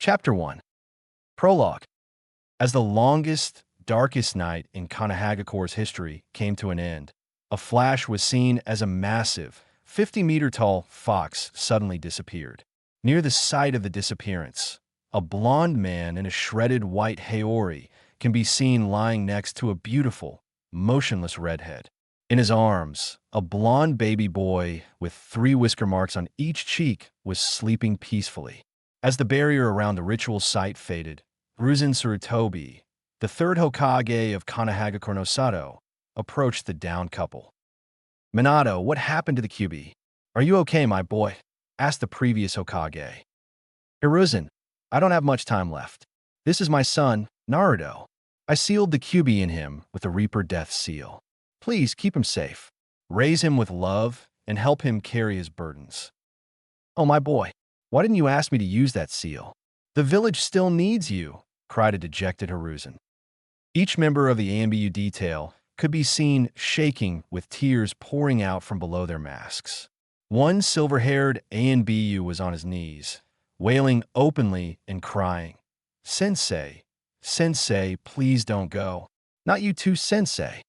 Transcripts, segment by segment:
Chapter 1. Prologue. As the longest, darkest night in Kanahagakore's history came to an end, a flash was seen as a massive, 50-meter-tall fox suddenly disappeared. Near the site of the disappearance, a blond man in a shredded white haori can be seen lying next to a beautiful, motionless redhead. In his arms, a blond baby boy with 3 whisker marks on each cheek was sleeping peacefully. As the barrier around the ritual site faded, Ruzan Tsurutobi, the third Hokage of Kanahagakure no Sato, approached the downed couple. "Minato, what happened to the QB? Are you okay, my boy?" asked the previous Hokage. "Hiruzen, I don't have much time left. This is my son, Naruto. I sealed the QB in him with the Reaper Death Seal. Please keep him safe. Raise him with love and help him carry his burdens." "Oh, my boy, why didn't you ask me to use that seal? The village still needs you," cried a dejected Hiruzen. Each member of the AMBU detail could be seen shaking with tears pouring out from below their masks. One silver-haired ANBU was on his knees, wailing openly and crying, "Sensei, Sensei, please don't go. Not you too, Sensei.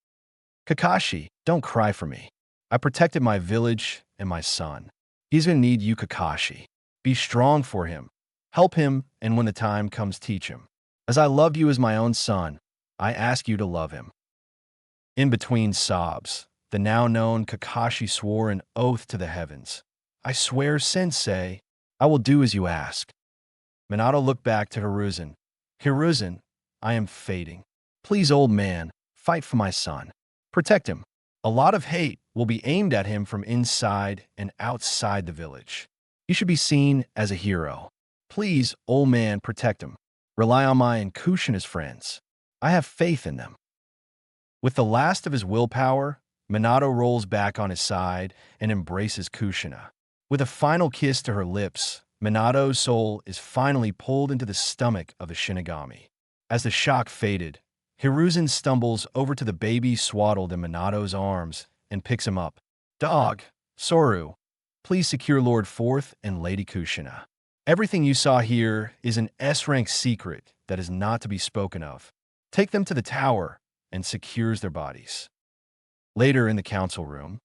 Kakashi, don't cry for me. I protected my village and my son. He's gonna need you, Kakashi. Be strong for him. Help him, and when the time comes, teach him. As I loved you as my own son, I ask you to love him." In between sobs, the now-known Kakashi swore an oath to the heavens. "I swear, Sensei, I will do as you ask." Minato looked back to Hiruzen. "Hiruzen, I am fading. Please, old man, fight for my son. Protect him. A lot of hate will be aimed at him from inside and outside the village. He should be seen as a hero. Please, old man, protect him. Rely on my and Kushina's friends. I have faith in them." With the last of his willpower, Minato rolls back on his side and embraces Kushina. With a final kiss to her lips, Minato's soul is finally pulled into the stomach of the Shinigami. As the shock faded, Hiruzen stumbles over to the baby swaddled in Minato's arms and picks him up. "Dog, Soru, please secure Lord Fourth and Lady Kushina. Everything you saw here is an S-rank secret that is not to be spoken of. Take them to the tower," and secures their bodies. Later in the council room,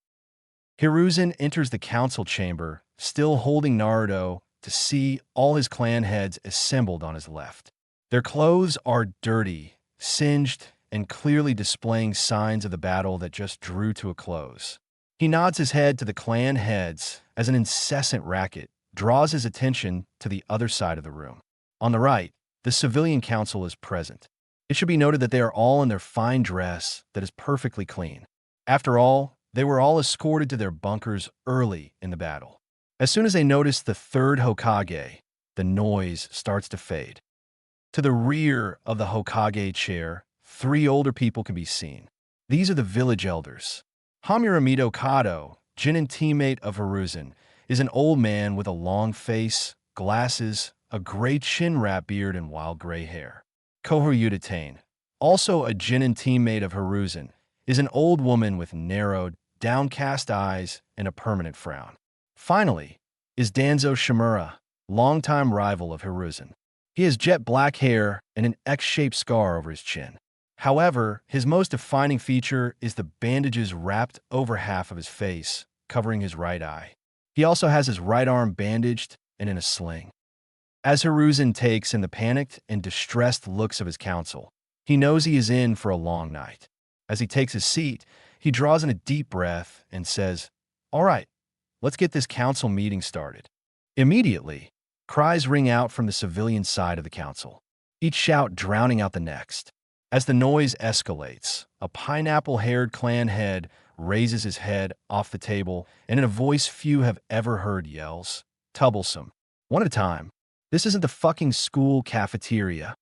Hiruzen enters the council chamber, still holding Naruto, to see all his clan heads assembled on his left. Their clothes are dirty, singed, and clearly displaying signs of the battle that just drew to a close. He nods his head to the clan heads as an incessant racket draws his attention to the other side of the room. On the right, the civilian council is present. It should be noted that they are all in their fine dress that is perfectly clean. After all, they were all escorted to their bunkers early in the battle. As soon as they notice the third Hokage, the noise starts to fade. To the rear of the Hokage chair, 3 older people can be seen. These are the village elders. Hamiramito Kato, Jinin teammate of Hiruzen, is an old man with a long face, glasses, a gray chin-wrap beard, and wild gray hair. Kohoryuta Tane, also a Jinin teammate of Hiruzen, is an old woman with narrowed, downcast eyes and a permanent frown. Finally, is Danzo Shimura, longtime rival of Hiruzen. He has jet black hair and an X-shaped scar over his chin. However, his most defining feature is the bandages wrapped over half of his face, covering his right eye. He also has his right arm bandaged and in a sling. As Hiruzen takes in the panicked and distressed looks of his council, he knows he is in for a long night. As he takes his seat, he draws in a deep breath and says, "All right, let's get this council meeting started." Immediately, cries ring out from the civilian side of the council, each shout drowning out the next. As the noise escalates, a pineapple-haired clan head raises his head off the table and in a voice few have ever heard yells, "Troublesome. One at a time. This isn't the fucking school cafeteria."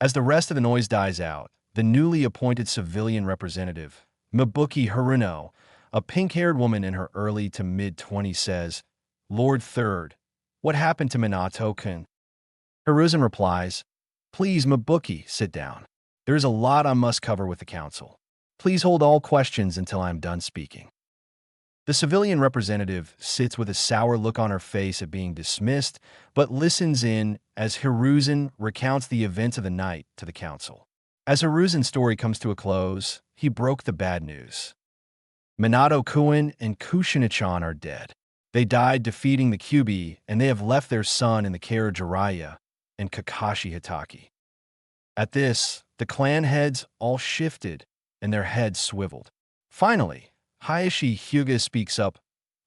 As the rest of the noise dies out, the newly appointed civilian representative, Mibuki Haruno, a pink-haired woman in her early to mid-20s, says, "Lord Third, what happened to Minato-kun?" Hiruzen replies, "Please, Mibuki, sit down. There is a lot I must cover with the council. Please hold all questions until I am done speaking." The civilian representative sits with a sour look on her face at being dismissed, but listens in as Hiruzen recounts the events of the night to the council. As Hiruzen's story comes to a close, he broke the bad news. Minato-kun and Kushina-chan are dead. They died defeating the Kyuubi, and they have left their son in the care of Jiraiya and Kakashi Hitaki. At this, the clan heads all shifted, and their heads swiveled. Finally, Hayashi Hyuga speaks up.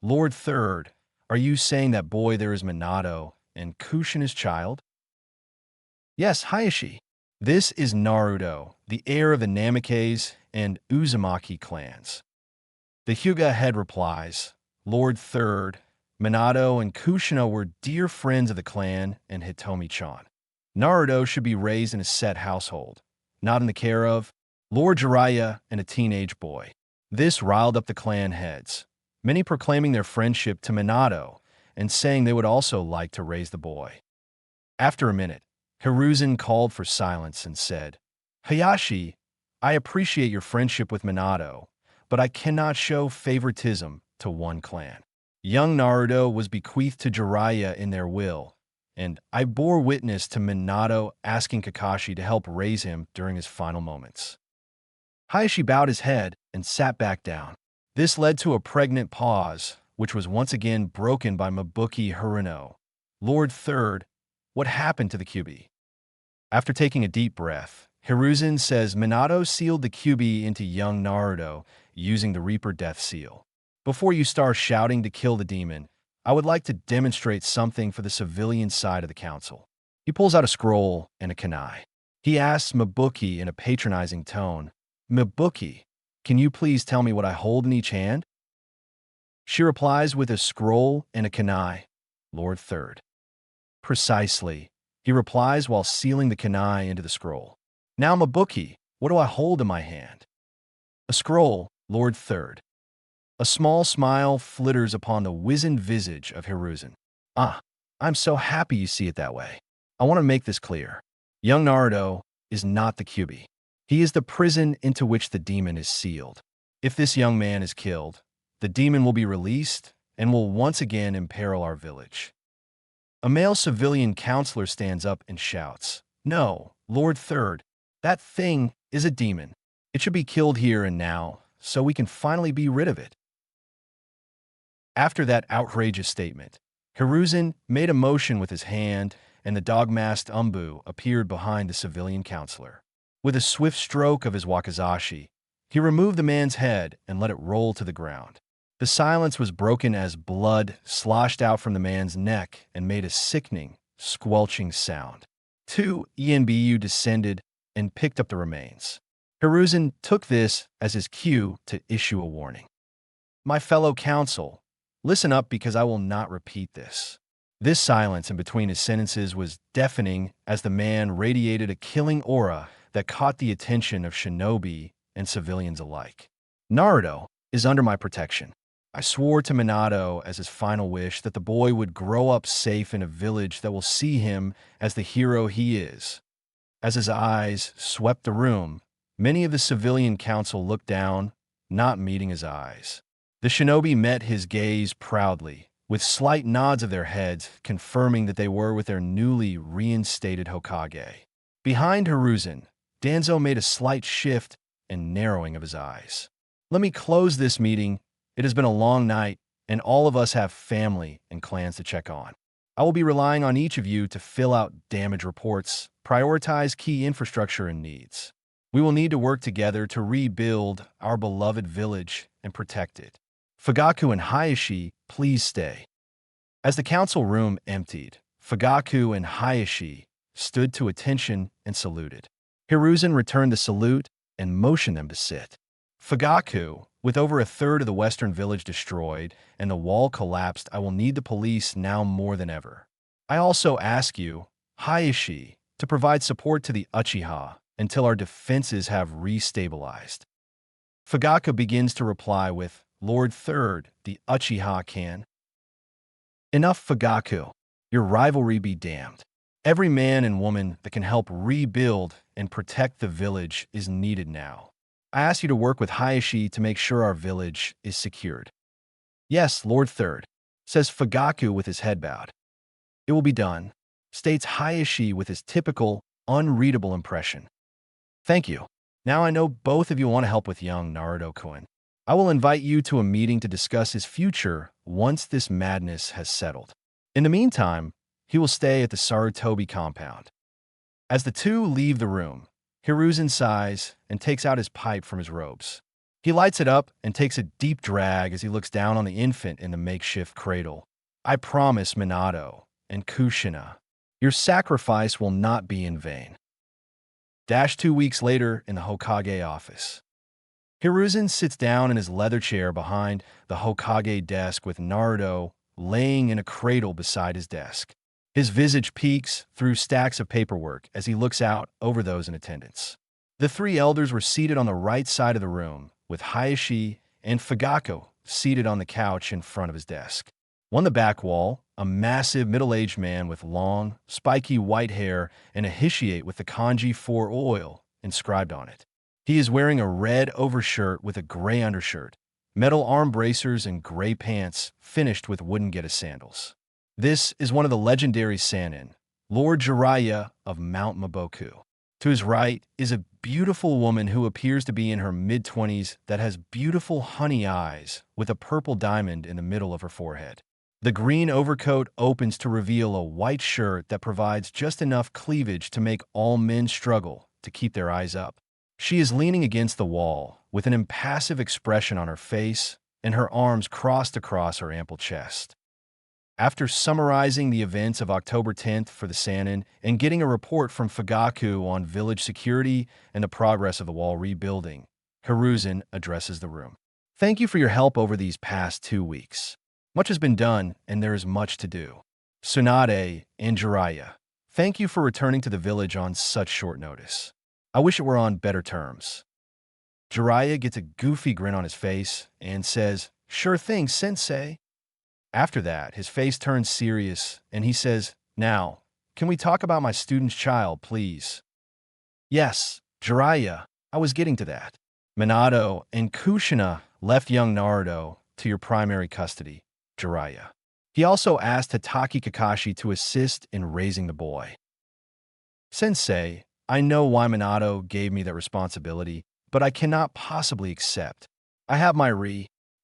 Lord Third, are you saying that boy there is Minato and Kushina's child? Yes, Hayashi. This is Naruto, the heir of the Namikaze and Uzumaki clans. The Hyuga head replies, Lord Third, Minato and Kushina were dear friends of the clan and Hitomi-chan. Naruto should be raised in a set household, not in the care of Lord Jiraiya and a teenage boy. This riled up the clan heads, many proclaiming their friendship to Minato and saying they would also like to raise the boy. After a minute, Hiruzen called for silence and said, Hayashi, I appreciate your friendship with Minato, but I cannot show favoritism to one clan. Young Naruto was bequeathed to Jiraiya in their will, and I bore witness to Minato asking Kakashi to help raise him during his final moments. Hayashi bowed his head and sat back down. This led to a pregnant pause, which was once again broken by Mabuki Haruno. Lord Third, what happened to the Kyuubi? After taking a deep breath, Hiruzen says Minato sealed the Kyuubi into young Naruto using the Reaper Death Seal. Before you start shouting to kill the demon, I would like to demonstrate something for the civilian side of the council. He pulls out a scroll and a kunai. He asks Mabuki in a patronizing tone, Mabuki, can you please tell me what I hold in each hand? She replies with a scroll and a kunai, Lord Third. Precisely, he replies while sealing the kunai into the scroll. Now Mabuki, what do I hold in my hand? A scroll, Lord Third. A small smile flitters upon the wizened visage of Hiruzen. Ah, I'm so happy you see it that way. I want to make this clear. Young Naruto is not the Kyuubi. He is the prison into which the demon is sealed. If this young man is killed, the demon will be released and will once again imperil our village. A male civilian counselor stands up and shouts, No, Lord Third, that thing is a demon. It should be killed here and now, so we can finally be rid of it. After that outrageous statement, Hiruzen made a motion with his hand, and the dog-masked Umbu appeared behind the civilian counselor. With a swift stroke of his wakizashi, he removed the man's head and let it roll to the ground. The silence was broken as blood sloshed out from the man's neck and made a sickening, squelching sound. 2 ENBU descended and picked up the remains. Hiruzen took this as his cue to issue a warning. My fellow council, listen up because I will not repeat this. This silence in between his sentences was deafening as the man radiated a killing aura that caught the attention of shinobi and civilians alike. Naruto is under my protection. I swore to Minato as his final wish that the boy would grow up safe in a village that will see him as the hero he is. As his eyes swept the room, many of the civilian council looked down, not meeting his eyes. The shinobi met his gaze proudly, with slight nods of their heads confirming that they were with their newly reinstated Hokage. Behind Hiruzen, Danzo made a slight shift and narrowing of his eyes. Let me close this meeting. It has been a long night, and all of us have family and clans to check on. I will be relying on each of you to fill out damage reports, prioritize key infrastructure and needs. We will need to work together to rebuild our beloved village and protect it. Fugaku and Hayashi, please stay. As the council room emptied, Fugaku and Hayashi stood to attention and saluted. Hiruzen returned the salute and motioned them to sit. Fugaku, with over a third of the western village destroyed and the wall collapsed, I will need the police now more than ever. I also ask you, Hayashi, to provide support to the Uchiha until our defenses have restabilized. Fugaku begins to reply with, Lord Third, the Uchiha can. Enough, Fugaku. Your rivalry be damned. Every man and woman that can help rebuild and protect the village is needed now. I ask you to work with Hayashi to make sure our village is secured. Yes, Lord Third, says Fugaku with his head bowed. It will be done, states Hayashi with his typical, unreadable impression. Thank you. Now I know both of you want to help with young Naruto-kun. I will invite you to a meeting to discuss his future once this madness has settled. In the meantime, he will stay at the Sarutobi compound. As the two leave the room, Hiruzen sighs and takes out his pipe from his robes. He lights it up and takes a deep drag as he looks down on the infant in the makeshift cradle. I promise, Minato and Kushina, your sacrifice will not be in vain. 2 weeks later in the Hokage office. Hiruzen sits down in his leather chair behind the Hokage desk with Naruto laying in a cradle beside his desk. His visage peeks through stacks of paperwork as he looks out over those in attendance. The three elders were seated on the right side of the room, with Hayashi and Fugaku seated on the couch in front of his desk. On the back wall, a massive middle-aged man with long, spiky white hair and a hishite with the kanji for oil inscribed on it. He is wearing a red overshirt with a gray undershirt, metal arm bracers, and gray pants finished with wooden Geta sandals. This is one of the legendary Sannin, Lord Jiraiya of Mount Maboku. To his right is a beautiful woman who appears to be in her mid-20s that has beautiful honey eyes with a purple diamond in the middle of her forehead. The green overcoat opens to reveal a white shirt that provides just enough cleavage to make all men struggle to keep their eyes up. She is leaning against the wall with an impassive expression on her face and her arms crossed across her ample chest. After summarizing the events of October 10th for the Sannin and getting a report from Fugaku on village security and the progress of the wall rebuilding, Hiruzen addresses the room. Thank you for your help over these past 2 weeks. Much has been done, and there is much to do. Tsunade and Jiraiya, thank you for returning to the village on such short notice. I wish it were on better terms. Jiraiya gets a goofy grin on his face and says, "Sure thing, sensei." After that, his face turns serious, and he says, "Now, can we talk about my student's child, please?" Yes, Jiraiya, I was getting to that. Minato and Kushina left young Naruto to your primary custody, Jiraiya. He also asked Tataki Kakashi to assist in raising the boy. Sensei, I know why Minato gave me that responsibility, but I cannot possibly accept. I have my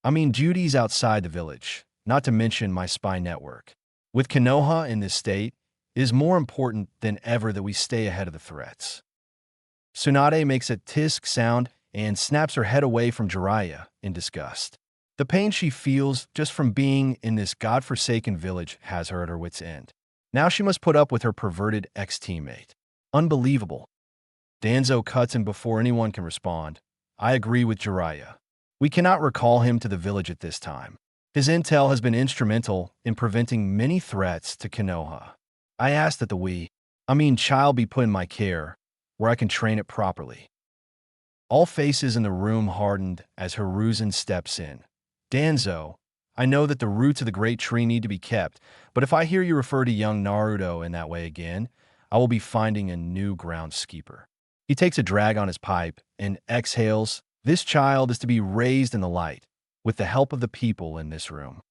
duties outside the village, not to mention my spy network. With Konoha in this state, it is more important than ever that we stay ahead of the threats. Tsunade makes a tisk sound and snaps her head away from Jiraiya in disgust. The pain she feels just from being in this godforsaken village has her at her wit's end. Now she must put up with her perverted ex-teammate. Unbelievable. Danzo cuts in before anyone can respond. I agree with Jiraiya. We cannot recall him to the village at this time. His intel has been instrumental in preventing many threats to Konoha. I ask that child be put in my care, where I can train it properly. All faces in the room hardened as Hiruzen steps in. Danzo, I know that the roots of the great tree need to be kept, but if I hear you refer to young Naruto in that way again, I will be finding a new groundskeeper. He takes a drag on his pipe and exhales. This child is to be raised in the light, with the help of the people in this room.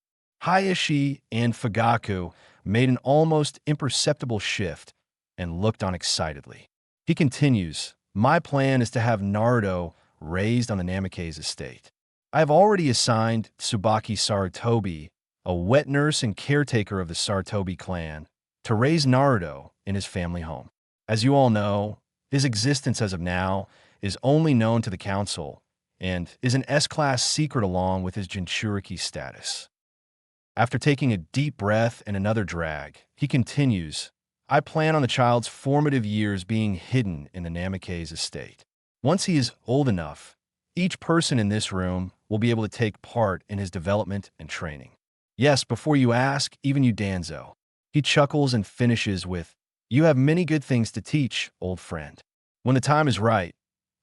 Hayashi and Fugaku made an almost imperceptible shift and looked on excitedly. He continues, my plan is to have Naruto raised on the Namikaze estate. I have already assigned Tsubaki Sarutobi, a wet nurse and caretaker of the Sarutobi clan, to raise Naruto in his family home. As you all know, his existence as of now is only known to the council and is an S-class secret along with his Jinchuriki status. After taking a deep breath and another drag, he continues, I plan on the child's formative years being hidden in the Namikaze estate. Once he is old enough, each person in this room will be able to take part in his development and training. Yes, before you ask, even you Danzo. He chuckles and finishes with, you have many good things to teach, old friend. When the time is right,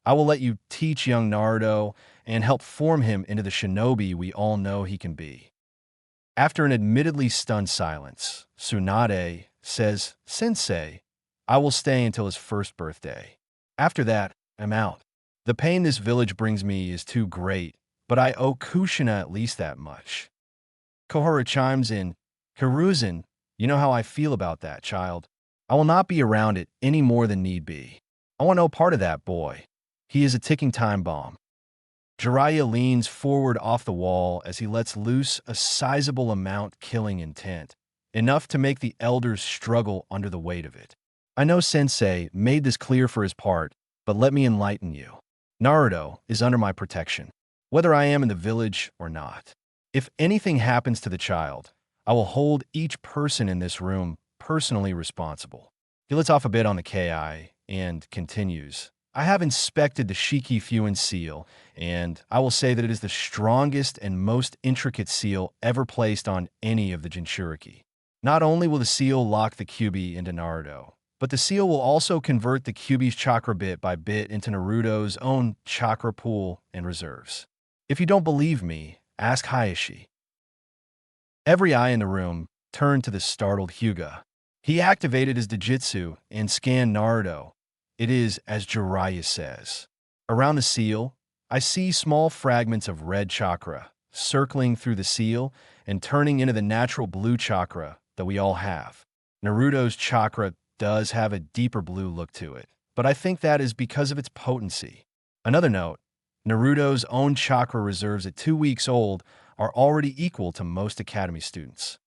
I will let you teach young Naruto and help form him into the shinobi we all know he can be. After an admittedly stunned silence, Tsunade says, Sensei, I will stay until his first birthday. After that, I'm out. The pain this village brings me is too great, but I owe Kushina at least that much. Kohara chimes in, Hiruzen, you know how I feel about that, child. I will not be around it any more than need be. I want no part of that boy. He is a ticking time bomb. Jiraiya leans forward off the wall as he lets loose a sizable amount killing intent, enough to make the elders struggle under the weight of it. I know Sensei made this clear for his part, but let me enlighten you. Naruto is under my protection, whether I am in the village or not. If anything happens to the child, I will hold each person in this room personally responsible. He lets off a bit on the KI and continues. I have inspected the Shiki-Fuin seal, and I will say that it is the strongest and most intricate seal ever placed on any of the Jinchuriki. Not only will the seal lock the Kyuubi into Naruto, but the seal will also convert the Kyuubi's chakra bit by bit into Naruto's own chakra pool and reserves. If you don't believe me, ask Hayashi. Every eye in the room turned to the startled Hyuga. He activated his Dojutsu and scanned Naruto. It is as Jiraiya says. Around the seal, I see small fragments of red chakra circling through the seal and turning into the natural blue chakra that we all have. Naruto's chakra does have a deeper blue look to it, but I think that is because of its potency. Another note, Naruto's own chakra reserves at 2 weeks old are already equal to most academy students.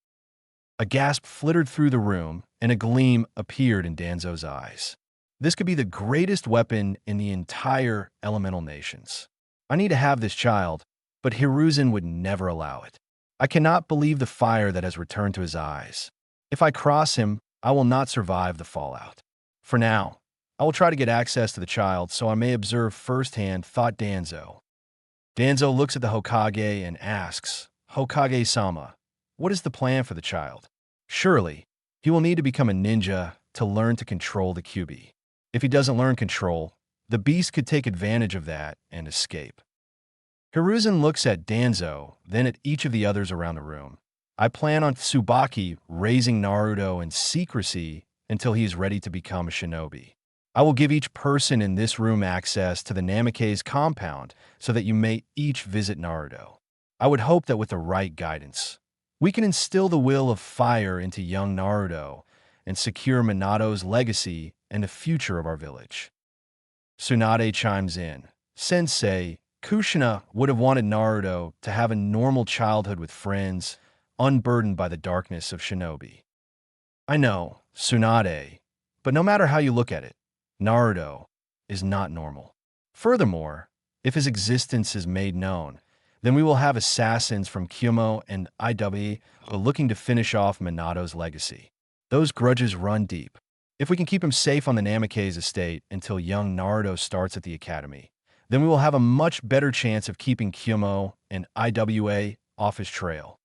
A gasp flittered through the room, and a gleam appeared in Danzo's eyes. This could be the greatest weapon in the entire elemental nations. I need to have this child, but Hiruzen would never allow it. I cannot believe the fire that has returned to his eyes. If I cross him, I will not survive the fallout. For now, I will try to get access to the child so I may observe firsthand, thought Danzo. Danzo looks at the Hokage and asks, Hokage-sama, what is the plan for the child? Surely, he will need to become a ninja to learn to control the Kyuubi. If he doesn't learn control, the beast could take advantage of that and escape. Hiruzen looks at Danzo, then at each of the others around the room. I plan on Tsubaki raising Naruto in secrecy until he is ready to become a shinobi. I will give each person in this room access to the Namake's compound so that you may each visit Naruto. I would hope that with the right guidance, we can instill the will of fire into young Naruto and secure Minato's legacy and the future of our village. Tsunade chimes in. Sensei, Kushina would have wanted Naruto to have a normal childhood with friends, unburdened by the darkness of shinobi. I know, Tsunade, but no matter how you look at it, Naruto is not normal. Furthermore, if his existence is made known, then we will have assassins from Kyumo and IW looking to finish off Minato's legacy. Those grudges run deep. If we can keep him safe on the Namake's estate until young Naruto starts at the academy, then we will have a much better chance of keeping Kyumo and IWA off his trail.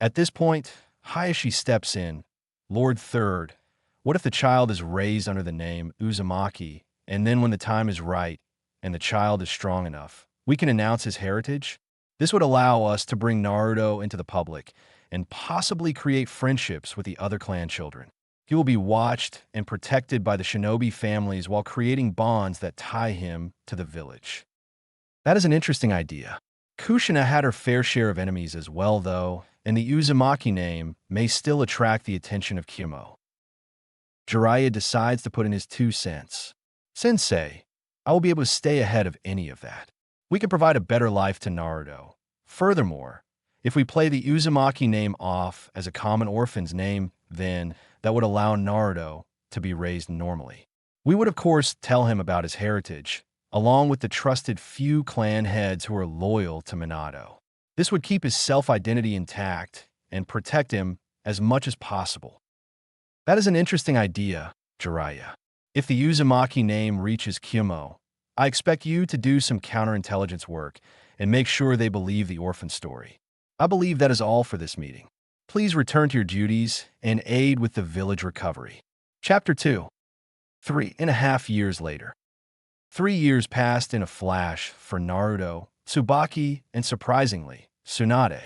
At this point, Hayashi steps in. Lord Third, what if the child is raised under the name Uzumaki, and then when the time is right and the child is strong enough, we can announce his heritage? This would allow us to bring Naruto into the public and possibly create friendships with the other clan children. He will be watched and protected by the shinobi families while creating bonds that tie him to the village. That is an interesting idea. Kushina had her fair share of enemies as well, though, and the Uzumaki name may still attract the attention of Kyumo. Jiraiya decides to put in his 2 cents. Sensei, I will be able to stay ahead of any of that. We can provide a better life to Naruto. Furthermore, if we play the Uzumaki name off as a common orphan's name, then that would allow Naruto to be raised normally. We would, of course, tell him about his heritage, along with the trusted few clan heads who are loyal to Minato. This would keep his self-identity intact and protect him as much as possible. That is an interesting idea, Jiraiya. If the Uzumaki name reaches Kyumo, I expect you to do some counterintelligence work and make sure they believe the orphan story. I believe that is all for this meeting. Please return to your duties and aid with the village recovery. Chapter 2. 3.5 years later. 3 years passed in a flash for Naruto, Tsubaki, and surprisingly, Tsunade.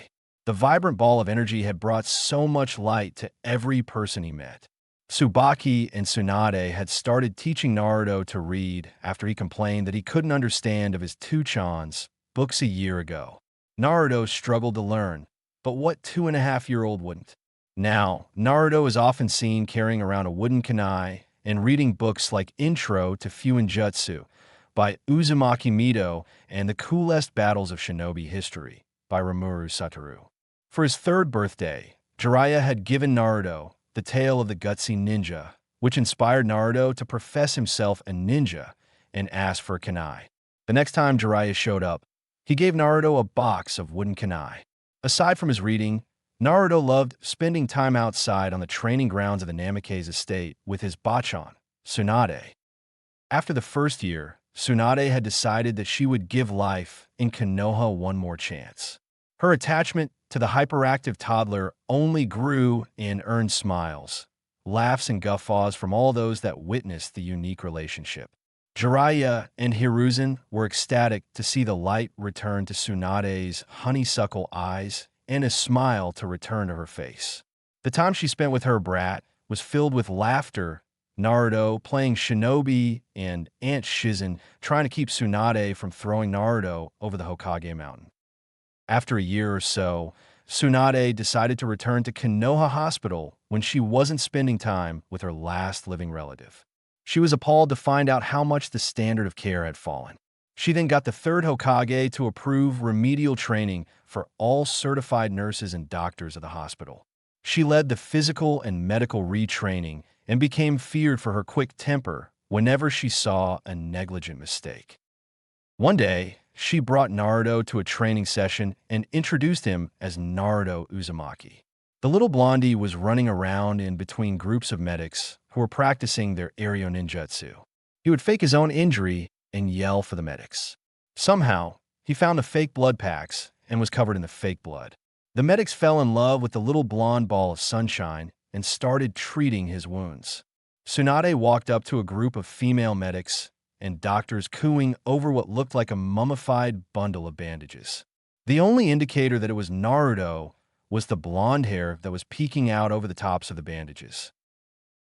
The vibrant ball of energy had brought so much light to every person he met. Tsubaki and Tsunade had started teaching Naruto to read after he complained that he couldn't understand of his 2 chans books a year ago. Naruto struggled to learn, but what 2.5-year-old wouldn't? Now, Naruto is often seen carrying around a wooden kunai and reading books like Intro to Fuinjutsu by Uzumaki Mido and The Coolest Battles of Shinobi History by Rimuru Satoru. For his third birthday, Jiraiya had given Naruto the tale of the gutsy ninja, which inspired Naruto to profess himself a ninja and ask for a kunai. The next time Jiraiya showed up, he gave Naruto a box of wooden kunai. Aside from his reading, Naruto loved spending time outside on the training grounds of the Namikaze estate with his bachan, Tsunade. After the first year, Tsunade had decided that she would give life in Konoha one more chance. Her attachment to the hyperactive toddler only grew and earned smiles, laughs, and guffaws from all those that witnessed the unique relationship. Jiraiya and Hiruzen were ecstatic to see the light return to Tsunade's honeysuckle eyes and a smile to return to her face. The time she spent with her brat was filled with laughter, Naruto playing Shinobi and Aunt Shizen trying to keep Tsunade from throwing Naruto over the Hokage mountain. After a year or so, Tsunade decided to return to Konoha Hospital when she wasn't spending time with her last living relative. She was appalled to find out how much the standard of care had fallen. She then got the third Hokage to approve remedial training for all certified nurses and doctors of the hospital. She led the physical and medical retraining and became feared for her quick temper whenever she saw a negligent mistake. One day, she brought Naruto to a training session and introduced him as Naruto Uzumaki. The little blondie was running around in between groups of medics who were practicing their aerial ninjutsu. He would fake his own injury and yell for the medics. Somehow, he found the fake blood packs and was covered in the fake blood. The medics fell in love with the little blonde ball of sunshine and started treating his wounds. Tsunade walked up to a group of female medics and doctors cooing over what looked like a mummified bundle of bandages. The only indicator that it was Naruto was the blonde hair that was peeking out over the tops of the bandages.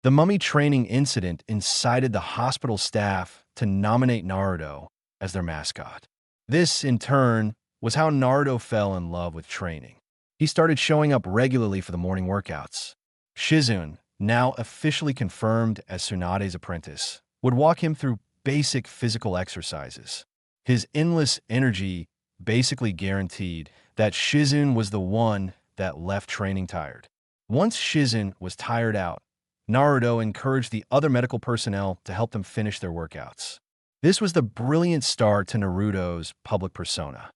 The mummy training incident incited the hospital staff to nominate Naruto as their mascot. This, in turn, was how Naruto fell in love with training. He started showing up regularly for the morning workouts. Shizune, now officially confirmed as Tsunade's apprentice, would walk him through basic physical exercises. His endless energy basically guaranteed that Shizune was the one that left training tired. Once Shizune was tired out, Naruto encouraged the other medical personnel to help them finish their workouts. This was the brilliant start to Naruto's public persona.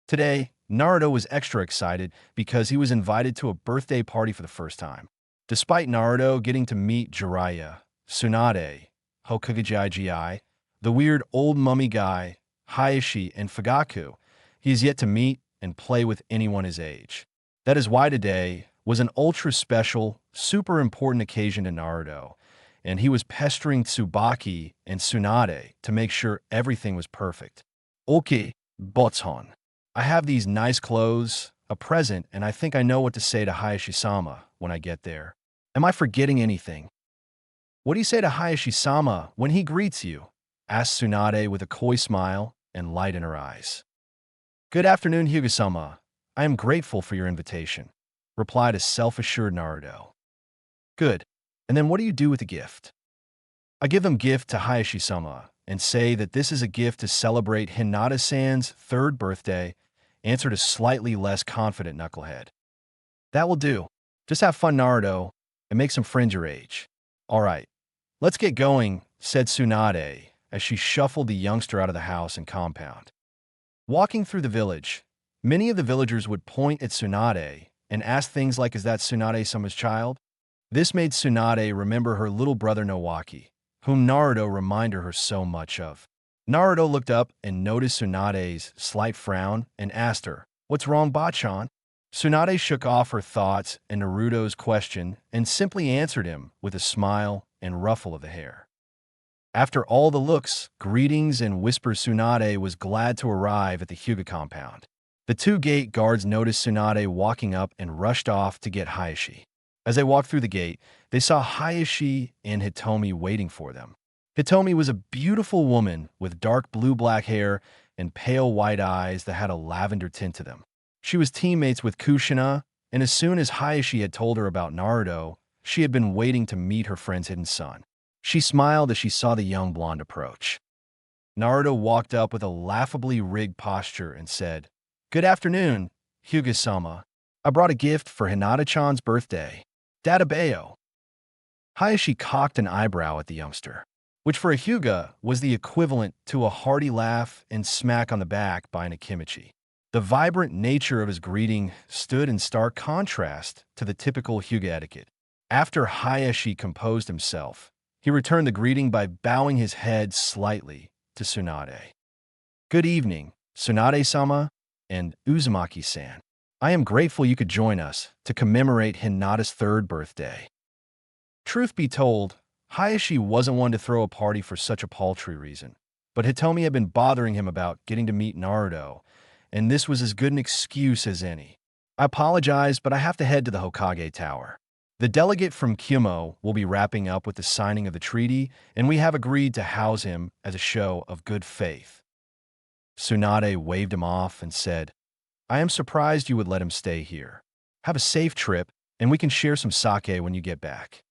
Today, Naruto was extra excited because he was invited to a birthday party for the first time. Despite Naruto getting to meet Jiraiya, Tsunade, Hokage, the weird old mummy guy, Hayashi, and Fugaku, he is yet to meet and play with anyone his age. That is why today was an ultra-special, super important occasion to Naruto, and he was pestering Tsubaki and Tsunade to make sure everything was perfect. Okay, Botson, I have these nice clothes, a present, and I think I know what to say to Hayashi-sama when I get there. Am I forgetting anything? What do you say to Hayashi-sama when he greets you? Asked Tsunade with a coy smile and light in her eyes. Good afternoon, Hyuga-sama. I am grateful for your invitation, replied a self-assured Naruto. Good. And then what do you do with the gift? I give them gift to Hayashi-sama and say that this is a gift to celebrate Hinata-san's third birthday, answered a slightly less confident knucklehead. That will do. Just have fun, Naruto, and make some friends your age. All right, let's get going, said Tsunade as she shuffled the youngster out of the house and compound. Walking through the village, many of the villagers would point at Tsunade and ask things like, is that Tsunade-sama's child? This made Tsunade remember her little brother Nowaki, whom Naruto reminded her so much of. Naruto looked up and noticed Tsunade's slight frown and asked her, "What's wrong, Bachan?" Tsunade shook off her thoughts and Naruto's question and simply answered him with a smile and ruffle of the hair. After all the looks, greetings, and whispers, Tsunade was glad to arrive at the Hyuga compound. The two gate guards noticed Tsunade walking up and rushed off to get Hayashi. As they walked through the gate, they saw Hayashi and Hitomi waiting for them. Hitomi was a beautiful woman with dark blue-black hair and pale white eyes that had a lavender tint to them. She was teammates with Kushina, and as soon as Hayashi had told her about Naruto, she had been waiting to meet her friend's hidden son. She smiled as she saw the young blonde approach. Naruto walked up with a laughably rigged posture and said, "Good afternoon, Hyuga-sama. I brought a gift for Hinata-chan's birthday. Databeo." Hayashi cocked an eyebrow at the youngster, which for a Hyuga was the equivalent to a hearty laugh and smack on the back by an Akimichi. The vibrant nature of his greeting stood in stark contrast to the typical Hyuga etiquette. After Hayashi composed himself, he returned the greeting by bowing his head slightly to Tsunade. "Good evening, Tsunade-sama and Uzumaki-san. I am grateful you could join us to commemorate Hinata's third birthday." Truth be told, Hayashi wasn't one to throw a party for such a paltry reason, but Hitomi had been bothering him about getting to meet Naruto, and this was as good an excuse as any. "I apologize, but I have to head to the Hokage Tower. The delegate from Kyumo will be wrapping up with the signing of the treaty, and we have agreed to house him as a show of good faith." Tsunade waved him off and said, "I am surprised you would let him stay here. Have a safe trip, and we can share some sake when you get back."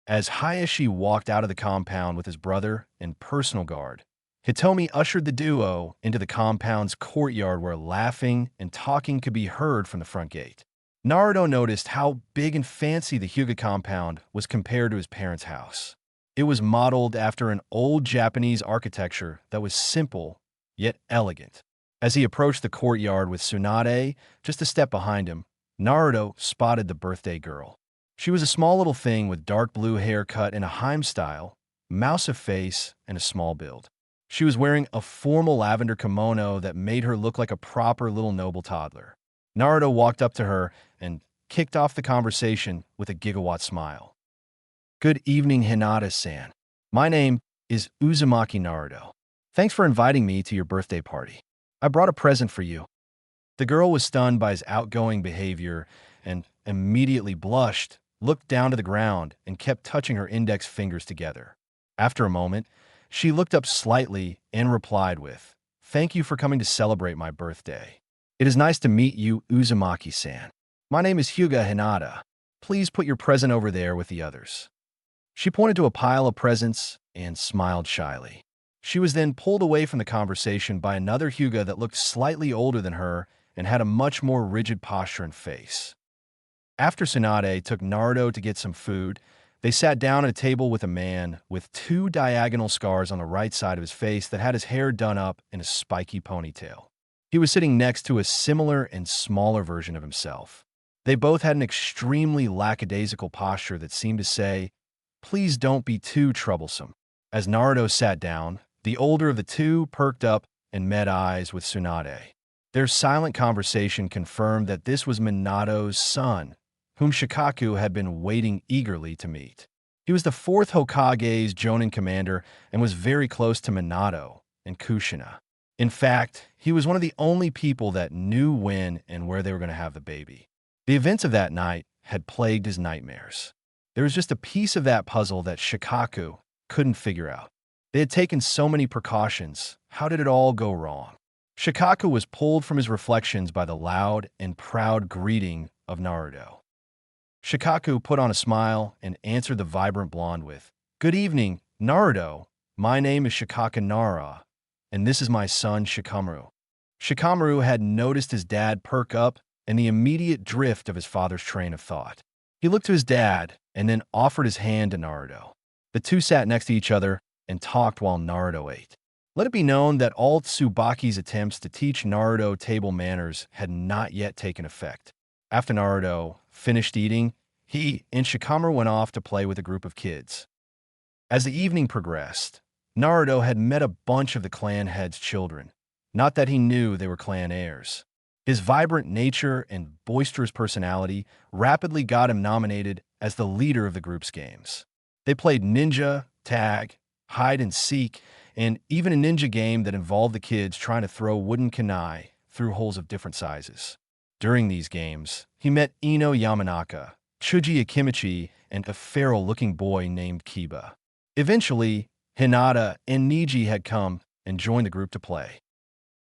As Hayashi walked out of the compound with his brother and personal guard, Hitomi ushered the duo into the compound's courtyard where laughing and talking could be heard from the front gate. Naruto noticed how big and fancy the Hyuga compound was compared to his parents' house. It was modeled after an old Japanese architecture that was simple yet elegant. As he approached the courtyard with Tsunade just a step behind him, Naruto spotted the birthday girl. She was a small little thing with dark blue hair cut in a Heim style, mouse of face, and a small build. She was wearing a formal lavender kimono that made her look like a proper little noble toddler. Naruto walked up to her and kicked off the conversation with a gigawatt smile. "Good evening, Hinata-san. My name is Uzumaki Naruto. Thanks for inviting me to your birthday party. I brought a present for you." The girl was stunned by his outgoing behavior and immediately blushed, looked down to the ground, and kept touching her index fingers together. After a moment, she looked up slightly and replied with, "Thank you for coming to celebrate my birthday. It is nice to meet you, Uzumaki-san. My name is Hyuga Hinata. Please put your present over there with the others." She pointed to a pile of presents and smiled shyly. She was then pulled away from the conversation by another Hyuga that looked slightly older than her and had a much more rigid posture and face. After Tsunade took Naruto to get some food, they sat down at a table with a man with two diagonal scars on the right side of his face that had his hair done up in a spiky ponytail. He was sitting next to a similar and smaller version of himself. They both had an extremely lackadaisical posture that seemed to say, "Please don't be too troublesome." As Naruto sat down, the older of the two perked up and met eyes with Tsunade. Their silent conversation confirmed that this was Minato's son, whom Shikaku had been waiting eagerly to meet. He was the fourth Hokage's Jonin commander and was very close to Minato and Kushina. In fact, he was one of the only people that knew when and where they were going to have the baby. The events of that night had plagued his nightmares. There was just a piece of that puzzle that Shikaku couldn't figure out. They had taken so many precautions. How did it all go wrong? Shikaku was pulled from his reflections by the loud and proud greeting of Naruto. Shikaku put on a smile and answered the vibrant blonde with, "Good evening, Naruto. My name is Shikaka Nara, and this is my son Shikamaru." Shikamaru had noticed his dad perk up and the immediate drift of his father's train of thought. He looked to his dad and then offered his hand to Naruto. The two sat next to each other and talked while Naruto ate. Let it be known that all Tsubaki's attempts to teach Naruto table manners had not yet taken effect. After Naruto finished eating, he and Shikamaru went off to play with a group of kids. As the evening progressed, Naruto had met a bunch of the clan head's children. Not that he knew they were clan heirs. His vibrant nature and boisterous personality rapidly got him nominated as the leader of the group's games. They played ninja, tag, hide and seek, and even a ninja game that involved the kids trying to throw wooden kunai through holes of different sizes. During these games, he met Ino Yamanaka, Chuji Akimichi, and a feral-looking boy named Kiba. Eventually, Hinata and Niji had come and joined the group to play.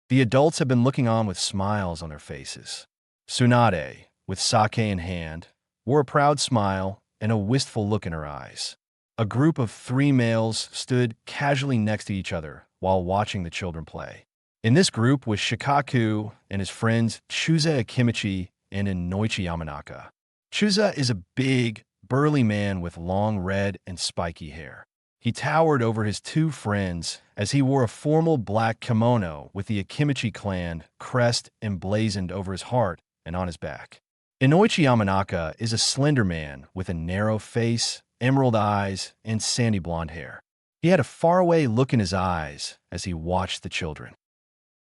The adults had been looking on with smiles on their faces. Tsunade, with sake in hand, wore a proud smile and a wistful look in her eyes. A group of 3 males stood casually next to each other while watching the children play. In this group was Shikaku and his friends Chusa Akimichi and Inoichi Yamanaka. Chusa is a big, burly man with long red and spiky hair. He towered over his 2 friends as he wore a formal black kimono with the Akimichi clan crest emblazoned over his heart and on his back. Inoichi Yamanaka is a slender man with a narrow face, emerald eyes, and sandy blonde hair. He had a faraway look in his eyes as he watched the children.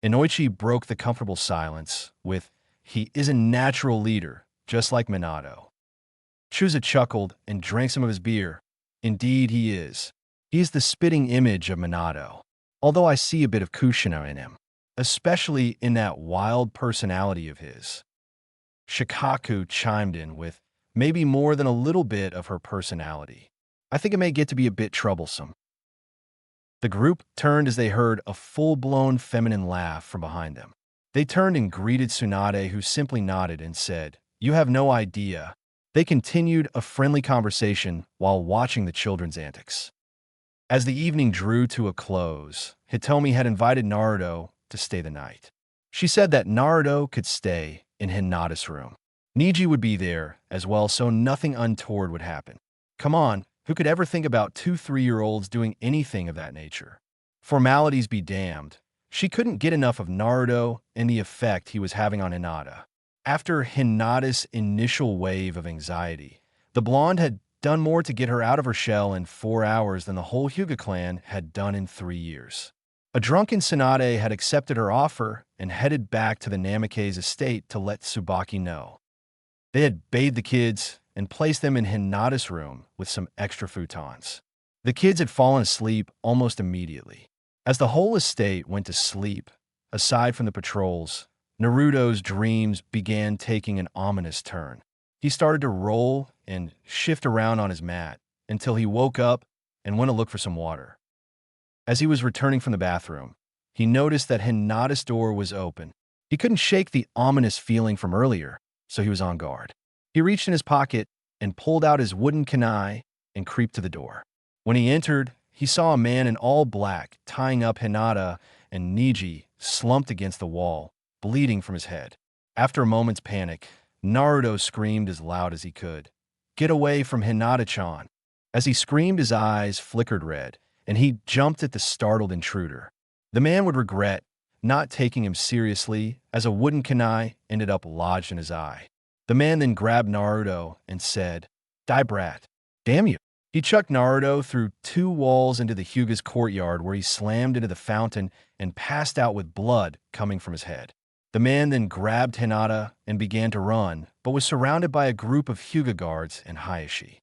Inoichi broke the comfortable silence with, "He is a natural leader, just like Minato." Chusa chuckled and drank some of his beer. "Indeed he is. He is the spitting image of Minato, although I see a bit of Kushina in him, especially in that wild personality of his." Shikaku chimed in with, "Maybe more than a little bit of her personality. I think it may get to be a bit troublesome." The group turned as they heard a full-blown feminine laugh from behind them. They turned and greeted Tsunade, who simply nodded and said, "You have no idea." They continued a friendly conversation while watching the children's antics. As the evening drew to a close, Hitomi had invited Naruto to stay the night. She said that Naruto could stay in Hinata's room. Niji would be there as well, so nothing untoward would happen. Come on, who could ever think about 2 3-year-olds doing anything of that nature? Formalities be damned. She couldn't get enough of Naruto and the effect he was having on Hinata. After Hinata's initial wave of anxiety, the blonde had done more to get her out of her shell in 4 hours than the whole Hyuga clan had done in 3 years. A drunken Tsunade had accepted her offer and headed back to the Namikaze estate to let Tsubaki know. They had bathed the kids and placed them in Hinata's room with some extra futons. The kids had fallen asleep almost immediately. As the whole estate went to sleep, aside from the patrols, Naruto's dreams began taking an ominous turn. He started to roll and shift around on his mat until he woke up and went to look for some water. As he was returning from the bathroom, he noticed that Hinata's door was open. He couldn't shake the ominous feeling from earlier, so he was on guard. He reached in his pocket and pulled out his wooden kunai and creeped to the door. When he entered, he saw a man in all black tying up Hinata and Niji slumped against the wall, bleeding from his head. After a moment's panic, Naruto screamed as loud as he could, "Get away from Hinata-chan!" As he screamed, his eyes flickered red, and he jumped at the startled intruder. The man would regret not taking him seriously, as a wooden kunai ended up lodged in his eye. The man then grabbed Naruto and said, "Die brat, damn you." He chucked Naruto through 2 walls into the Hyuga's courtyard, where he slammed into the fountain and passed out with blood coming from his head. The man then grabbed Hinata and began to run, but was surrounded by a group of Hyuga guards and Hayashi.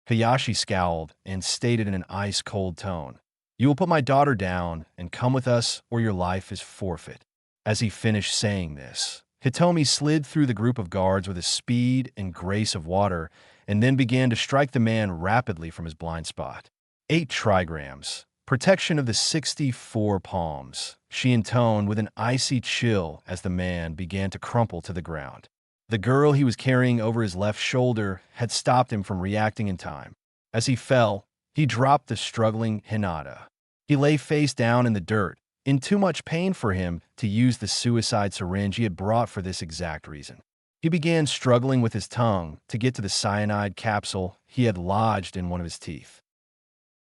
Hayashi scowled and stated in an ice-cold tone, "You will put my daughter down and come with us, or your life is forfeit." As he finished saying this, Hitomi slid through the group of guards with the speed and grace of water and then began to strike the man rapidly from his blind spot. 8 trigrams. Protection of the 64 palms, she intoned with an icy chill as the man began to crumple to the ground. The girl he was carrying over his left shoulder had stopped him from reacting in time. As he fell, he dropped the struggling Hinata. He lay face down in the dirt, in too much pain for him to use the suicide syringe he had brought for this exact reason. He began struggling with his tongue to get to the cyanide capsule he had lodged in one of his teeth.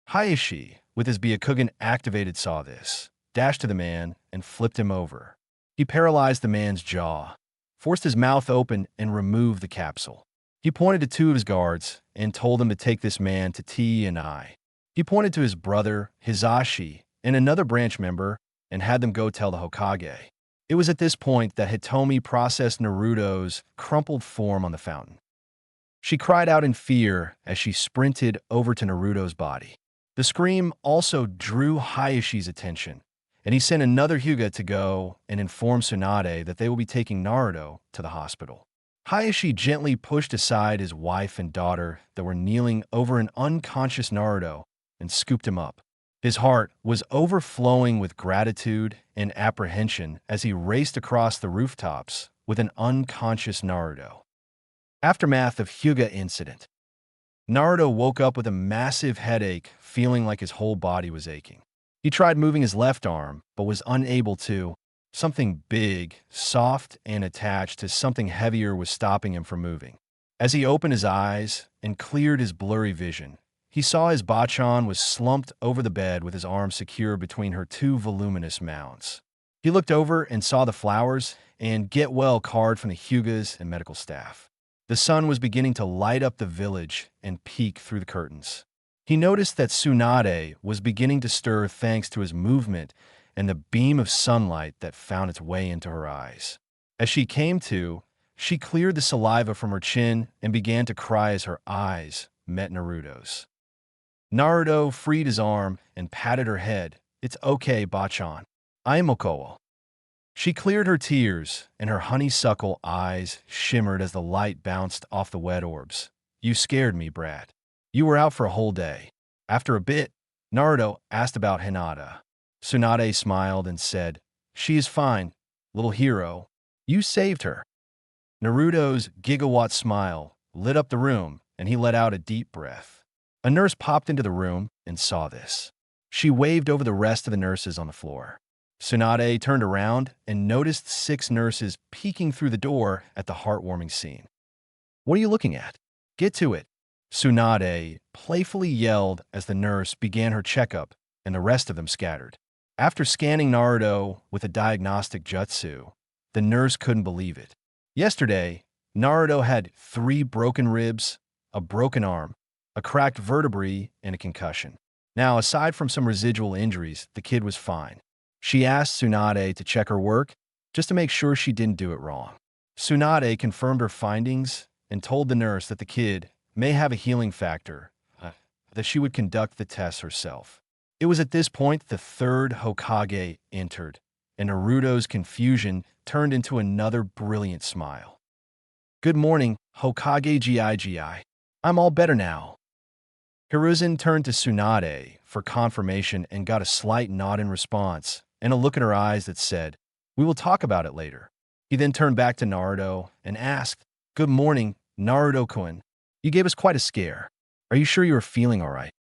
Hayashi, with his Byakugan activated, saw this, dashed to the man, and flipped him over. He paralyzed the man's jaw, forced his mouth open, and removed the capsule. He pointed to 2 of his guards and told them to take this man to T and I. He pointed to his brother, Hizashi, and another branch member, and had them go tell the Hokage. It was at this point that Hitomi processed Naruto's crumpled form on the fountain. She cried out in fear as she sprinted over to Naruto's body. The scream also drew Hayashi's attention, and he sent another Hyuga to go and inform Tsunade that they will be taking Naruto to the hospital. Hayashi gently pushed aside his wife and daughter that were kneeling over an unconscious Naruto and scooped him up. His heart was overflowing with gratitude and apprehension as he raced across the rooftops with an unconscious Naruto. Aftermath of Hyuga incident. Naruto woke up with a massive headache, feeling like his whole body was aching. He tried moving his left arm, but was unable to. Something big, soft, and attached to something heavier was stopping him from moving. As he opened his eyes and cleared his blurry vision, he saw his Bachan was slumped over the bed with his arms secure between her two voluminous mounds. He looked over and saw the flowers and "Get well" card from the Hyugas and medical staff. The sun was beginning to light up the village and peek through the curtains. He noticed that Tsunade was beginning to stir thanks to his movement and the beam of sunlight that found its way into her eyes. As she came to, she cleared the saliva from her chin and began to cry as her eyes met Naruto's. Naruto freed his arm and patted her head. "It's okay, Bachan. I am Okowo." She cleared her tears, and her honeysuckle eyes shimmered as the light bounced off the wet orbs. "You scared me, Brad. You were out for a whole day." After a bit, Naruto asked about Hinata. Tsunade smiled and said, "She is fine, little hero. You saved her." Naruto's gigawatt smile lit up the room, and he let out a deep breath. A nurse popped into the room and saw this. She waved over the rest of the nurses on the floor. Tsunade turned around and noticed 6 nurses peeking through the door at the heartwarming scene. "What are you looking at? Get to it!" Tsunade playfully yelled as the nurse began her checkup, and the rest of them scattered. After scanning Naruto with a diagnostic jutsu, the nurse couldn't believe it. Yesterday, Naruto had 3 broken ribs, a broken arm, a cracked vertebrae, and a concussion. Now, aside from some residual injuries, the kid was fine. She asked Tsunade to check her work, just to make sure she didn't do it wrong. Tsunade confirmed her findings and told the nurse that the kid may have a healing factor, that she would conduct the tests herself. It was at this point the 3rd Hokage entered, and Naruto's confusion turned into another brilliant smile. "Good morning, Hokage Gigi. I'm all better now." Hiruzen turned to Tsunade for confirmation and got a slight nod in response, and a look in her eyes that said, "We will talk about it later." He then turned back to Naruto and asked, "Good morning, Naruto-kun. You gave us quite a scare. Are you sure you are feeling all right?"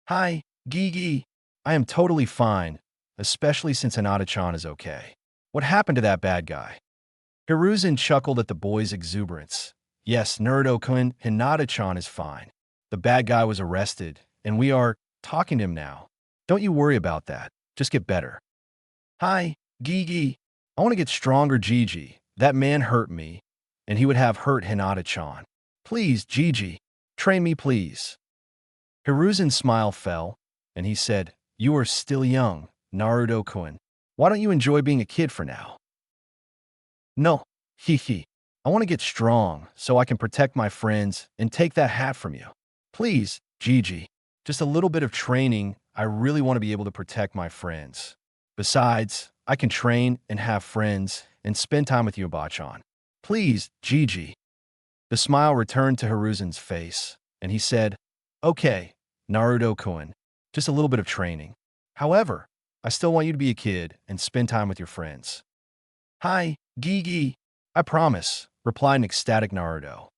"Hi, Gigi. I am totally fine, especially since Hinata-chan is okay." "What happened to that bad guy?" Hiruzen chuckled at the boy's exuberance. "Yes, Naruto-kun, Hinata-chan is fine. The bad guy was arrested, and we are talking to him now. Don't you worry about that. Just get better." "Hi, Gigi. I want to get stronger, Gigi. That man hurt me, and he would have hurt Hinata-chan. Please, Gigi, train me, please." Hiruzen's smile fell, and he said, "You are still young, Naruto-kun. Why don't you enjoy being a kid for now?" "No, hee. I want to get strong so I can protect my friends and take that hat from you. Please, Gigi, just a little bit of training. I really want to be able to protect my friends. Besides, I can train and have friends and spend time with you, Bachan. Please, Gigi." The smile returned to Hiruzen's face, and he said, "Okay, Naruto-kun, just a little bit of training. However, I still want you to be a kid and spend time with your friends." "Hi, Gigi. I promise," replied an ecstatic Naruto.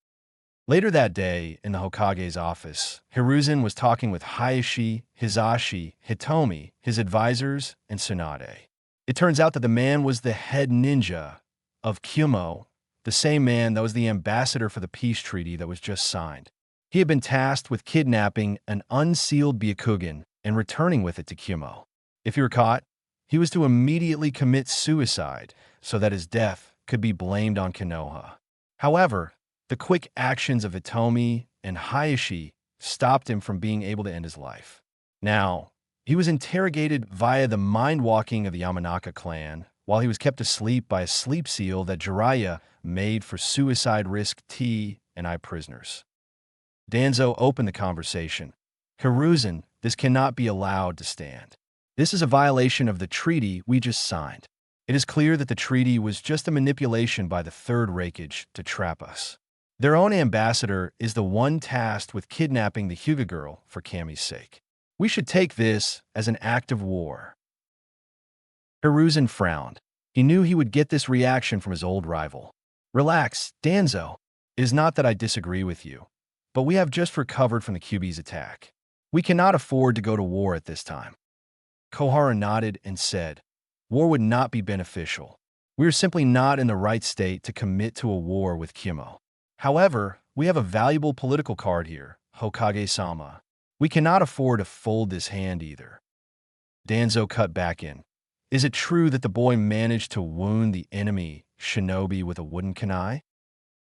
Later that day, in the Hokage's office, Hiruzen was talking with Hayashi, Hizashi, Hitomi, his advisors, and Tsunade. It turns out that the man was the head ninja of Kyumo, the same man that was the ambassador for the peace treaty that was just signed. He had been tasked with kidnapping an unsealed Byakugan and returning with it to Kyumo. If he were caught, he was to immediately commit suicide so that his death could be blamed on Konoha. However, the quick actions of Hitomi and Hayashi stopped him from being able to end his life. Now, he was interrogated via the mind-walking of the Yamanaka clan, while he was kept asleep by a sleep seal that Jiraiya made for suicide risk T and I prisoners. Danzo opened the conversation. "Hiruzen, this cannot be allowed to stand. This is a violation of the treaty we just signed. It is clear that the treaty was just a manipulation by the Third Raikage to trap us. Their own ambassador is the one tasked with kidnapping the Hyuga girl for Kami's sake. We should take this as an act of war. Hiruzen frowned. He knew he would get this reaction from his old rival. Relax, Danzo. It is not that I disagree with you, but we have just recovered from the QB's attack. We cannot afford to go to war at this time. Kohara nodded and said, war would not be beneficial. We are simply not in the right state to commit to a war with Kimo. However, we have a valuable political card here, Hokage-sama. We cannot afford to fold this hand either. Danzo cut back in. Is it true that the boy managed to wound the enemy shinobi with a wooden kunai?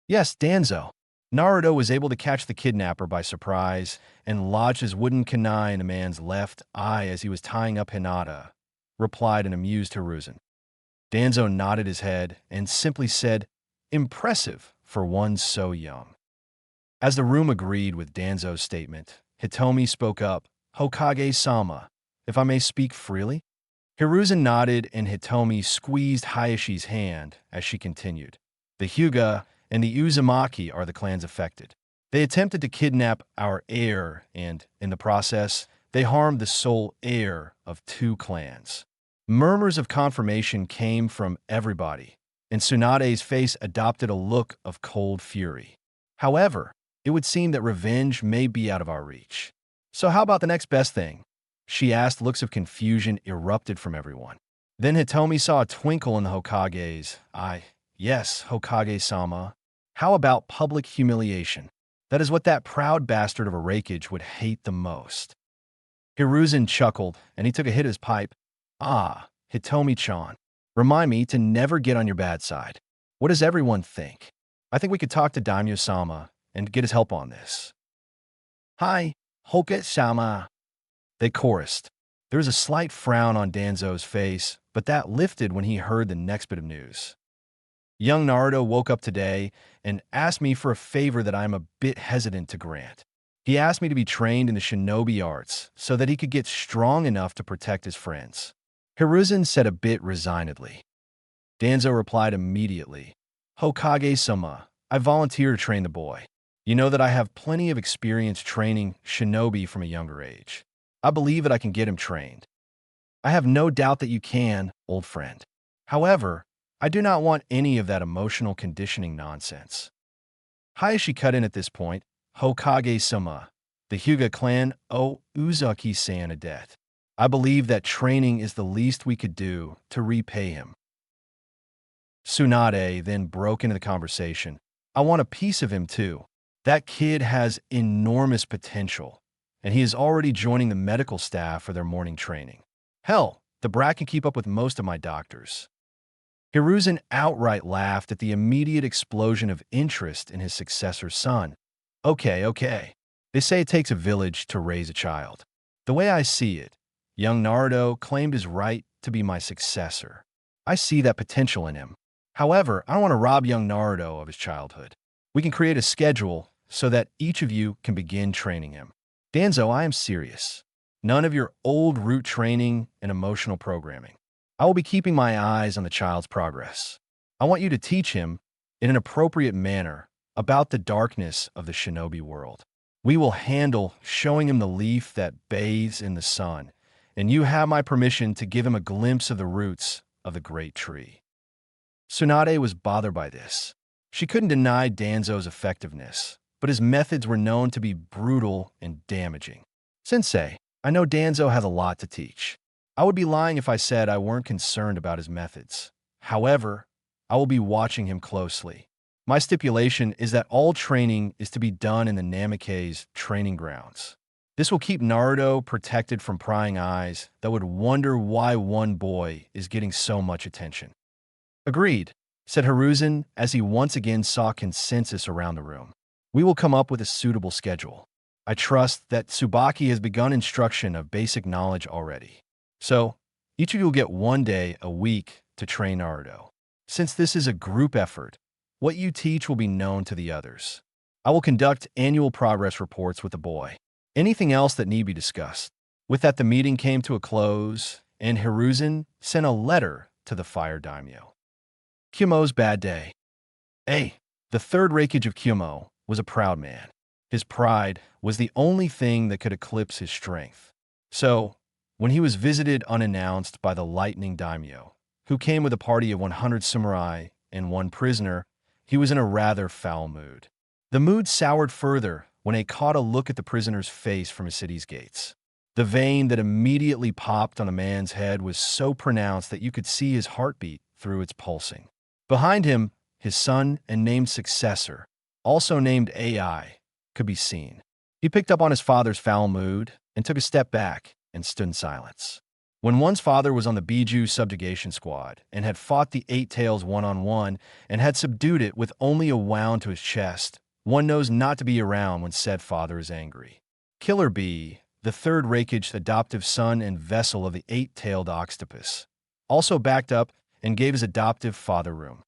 Yes, Danzo. Naruto was able to catch the kidnapper by surprise and lodge his wooden kunai in the man's left eye as he was tying up Hinata, replied an amused Hiruzen. Danzo nodded his head and simply said, impressive for one so young. As the room agreed with Danzo's statement, Hitomi spoke up, Hokage-sama, if I may speak freely? Hiruzen nodded and Hitomi squeezed Hayashi's hand as she continued. The Hyuga and the Uzumaki are the clans affected. They attempted to kidnap our heir and, in the process, they harmed the sole heir of two clans. Murmurs of confirmation came from everybody, and Tsunade's face adopted a look of cold fury. However, it would seem that revenge may be out of our reach. So how about the next best thing? She asked. Looks of confusion erupted from everyone. Then Hitomi saw a twinkle in the Hokage's eye. Yes, Hokage-sama. How about public humiliation? That is what that proud bastard of a Raikage would hate the most. Hiruzen chuckled, and he took a hit of his pipe. Ah, Hitomi-chan. Remind me to never get on your bad side. What does everyone think? I think we could talk to Daimyo-sama and get his help on this. Hi, Hoka-sama. They chorused. There was a slight frown on Danzo's face, but that lifted when he heard the next bit of news. Young Naruto woke up today and asked me for a favor that I am a bit hesitant to grant. He asked me to be trained in the shinobi arts so that he could get strong enough to protect his friends. Hiruzen said a bit resignedly. Danzo replied immediately. Hokage-sama, I volunteer to train the boy. You know that I have plenty of experience training shinobi from a younger age. I believe that I can get him trained. I have no doubt that you can, old friend. However, I do not want any of that emotional conditioning nonsense. Hayashi cut in at this point. Hokage-sama, the Hyuga clan owe Uzaki-san a debt. I believe that training is the least we could do to repay him. Tsunade then broke into the conversation. I want a piece of him too. That kid has enormous potential, and he is already joining the medical staff for their morning training. Hell, the brat can keep up with most of my doctors. Hiruzen outright laughed at the immediate explosion of interest in his successor's son. Okay. They say it takes a village to raise a child. The way I see it, young Naruto claimed his right to be my successor. I see that potential in him. However, I don't want to rob young Naruto of his childhood. We can create a schedule so that each of you can begin training him. Danzo, I am serious. None of your old root training and emotional programming. I will be keeping my eyes on the child's progress. I want you to teach him, in an appropriate manner, about the darkness of the shinobi world. We will handle showing him the leaf that bathes in the sun, and you have my permission to give him a glimpse of the roots of the great tree. Tsunade was bothered by this. She couldn't deny Danzo's effectiveness, but his methods were known to be brutal and damaging. Sensei, I know Danzo has a lot to teach. I would be lying if I said I weren't concerned about his methods. However, I will be watching him closely. My stipulation is that all training is to be done in the Namikaze's training grounds. This will keep Naruto protected from prying eyes that would wonder why one boy is getting so much attention. Agreed, said Hiruzen as he once again saw consensus around the room. We will come up with a suitable schedule. I trust that Tsubaki has begun instruction of basic knowledge already. So, each of you will get 1 day a week to train Naruto. Since this is a group effort, what you teach will be known to the others. I will conduct annual progress reports with the boy. Anything else that need be discussed. With that, the meeting came to a close, and Hiruzen sent a letter to the Fire Daimyo. Kyomo's bad day. The third Raikage of Kyomo was a proud man. His pride was the only thing that could eclipse his strength. So, when he was visited unannounced by the lightning daimyo, who came with a party of 100 samurai and one prisoner, he was in a rather foul mood. The mood soured further when he caught a look at the prisoner's face from his city's gates. The vein that immediately popped on the man's head was so pronounced that you could see his heartbeat through its pulsing. Behind him, his son and named successor, also named AI, could be seen. He picked up on his father's foul mood and took a step back and stood in silence. When one's father was on the Biju subjugation squad and had fought the Eight Tails one-on-one and had subdued it with only a wound to his chest, one knows not to be around when said father is angry. Killer Bee, the third Raikage adoptive son and vessel of the eight-tailed octopus, also backed up and gave his adoptive father room.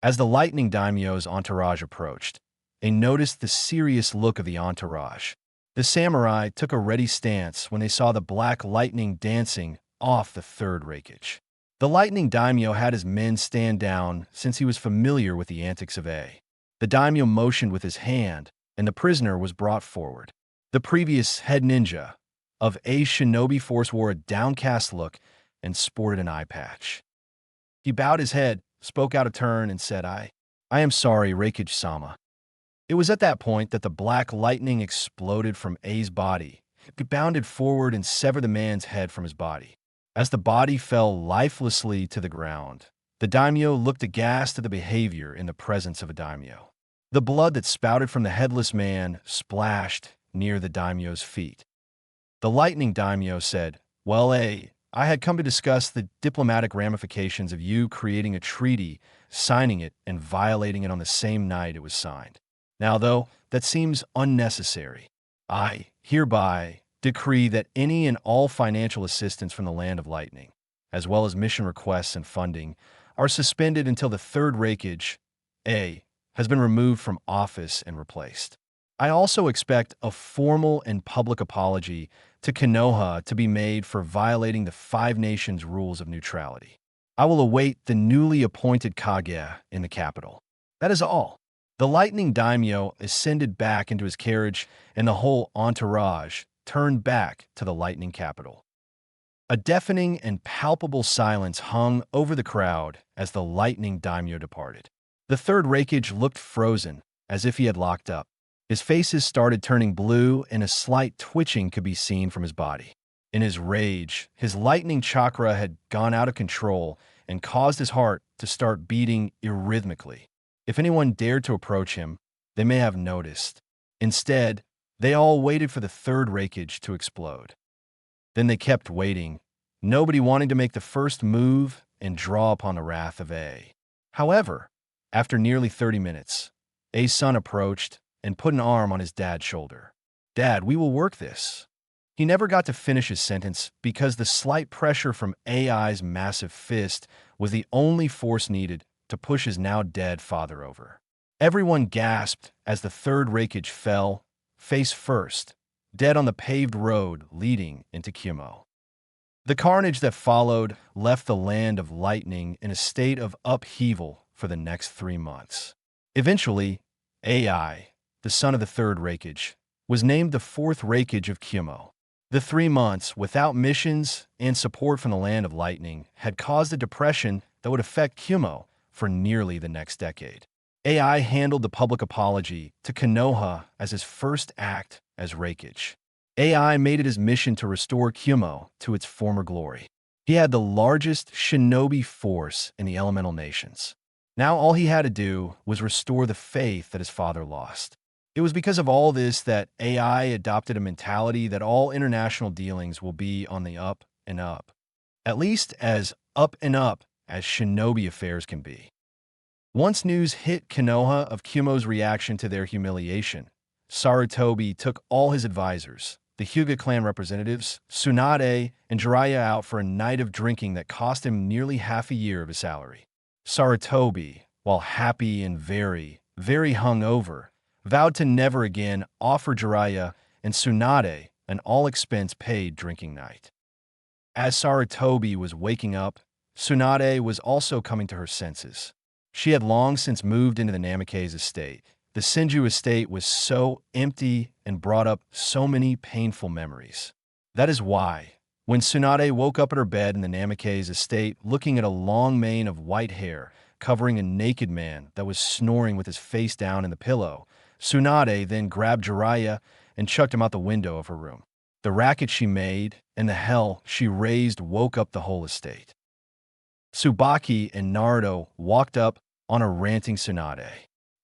As the lightning daimyo's entourage approached, they noticed the serious look of the entourage. The samurai took a ready stance when they saw the black lightning dancing off the third Raikage. The lightning daimyo had his men stand down since he was familiar with the antics of A. The daimyo motioned with his hand, and the prisoner was brought forward. The previous head ninja of A's shinobi force wore a downcast look and sported an eye patch. He bowed his head, spoke out of turn, and said, I am sorry, Raikage-sama. It was at that point that the black lightning exploded from A's body. It bounded forward and severed the man's head from his body. As the body fell lifelessly to the ground, the daimyo looked aghast at the behavior in the presence of a daimyo. The blood that spouted from the headless man splashed near the daimyo's feet. The lightning daimyo said, Well, I had come to discuss the diplomatic ramifications of you creating a treaty, signing it, and violating it on the same night it was signed. Now, though, that seems unnecessary. I hereby decree that any and all financial assistance from the Land of Lightning, as well as mission requests and funding, are suspended until the third Raikage, A, has been removed from office and replaced. I also expect a formal and public apology to Konoha to be made for violating the Five Nations rules of neutrality. I will await the newly appointed Kage in the capital. That is all. The lightning daimyo ascended back into his carriage, and the whole entourage turned back to the lightning capital. A deafening and palpable silence hung over the crowd as the lightning daimyo departed. The third Raikage looked frozen, as if he had locked up. His faces started turning blue, and a slight twitching could be seen from his body. In his rage, his lightning chakra had gone out of control and caused his heart to start beating irrhythmically. If anyone dared to approach him, they may have noticed. Instead, they all waited for the third Raikage to explode. Then they kept waiting, nobody wanting to make the first move and draw upon the wrath of A. However, after nearly 30 minutes, A's son approached and put an arm on his dad's shoulder. Dad, we will work this. He never got to finish his sentence because the slight pressure from AI's massive fist was the only force needed to push his now dead father over. Everyone gasped as the third Raikage fell, face first, dead on the paved road leading into Kumo. The carnage that followed left the Land of Lightning in a state of upheaval for the next 3 months. Eventually, AI, the son of the third Raikage, was named the fourth Raikage of Kumo. The 3 months without missions and support from the Land of Lightning had caused a depression that would affect Kumo for nearly the next decade. AI handled the public apology to Konoha as his first act as Raikage. AI made it his mission to restore Kumo to its former glory. He had the largest shinobi force in the elemental nations. Now all he had to do was restore the faith that his father lost. It was because of all this that AI adopted a mentality that all international dealings will be on the up and up. At least as up and up as shinobi affairs can be. Once news hit Konoha of Kumo's reaction to their humiliation, Sarutobi took all his advisors, the Hyuga clan representatives, Tsunade, and Jiraiya out for a night of drinking that cost him nearly half a year of his salary. Sarutobi, while happy and very, very hungover, vowed to never again offer Jiraiya and Tsunade an all-expense-paid drinking night. As Sarutobi was waking up, Tsunade was also coming to her senses. She had long since moved into the Namikaze estate. The Senju estate was so empty and brought up so many painful memories. That is why, when Tsunade woke up at her bed in the Namikaze estate, looking at a long mane of white hair covering a naked man that was snoring with his face down in the pillow, Tsunade then grabbed Jiraiya and chucked him out the window of her room. The racket she made and the hell she raised woke up the whole estate. Tsubaki and Naruto walked up on a ranting Tsunade.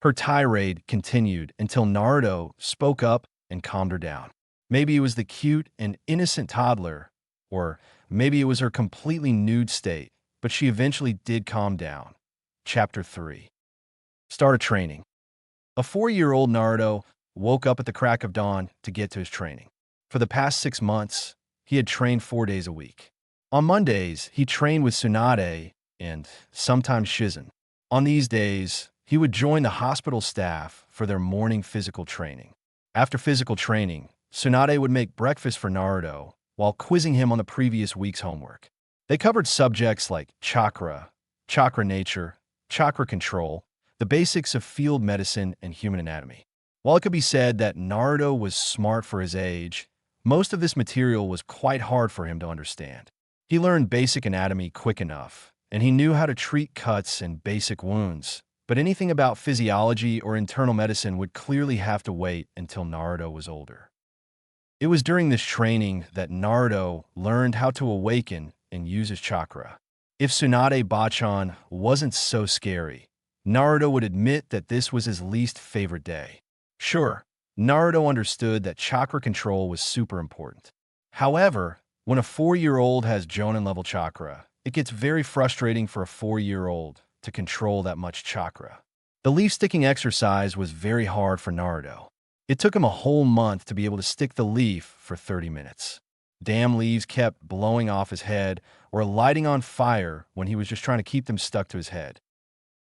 Her tirade continued until Naruto spoke up and calmed her down. Maybe it was the cute and innocent toddler, or maybe it was her completely nude state, but she eventually did calm down. Chapter 3. Start of training. A 4-year-old Naruto woke up at the crack of dawn to get to his training. For the past 6 months, he had trained 4 days a week. On Mondays, he trained with Tsunade and sometimes Shizen. On these days, he would join the hospital staff for their morning physical training. After physical training, Tsunade would make breakfast for Naruto while quizzing him on the previous week's homework. They covered subjects like chakra, chakra nature, chakra control, the basics of field medicine, and human anatomy. While it could be said that Naruto was smart for his age, most of this material was quite hard for him to understand. He learned basic anatomy quick enough, and he knew how to treat cuts and basic wounds, but anything about physiology or internal medicine would clearly have to wait until Naruto was older. It was during this training that Naruto learned how to awaken and use his chakra. If Tsunade Bachan wasn't so scary, Naruto would admit that this was his least favorite day. Sure, Naruto understood that chakra control was super important. However, when a 4-year-old has Jonin-level chakra, it gets very frustrating for a 4-year-old to control that much chakra. The leaf-sticking exercise was very hard for Naruto. It took him a whole month to be able to stick the leaf for 30 minutes. Damn leaves kept blowing off his head or lighting on fire when he was just trying to keep them stuck to his head.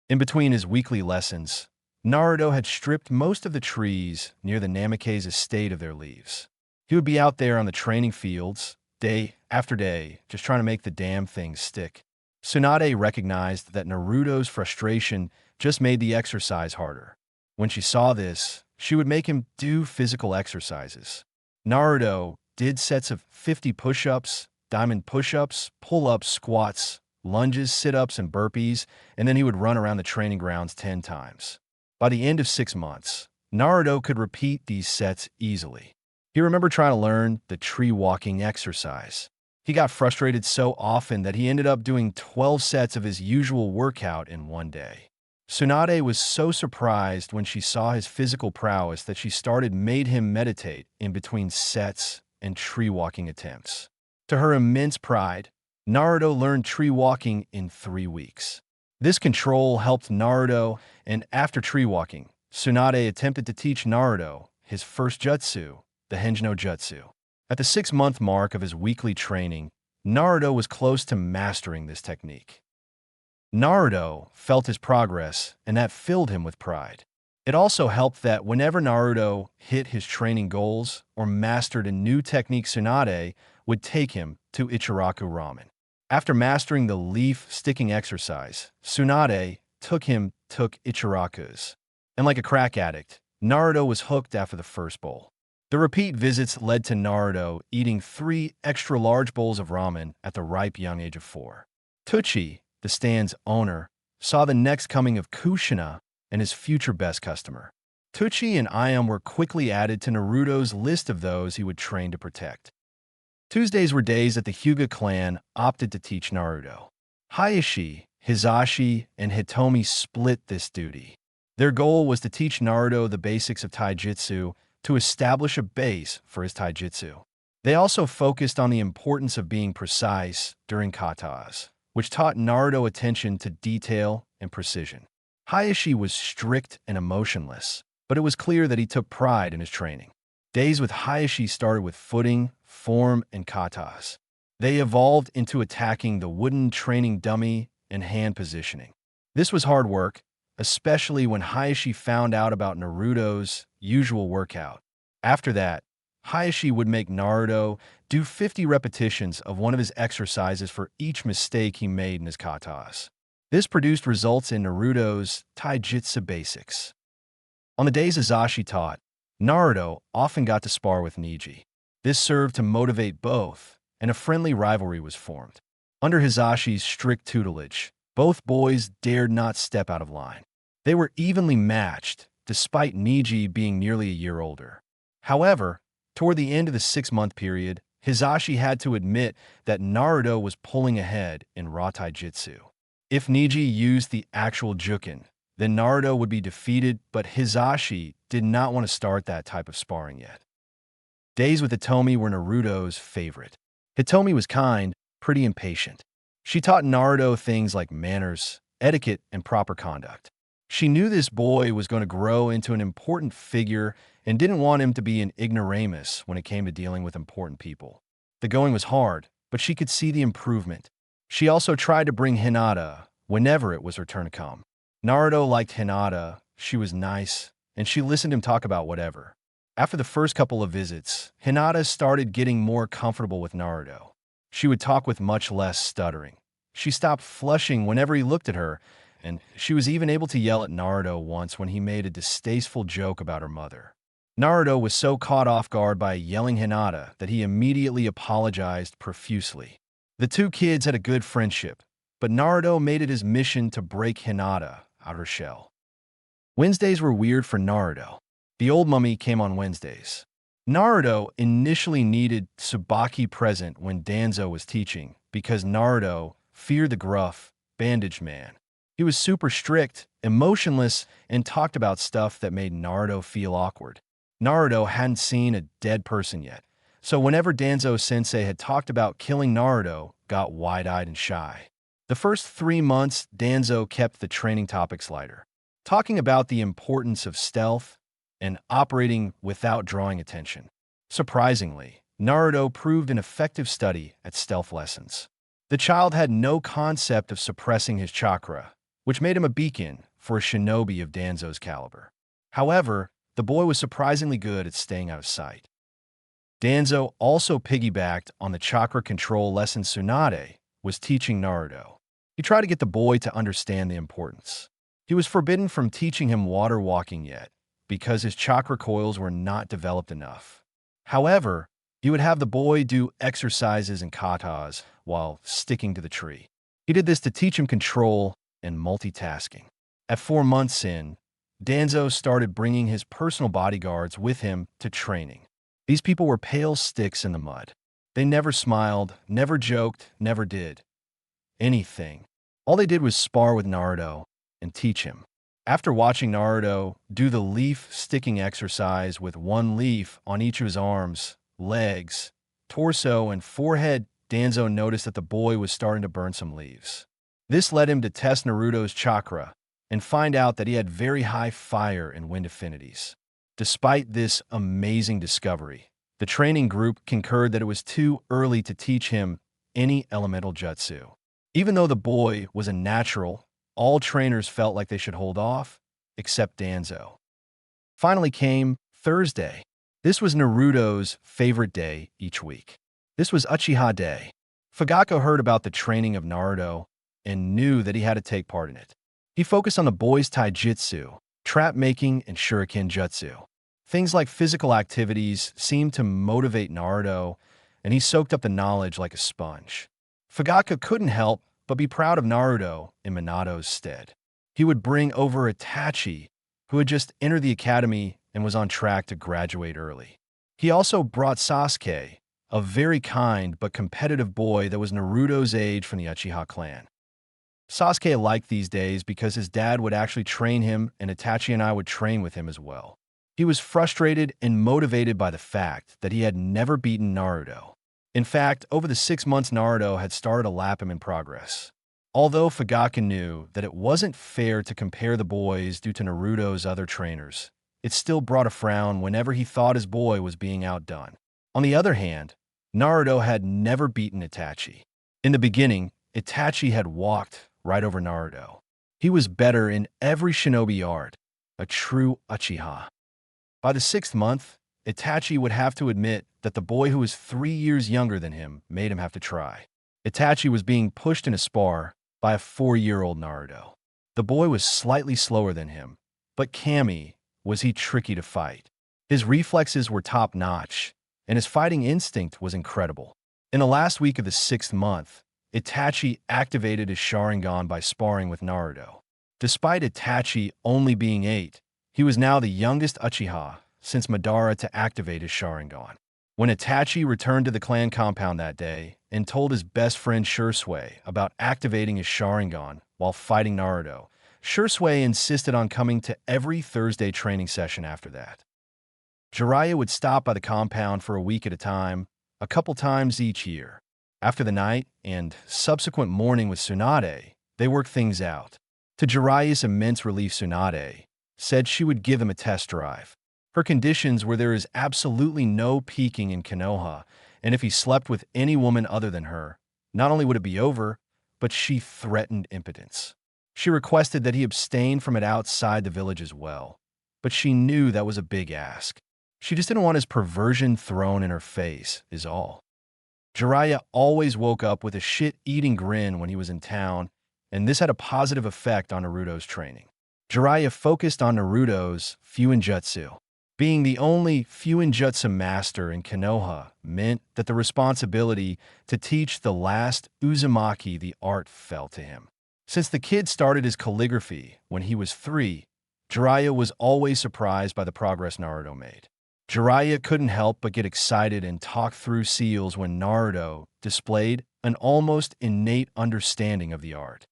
In between his weekly lessons, Naruto had stripped most of the trees near the Namikaze estate of their leaves. He would be out there on the training fields, day after day, just trying to make the damn things stick. Tsunade recognized that Naruto's frustration just made the exercise harder. When she saw this, she would make him do physical exercises. Naruto did sets of 50 push-ups, diamond push-ups, pull-ups, squats, lunges, sit-ups, and burpees, and then he would run around the training grounds 10 times. By the end of 6 months, Naruto could repeat these sets easily. He remembered trying to learn the tree walking exercise. He got frustrated so often that he ended up doing 12 sets of his usual workout in one day. Tsunade was so surprised when she saw his physical prowess that she made him meditate in between sets and tree walking attempts. To her immense pride, Naruto learned tree walking in 3 weeks. This control helped Naruto, and after tree walking, Tsunade attempted to teach Naruto his first jutsu, the Henjino Jutsu. At the 6-month mark of his weekly training, Naruto was close to mastering this technique. Naruto felt his progress, and that filled him with pride. It also helped that whenever Naruto hit his training goals or mastered a new technique, Tsunade would take him to Ichiraku Ramen. After mastering the leaf-sticking exercise, Tsunade took Ichiraku's. And like a crack addict, Naruto was hooked after the first bowl. The repeat visits led to Naruto eating 3 extra-large bowls of ramen at the ripe young age of 4. Tucci, the stand's owner, saw the next coming of Kushina and his future best customer. Tucci and Ayam were quickly added to Naruto's list of those he would train to protect. Tuesdays were days that the Hyuga clan opted to teach Naruto. Hayashi, Hizashi, and Hitomi split this duty. Their goal was to teach Naruto the basics of taijutsu to establish a base for his taijutsu. They also focused on the importance of being precise during katas, which taught Naruto attention to detail and precision. Hayashi was strict and emotionless, but it was clear that he took pride in his training. Days with Hayashi started with footing, form, and katas. They evolved into attacking the wooden training dummy and hand positioning. This was hard work, especially when Hayashi found out about Naruto's usual workout. After that, Hayashi would make Naruto do 50 repetitions of one of his exercises for each mistake he made in his katas. This produced results in Naruto's taijutsu basics. On the days Hizashi taught, Naruto often got to spar with Neji. This served to motivate both, and a friendly rivalry was formed. Under Hizashi's strict tutelage, both boys dared not step out of line. They were evenly matched, despite Niji being nearly a year older. However, toward the end of the 6-month period, Hizashi had to admit that Naruto was pulling ahead in raw taijutsu. If Niji used the actual Jukin, then Naruto would be defeated, but Hizashi did not want to start that type of sparring yet. Days with Hitomi were Naruto's favorite. Hitomi was kind, pretty impatient. She taught Naruto things like manners, etiquette, and proper conduct. She knew this boy was going to grow into an important figure and didn't want him to be an ignoramus when it came to dealing with important people. The going was hard, but she could see the improvement. She also tried to bring Hinata whenever it was her turn to come. Naruto liked Hinata, she was nice, and she listened to him talk about whatever. After the first couple of visits, Hinata started getting more comfortable with Naruto. She would talk with much less stuttering. She stopped flushing whenever he looked at her, and she was even able to yell at Naruto once when he made a distasteful joke about her mother. Naruto was so caught off guard by yelling Hinata that he immediately apologized profusely. The two kids had a good friendship, but Naruto made it his mission to break Hinata out of her shell. Wednesdays were weird for Naruto. The old mummy came on Wednesdays. Naruto initially needed Tsubaki present when Danzo was teaching because Naruto feared the gruff, bandaged man. He was super strict, emotionless, and talked about stuff that made Naruto feel awkward. Naruto hadn't seen a dead person yet, so whenever Danzo-sensei had talked about killing Naruto, got wide-eyed and shy. The first 3 months, Danzo kept the training topics lighter, talking about the importance of stealth and operating without drawing attention. Surprisingly, Naruto proved an effective study at stealth lessons. The child had no concept of suppressing his chakra, which made him a beacon for a shinobi of Danzo's caliber. However, the boy was surprisingly good at staying out of sight. Danzo also piggybacked on the chakra control lesson Tsunade was teaching Naruto. He tried to get the boy to understand the importance. He was forbidden from teaching him water walking yet, because his chakra coils were not developed enough. However, he would have the boy do exercises and katas while sticking to the tree. He did this to teach him control and multitasking. At 4 months in, Danzo started bringing his personal bodyguards with him to training. These people were pale sticks in the mud. They never smiled, never joked, never did anything. All they did was spar with Naruto and teach him. After watching Naruto do the leaf sticking exercise with one leaf on each of his arms, legs, torso, and forehead, Danzo noticed that the boy was starting to burn some leaves. This led him to test Naruto's chakra and find out that he had very high fire and wind affinities. Despite this amazing discovery, the training group concurred that it was too early to teach him any elemental jutsu. Even though the boy was a natural, all trainers felt like they should hold off, except Danzo. Finally came Thursday. This was Naruto's favorite day each week. This was Uchiha Day. Fugako heard about the training of Naruto and knew that he had to take part in it. He focused on the boy's taijutsu, trap making, and shuriken jutsu. Things like physical activities seemed to motivate Naruto, and he soaked up the knowledge like a sponge. Fugako couldn't help but be proud of Naruto in Minato's stead. He would bring over Itachi, who had just entered the academy and was on track to graduate early. He also brought Sasuke, a very kind but competitive boy that was Naruto's age from the Uchiha clan. Sasuke liked these days because his dad would actually train him and Itachi and I would train with him as well. He was frustrated and motivated by the fact that he had never beaten Naruto. In fact, over the 6 months Naruto had started to lap him in progress. Although Fugako knew that it wasn't fair to compare the boys due to Naruto's other trainers, it still brought a frown whenever he thought his boy was being outdone. On the other hand, Naruto had never beaten Itachi. In the beginning, Itachi had walked right over Naruto. He was better in every shinobi art, a true Uchiha. By the 6th month, Itachi would have to admit that the boy who was 3 years younger than him made him have to try. Itachi was being pushed in a spar by a 4-year-old Naruto. The boy was slightly slower than him, but Kami was he tricky to fight. His reflexes were top-notch, and his fighting instinct was incredible. In the last week of the 6th month, Itachi activated his Sharingan by sparring with Naruto. Despite Itachi only being 8, he was now the youngest Uchiha since Madara to activate his Sharingan. When Itachi returned to the clan compound that day and told his best friend Shursui about activating his Sharingan while fighting Naruto, Shursui insisted on coming to every Thursday training session after that. Jiraiya would stop by the compound for a week at a time, a couple times each year. After the night and subsequent morning with Tsunade, they worked things out. To Jiraiya's immense relief, Tsunade said she would give him a test drive. Her conditions were there is absolutely no peeking in Konoha, and if he slept with any woman other than her, not only would it be over, but she threatened impotence. She requested that he abstain from it outside the village as well, but she knew that was a big ask. She just didn't want his perversion thrown in her face, is all. Jiraiya always woke up with a shit-eating grin when he was in town, and this had a positive effect on Naruto's training. Jiraiya focused on Naruto's Fuinjutsu. Being the only Fuinjutsu master in Konoha meant that the responsibility to teach the last Uzumaki the art fell to him. Since the kid started his calligraphy when he was 3, Jiraiya was always surprised by the progress Naruto made. Jiraiya couldn't help but get excited and talk through seals when Naruto displayed an almost innate understanding of the art.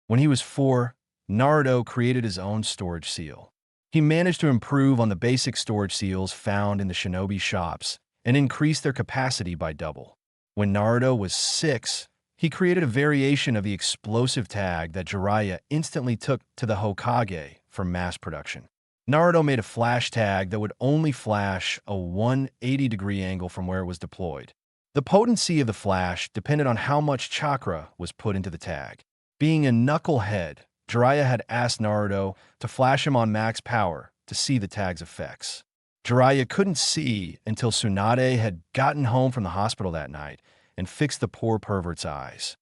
When he was 4, Naruto created his own storage seal. He managed to improve on the basic storage seals found in the shinobi shops and increase their capacity by double. When Naruto was 6, he created a variation of the explosive tag that Jiraiya instantly took to the Hokage for mass production. Naruto made a flash tag that would only flash a 180-degree angle from where it was deployed. The potency of the flash depended on how much chakra was put into the tag. Being a knucklehead, Jiraiya had asked Naruto to flash him on max power to see the tag's effects. Jiraiya couldn't see until Tsunade had gotten home from the hospital that night and fixed the poor pervert's eyes.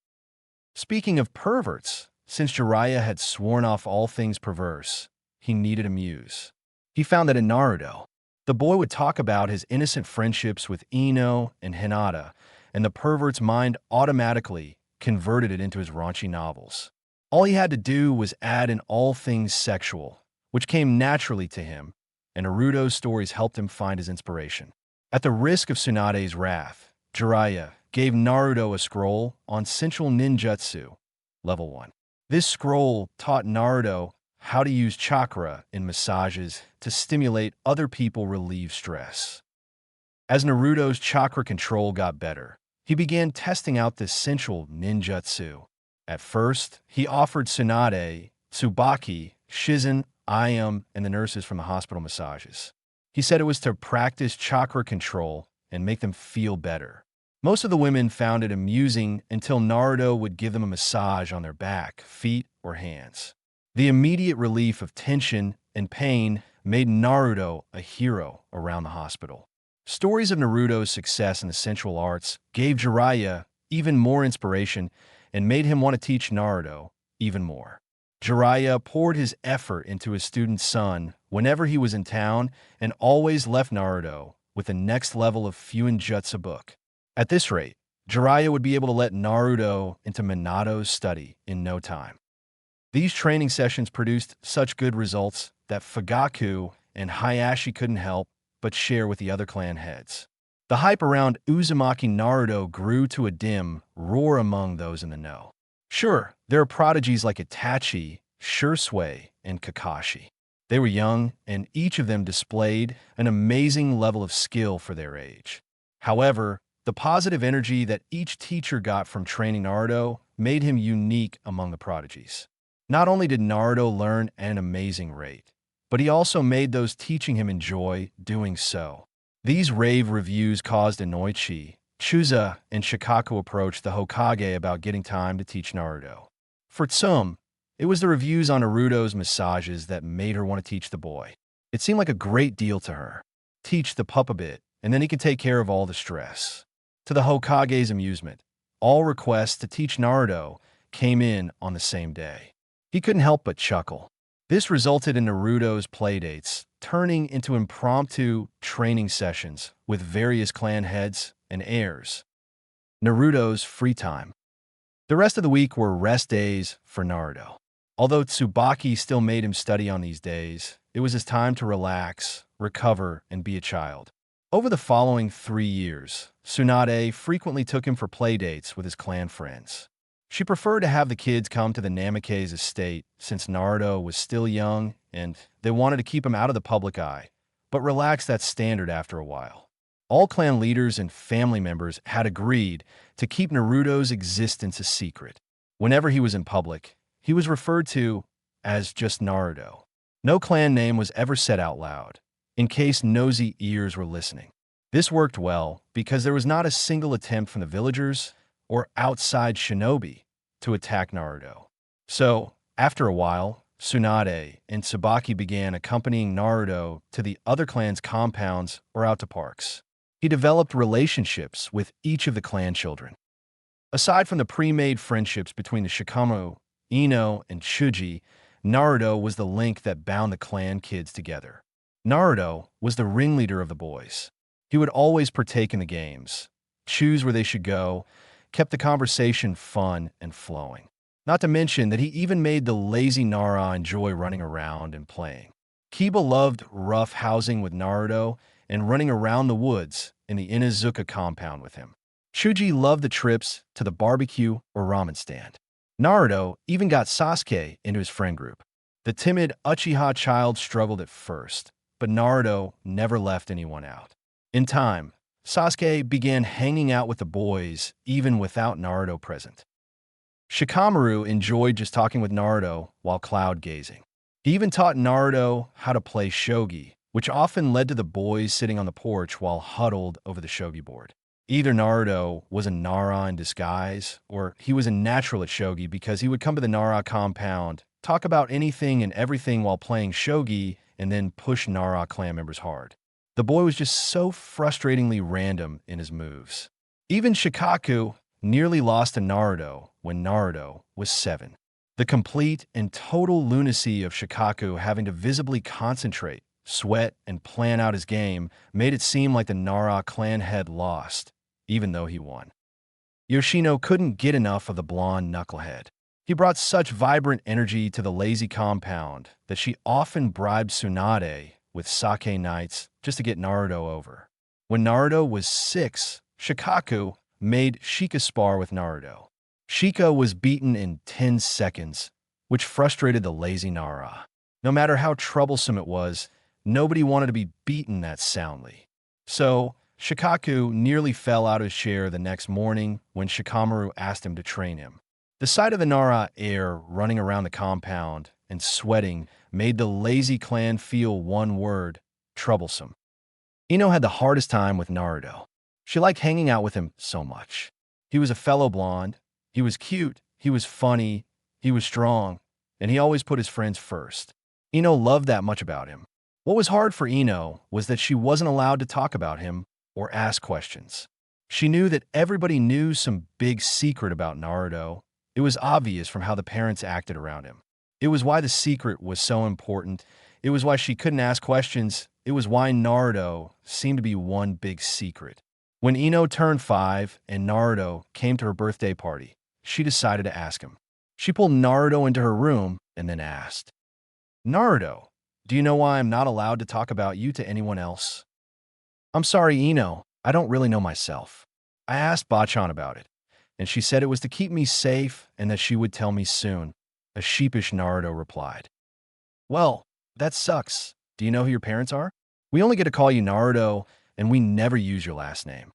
Speaking of perverts, since Jiraiya had sworn off all things perverse, he needed a muse. He found that in Naruto, the boy would talk about his innocent friendships with Ino and Hinata, and the pervert's mind automatically converted it into his raunchy novels. All he had to do was add in all things sexual, which came naturally to him, and Naruto's stories helped him find his inspiration. At the risk of Tsunade's wrath, Jiraiya gave Naruto a scroll on sensual ninjutsu, level 1. This scroll taught Naruto how to use chakra in massages to stimulate other people relieve stress. As Naruto's chakra control got better, he began testing out this sensual ninjutsu. At first, he offered Tsunade, Tsubaki, Shizen, Ayum, and the nurses from the hospital massages. He said it was to practice chakra control and make them feel better. Most of the women found it amusing until Naruto would give them a massage on their back, feet, or hands. The immediate relief of tension and pain made Naruto a hero around the hospital. Stories of Naruto's success in the sensual arts gave Jiraiya even more inspiration and made him want to teach Naruto even more. Jiraiya poured his effort into his student son whenever he was in town and always left Naruto with the next level of Fuinjutsu book. At this rate, Jiraiya would be able to let Naruto into Minato's study in no time. These training sessions produced such good results that Fugaku and Hayashi couldn't help but share with the other clan heads. The hype around Uzumaki Naruto grew to a dim roar among those in the know. Sure, there are prodigies like Itachi, Shursui, and Kakashi. They were young, and each of them displayed an amazing level of skill for their age. However, the positive energy that each teacher got from training Naruto made him unique among the prodigies. Not only did Naruto learn at an amazing rate, but he also made those teaching him enjoy doing so. These rave reviews caused Inoichi, Chuza, and Shikaku approach the Hokage about getting time to teach Naruto. For Tsum, it was the reviews on Naruto's massages that made her want to teach the boy. It seemed like a great deal to her. Teach the pup a bit, and then he could take care of all the stress. To the Hokage's amusement, all requests to teach Naruto came in on the same day. He couldn't help but chuckle. This resulted in Naruto's playdates turning into impromptu training sessions with various clan heads and heirs. Naruto's free time. The rest of the week were rest days for Naruto. Although Tsubaki still made him study on these days, it was his time to relax, recover, and be a child. Over the following 3 years, Tsunade frequently took him for playdates with his clan friends. She preferred to have the kids come to the Namikaze estate since Naruto was still young and they wanted to keep him out of the public eye, but relaxed that standard after a while. All clan leaders and family members had agreed to keep Naruto's existence a secret. Whenever he was in public, he was referred to as just Naruto. No clan name was ever said out loud, in case nosy ears were listening. This worked well because there was not a single attempt from the villagers or outside shinobi to attack Naruto. So, after a while, Tsunade and Tsubaki began accompanying Naruto to the other clan's compounds or out to parks. He developed relationships with each of the clan children. Aside from the pre-made friendships between the Shikamaru, Ino, and Chuji, Naruto was the link that bound the clan kids together. Naruto was the ringleader of the boys. He would always partake in the games, choose where they should go, kept the conversation fun and flowing. Not to mention that he even made the lazy Nara enjoy running around and playing. Kiba loved rough housing with Naruto and running around the woods in the Inuzuka compound with him. Chuji loved the trips to the barbecue or ramen stand. Naruto even got Sasuke into his friend group. The timid Uchiha child struggled at first, but Naruto never left anyone out. In time, Sasuke began hanging out with the boys even without Naruto present. Shikamaru enjoyed just talking with Naruto while cloud gazing. He even taught Naruto how to play shogi, which often led to the boys sitting on the porch while huddled over the shogi board. Either Naruto was a Nara in disguise, or he was a natural at shogi because he would come to the Nara compound, talk about anything and everything while playing shogi, and then push Nara clan members hard. The boy was just so frustratingly random in his moves. Even Shikaku nearly lost to Naruto when Naruto was 7. The complete and total lunacy of Shikaku having to visibly concentrate, sweat, and plan out his game made it seem like the Nara clan had lost, even though he won. Yoshino couldn't get enough of the blonde knucklehead. He brought such vibrant energy to the lazy compound that she often bribed Tsunade with sake nights just to get Naruto over. When Naruto was 6, Shikaku made Shika spar with Naruto. Shika was beaten in 10 seconds, which frustrated the lazy Nara. No matter how troublesome it was, nobody wanted to be beaten that soundly. So, Shikaku nearly fell out of his chair the next morning when Shikamaru asked him to train him. The sight of the Nara heir running around the compound and sweating made the lazy clan feel one word: troublesome. Ino had the hardest time with Naruto. She liked hanging out with him so much. He was a fellow blonde, he was cute, he was funny, he was strong, and he always put his friends first. Ino loved that much about him. What was hard for Ino was that she wasn't allowed to talk about him or ask questions. She knew that everybody knew some big secret about Naruto. It was obvious from how the parents acted around him. It was why the secret was so important. It was why she couldn't ask questions. It was why Naruto seemed to be one big secret. When Ino turned 5 and Naruto came to her birthday party, she decided to ask him. She pulled Naruto into her room and then asked, "Naruto, do you know why I'm not allowed to talk about you to anyone else?" "I'm sorry, Ino. I don't really know myself. I asked Bachan about it, and she said it was to keep me safe and that she would tell me soon," a sheepish Naruto replied. "Well, that sucks. Do you know who your parents are? We only get to call you Naruto, and we never use your last name.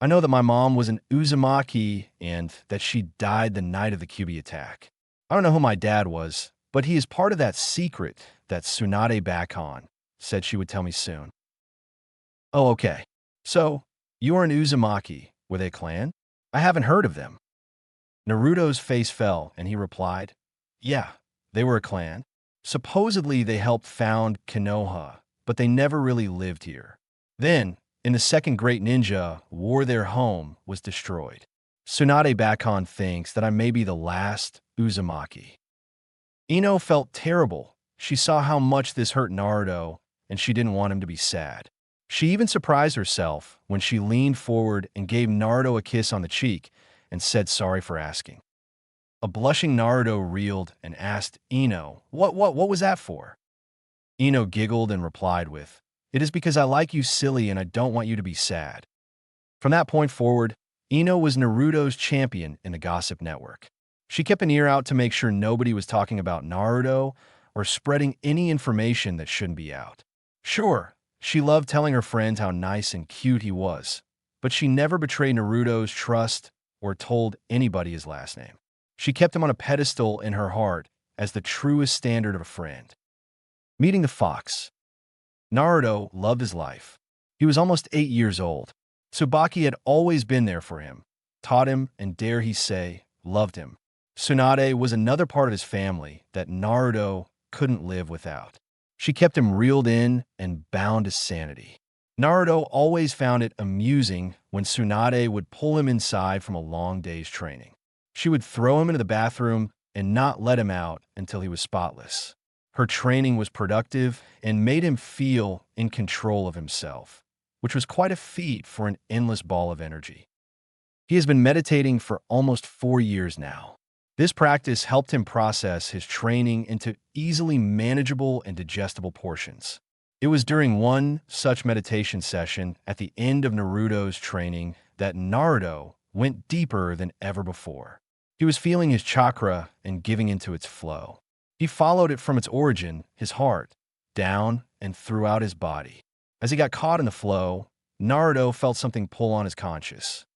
I know that my mom was an Uzumaki and that she died the night of the Kyuubi attack. I don't know who my dad was, but he is part of that secret that Tsunade Bakon said she would tell me soon." "Oh, okay. So, you are an Uzumaki. Were they a clan? I haven't heard of them." Naruto's face fell, and he replied, "Yeah, they were a clan. Supposedly they helped found Konoha, but they never really lived here. Then, in the Second Great Ninja War, their home was destroyed. Tsunade Bakon thinks that I may be the last Uzumaki." Ino felt terrible. She saw how much this hurt Naruto, and she didn't want him to be sad. She even surprised herself when she leaned forward and gave Naruto a kiss on the cheek and said sorry for asking. A blushing Naruto reeled and asked Ino, what was that for? Ino giggled and replied with, "It is because I like you silly and I don't want you to be sad." From that point forward, Ino was Naruto's champion in the gossip network. She kept an ear out to make sure nobody was talking about Naruto or spreading any information that shouldn't be out. Sure, she loved telling her friends how nice and cute he was, but she never betrayed Naruto's trust or told anybody his last name. She kept him on a pedestal in her heart as the truest standard of a friend. Meeting the fox. Naruto loved his life. He was almost 8 years old. Tsubaki had always been there for him, taught him, and dare he say, loved him. Tsunade was another part of his family that Naruto couldn't live without. She kept him reeled in and bound to sanity. Naruto always found it amusing when Tsunade would pull him inside from a long day's training. She would throw him into the bathroom and not let him out until he was spotless. Her training was productive and made him feel in control of himself, which was quite a feat for an endless ball of energy. He has been meditating for almost 4 years now. This practice helped him process his training into easily manageable and digestible portions. It was during one such meditation session at the end of Naruto's training that Naruto went deeper than ever before. He was feeling his chakra and giving into its flow. He followed it from its origin, his heart, down and throughout his body. As he got caught in the flow, Naruto felt something pull on his conscience.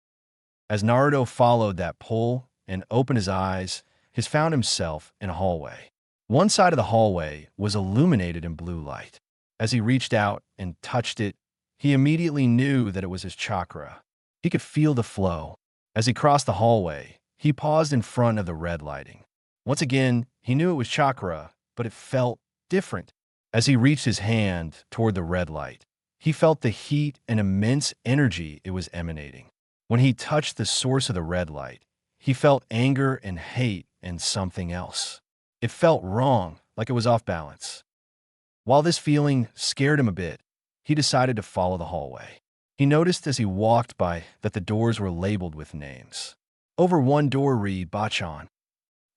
As Naruto followed that pull and opened his eyes, he found himself in a hallway. One side of the hallway was illuminated in blue light. As he reached out and touched it, he immediately knew that it was his chakra. He could feel the flow. As he crossed the hallway, he paused in front of the red lighting. Once again, he knew it was chakra, but it felt different. As he reached his hand toward the red light, he felt the heat and immense energy it was emanating. When he touched the source of the red light, he felt anger and hate and something else. It felt wrong, like it was off balance. While this feeling scared him a bit, he decided to follow the hallway. He noticed as he walked by that the doors were labeled with names. Over one door read Bachan.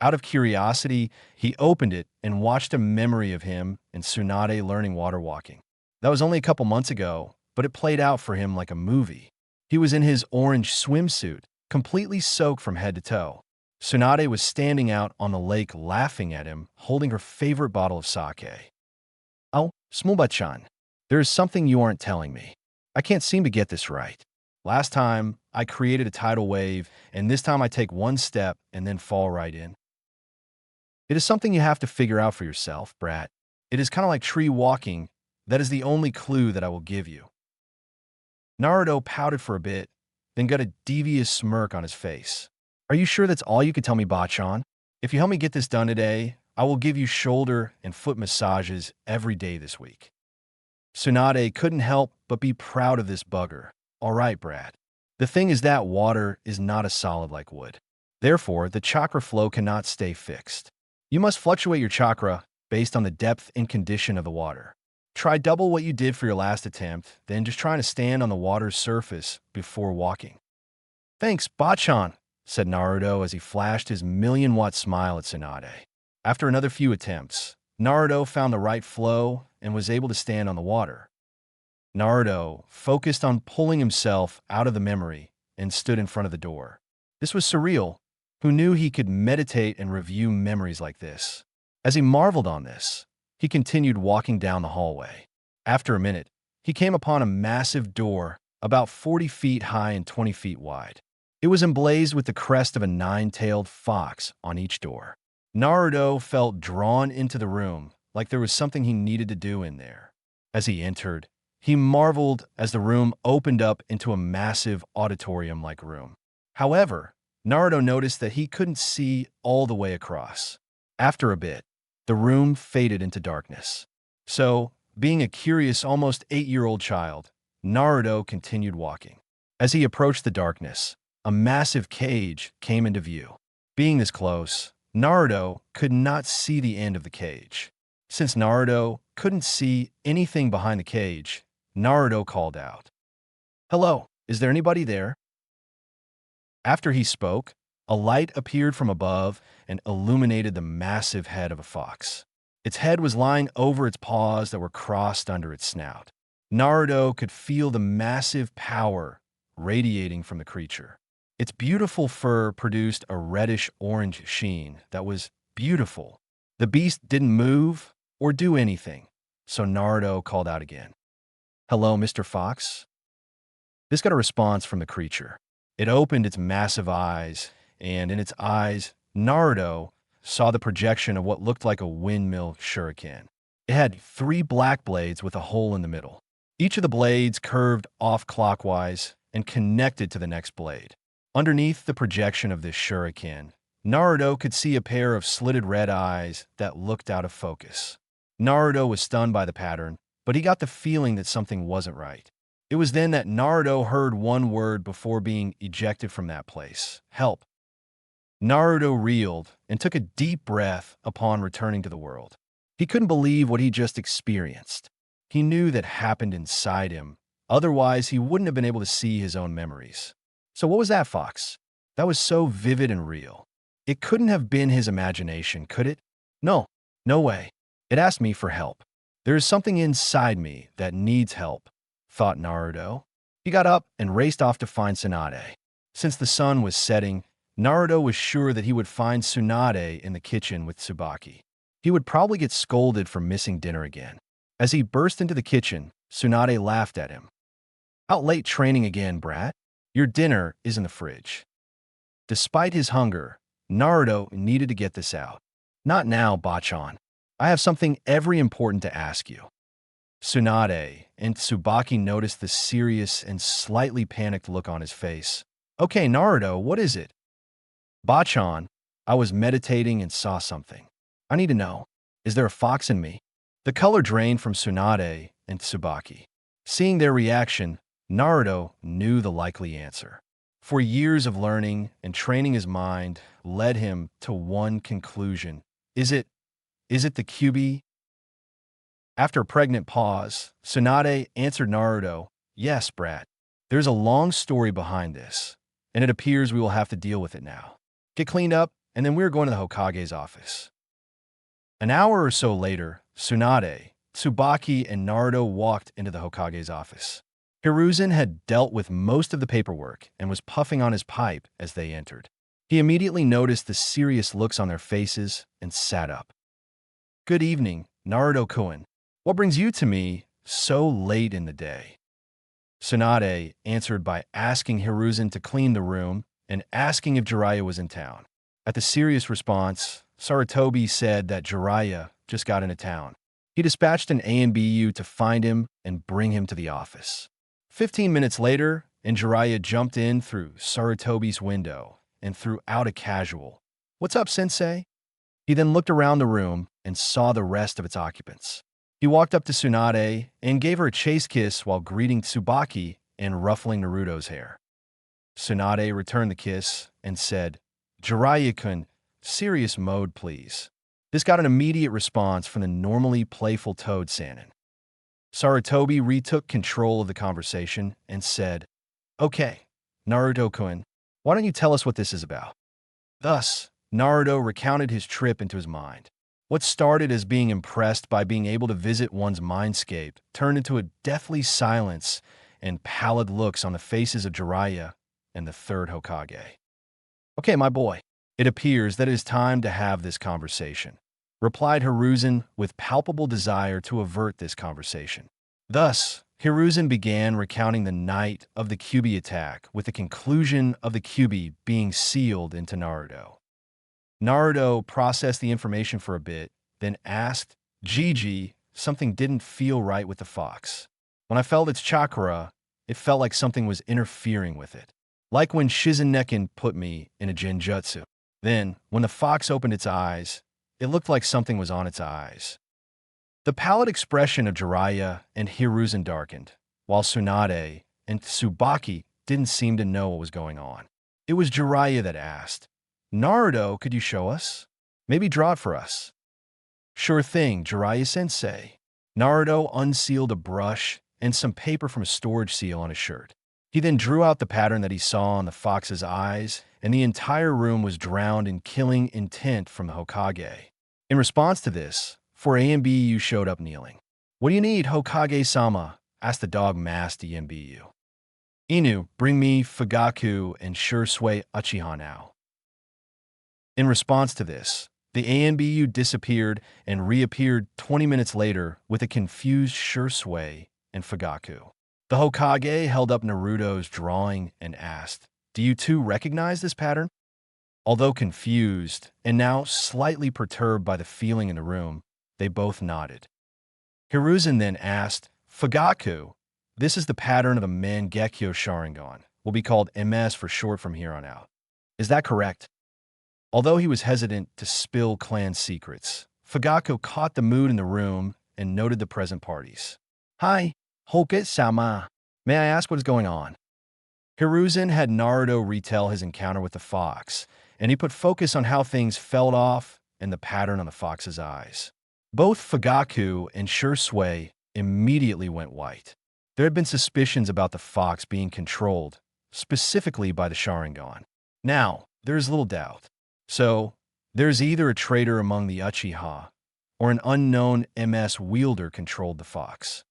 Out of curiosity, he opened it and watched a memory of him and Tsunade learning water walking. That was only a couple months ago, but it played out for him like a movie. He was in his orange swimsuit, completely soaked from head to toe. Tsunade was standing out on the lake laughing at him, holding her favorite bottle of sake. "Oh, Smulbachan, there is something you aren't telling me. I can't seem to get this right. Last time, I created a tidal wave, and this time I take one step and then fall right in. It is something you have to figure out for yourself, brat. It is kind of like tree walking. That is the only clue that I will give you." Naruto pouted for a bit, then got a devious smirk on his face. "Are you sure that's all you could tell me, Bachan? If you help me get this done today, I will give you shoulder and foot massages every day this week." Tsunade couldn't help but be proud of this bugger. "All right, brat. The thing is that water is not a solid like wood. Therefore, the chakra flow cannot stay fixed. You must fluctuate your chakra based on the depth and condition of the water. Try double what you did for your last attempt, then just trying to stand on the water's surface before walking." "Thanks, Bachan," said Naruto as he flashed his million-watt smile at Tsunade. After another few attempts, Naruto found the right flow and was able to stand on the water. Naruto focused on pulling himself out of the memory and stood in front of the door. This was surreal. Who knew he could meditate and review memories like this? As he marveled on this, he continued walking down the hallway. After a minute, he came upon a massive door about 40 feet high and 20 feet wide. It was emblazoned with the crest of a 9-tailed fox on each door. Naruto felt drawn into the room like there was something he needed to do in there. As he entered, he marveled as the room opened up into a massive auditorium-like room. However, Naruto noticed that he couldn't see all the way across. After a bit, the room faded into darkness. So, being a curious, almost 8-year-old child, Naruto continued walking. As he approached the darkness, a massive cage came into view. Being this close, Naruto could not see the end of the cage. Since Naruto couldn't see anything behind the cage, Naruto called out, "Hello, is there anybody there?" After he spoke, a light appeared from above and illuminated the massive head of a fox. Its head was lying over its paws that were crossed under its snout. Naruto could feel the massive power radiating from the creature. Its beautiful fur produced a reddish-orange sheen that was beautiful. The beast didn't move or do anything, so Naruto called out again, "Hello, Mr. Fox?" This got a response from the creature. It opened its massive eyes, and in its eyes, Naruto saw the projection of what looked like a windmill shuriken. It had 3 black blades with a hole in the middle. Each of the blades curved off clockwise and connected to the next blade. Underneath the projection of this shuriken, Naruto could see a pair of slitted red eyes that looked out of focus. Naruto was stunned by the pattern, but he got the feeling that something wasn't right. It was then that Naruto heard one word before being ejected from that place: help. Naruto reeled and took a deep breath upon returning to the world. He couldn't believe what he just experienced. He knew that happened inside him, otherwise he wouldn't have been able to see his own memories. So what was that, Fox? That was so vivid and real. It couldn't have been his imagination, could it? No, no way. It asked me for help. There is something inside me that needs help, thought Naruto. He got up and raced off to find Tsunade. Since the sun was setting, Naruto was sure that he would find Tsunade in the kitchen with Tsubaki. He would probably get scolded for missing dinner again. As he burst into the kitchen, Tsunade laughed at him. "Out late training again, brat? Your dinner is in the fridge." Despite his hunger, Naruto needed to get this out. "Not now, Bachan. I have something very important to ask you." Tsunade and Tsubaki noticed the serious and slightly panicked look on his face. "Okay, Naruto, what is it?" "Bachan, I was meditating and saw something. I need to know, is there a fox in me?" The color drained from Tsunade and Tsubaki. Seeing their reaction, Naruto knew the likely answer. For years of learning and training his mind led him to one conclusion. Is it the Kyuubi? After a pregnant pause, Tsunade answered Naruto, "Yes, brat. There's a long story behind this, and it appears we will have to deal with it now. Get cleaned up, and then we're going to the Hokage's office." An hour or so later, Tsunade, Tsubaki, and Naruto walked into the Hokage's office. Hiruzen had dealt with most of the paperwork and was puffing on his pipe as they entered. He immediately noticed the serious looks on their faces and sat up. "Good evening, Naruto-kun. What brings you to me so late in the day?" Tsunade answered by asking Hiruzen to clean the room and asking if Jiraiya was in town. At the serious response, Sarutobi said that Jiraiya just got into town. He dispatched an ANBU to find him and bring him to the office. 15 minutes later, and Jiraiya jumped in through Sarutobi's window and threw out a casual, "What's up, sensei?" He then looked around the room and saw the rest of its occupants. He walked up to Tsunade and gave her a chase kiss while greeting Tsubaki and ruffling Naruto's hair. Tsunade returned the kiss and said, "Jiraiya-kun, serious mode, please." This got an immediate response from the normally playful Toad Sannin. Sarutobi retook control of the conversation and said, "Okay, Naruto-kun, why don't you tell us what this is about?" Thus, Naruto recounted his trip into his mind. What started as being impressed by being able to visit one's mindscape turned into a deathly silence and pallid looks on the faces of Jiraiya and the third Hokage. "Okay, my boy, it appears that it is time to have this conversation," replied Hiruzen with palpable desire to avert this conversation. Thus, Hiruzen began recounting the night of the Kyuubi attack with the conclusion of the Kyuubi being sealed into Naruto. Naruto processed the information for a bit, then asked, "Gigi, something didn't feel right with the fox. When I felt its chakra, it felt like something was interfering with it. Like when Shizunekin put me in a genjutsu. Then, when the fox opened its eyes, it looked like something was on its eyes." The pallid expression of Jiraiya and Hiruzen darkened, while Tsunade and Tsubaki didn't seem to know what was going on. It was Jiraiya that asked, "Naruto, could you show us?" Maybe draw it for us. Sure thing, Jiraiya-sensei. Naruto unsealed a brush and some paper from a storage seal on his shirt. He then drew out the pattern that he saw on the fox's eyes, and the entire room was drowned in killing intent from the Hokage. In response to this, 4 AMBU showed up kneeling. "What do you need, Hokage-sama?" asked the dog masked EMBU. "Inu, bring me Fugaku and Shursui Uchiha now." In response to this, the ANBU disappeared and reappeared 20 minutes later with a confused Shursui and Fugaku. The Hokage held up Naruto's drawing and asked, "Do you two recognize this pattern?" Although confused and now slightly perturbed by the feeling in the room, they both nodded. Hiruzen then asked, "Fugaku, this is the pattern of the Mangekyo Sharingan. Will be called MS for short from here on out. Is that correct?" Although he was hesitant to spill clan secrets, Fugaku caught the mood in the room and noted the present parties. "Hi, Hoke-sama. May I ask what is going on?" Hiruzen had Naruto retell his encounter with the fox, and he put focus on how things fell off and the pattern on the fox's eyes. Both Fugaku and Shursui immediately went white. There had been suspicions about the fox being controlled, specifically by the Sharingan. Now, there is little doubt. So, there's either a traitor among the Uchiha, or an unknown MS wielder controlled the fox.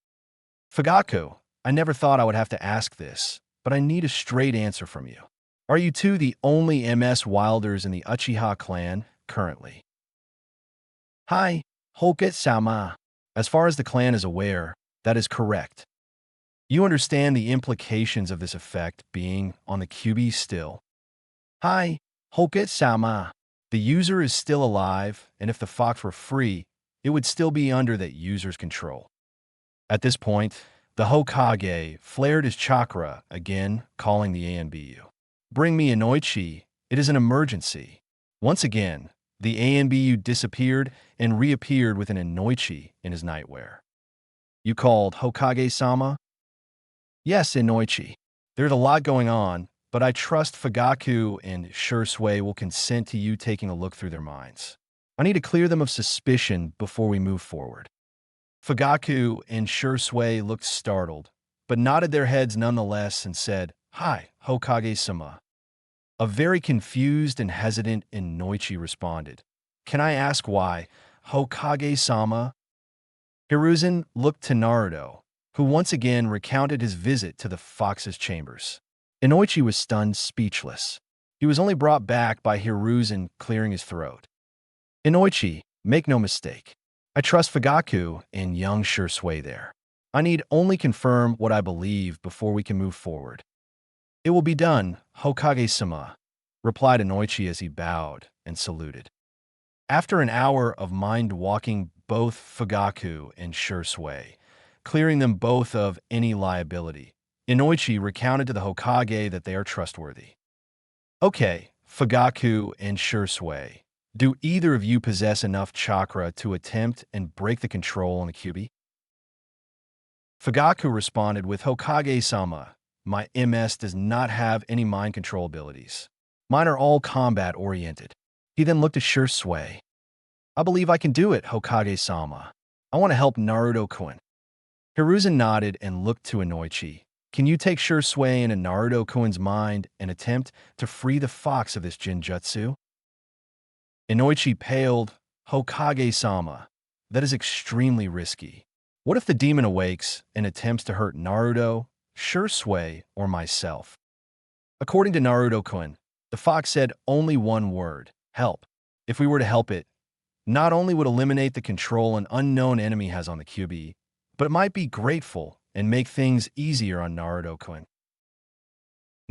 "Fugaku, I never thought I would have to ask this, but I need a straight answer from you. Are you two the only MS wielders in the Uchiha clan currently?" "Hi, Hoke-sama. As far as the clan is aware, that is correct. You understand the implications of this effect being on the QB still." "Hi, Hoke-sama. The user is still alive, and if the fox were free, it would still be under that user's control." At this point, the Hokage flared his chakra, again calling the ANBU. "Bring me Inoichi. It is an emergency." Once again, the ANBU disappeared and reappeared with an Inoichi in his nightwear. "You called Hokage-sama?" "Yes, Inoichi. There's a lot going on, but I trust Fugaku and Shursui will consent to you taking a look through their minds. I need to clear them of suspicion before we move forward." Fugaku and Shursui looked startled, but nodded their heads nonetheless and said, "Hi, Hokage-sama." A very confused and hesitant Inoichi responded, "Can I ask why, Hokage-sama?" Hiruzen looked to Naruto, who once again recounted his visit to the fox's chambers. Inoichi was stunned speechless. He was only brought back by Hiruzen clearing his throat. "Inoichi, make no mistake. I trust Fugaku and young Shursui there. I need only confirm what I believe before we can move forward." "It will be done, Hokage-sama," replied Inoichi as he bowed and saluted. After an hour of mind-walking both Fugaku and Shursui, clearing them both of any liability, Inoichi recounted to the Hokage that they are trustworthy. "Okay, Fugaku and Shursui, do either of you possess enough chakra to attempt and break the control on the QB?" Fugaku responded with, "Hokage-sama, my MS does not have any mind control abilities. Mine are all combat-oriented." He then looked at Shursui. "I believe I can do it, Hokage-sama. I want to help Naruto-kun." Hiruzen nodded and looked to Inoichi. "Can you take Shursui into Naruto-kun's mind and attempt to free the fox of this Jinjutsu?" Inoichi paled. "Hokage-sama, that is extremely risky. What if the demon awakes and attempts to hurt Naruto, Shursui, or myself?" According to Naruto-kun, the fox said only one word, help. If we were to help it, not only would eliminate the control an unknown enemy has on the QB, but it might be grateful and make things easier on Naruto-kun.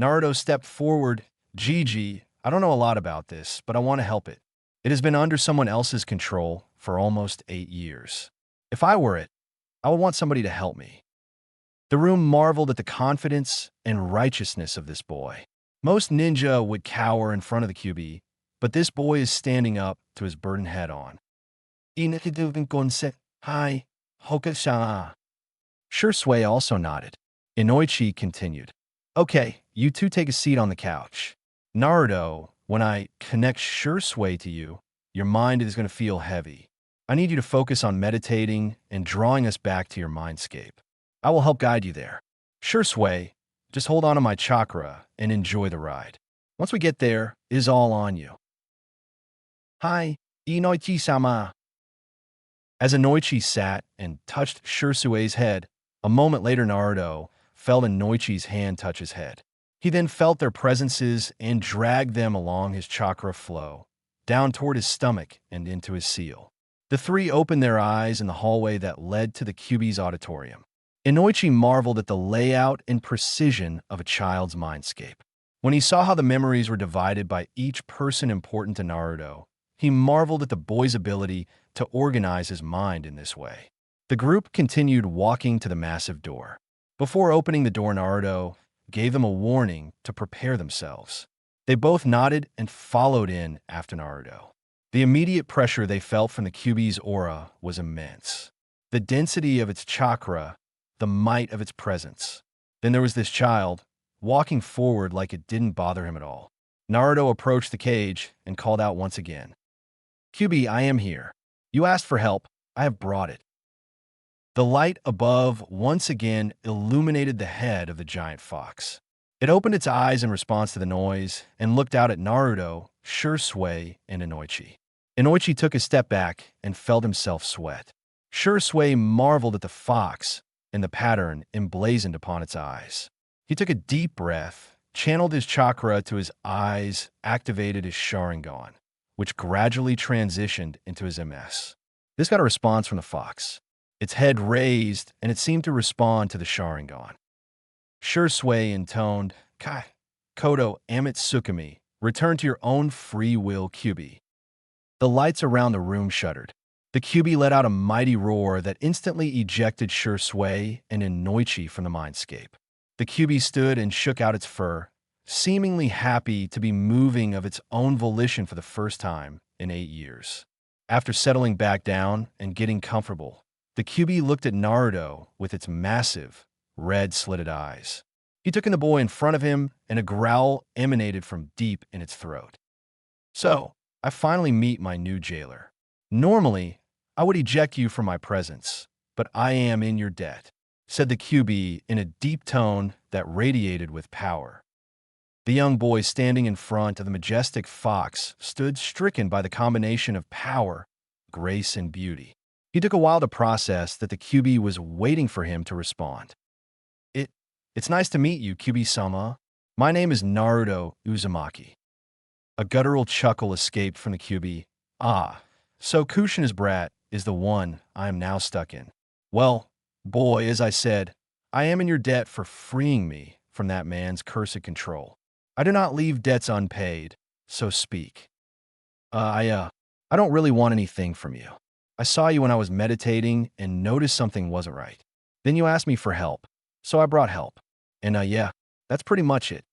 Naruto stepped forward. "Gigi, I don't know a lot about this, but I want to help it. It has been under someone else's control for almost 8 years. If I were it, I would want somebody to help me." The room marveled at the confidence and righteousness of this boy. Most ninja would cower in front of the QB, but this boy is standing up to his burden head on. "Hi, Hoka-sama." Shursui also nodded. Inoichi continued, "Okay, you two take a seat on the couch. Naruto, when I connect Shursui to you, your mind is going to feel heavy. I need you to focus on meditating and drawing us back to your mindscape. I will help guide you there. Sure, Sway. Just hold on to my chakra and enjoy the ride. Once we get there, it is all on you. Hi, Inoichi-sama. As Inoichi sat and touched Shirsue's head, a moment later Naruto felt Inoichi's hand touch his head. He then felt their presences and dragged them along his chakra flow, down toward his stomach and into his seal. The three opened their eyes in the hallway that led to the Kyuubi's auditorium. Inoichi marveled at the layout and precision of a child's mindscape. When he saw how the memories were divided by each person important to Naruto, he marveled at the boy's ability to organize his mind in this way. The group continued walking to the massive door. Before opening the door, Naruto gave them a warning to prepare themselves. They both nodded and followed in after Naruto. The immediate pressure they felt from the Kyuubi's aura was immense. The density of its chakra, the might of its presence. Then there was this child, walking forward like it didn't bother him at all. Naruto approached the cage and called out once again. Kyuubi, I am here. You asked for help. I have brought it. The light above once again illuminated the head of the giant fox. It opened its eyes in response to the noise and looked out at Naruto, Shirsuke, and Inoichi. Inoichi took a step back and felt himself sweat. Shirsuke marveled at the fox and the pattern emblazoned upon its eyes. He took a deep breath, channeled his chakra to his eyes, activated his Sharingan, which gradually transitioned into his MS. This got a response from the fox. Its head raised, and it seemed to respond to the Sharingan. Shirsuke intoned, Kai, Kodo Amitsukami, return to your own free will, Kyuubi. The lights around the room shuddered. The Kyuubi let out a mighty roar that instantly ejected Shirsuke and Inoichi from the mindscape. The Kyuubi stood and shook out its fur, seemingly happy to be moving of its own volition for the first time in 8 years. After settling back down and getting comfortable, the Kyuubi looked at Naruto with its massive, red-slitted eyes. He took in the boy in front of him, and a growl emanated from deep in its throat. So, I finally meet my new jailer. Normally, I would eject you from my presence, but I am in your debt, said the Kyuubi in a deep tone that radiated with power. The young boy standing in front of the majestic fox stood stricken by the combination of power, grace, and beauty. He took a while to process that the Kyuubi was waiting for him to respond. It's nice to meet you, Kyuubi-sama. My name is Naruto Uzumaki. A guttural chuckle escaped from the Kyuubi. Ah, so Kushina's brat is the one I am now stuck in. Well, boy, as I said, I am in your debt for freeing me from that man's cursed control. I do not leave debts unpaid, so speak. I don't really want anything from you. I saw you when I was meditating and noticed something wasn't right. Then you asked me for help, so I brought help. And yeah, that's pretty much it.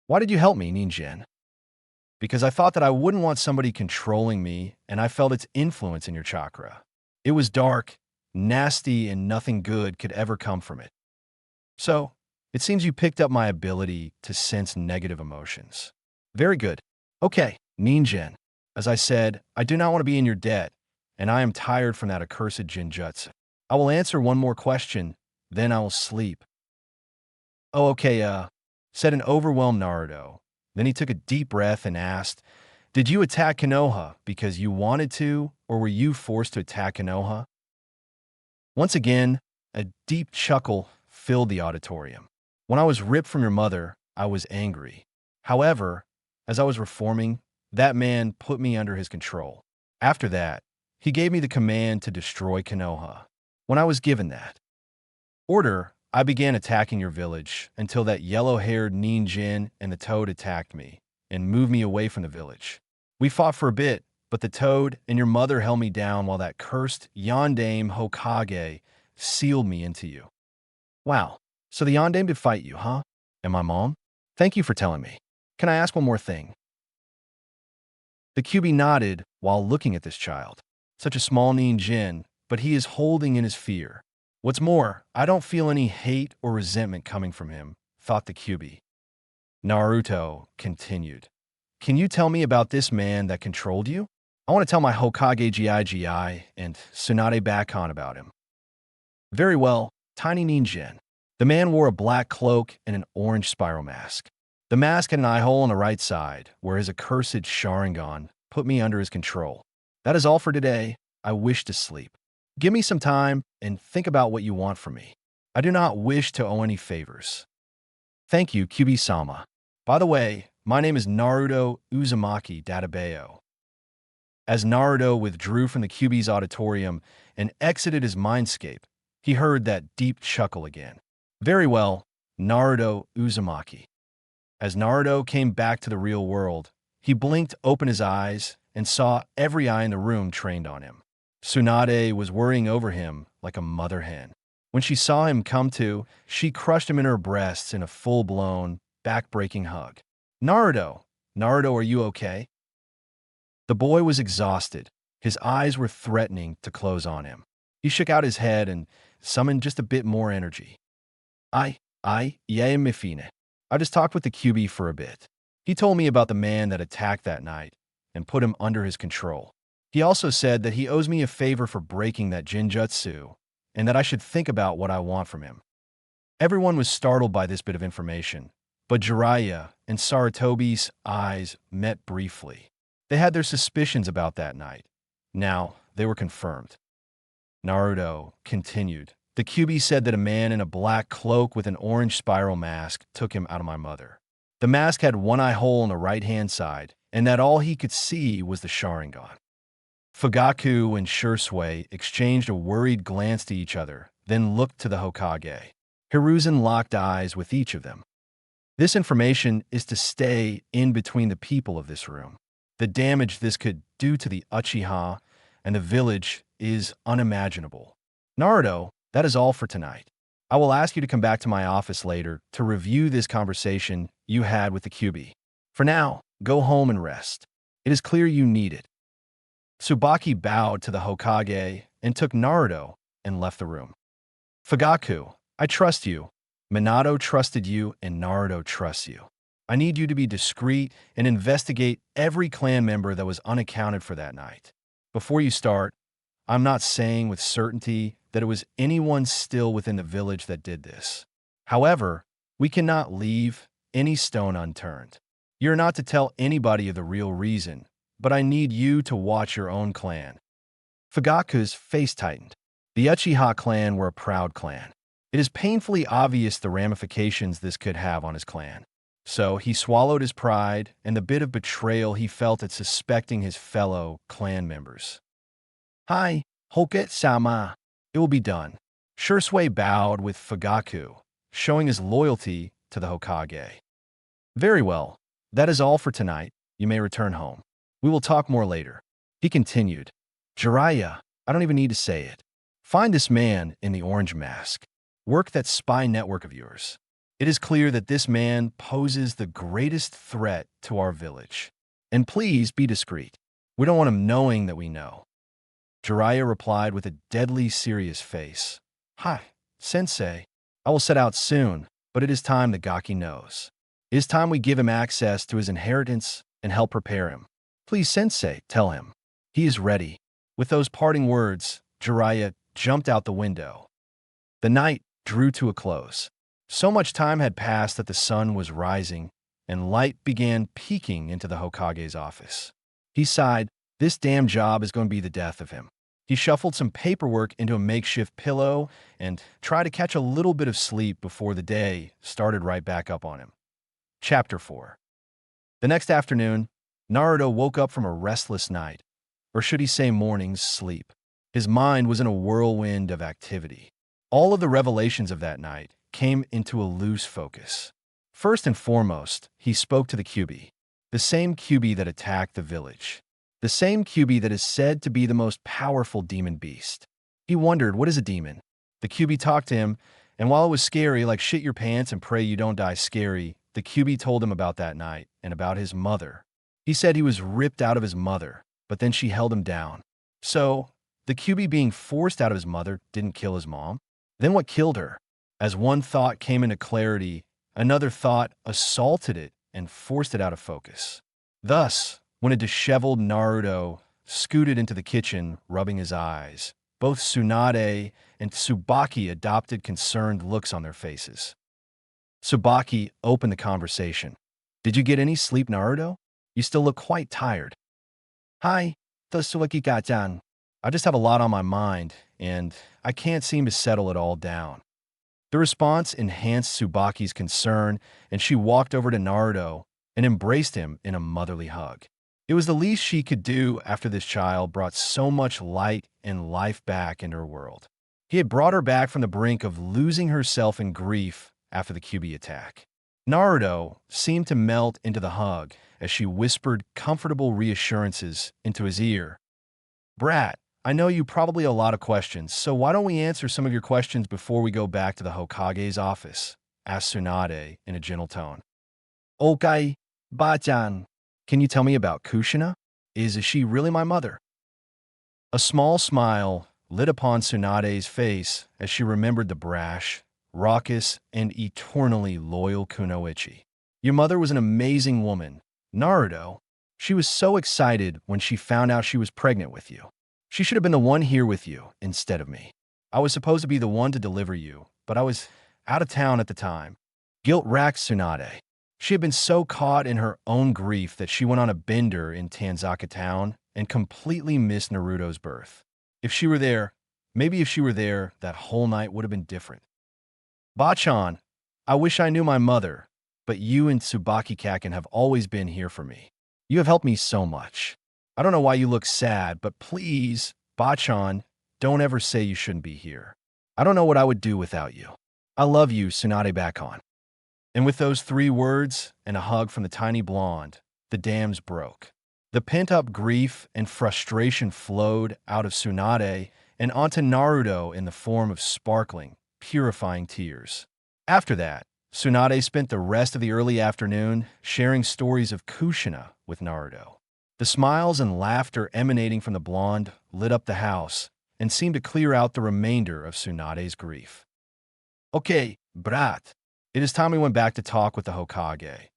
Why did you help me, Ninjen? Because I thought that I wouldn't want somebody controlling me, and I felt its influence in your chakra. It was dark, nasty, and nothing good could ever come from it. So, it seems you picked up my ability to sense negative emotions. Very good. Okay, Ninjen. As I said, I do not want to be in your debt, and I am tired from that accursed Jinjutsu. I will answer one more question, then I will sleep. Oh, okay, said an overwhelmed Naruto. Then he took a deep breath and asked, Did you attack Konoha because you wanted to, or were you forced to attack Konoha? Once again, a deep chuckle filled the auditorium. When I was ripped from your mother, I was angry. However, as I was reforming, that man put me under his control. After that, he gave me the command to destroy Konoha. When I was given that order, I began attacking your village until that yellow-haired Ninjin and the toad attacked me and moved me away from the village. We fought for a bit, but the toad and your mother held me down while that cursed Yondaime Hokage sealed me into you. Wow, so the Yondaime did fight you, huh? And my mom? Thank you for telling me. Can I ask one more thing? The Kyuubi nodded while looking at this child. Such a small Ninjin, but he is holding in his fear. What's more, I don't feel any hate or resentment coming from him, thought the Kyuubi. Naruto continued. Can you tell me about this man that controlled you? I want to tell my Hokage Gigi and Tsunade Bakon about him. Very well, Tiny Ninjen. The man wore a black cloak and an orange spiral mask. The mask had an eye hole on the right side, where his accursed Sharingan put me under his control. That is all for today. I wish to sleep. Give me some time and think about what you want from me. I do not wish to owe any favors. Thank you, Kyubi-sama. By the way, my name is Naruto Uzumaki Databeo. As Naruto withdrew from the Kyubi's auditorium and exited his mindscape, he heard that deep chuckle again. Very well, Naruto Uzumaki. As Naruto came back to the real world, he blinked open his eyes and saw every eye in the room trained on him. Tsunade was worrying over him like a mother hen. When she saw him come to, she crushed him in her breasts in a full-blown, back-breaking hug. Naruto! Naruto, are you okay? The boy was exhausted. His eyes were threatening to close on him. He shook out his head and summoned just a bit more energy. Yeah, Mifine. I just talked with the Kyubi for a bit. He told me about the man that attacked that night and put him under his control. He also said that he owes me a favor for breaking that Jinjutsu and that I should think about what I want from him. Everyone was startled by this bit of information, but Jiraiya and Sarutobi's eyes met briefly. They had their suspicions about that night. Now, they were confirmed. Naruto continued. The Kyubi said that a man in a black cloak with an orange spiral mask took him out of my mother. The mask had one eye hole on the right-hand side, and that all he could see was the Sharingan. Fugaku and Shursui exchanged a worried glance to each other, then looked to the Hokage. Hiruzen locked eyes with each of them. This information is to stay in between the people of this room. The damage this could do to the Uchiha and the village is unimaginable. Naruto, that is all for tonight. I will ask you to come back to my office later to review this conversation you had with the Kyubi. For now, go home and rest. It is clear you need it. Tsubaki bowed to the Hokage and took Naruto and left the room. Fugaku, I trust you. Minato trusted you and Naruto trusts you. I need you to be discreet and investigate every clan member that was unaccounted for that night. Before you start, I'm not saying with certainty that it was anyone still within the village that did this. However, we cannot leave any stone unturned. You're not to tell anybody of the real reason, but I need you to watch your own clan. Fugaku's face tightened. The Uchiha clan were a proud clan. It is painfully obvious the ramifications this could have on his clan. So he swallowed his pride and the bit of betrayal he felt at suspecting his fellow clan members. Hi, Hoket-sama. It will be done. Shursui bowed with Fugaku, showing his loyalty to the Hokage. Very well. That is all for tonight. You may return home. We will talk more later. He continued. Jiraiya, I don't even need to say it. Find this man in the orange mask. Work that spy network of yours. It is clear that this man poses the greatest threat to our village. And please be discreet. We don't want him knowing that we know. Jiraiya replied with a deadly serious face. Hi, Sensei. I will set out soon, but it is time that Gaki knows. It is time we give him access to his inheritance and help prepare him. Please, Sensei, tell him. He is ready. With those parting words, Jiraiya jumped out the window. The night drew to a close. So much time had passed that the sun was rising, and light began peeking into the Hokage's office. He sighed, this damn job is going to be the death of him. He shuffled some paperwork into a makeshift pillow and tried to catch a little bit of sleep before the day started right back up on him. Chapter 4. The next afternoon, Naruto woke up from a restless night, or should he say morning's sleep. His mind was in a whirlwind of activity. All of the revelations of that night came into a loose focus. First and foremost, he spoke to the Kyubi, the same Kyubi that attacked the village, the same Kyubi that is said to be the most powerful demon beast. He wondered, what is a demon? The Kyubi talked to him, and while it was scary, like shit your pants and pray you don't die scary, the Kyubi told him about that night and about his mother. He said he was ripped out of his mother, but then she held him down. So, the Kyubi being forced out of his mother didn't kill his mom? Then what killed her? As one thought came into clarity, another thought assaulted it and forced it out of focus. Thus, when a disheveled Naruto scooted into the kitchen, rubbing his eyes. Both Tsunade and Tsubaki adopted concerned looks on their faces. Tsubaki opened the conversation. Did you get any sleep, Naruto? You still look quite tired. Hi, Tsuaki-chan. I just have a lot on my mind, and I can't seem to settle it all down. The response enhanced Tsubaki's concern, and she walked over to Naruto and embraced him in a motherly hug. It was the least she could do after this child brought so much light and life back into her world. He had brought her back from the brink of losing herself in grief after the Kyuubi attack. Naruto seemed to melt into the hug as she whispered comfortable reassurances into his ear. Brat, I know you probably have a lot of questions, so why don't we answer some of your questions before we go back to the Hokage's office? Asked Tsunade in a gentle tone. Okay, Ba-chan. Can you tell me about Kushina? Is she really my mother? A small smile lit upon Tsunade's face as she remembered the brash, raucous, and eternally loyal Kunoichi. Your mother was an amazing woman, Naruto. She was so excited when she found out she was pregnant with you. She should have been the one here with you instead of me. I was supposed to be the one to deliver you, but I was out of town at the time. Guilt racked Tsunade. She had been so caught in her own grief that she went on a bender in Tanzaka town and completely missed Naruto's birth. If she were there, that whole night would have been different. Bachan, I wish I knew my mother, but you and Tsubaki Kaken have always been here for me. You have helped me so much. I don't know why you look sad, but please, Bachan, don't ever say you shouldn't be here. I don't know what I would do without you. I love you, Tsunade Bakon. And with those 3 words and a hug from the tiny blonde, the dams broke. The pent-up grief and frustration flowed out of Tsunade and onto Naruto in the form of sparkling, purifying tears. After that, Tsunade spent the rest of the early afternoon sharing stories of Kushina with Naruto. The smiles and laughter emanating from the blonde lit up the house and seemed to clear out the remainder of Tsunade's grief. Okay, brat. It is time we went back to talk with the Hokage.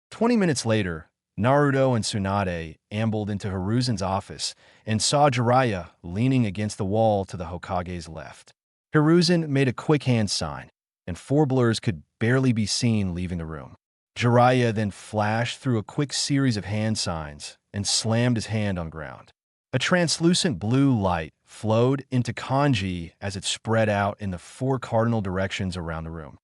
20 minutes later, Naruto and Tsunade ambled into Hiruzen's office and saw Jiraiya leaning against the wall to the Hokage's left. Hiruzen made a quick hand sign, and 4 blurs could barely be seen leaving the room. Jiraiya then flashed through a quick series of hand signs and slammed his hand on the ground. A translucent blue light flowed into kanji as it spread out in the 4 cardinal directions around the room.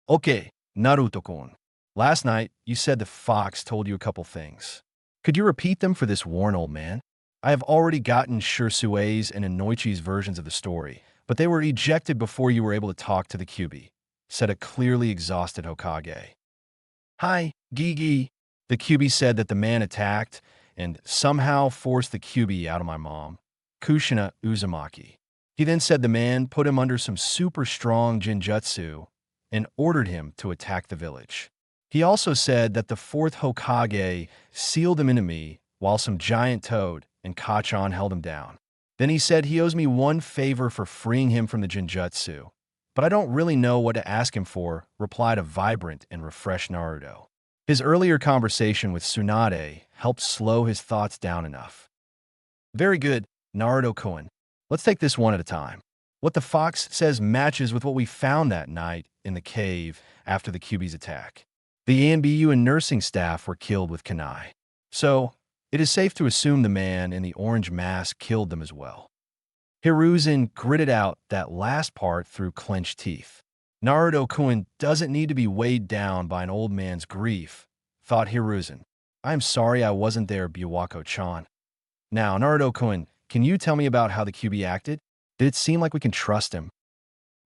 Okay, Naruto-kun. Last night, you said the fox told you a couple things. Could you repeat them for this worn old man? I have already gotten Shirsue's and Inoichi's versions of the story, but they were ejected before you were able to talk to the Kyuubi, said a clearly exhausted Hokage. Hi, Gigi. The Kyuubi said that the man attacked and somehow forced the Kyuubi out of my mom, Kushina Uzumaki. He then said the man put him under some super strong jinjutsu and ordered him to attack the village. He also said that the 4th Hokage sealed him into me while some giant toad and Kachan held him down. Then he said he owes me one favor for freeing him from the jinjutsu, but I don't really know what to ask him for, replied a vibrant and refreshed Naruto. His earlier conversation with Tsunade helped slow his thoughts down enough. Very good, Naruto-kun. Let's take this one at a time. What the fox says matches with what we found that night in the cave after the Kyuubi's attack. The ANBU and nursing staff were killed with kunai. So, it is safe to assume the man in the orange mask killed them as well. Hiruzen gritted out that last part through clenched teeth. Naruto-kun doesn't need to be weighed down by an old man's grief, thought Hiruzen. I am sorry I wasn't there, Biwako-chan. Now, Naruto-kun, can you tell me about how the Kyuubi acted? Did it seem like we can trust him?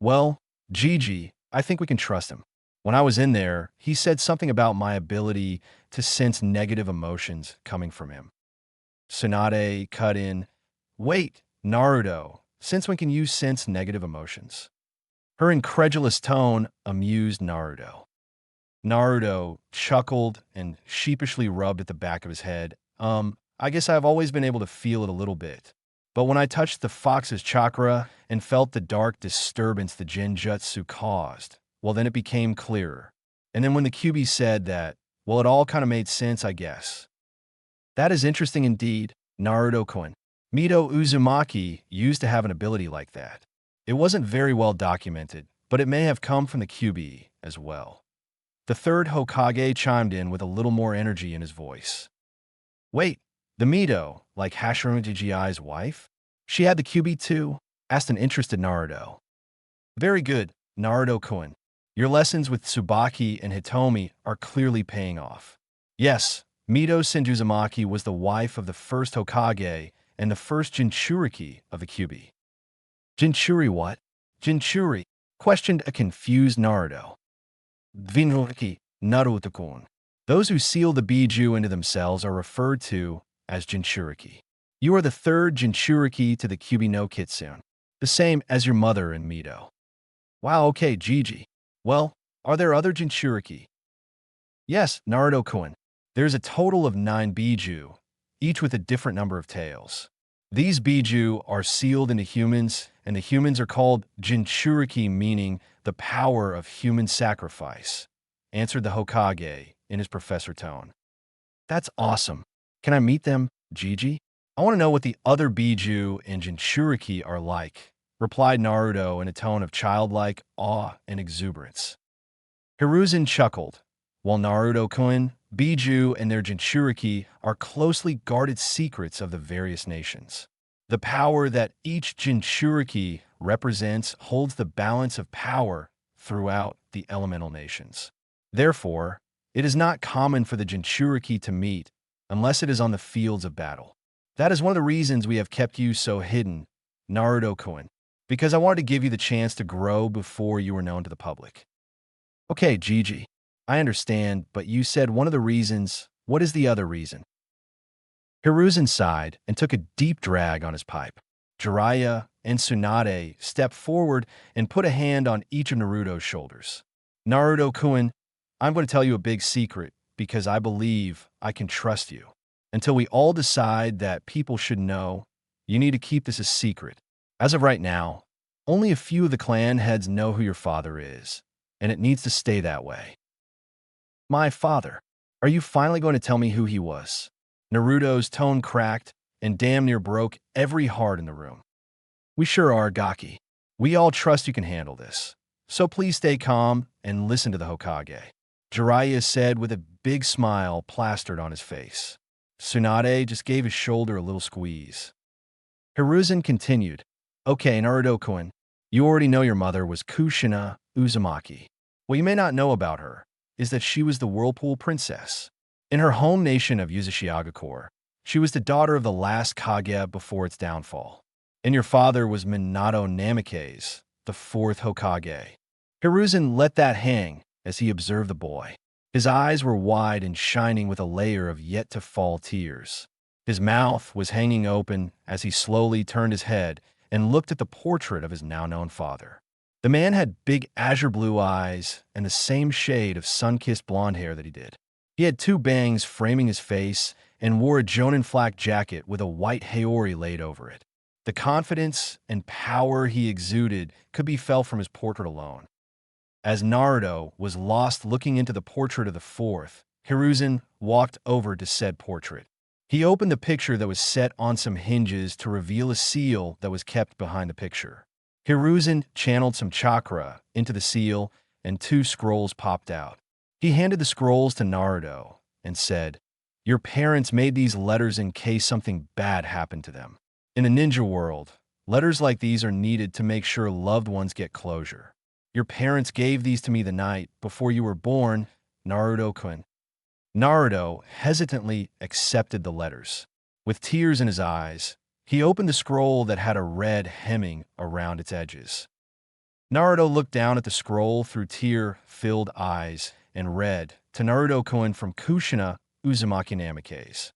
Well, Gigi, I think we can trust him. When I was in there, he said something about my ability to sense negative emotions coming from him. Tsunade cut in, Wait, Naruto, since when can you sense negative emotions? Her incredulous tone amused Naruto. Naruto chuckled and sheepishly rubbed at the back of his head. I guess I've always been able to feel it a little bit. But when I touched the fox's chakra and felt the dark disturbance the Genjutsu caused, well, then it became clearer. And then when the Kyuubi said that, well, it all kind of made sense, I guess. That is interesting indeed. Naruto-kun. Mito Uzumaki used to have an ability like that. It wasn't very well documented, but it may have come from the QB as well. The third Hokage chimed in with a little more energy in his voice. Wait, the Mito, like Hashirama Jiai's wife? She had the QB too? Asked an interested Naruto. Very good, Naruto-kun. Your lessons with Tsubaki and Hitomi are clearly paying off. Yes, Mito Senjuzumaki was the wife of the first Hokage and the first Jinchuriki of the QB. Jinchuri what? Jinchuri, questioned a confused Naruto. Dvinriki, Naruto-kun. Those who seal the Biju into themselves are referred to as Jinchuriki. You are the third Jinchuriki to the QB no Kitsune, the same as your mother and Mito. Wow, okay, Gigi. Well, are there other Jinchuriki? Yes, Naruto-kun. There's a total of 9 Biju, each with a different number of tails. These Biju are sealed into humans, and the humans are called Jinchuriki, meaning the power of human sacrifice, answered the Hokage in his professor tone. That's awesome. Can I meet them, Gigi? I want to know what the other Biju and Jinchuriki are like, replied Naruto in a tone of childlike awe and exuberance. Hiruzen chuckled. While Naruto-kun, Biju, and their Jinchuriki are closely guarded secrets of the various nations. The power that each Jinchuriki represents holds the balance of power throughout the elemental nations. Therefore, it is not common for the Jinchuriki to meet unless it is on the fields of battle. That is one of the reasons we have kept you so hidden, Naruto-kun, because I wanted to give you the chance to grow before you were known to the public. Okay, Gigi, I understand, but you said one of the reasons. What is the other reason? Hiruzen sighed and took a deep drag on his pipe. Jiraiya and Tsunade stepped forward and put a hand on each of Naruto's shoulders. Naruto-kun, I'm going to tell you a big secret because I believe I can trust you. Until we all decide that people should know, you need to keep this a secret. As of right now, only a few of the clan heads know who your father is, and it needs to stay that way. My father. Are you finally going to tell me who he was? Naruto's tone cracked and damn near broke every heart in the room. We sure are, Gaki. We all trust you can handle this. So please stay calm and listen to the Hokage, Jiraiya said with a big smile plastered on his face. Tsunade just gave his shoulder a little squeeze. Hiruzen continued, Okay, Naruto-kun, you already know your mother was Kushina Uzumaki. What you may not know about her is that she was the Whirlpool Princess. In her home nation of Uzushiagakure, she was the daughter of the last Kage before its downfall. And your father was Minato Namikaze, the fourth Hokage. Hiruzen let that hang as he observed the boy. His eyes were wide and shining with a layer of yet-to-fall tears. His mouth was hanging open as he slowly turned his head and looked at the portrait of his now-known father. The man had big azure blue eyes and the same shade of sun-kissed blonde hair that he did. He had 2 bangs framing his face and wore a Jonin flak jacket with a white haori laid over it. The confidence and power he exuded could be felt from his portrait alone. As Naruto was lost looking into the portrait of the fourth, Hiruzen walked over to said portrait. He opened the picture that was set on some hinges to reveal a seal that was kept behind the picture. Hiruzen channeled some chakra into the seal, and 2 scrolls popped out. He handed the scrolls to Naruto and said, Your parents made these letters in case something bad happened to them. In the ninja world, letters like these are needed to make sure loved ones get closure. Your parents gave these to me the night before you were born, Naruto-kun. Naruto hesitantly accepted the letters. With tears in his eyes, he opened the scroll that had a red hemming around its edges. Naruto looked down at the scroll through tear-filled eyes and read to Naruto-kun from Kushina Uzumaki Namikaze.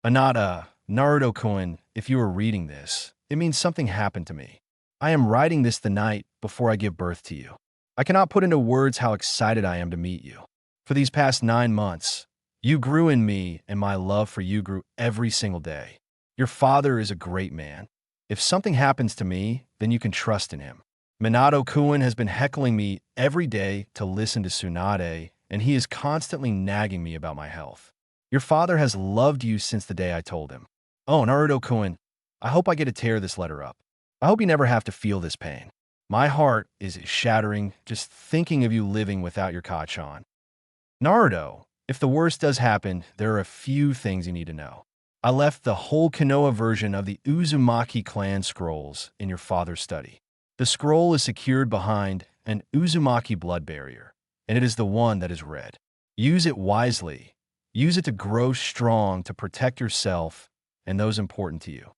Anata, Naruto-kun, if you are reading this, it means something happened to me. I am writing this the night before I give birth to you. I cannot put into words how excited I am to meet you. For these past 9 months, you grew in me and my love for you grew every single day. Your father is a great man. If something happens to me, then you can trust in him. Minato-kun has been heckling me every day to listen to Tsunade, and he is constantly nagging me about my health. Your father has loved you since the day I told him. Oh, Naruto-kun, I hope I get to tear this letter up. I hope you never have to feel this pain. My heart is shattering just thinking of you living without your Kachan. Naruto, if the worst does happen, there are a few things you need to know. I left the whole Konoha version of the Uzumaki clan scrolls in your father's study. The scroll is secured behind an Uzumaki blood barrier, and it is the one that is red. Use it wisely. Use it to grow strong to protect yourself and those important to you.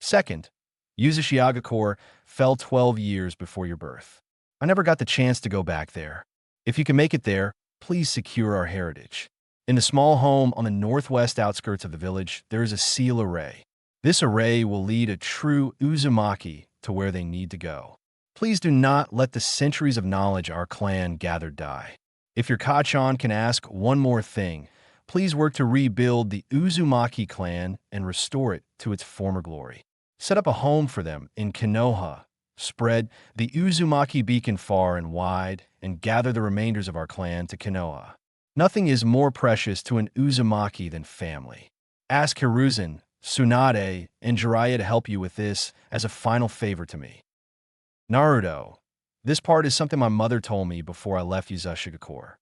Second, Uzushiaga Core fell 12 years before your birth. I never got the chance to go back there. If you can make it there, please secure our heritage. In the small home on the northwest outskirts of the village, there is a seal array. This array will lead a true Uzumaki to where they need to go. Please do not let the centuries of knowledge our clan gathered die. If your Kachan can ask one more thing, please work to rebuild the Uzumaki clan and restore it to its former glory. Set up a home for them in Konoha. Spread the Uzumaki beacon far and wide, and gather the remainders of our clan to Konoha. Nothing is more precious to an Uzumaki than family. Ask Hiruzen, Tsunade, and Jiraiya to help you with this as a final favor to me. Naruto, this part is something my mother told me before I left Uzushiga.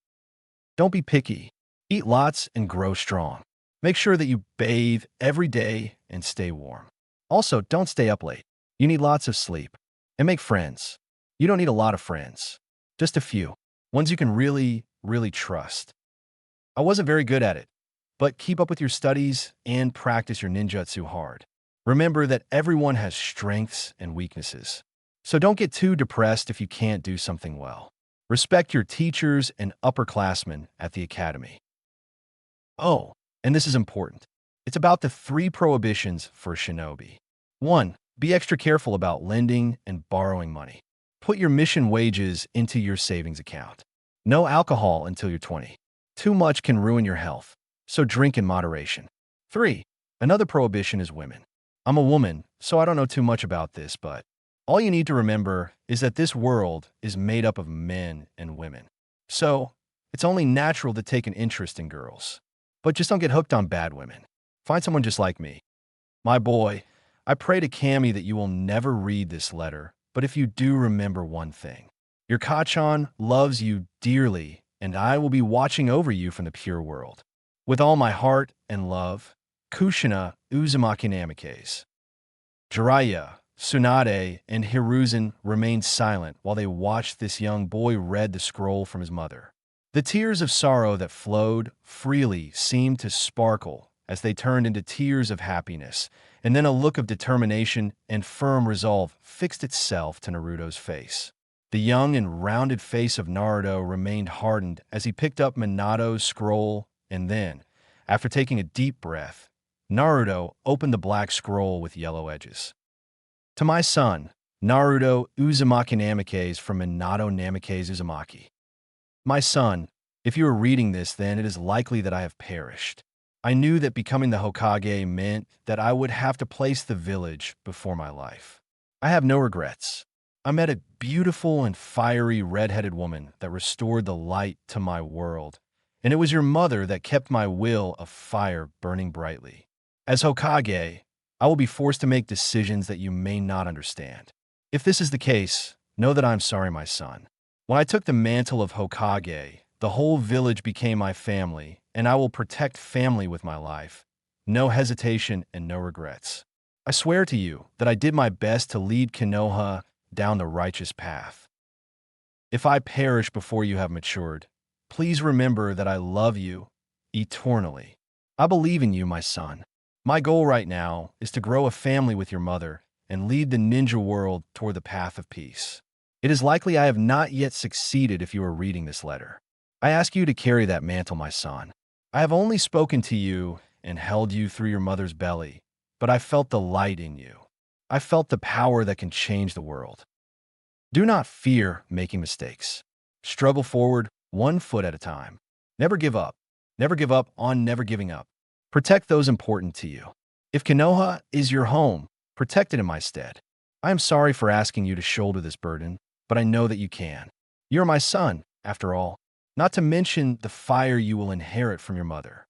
Don't be picky. Eat lots and grow strong. Make sure that you bathe every day and stay warm. Also, don't stay up late. You need lots of sleep. And make friends. You don't need a lot of friends. Just a few. Ones you can really trust. I wasn't very good at it, but keep up with your studies and practice your ninjutsu hard. Remember that everyone has strengths and weaknesses. So don't get too depressed if you can't do something well. Respect your teachers and upperclassmen at the academy. Oh, and this is important. It's about the 3 prohibitions for a shinobi. 1. Be extra careful about lending and borrowing money. Put your mission wages into your savings account. No alcohol until you're 20. Too much can ruin your health, so drink in moderation. 3. Another prohibition is women. I'm a woman, so I don't know too much about this, but all you need to remember is that this world is made up of men and women. So, it's only natural to take an interest in girls. But just don't get hooked on bad women. Find someone just like me. My boy, I pray to Cammy that you will never read this letter, but if you do, remember one thing. Your Kachan loves you dearly, and I will be watching over you from the pure world. With all my heart and love, Kushina Uzumaki Namikaze. Jiraiya, Tsunade, and Hiruzen remained silent while they watched this young boy read the scroll from his mother. The tears of sorrow that flowed freely seemed to sparkle as they turned into tears of happiness, and then a look of determination and firm resolve fixed itself to Naruto's face. The young and rounded face of Naruto remained hardened as he picked up Minato's scroll, and then, after taking a deep breath, Naruto opened the black scroll with yellow edges. To my son, Naruto Uzumaki Namikaze from Minato Namikaze Uzumaki. My son, if you are reading this, then it is likely that I have perished. I knew that becoming the Hokage meant that I would have to place the village before my life. I have no regrets. I met a beautiful and fiery red-headed woman that restored the light to my world, and it was your mother that kept my will of fire burning brightly. As Hokage, I will be forced to make decisions that you may not understand. If this is the case, know that I'm sorry, my son. When I took the mantle of Hokage, the whole village became my family, and I will protect family with my life. No hesitation and no regrets. I swear to you that I did my best to lead Konoha down the righteous path. If I perish before you have matured, please remember that I love you eternally. I believe in you, my son. My goal right now is to grow a family with your mother and lead the ninja world toward the path of peace. It is likely I have not yet succeeded if you are reading this letter. I ask you to carry that mantle, my son. I have only spoken to you and held you through your mother's belly, but I felt the light in you. I felt the power that can change the world. Do not fear making mistakes. Struggle forward 1 foot at a time. Never give up. Never give up on never giving up. Protect those important to you. If Konoha is your home, protect it in my stead. I am sorry for asking you to shoulder this burden, but I know that you can. You are my son, after all, not to mention the fire you will inherit from your mother.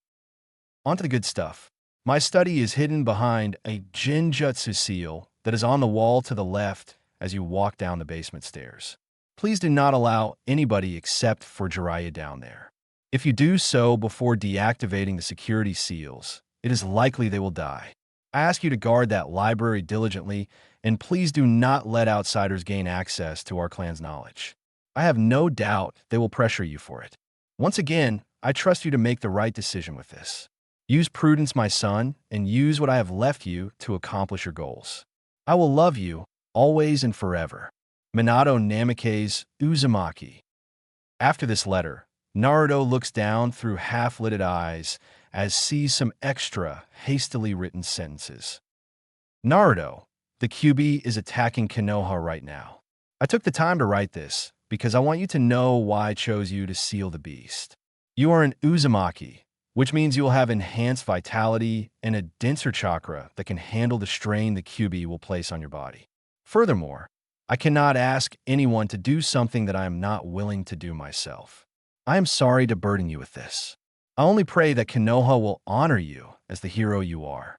On to the good stuff. My study is hidden behind a Jinjutsu seal that is on the wall to the left as you walk down the basement stairs. Please do not allow anybody except for Jiraiya down there. If you do so before deactivating the security seals, it is likely they will die. I ask you to guard that library diligently, and please do not let outsiders gain access to our clan's knowledge. I have no doubt they will pressure you for it. Once again, I trust you to make the right decision with this. Use prudence, my son, and use what I have left you to accomplish your goals. I will love you, always and forever. Minato Namikaze Uzumaki. After this letter, Naruto looks down through half-lidded eyes as sees some extra, hastily written sentences. Naruto, the QB is attacking Konoha right now. I took the time to write this because I want you to know why I chose you to seal the beast. You are an Uzumaki, which means you will have enhanced vitality and a denser chakra that can handle the strain the QB will place on your body. Furthermore, I cannot ask anyone to do something that I am not willing to do myself. I am sorry to burden you with this. I only pray that Konoha will honor you as the hero you are.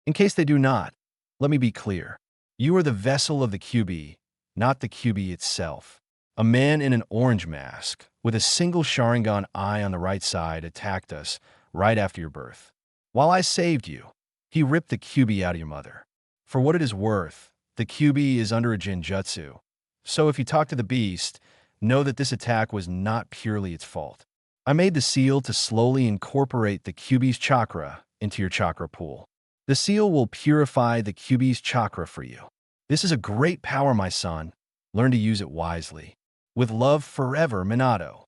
In case they do not, let me be clear. You are the vessel of the QB, not the QB itself. A man in an orange mask, with a single Sharingan eye on the right side, attacked us right after your birth. While I saved you, he ripped the QB out of your mother. For what it is worth, the QB is under a Jinjutsu. So if you talk to the beast, know that this attack was not purely its fault. I made the seal to slowly incorporate the QB's chakra into your chakra pool. The seal will purify the QB's chakra for you. This is a great power, my son. Learn to use it wisely. With love forever, Minato.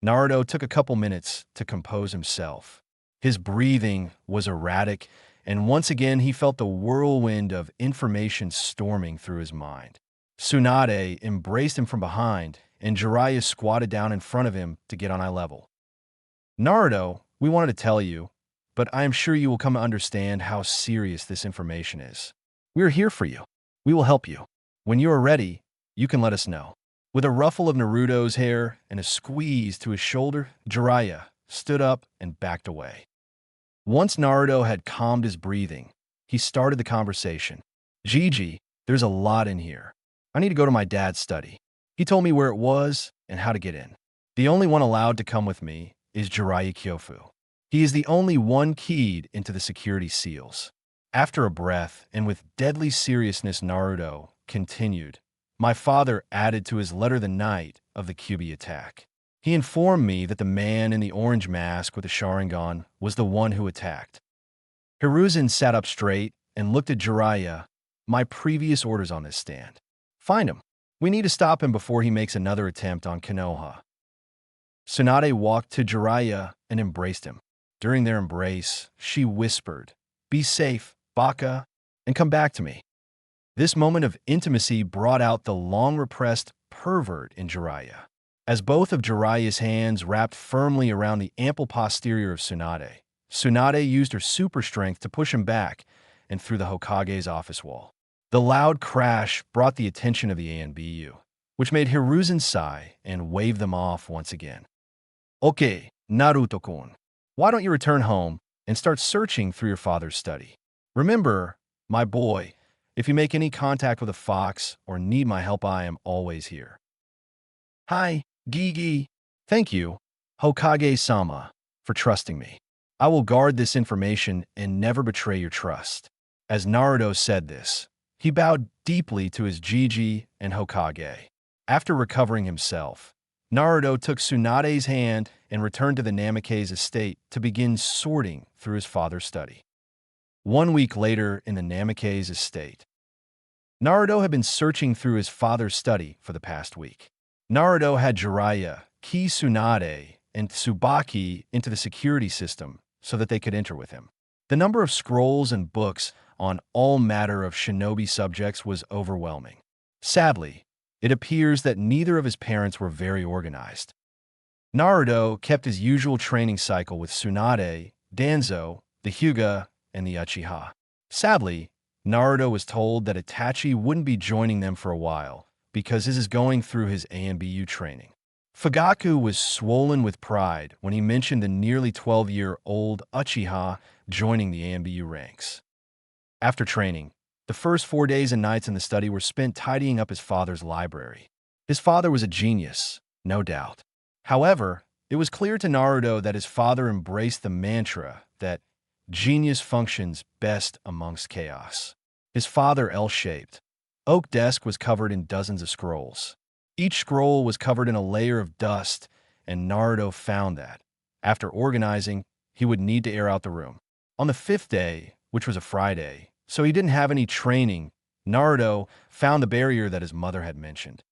Naruto took a couple minutes to compose himself. His breathing was erratic, and once again he felt the whirlwind of information storming through his mind. Tsunade embraced him from behind, and Jiraiya squatted down in front of him to get on eye level. Naruto, we wanted to tell you, but I am sure you will come to understand how serious this information is. We are here for you. We will help you. When you are ready, you can let us know. With a ruffle of Naruto's hair and a squeeze to his shoulder, Jiraiya stood up and backed away. Once Naruto had calmed his breathing, he started the conversation. Gigi, there's a lot in here. I need to go to my dad's study. He told me where it was and how to get in. The only one allowed to come with me is Jiraiya Kyofu. He is the only one keyed into the security seals. After a breath, and with deadly seriousness, Naruto continued. My father added to his letter the night of the QB attack. He informed me that the man in the orange mask with the Sharingan was the one who attacked. Hiruzen sat up straight and looked at Jiraiya. My previous orders on this stand. Find him. We need to stop him before he makes another attempt on Konoha. Tsunade walked to Jiraiya and embraced him. During their embrace, she whispered, "Be safe, Baka, and come back to me." This moment of intimacy brought out the long-repressed pervert in Jiraiya. As both of Jiraiya's hands wrapped firmly around the ample posterior of Tsunade, Tsunade used her super strength to push him back and through the Hokage's office wall. The loud crash brought the attention of the ANBU, which made Hiruzen sigh and wave them off once again. Okay, Naruto-kun, why don't you return home and start searching through your father's study? Remember, my boy, if you make any contact with a fox or need my help, I am always here. Hi, Gigi. Thank you, Hokage-sama, for trusting me. I will guard this information and never betray your trust. As Naruto said this, he bowed deeply to his Gigi and Hokage. After recovering himself, Naruto took Tsunade's hand and returned to the Namikaze estate to begin sorting through his father's study. 1 week later in the Namikaze estate, Naruto had been searching through his father's study for the past week. Naruto had Jiraiya key Tsunade and Tsubaki into the security system so that they could enter with him. The number of scrolls and books on all matter of shinobi subjects was overwhelming. Sadly, it appears that neither of his parents were very organized. Naruto kept his usual training cycle with Tsunade, Danzo, the Hyuga, and the Uchiha. Sadly, Naruto was told that Itachi wouldn't be joining them for a while because this is going through his ANBU training. Fugaku was swollen with pride when he mentioned the nearly 12-year-old Uchiha joining the AMBU ranks. After training, the first 4 days and nights in the study were spent tidying up his father's library. His father was a genius, no doubt. However, it was clear to Naruto that his father embraced the mantra that genius functions best amongst chaos. His father, L-shaped. Oak desk was covered in dozens of scrolls. Each scroll was covered in a layer of dust, and Naruto found that, after organizing, he would need to air out the room. On the 5th day, which was a Friday, so he didn't have any training, Naruto found the barrier that his mother had mentioned.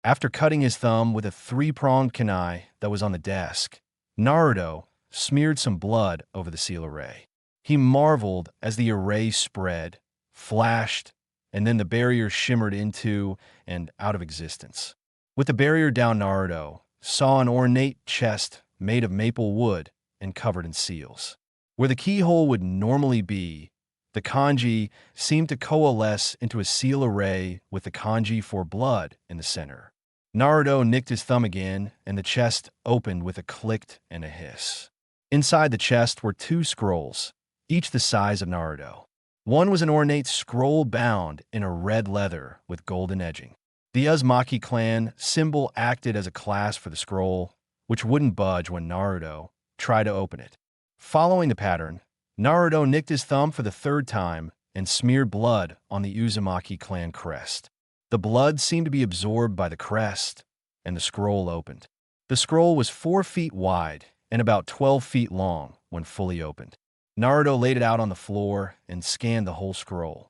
After cutting his thumb with a 3-pronged kunai that was on the desk, Naruto smeared some blood over the seal array. He marveled as the array spread, flashed, and then the barrier shimmered into and out of existence. With the barrier down, Naruto saw an ornate chest made of maple wood and covered in seals. Where the keyhole would normally be, the kanji seemed to coalesce into a seal array with the kanji for blood in the center. Naruto nicked his thumb again, and the chest opened with a click and a hiss. Inside the chest were 2 scrolls, each the size of Naruto. One was an ornate scroll bound in a red leather with golden edging. The Uzumaki clan symbol acted as a clasp for the scroll, which wouldn't budge when Naruto tried to open it. Following the pattern, Naruto nicked his thumb for the 3rd time and smeared blood on the Uzumaki clan crest. The blood seemed to be absorbed by the crest, and the scroll opened. The scroll was 4 feet wide and about 12 feet long when fully opened. Naruto laid it out on the floor and scanned the whole scroll.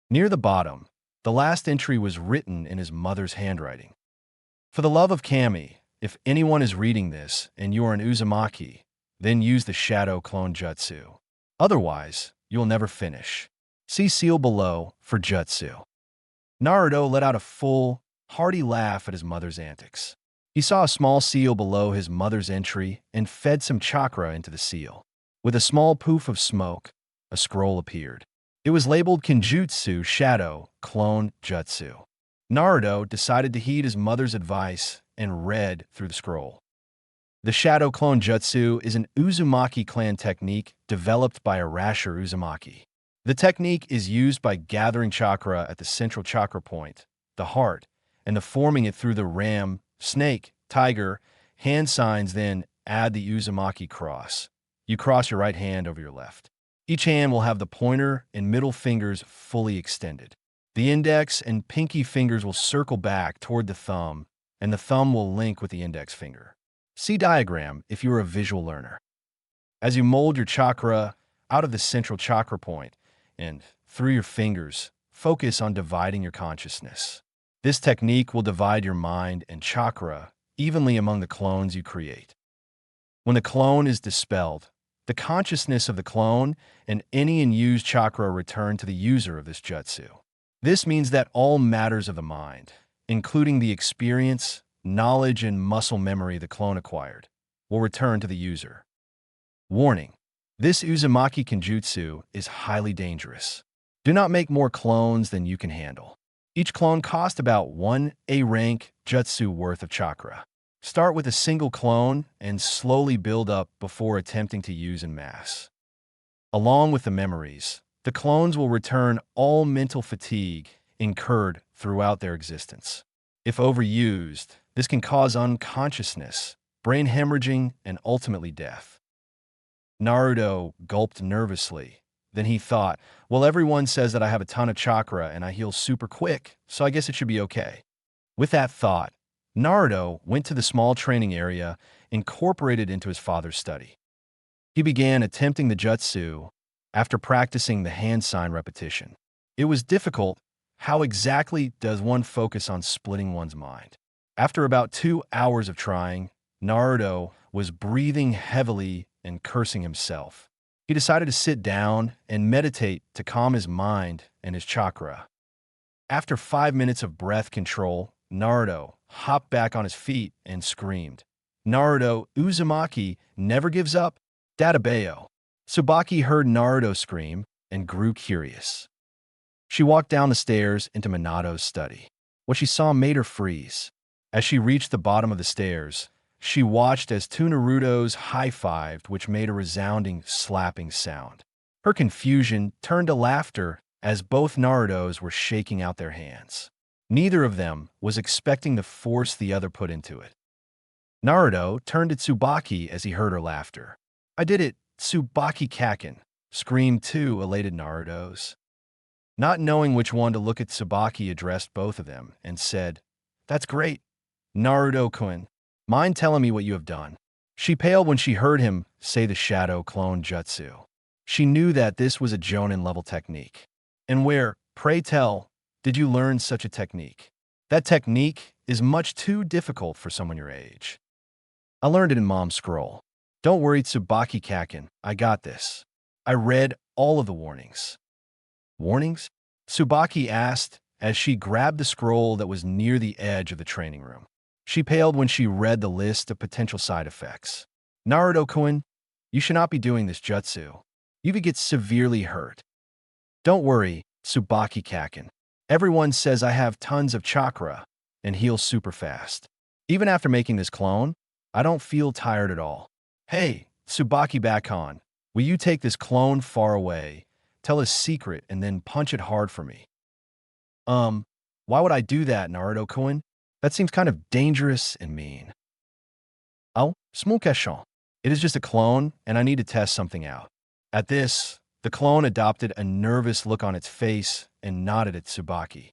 Near the bottom, the last entry was written in his mother's handwriting. For the love of Kami, if anyone is reading this and you are an Uzumaki, then use the Shadow Clone Jutsu. Otherwise, you'll never finish. See seal below for Jutsu. Naruto let out a full, hearty laugh at his mother's antics. He saw a small seal below his mother's entry and fed some chakra into the seal. With a small poof of smoke, a scroll appeared. It was labeled Kenjutsu Shadow Clone Jutsu. Naruto decided to heed his mother's advice and read through the scroll. The Shadow Clone Jutsu is an Uzumaki clan technique developed by Arashir Uzumaki. The technique is used by gathering chakra at the central chakra point, the heart, and the forming it through the ram, snake, tiger, hand signs, then add the Uzumaki cross. You cross your right hand over your left. Each hand will have the pointer and middle fingers fully extended. The index and pinky fingers will circle back toward the thumb, and the thumb will link with the index finger. See diagram if you are a visual learner. As you mold your chakra out of the central chakra point and through your fingers, focus on dividing your consciousness. This technique will divide your mind and chakra evenly among the clones you create. When the clone is dispelled, the consciousness of the clone and any unused chakra return to the user of this jutsu. This means that all matters of the mind, including the experience, knowledge, and muscle memory the clone acquired, will return to the user. Warning: this Uzumaki Kenjutsu is highly dangerous. Do not make more clones than you can handle. Each clone costs about 1 A-rank jutsu worth of chakra. Start with a single clone and slowly build up before attempting to use en masse. Along with the memories, the clones will return all mental fatigue incurred throughout their existence. If overused, this can cause unconsciousness, brain hemorrhaging, and ultimately death. Naruto gulped nervously. Then he thought, well, everyone says that I have a ton of chakra and I heal super quick, so I guess it should be okay. With that thought, Naruto went to the small training area incorporated into his father's study. He began attempting the jutsu after practicing the hand sign repetition. It was difficult. How exactly does one focus on splitting one's mind? After about 2 hours of trying, Naruto was breathing heavily and cursing himself. He decided to sit down and meditate to calm his mind and his chakra. After 5 minutes of breath control, Naruto hopped back on his feet and screamed, "Naruto, Uzumaki never gives up, Databeo." Tsubaki heard Naruto scream and grew curious. She walked down the stairs into Minato's study. What she saw made her freeze. As she reached the bottom of the stairs, she watched as two Narutos high-fived, which made a resounding slapping sound. Her confusion turned to laughter as both Narutos were shaking out their hands. Neither of them was expecting the force the other put into it. Naruto turned to Tsubaki as he heard her laughter. "I did it, Tsubaki Kaken," screamed two elated Narutos. Not knowing which one to look at, Tsubaki addressed both of them and said, "That's great, Naruto-kun. Mind telling me what you have done?" She paled when she heard him say the shadow clone jutsu. She knew that this was a Jonin-level technique. "And where, pray tell, did you learn such a technique?" "That technique is much too difficult for someone your age. I learned it in Mom's scroll." "Don't worry, Tsubaki Kaken, I got this. I read all of the warnings." "Warnings?" Tsubaki asked as she grabbed the scroll that was near the edge of the training room. She paled when she read the list of potential side effects. "Naruto-kun, you should not be doing this jutsu. You could get severely hurt." "Don't worry, Tsubaki Kaken. Everyone says I have tons of chakra and heal super fast. Even after making this clone, I don't feel tired at all." "Hey, Tsubaki Bakon, will you take this clone far away, tell a secret, and then punch it hard for me?" Why would I do that, Naruto-kun? That seems kind of dangerous and mean." "Oh, small question. It is just a clone, and I need to test something out." At this, the clone adopted a nervous look on its face and nodded at Tsubaki.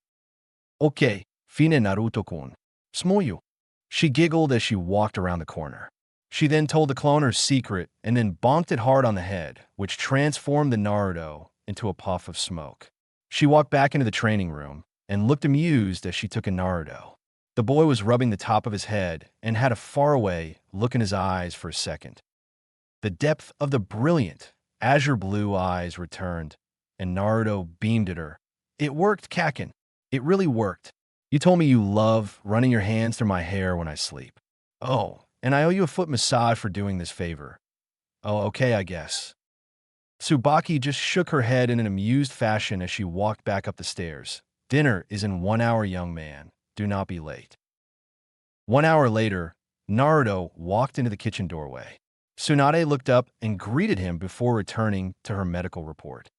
"Okay, fine Naruto-kun. Small you." She giggled as she walked around the corner. She then told the clone her secret and then bonked it hard on the head, which transformed the Naruto into a puff of smoke. She walked back into the training room and looked amused as she took a Naruto. The boy was rubbing the top of his head and had a faraway look in his eyes for a second. The depth of the brilliant, azure blue eyes returned, and Naruto beamed at her. "It worked, Kaken. It really worked. You told me you love running your hands through my hair when I sleep. Oh, and I owe you a foot massage for doing this favor." "Oh, okay, I guess." Tsubaki just shook her head in an amused fashion as she walked back up the stairs. "Dinner is in 1 hour, young man. Do not be late." 1 hour later, Naruto walked into the kitchen doorway. Tsunade looked up and greeted him before returning to her medical report.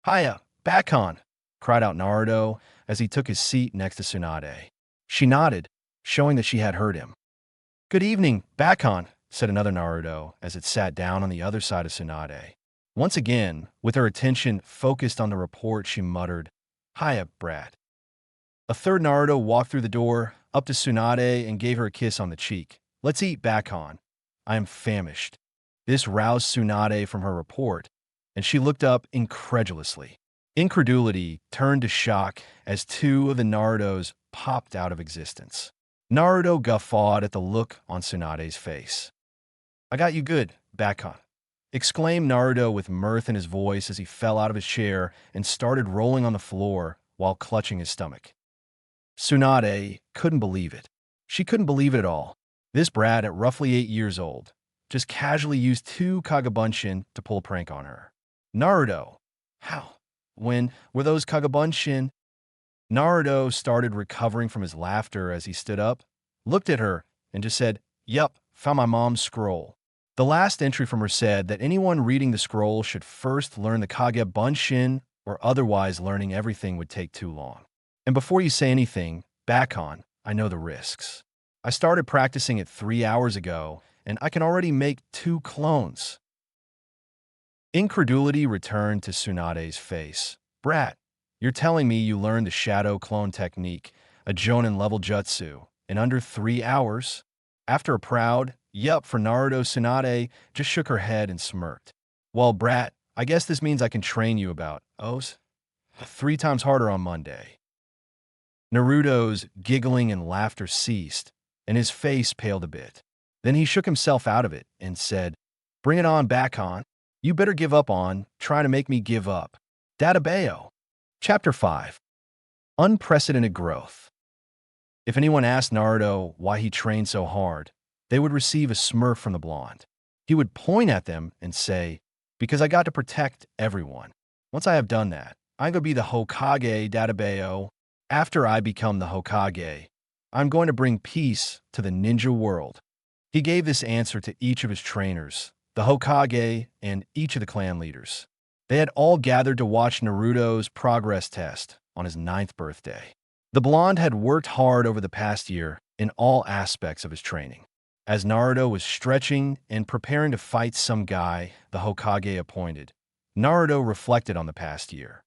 "Hiya, Bakon!" cried out Naruto as he took his seat next to Tsunade. She nodded, showing that she had heard him. "Good evening, Bakon," said another Naruto as it sat down on the other side of Tsunade. Once again, with her attention focused on the report, she muttered, "Hiya, brat." A third Naruto walked through the door, up to Tsunade, and gave her a kiss on the cheek. "Let's eat, Bakon. I am famished." This roused Tsunade from her report, and she looked up incredulously. Incredulity turned to shock as two of the Narutos popped out of existence. Naruto guffawed at the look on Tsunade's face. "I got you good, Bakon," exclaimed Naruto with mirth in his voice as he fell out of his chair and started rolling on the floor while clutching his stomach. Tsunade couldn't believe it. She couldn't believe it at all. This brat at roughly 8 years old just casually used 2 Kagabunshin to pull a prank on her. "Naruto, how? When were those Kagabunshin?" Naruto started recovering from his laughter as he stood up, looked at her, and just said, "Yup, found my mom's scroll." The last entry from her said that anyone reading the scroll should first learn the Kage-bunshin, or otherwise learning everything would take too long. "And before you say anything, Bakon, I know the risks. I started practicing it 3 hours ago, and I can already make 2 clones." Incredulity returned to Tsunade's face. "Brat, you're telling me you learned the shadow clone technique, a Jonin-level jutsu, in under 3 hours?" After a proud, "Yup," for Naruto, Tsunade just shook her head and smirked. "Well, brat, I guess this means I can train you about, 3 times harder on Monday." Naruto's giggling and laughter ceased, and his face paled a bit. Then he shook himself out of it and said, "Bring it on, Bakon. You better give up on trying to make me give up." Databeo. Chapter 5. Unprecedented Growth. If anyone asked Naruto why he trained so hard, they would receive a smirk from the blonde. He would point at them and say, "Because I got to protect everyone. Once I have done that, I'm going to be the Hokage, Databeo. After I become the Hokage, I'm going to bring peace to the ninja world. He gave this answer to each of his trainers, the Hokage, and each of the clan leaders. They had all gathered to watch Naruto's progress test on his 9th birthday. The blonde had worked hard over the past year in all aspects of his training. As Naruto was stretching and preparing to fight some guy the Hokage appointed, Naruto reflected on the past year.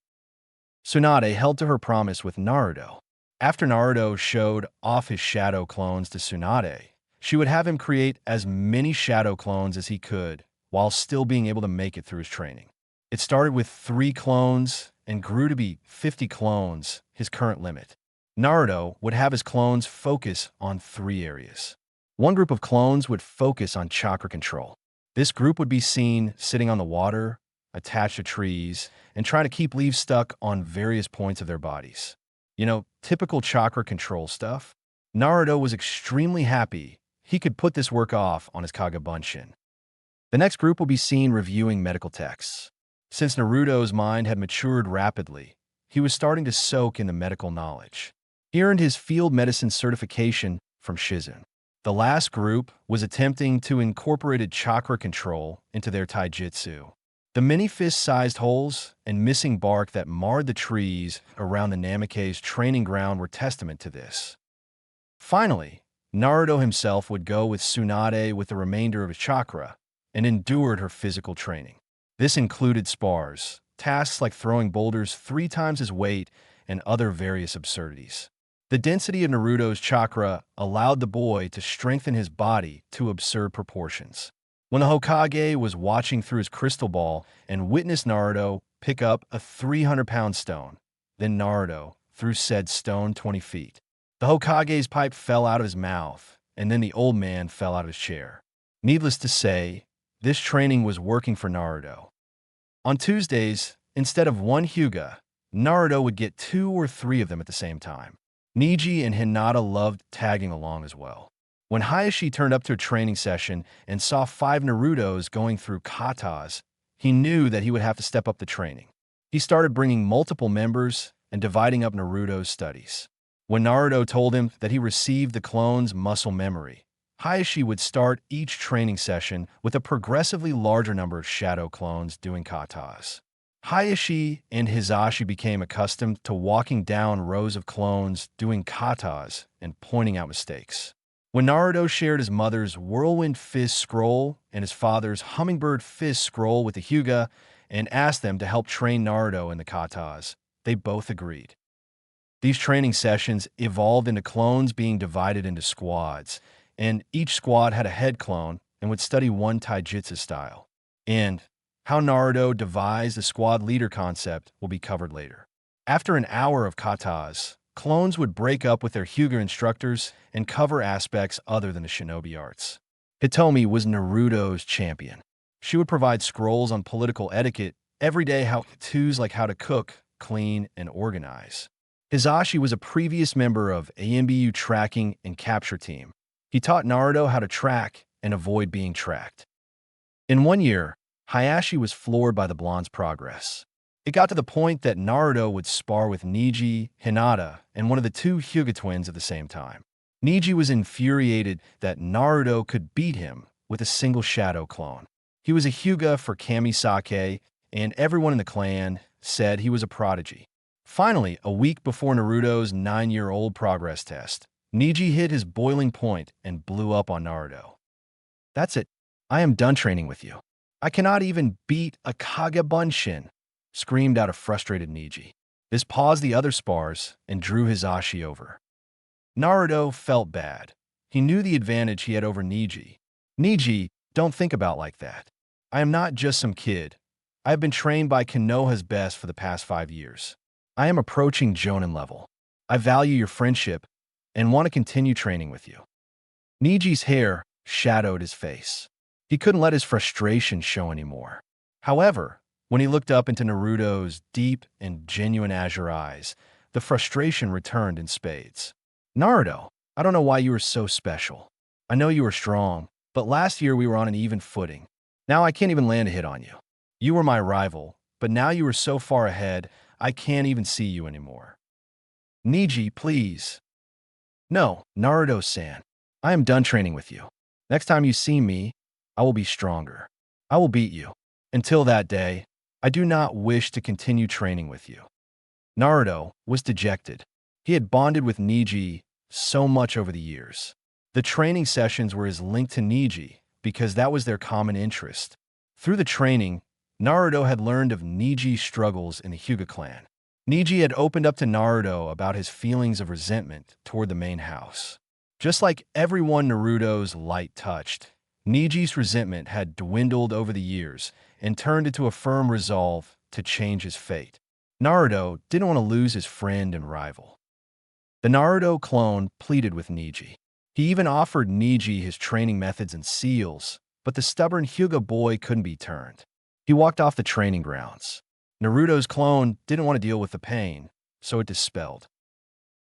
Tsunade held to her promise with Naruto. After Naruto showed off his shadow clones to Tsunade, she would have him create as many shadow clones as he could while still being able to make it through his training. It started with 3 clones and grew to be 50 clones, his current limit. Naruto would have his clones focus on 3 areas. One group of clones would focus on chakra control. This group would be seen sitting on the water, attached to trees, and trying to keep leaves stuck on various points of their bodies. Typical chakra control stuff. Naruto was extremely happy he could put this work off on his Kagebunshin. The next group will be seen reviewing medical texts. Since Naruto's mind had matured rapidly, he was starting to soak in the medical knowledge. He earned his field medicine certification from Shizun. The last group was attempting to incorporate chakra control into their taijutsu. The many fist-sized holes and missing bark that marred the trees around the Namake's training ground were testament to this. Finally, Naruto himself would go with Tsunade with the remainder of his chakra and endured her physical training. This included spars, tasks like throwing boulders 3 times his weight, and other various absurdities. The density of Naruto's chakra allowed the boy to strengthen his body to absurd proportions. When the Hokage was watching through his crystal ball and witnessed Naruto pick up a 300-pound stone, then Naruto threw said stone 20 feet. The Hokage's pipe fell out of his mouth, and then the old man fell out of his chair. Needless to say, this training was working for Naruto. On Tuesdays, instead of 1 Hyuga, Naruto would get 2 or 3 of them at the same time. Neji and Hinata loved tagging along as well. When Hayashi turned up to a training session and saw 5 Narutos going through katas, he knew that he would have to step up the training. He started bringing multiple members and dividing up Naruto's studies. When Naruto told him that he received the clone's muscle memory, Hayashi would start each training session with a progressively larger number of shadow clones doing katas. Hayashi and Hisashi became accustomed to walking down rows of clones doing katas and pointing out mistakes. When Naruto shared his mother's Whirlwind Fist scroll and his father's Hummingbird Fist scroll with the Hyuga and asked them to help train Naruto in the katas, they both agreed. These training sessions evolved into clones being divided into squads, and each squad had a head clone and would study one taijutsu style. And how Naruto devised the squad leader concept will be covered later. After an hour of katas, clones would break up with their Hyuga instructors and cover aspects other than the shinobi arts. Hitomi was Naruto's champion. She would provide scrolls on political etiquette, everyday how-tos like how to cook, clean, and organize. Hisashi was a previous member of AMBU tracking and capture team. He taught Naruto how to track and avoid being tracked. In 1 year, Hayashi was floored by the blonde's progress. It got to the point that Naruto would spar with Neji, Hinata, and one of the 2 Hyuga twins at the same time. Neji was infuriated that Naruto could beat him with a single shadow clone. He was a Hyuga for Kamisake, and everyone in the clan said he was a prodigy. Finally, a week before Naruto's 9-year-old progress test, Neji hit his boiling point and blew up on Naruto. "That's it. I am done training with you. I cannot even beat a Kagebunshin," screamed out a frustrated Neji. This paused the other spars and drew Hisashi over. Naruto felt bad. He knew the advantage he had over Neji. "Neji, don't think about like that. I am not just some kid. I have been trained by Konoha's best for the past 5 years. I am approaching Jonin level. I value your friendship and want to continue training with you." Neji's hair shadowed his face. He couldn't let his frustration show anymore. However, when he looked up into Naruto's deep and genuine azure eyes, the frustration returned in spades. "Naruto, I don't know why you are so special. I know you are strong, but last year we were on an even footing. Now I can't even land a hit on you. You were my rival, but now you are so far ahead, I can't even see you anymore. Neji, please." No, Naruto-san. I am done training with you. Next time you see me, I will be stronger. I will beat you. Until that day, I do not wish to continue training with you. Naruto was dejected. He had bonded with Neji so much over the years. The training sessions were his link to Neji because that was their common interest. Through the training, Naruto had learned of Neji's struggles in the Hyuga clan. Neji had opened up to Naruto about his feelings of resentment toward the main house. Just like everyone Naruto's light touched, Neji's resentment had dwindled over the years and turned into a firm resolve to change his fate. Naruto didn't want to lose his friend and rival. The Naruto clone pleaded with Neji. He even offered Neji his training methods and seals, but the stubborn Hyuga boy couldn't be turned. He walked off the training grounds. Naruto's clone didn't want to deal with the pain, so it dispelled.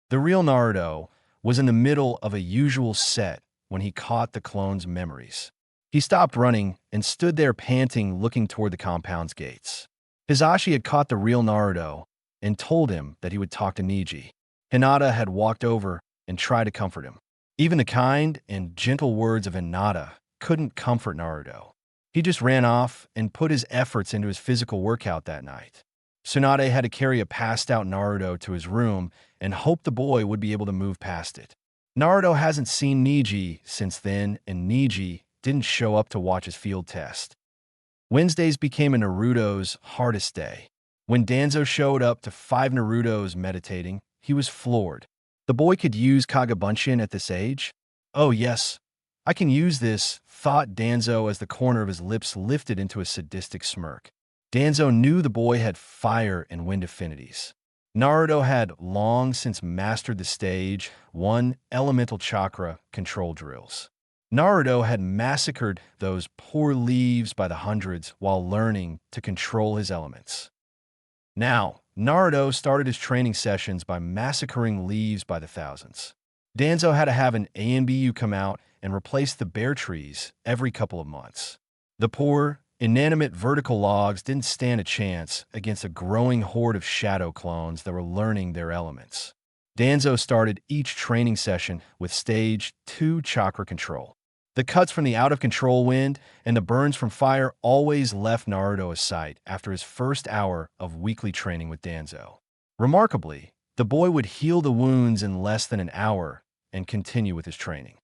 The real Naruto was in the middle of a usual set when he caught the clone's memories. He stopped running and stood there panting, looking toward the compound's gates. Hisashi had caught the real Naruto and told him that he would talk to Neji. Hinata had walked over and tried to comfort him. Even the kind and gentle words of Hinata couldn't comfort Naruto. He just ran off and put his efforts into his physical workout that night. Tsunade had to carry a passed-out Naruto to his room and hoped the boy would be able to move past it. Naruto hasn't seen Neji since then, and Neji didn't show up to watch his field test. Wednesdays became a Naruto's hardest day. When Danzo showed up to 5 Narutos meditating, he was floored. The boy could use Kagabunshin at this age? Oh yes, I can use this, thought Danzo as the corner of his lips lifted into a sadistic smirk. Danzo knew the boy had fire and wind affinities. Naruto had long since mastered the stage 1 elemental chakra control drills. Naruto had massacred those poor leaves by the hundreds while learning to control his elements. Now, Naruto started his training sessions by massacring leaves by the thousands. Danzo had to have an ANBU come out and replace the bare trees every couple of months. The poor, inanimate vertical logs didn't stand a chance against a growing horde of shadow clones that were learning their elements. Danzo started each training session with stage 2 chakra control. The cuts from the out-of-control wind and the burns from fire always left Naruto a sight after his first hour of weekly training with Danzo. Remarkably, the boy would heal the wounds in less than an hour and continue with his training.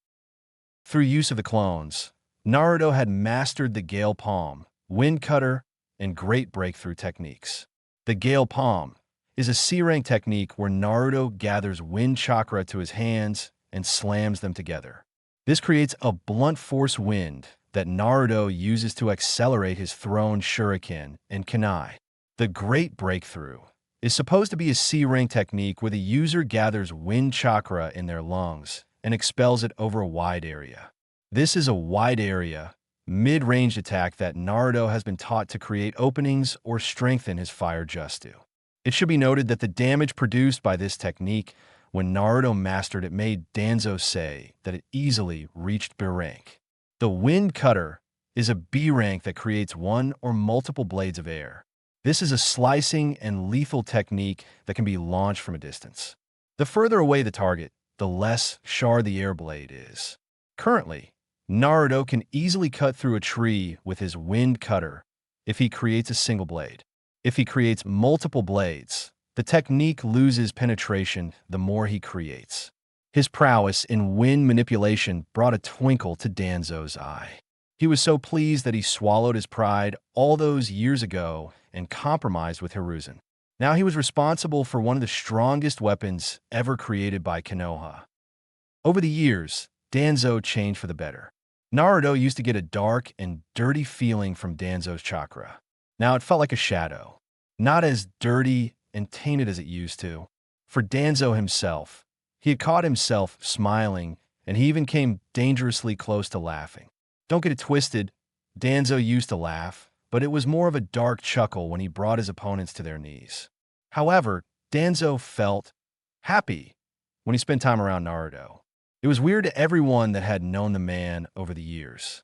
Through use of the clones, Naruto had mastered the Gale Palm, Wind Cutter, and Great Breakthrough techniques. The Gale Palm is a C-rank technique where Naruto gathers wind chakra to his hands and slams them together. This creates a blunt force wind that Naruto uses to accelerate his thrown shuriken and kunai. The Great Breakthrough is supposed to be a C-rank technique where the user gathers wind chakra in their lungs and expels it over a wide area. This is a wide area, mid-range attack that Naruto has been taught to create openings or strengthen his fire Jutsu. It should be noted that the damage produced by this technique when Naruto mastered it made Danzo say that it easily reached B rank. The Wind Cutter is a B rank that creates one or multiple blades of air. This is a slicing and lethal technique that can be launched from a distance. The further away the target, the less sharp the air blade is. Currently, Naruto can easily cut through a tree with his Wind Cutter if he creates a single blade. If he creates multiple blades, the technique loses penetration the more he creates. His prowess in wind manipulation brought a twinkle to Danzo's eye. He was so pleased that he swallowed his pride all those years ago and compromised with Hiruzen. Now he was responsible for one of the strongest weapons ever created by Konoha. Over the years, Danzo changed for the better. Naruto used to get a dark and dirty feeling from Danzo's chakra. Now it felt like a shadow, not as dirty and tainted as it used to. For Danzo himself, he had caught himself smiling, and he even came dangerously close to laughing. Don't get it twisted, Danzo used to laugh, but it was more of a dark chuckle when he brought his opponents to their knees. However, Danzo felt happy when he spent time around Naruto. It was weird to everyone that had known the man over the years.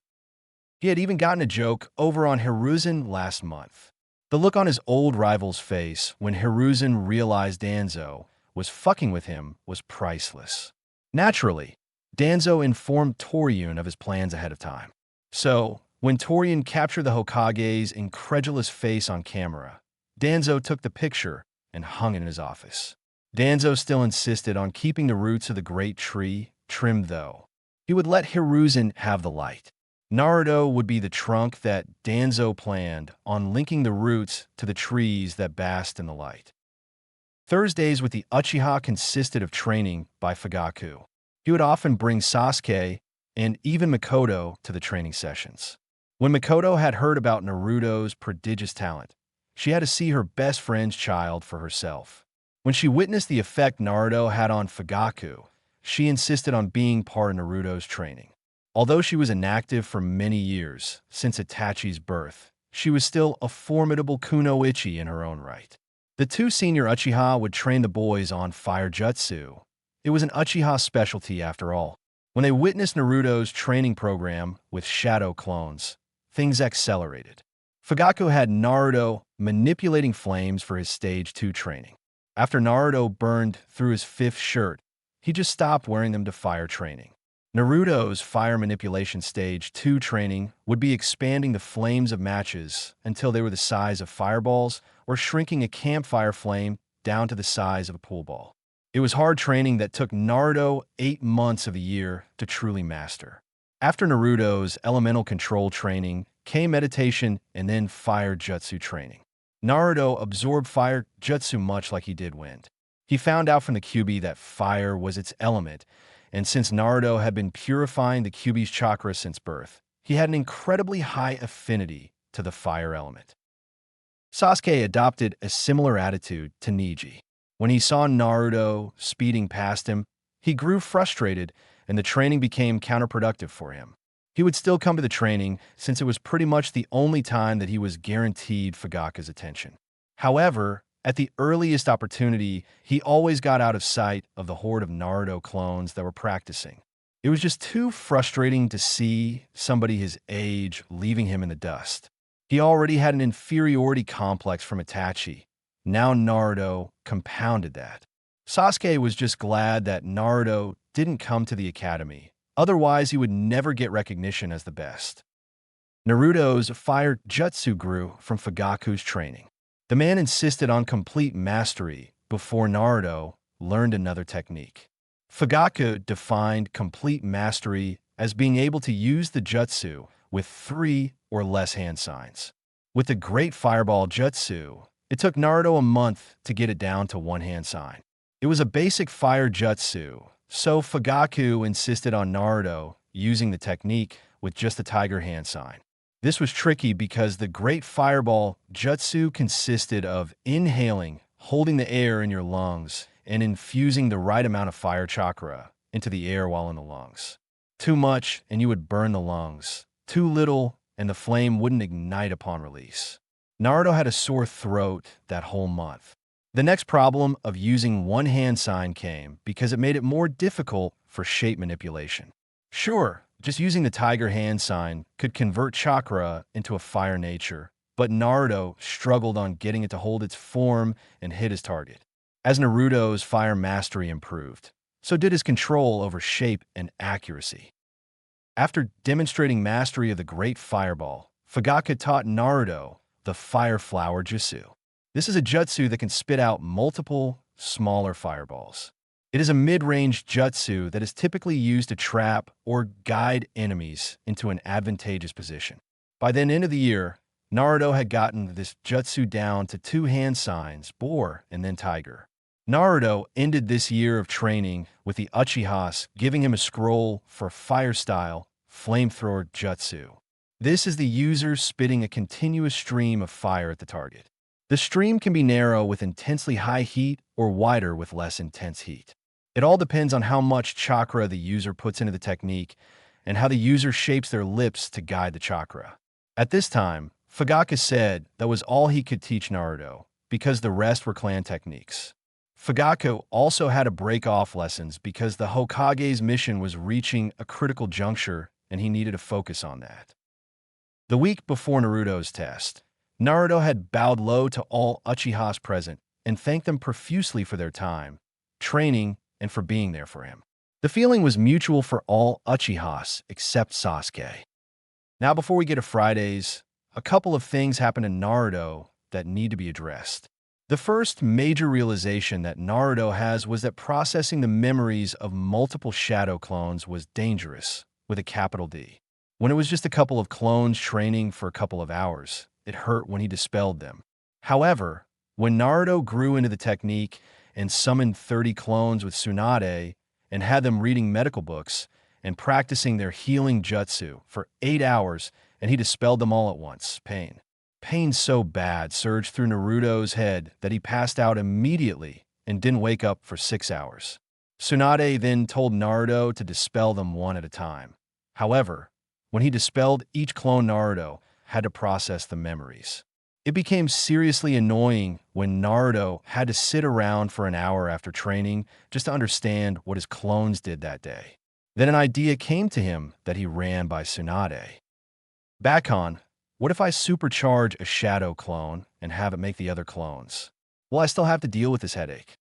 He had even gotten a joke over on Hiruzen last month. The look on his old rival's face when Hiruzen realized Danzo was fucking with him was priceless. Naturally, Danzo informed Torian of his plans ahead of time. So, when Torian captured the Hokage's incredulous face on camera, Danzo took the picture and hung it in his office. Danzo still insisted on keeping the roots of the great tree trimmed, though. He would let Hiruzen have the light. Naruto would be the trunk that Danzo planned on linking the roots to the trees that basked in the light. Thursdays with the Uchiha consisted of training by Fugaku. He would often bring Sasuke and even Mikoto to the training sessions. When Mikoto had heard about Naruto's prodigious talent, she had to see her best friend's child for herself. When she witnessed the effect Naruto had on Fugaku, she insisted on being part of Naruto's training. Although she was inactive for many years since Itachi's birth, she was still a formidable kunoichi in her own right. The two senior Uchiha would train the boys on fire jutsu. It was an Uchiha specialty after all. When they witnessed Naruto's training program with shadow clones, things accelerated. Fugaku had Naruto manipulating flames for his Stage 2 training. After Naruto burned through his 5th shirt, he just stopped wearing them to fire training. Naruto's fire manipulation Stage 2 training would be expanding the flames of matches until they were the size of fireballs or shrinking a campfire flame down to the size of a pool ball. It was hard training that took Naruto 8 months of the year to truly master. After Naruto's elemental control training came meditation and then fire jutsu training. Naruto absorbed fire jutsu much like he did wind. He found out from the Kyuubi that fire was its element, and since Naruto had been purifying the Kyuubi's chakra since birth, he had an incredibly high affinity to the fire element. Sasuke adopted a similar attitude to Neji. When he saw Naruto speeding past him, he grew frustrated and the training became counterproductive for him. He would still come to the training since it was pretty much the only time that he was guaranteed Fugaku's attention. However, at the earliest opportunity, he always got out of sight of the horde of Naruto clones that were practicing. It was just too frustrating to see somebody his age leaving him in the dust. He already had an inferiority complex from Itachi. Now Naruto compounded that. Sasuke was just glad that Naruto didn't come to the academy. Otherwise, he would never get recognition as the best. Naruto's fire jutsu grew from Fugaku's training. The man insisted on complete mastery before Naruto learned another technique. Fugaku defined complete mastery as being able to use the jutsu with 3 or less hand signs. With the Great Fireball Jutsu, it took Naruto a month to get it down to 1 hand sign. It was a basic fire jutsu, so Fugaku insisted on Naruto using the technique with just the tiger hand sign. This was tricky because the Great Fireball Jutsu consisted of inhaling, holding the air in your lungs, and infusing the right amount of fire chakra into the air while in the lungs. Too much, and you would burn the lungs. Too little, and the flame wouldn't ignite upon release. Naruto had a sore throat that whole month. The next problem of using 1 hand sign came because it made it more difficult for shape manipulation. Sure, just using the tiger hand sign could convert chakra into a fire nature, but Naruto struggled on getting it to hold its form and hit his target. As Naruto's fire mastery improved, so did his control over shape and accuracy. After demonstrating mastery of the Great Fireball, Fugaku taught Naruto the Fire Flower Jutsu. This is a jutsu that can spit out multiple, smaller fireballs. It is a mid-range jutsu that is typically used to trap or guide enemies into an advantageous position. By the end of the year, Naruto had gotten this jutsu down to 2 hand signs, boar and then tiger. Naruto ended this year of training with the Uchihas giving him a scroll for fire-style flamethrower jutsu. This is the user spitting a continuous stream of fire at the target. The stream can be narrow with intensely high heat or wider with less intense heat. It all depends on how much chakra the user puts into the technique and how the user shapes their lips to guide the chakra. At this time, Fugaku said that was all he could teach Naruto because the rest were clan techniques. Fugaku also had to break off lessons because the Hokage's mission was reaching a critical juncture and he needed to focus on that. The week before Naruto's test, Naruto had bowed low to all Uchihas present and thanked them profusely for their time, training, and for being there for him. The feeling was mutual for all Uchihas except Sasuke. Now, before we get to Fridays, a couple of things happen in Naruto that need to be addressed. The first major realization that Naruto has was that processing the memories of multiple shadow clones was dangerous, with a capital D. When it was just a couple of clones training for a couple of hours, it hurt when he dispelled them. However, when Naruto grew into the technique and summoned 30 clones with Tsunade and had them reading medical books and practicing their healing jutsu for 8 hours, and he dispelled them all at once, pain so bad surged through Naruto's head that he passed out immediately and didn't wake up for 6 hours. Tsunade then told Naruto to dispel them one at a time. However, when he dispelled each clone, Naruto had to process the memories. It became seriously annoying when Naruto had to sit around for an hour after training just to understand what his clones did that day. Then an idea came to him that he ran by Tsunade. Bakon, what if I supercharge a shadow clone and have it make the other clones? Will I still have to deal with this headache?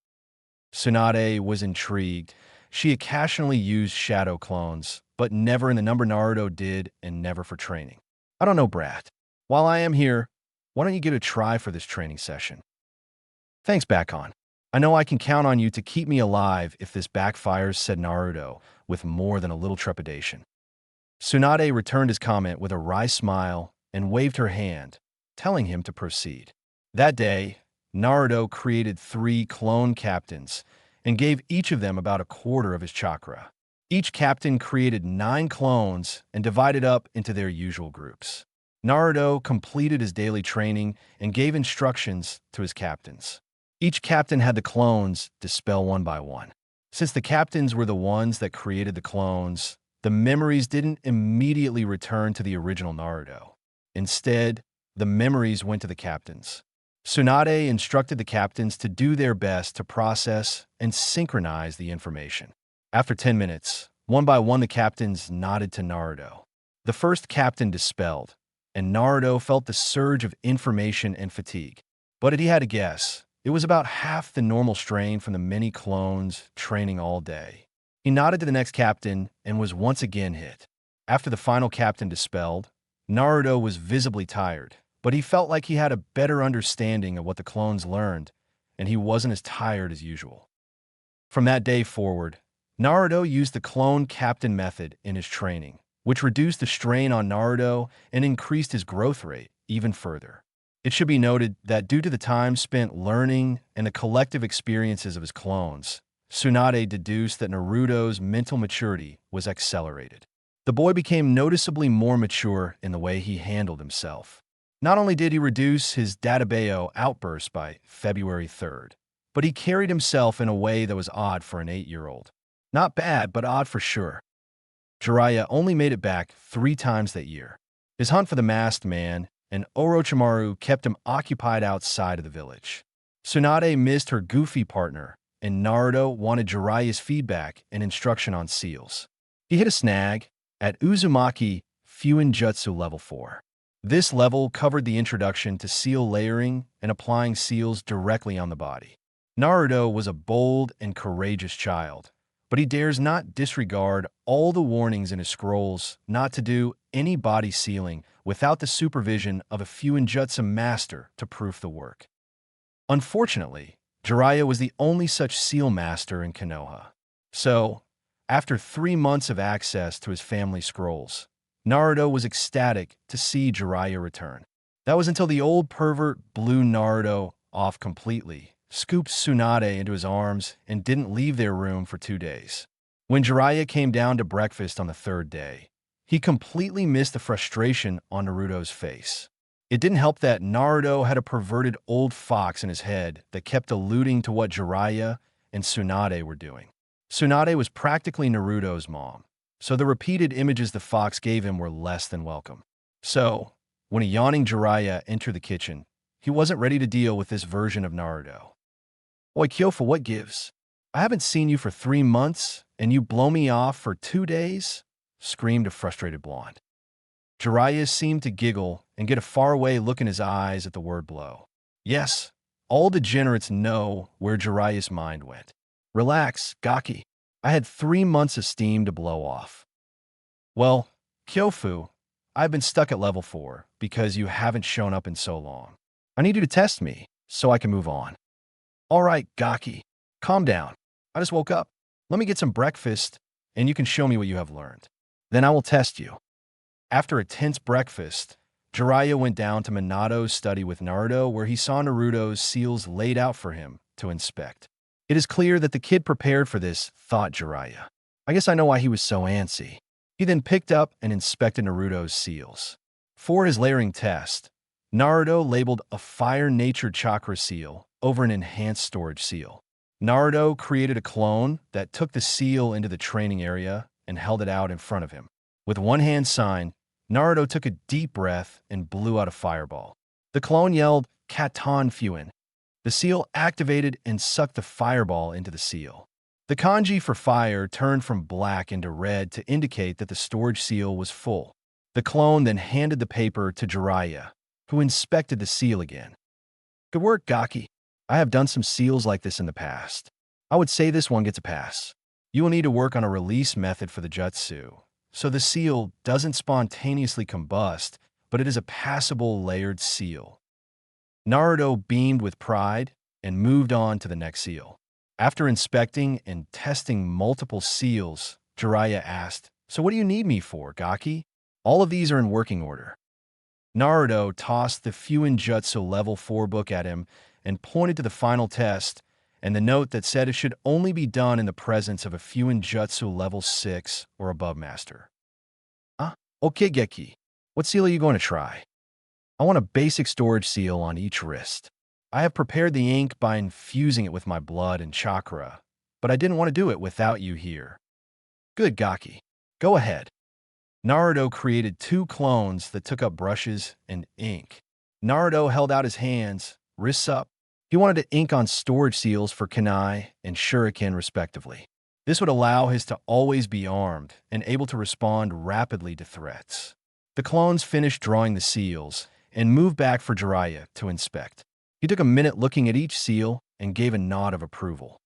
Tsunade was intrigued. She occasionally used shadow clones, but never in the number Naruto did and never for training. I don't know, Brat. While I am here, why don't you give it a try for this training session? Thanks, Bakon. I know I can count on you to keep me alive if this backfires, said Naruto, with more than a little trepidation. Tsunade returned his comment with a wry smile and waved her hand, telling him to proceed. That day, Naruto created 3 clone captains and gave each of them about a quarter of his chakra. Each captain created 9 clones and divided up into their usual groups. Naruto completed his daily training and gave instructions to his captains. Each captain had the clones dispel one by one. Since the captains were the ones that created the clones, the memories didn't immediately return to the original Naruto. Instead, the memories went to the captains. Tsunade instructed the captains to do their best to process and synchronize the information. After 10 minutes, one by one the captains nodded to Naruto. The first captain dispelled, and Naruto felt the surge of information and fatigue. But he had to guess. It was about half the normal strain from the many clones training all day. He nodded to the next captain and was once again hit. After the final captain dispelled, Naruto was visibly tired, but he felt like he had a better understanding of what the clones learned, and he wasn't as tired as usual. From that day forward, Naruto used the clone captain method in his training, which reduced the strain on Naruto and increased his growth rate even further. It should be noted that due to the time spent learning and the collective experiences of his clones, Tsunade deduced that Naruto's mental maturity was accelerated. The boy became noticeably more mature in the way he handled himself. Not only did he reduce his Databeo outburst by February 3rd, but he carried himself in a way that was odd for an 8-year-old. Not bad, but odd for sure. Jiraiya only made it back 3 times that year. His hunt for the masked man and Orochimaru kept him occupied outside of the village. Tsunade missed her goofy partner, and Naruto wanted Jiraiya's feedback and instruction on seals. He hit a snag at Uzumaki Fuinjutsu Level 4. This level covered the introduction to seal layering and applying seals directly on the body. Naruto was a bold and courageous child, but he dares not disregard all the warnings in his scrolls not to do any body sealing without the supervision of a Fuinjutsu master to proof the work. Unfortunately, Jiraiya was the only such seal master in Konoha. So, after 3 months of access to his family scrolls, Naruto was ecstatic to see Jiraiya return. That was until the old pervert blew Naruto off completely, scooped Tsunade into his arms, and didn't leave their room for 2 days. When Jiraiya came down to breakfast on the 3rd day, he completely missed the frustration on Naruto's face. It didn't help that Naruto had a perverted old fox in his head that kept alluding to what Jiraiya and Tsunade were doing. Tsunade was practically Naruto's mom, so the repeated images the fox gave him were less than welcome. So, when a yawning Jiraiya entered the kitchen, he wasn't ready to deal with this version of Naruto. "Oi, Kyofa, what gives? I haven't seen you for 3 months, and you blow me off for 2 days?" screamed a frustrated blonde. Jiraiya seemed to giggle and get a faraway look in his eyes at the word blow. Yes, all degenerates know where Jiraiya's mind went. "Relax, Gaki. I had 3 months of steam to blow off. Well, Kyofu, I've been stuck at level 4 because you haven't shown up in so long. I need you to test me so I can move on. All right, Gaki, calm down. I just woke up. Let me get some breakfast, and you can show me what you have learned. Then I will test you. After a tense breakfast, Jiraiya went down to Minato's study with Naruto, where he saw Naruto's seals laid out for him to inspect. It is clear that the kid prepared for this, thought Jiraiya. I guess I know why he was so antsy. He then picked up and inspected Naruto's seals. For his layering test, Naruto labeled a Fire Nature Chakra seal over an Enhanced Storage seal. Naruto created a clone that took the seal into the training area and held it out in front of him. With one hand signed, Naruto took a deep breath and blew out a fireball. The clone yelled, Katan Fuin. The seal activated and sucked the fireball into the seal. The kanji for fire turned from black into red to indicate that the storage seal was full. The clone then handed the paper to Jiraiya, who inspected the seal again. Good work, Gaki. I have done some seals like this in the past. I would say this one gets a pass. You will need to work on a release method for the jutsu, so the seal doesn't spontaneously combust, but it is a passable layered seal. Naruto beamed with pride and moved on to the next seal. After inspecting and testing multiple seals, Jiraiya asked, So what do you need me for, Gaki? All of these are in working order. Naruto tossed the Fuin Jutsu Level 4 book at him and pointed to the final test and the note that said it should only be done in the presence of a Fuin Jutsu Level 6 or above master. Okay, Geki. What seal are you going to try? I want a basic storage seal on each wrist. I have prepared the ink by infusing it with my blood and chakra, but I didn't want to do it without you here. Good, Gaki. Go ahead. Naruto created 2 clones that took up brushes and ink. Naruto held out his hands, wrists up. He wanted to ink on storage seals for kunai and shuriken respectively. This would allow his to always be armed and able to respond rapidly to threats. The clones finished drawing the seals and moved back for Jiraiya to inspect. He took a minute looking at each seal and gave a nod of approval.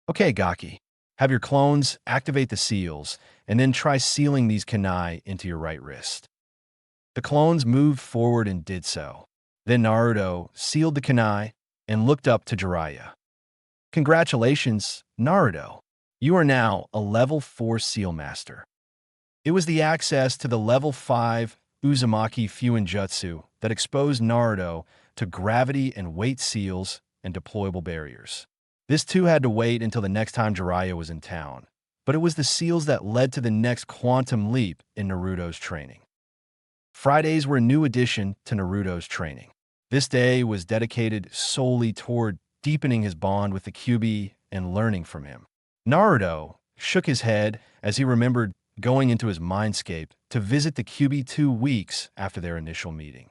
Okay, Gaki, have your clones activate the seals and then try sealing these kunai into your right wrist. The clones moved forward and did so. Then Naruto sealed the kunai and looked up to Jiraiya. Congratulations, Naruto. You are now a Level 4 Seal Master. It was the access to the Level 5 Uzumaki Fuin Jutsu that exposed Naruto to gravity and weight seals and deployable barriers. This too had to wait until the next time Jiraiya was in town, but it was the seals that led to the next quantum leap in Naruto's training. Fridays were a new addition to Naruto's training. This day was dedicated solely toward deepening his bond with the Kyuubi and learning from him. Naruto shook his head as he remembered going into his mindscape to visit the Kyuubi 2 weeks after their initial meeting.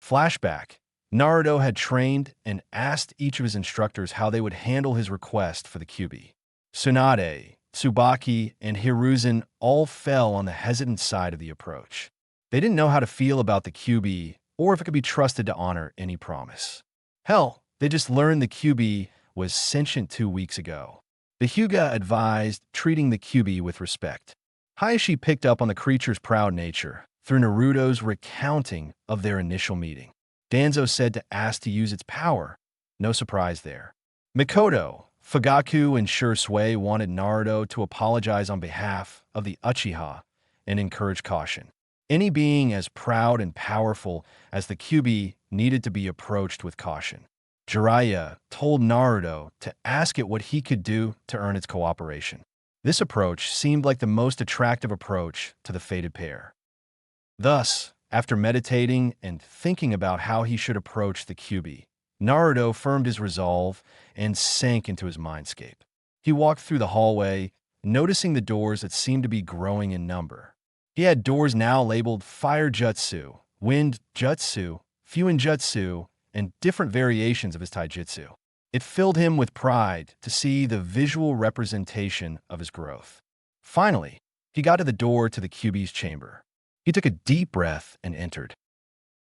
Flashback. Naruto had trained and asked each of his instructors how they would handle his request for the Kyuubi. Tsunade, Tsubaki, and Hiruzen all fell on the hesitant side of the approach. They didn't know how to feel about the Kyuubi or if it could be trusted to honor any promise. Hell, they just learned the Kyuubi was sentient 2 weeks ago. The Hyuga advised treating the Kyuubi with respect. Hayashi picked up on the creature's proud nature through Naruto's recounting of their initial meeting. Danzo said to ask to use its power. No surprise there. Mikoto, Fugaku, and Shursui wanted Naruto to apologize on behalf of the Uchiha and encourage caution. Any being as proud and powerful as the Kyuubi needed to be approached with caution. Jiraiya told Naruto to ask it what he could do to earn its cooperation. This approach seemed like the most attractive approach to the fated pair. Thus, after meditating and thinking about how he should approach the Kyuubi, Naruto firmed his resolve and sank into his mindscape. He walked through the hallway, noticing the doors that seemed to be growing in number. He had doors now labeled Fire Jutsu, Wind Jutsu, Fuin Jutsu, and different variations of his taijutsu. It filled him with pride to see the visual representation of his growth. Finally, he got to the door to the Kyuubi's chamber. He took a deep breath and entered.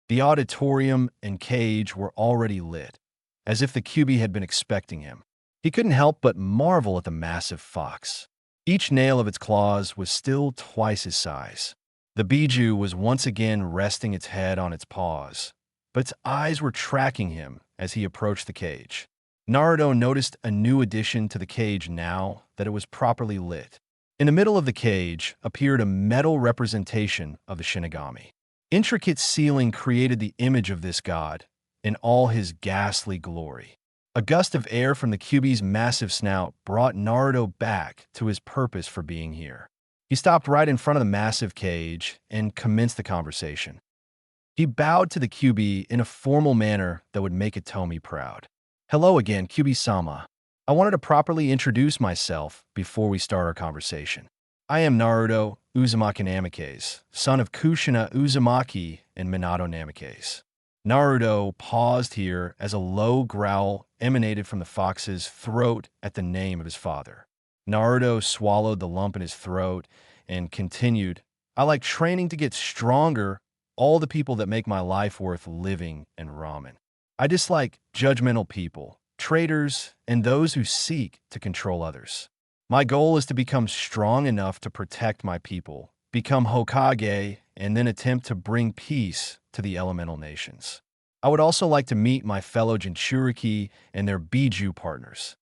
The auditorium and cage were already lit, as if the Kyuubi had been expecting him. He couldn't help but marvel at the massive fox. Each nail of its claws was still twice his size. The Biju was once again resting its head on its paws, but its eyes were tracking him as he approached the cage. Naruto noticed a new addition to the cage now that it was properly lit. In the middle of the cage appeared a metal representation of the Shinigami. Intricate ceiling created the image of this god in all his ghastly glory. A gust of air from the Kyuubi's massive snout brought Naruto back to his purpose for being here. He stopped right in front of the massive cage and commenced the conversation. He bowed to the Kyuubi in a formal manner that would make Itomi proud. Hello again, Kyuubi-sama. I wanted to properly introduce myself before we start our conversation. I am Naruto Uzumaki Namikaze, son of Kushina Uzumaki and Minato Namikaze. Naruto paused here as a low growl emanated from the fox's throat at the name of his father. Naruto swallowed the lump in his throat and continued, I like training to get stronger, all the people that make my life worth living, and ramen. I dislike judgmental people, traitors, and those who seek to control others. My goal is to become strong enough to protect my people, become Hokage, and then attempt to bring peace to the elemental nations. I would also like to meet my fellow Jinchuriki and their Biju partners.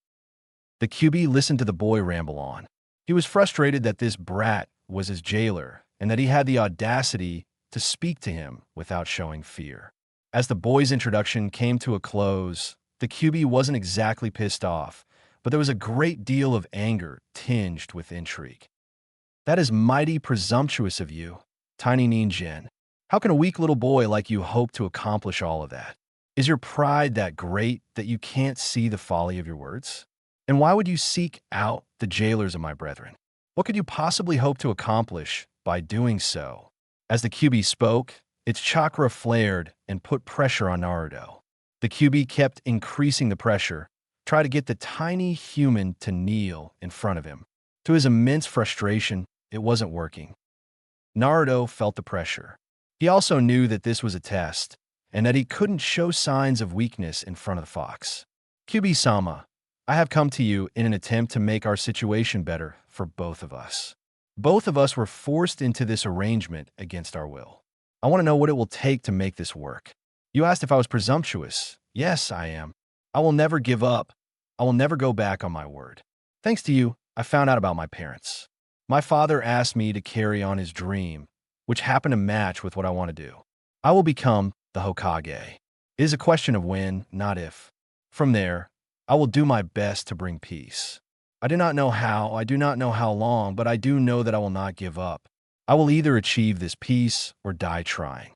The Kyuubi listened to the boy ramble on. He was frustrated that this brat was his jailer and that he had the audacity to speak to him without showing fear. As the boy's introduction came to a close, the Kyuubi wasn't exactly pissed off, but there was a great deal of anger tinged with intrigue. That is mighty presumptuous of you, tiny Ninjin. How can a weak little boy like you hope to accomplish all of that? Is your pride that great that you can't see the folly of your words? And why would you seek out the jailers of my brethren? What could you possibly hope to accomplish by doing so? As the Kyuubi spoke, its chakra flared and put pressure on Naruto. The Kyuubi kept increasing the pressure, tried to get the tiny human to kneel in front of him. To his immense frustration, it wasn't working. Naruto felt the pressure. He also knew that this was a test, and that he couldn't show signs of weakness in front of the fox. Kyuubi-sama, I have come to you in an attempt to make our situation better for both of us. Both of us were forced into this arrangement against our will. I want to know what it will take to make this work. You asked if I was presumptuous. Yes, I am. I will never give up. I will never go back on my word. Thanks to you, I found out about my parents. My father asked me to carry on his dream, which happened to match with what I want to do. I will become the Hokage. It is a question of when, not if. From there, I will do my best to bring peace. I do not know how, I do not know how long, but I do know that I will not give up. I will either achieve this peace or die trying.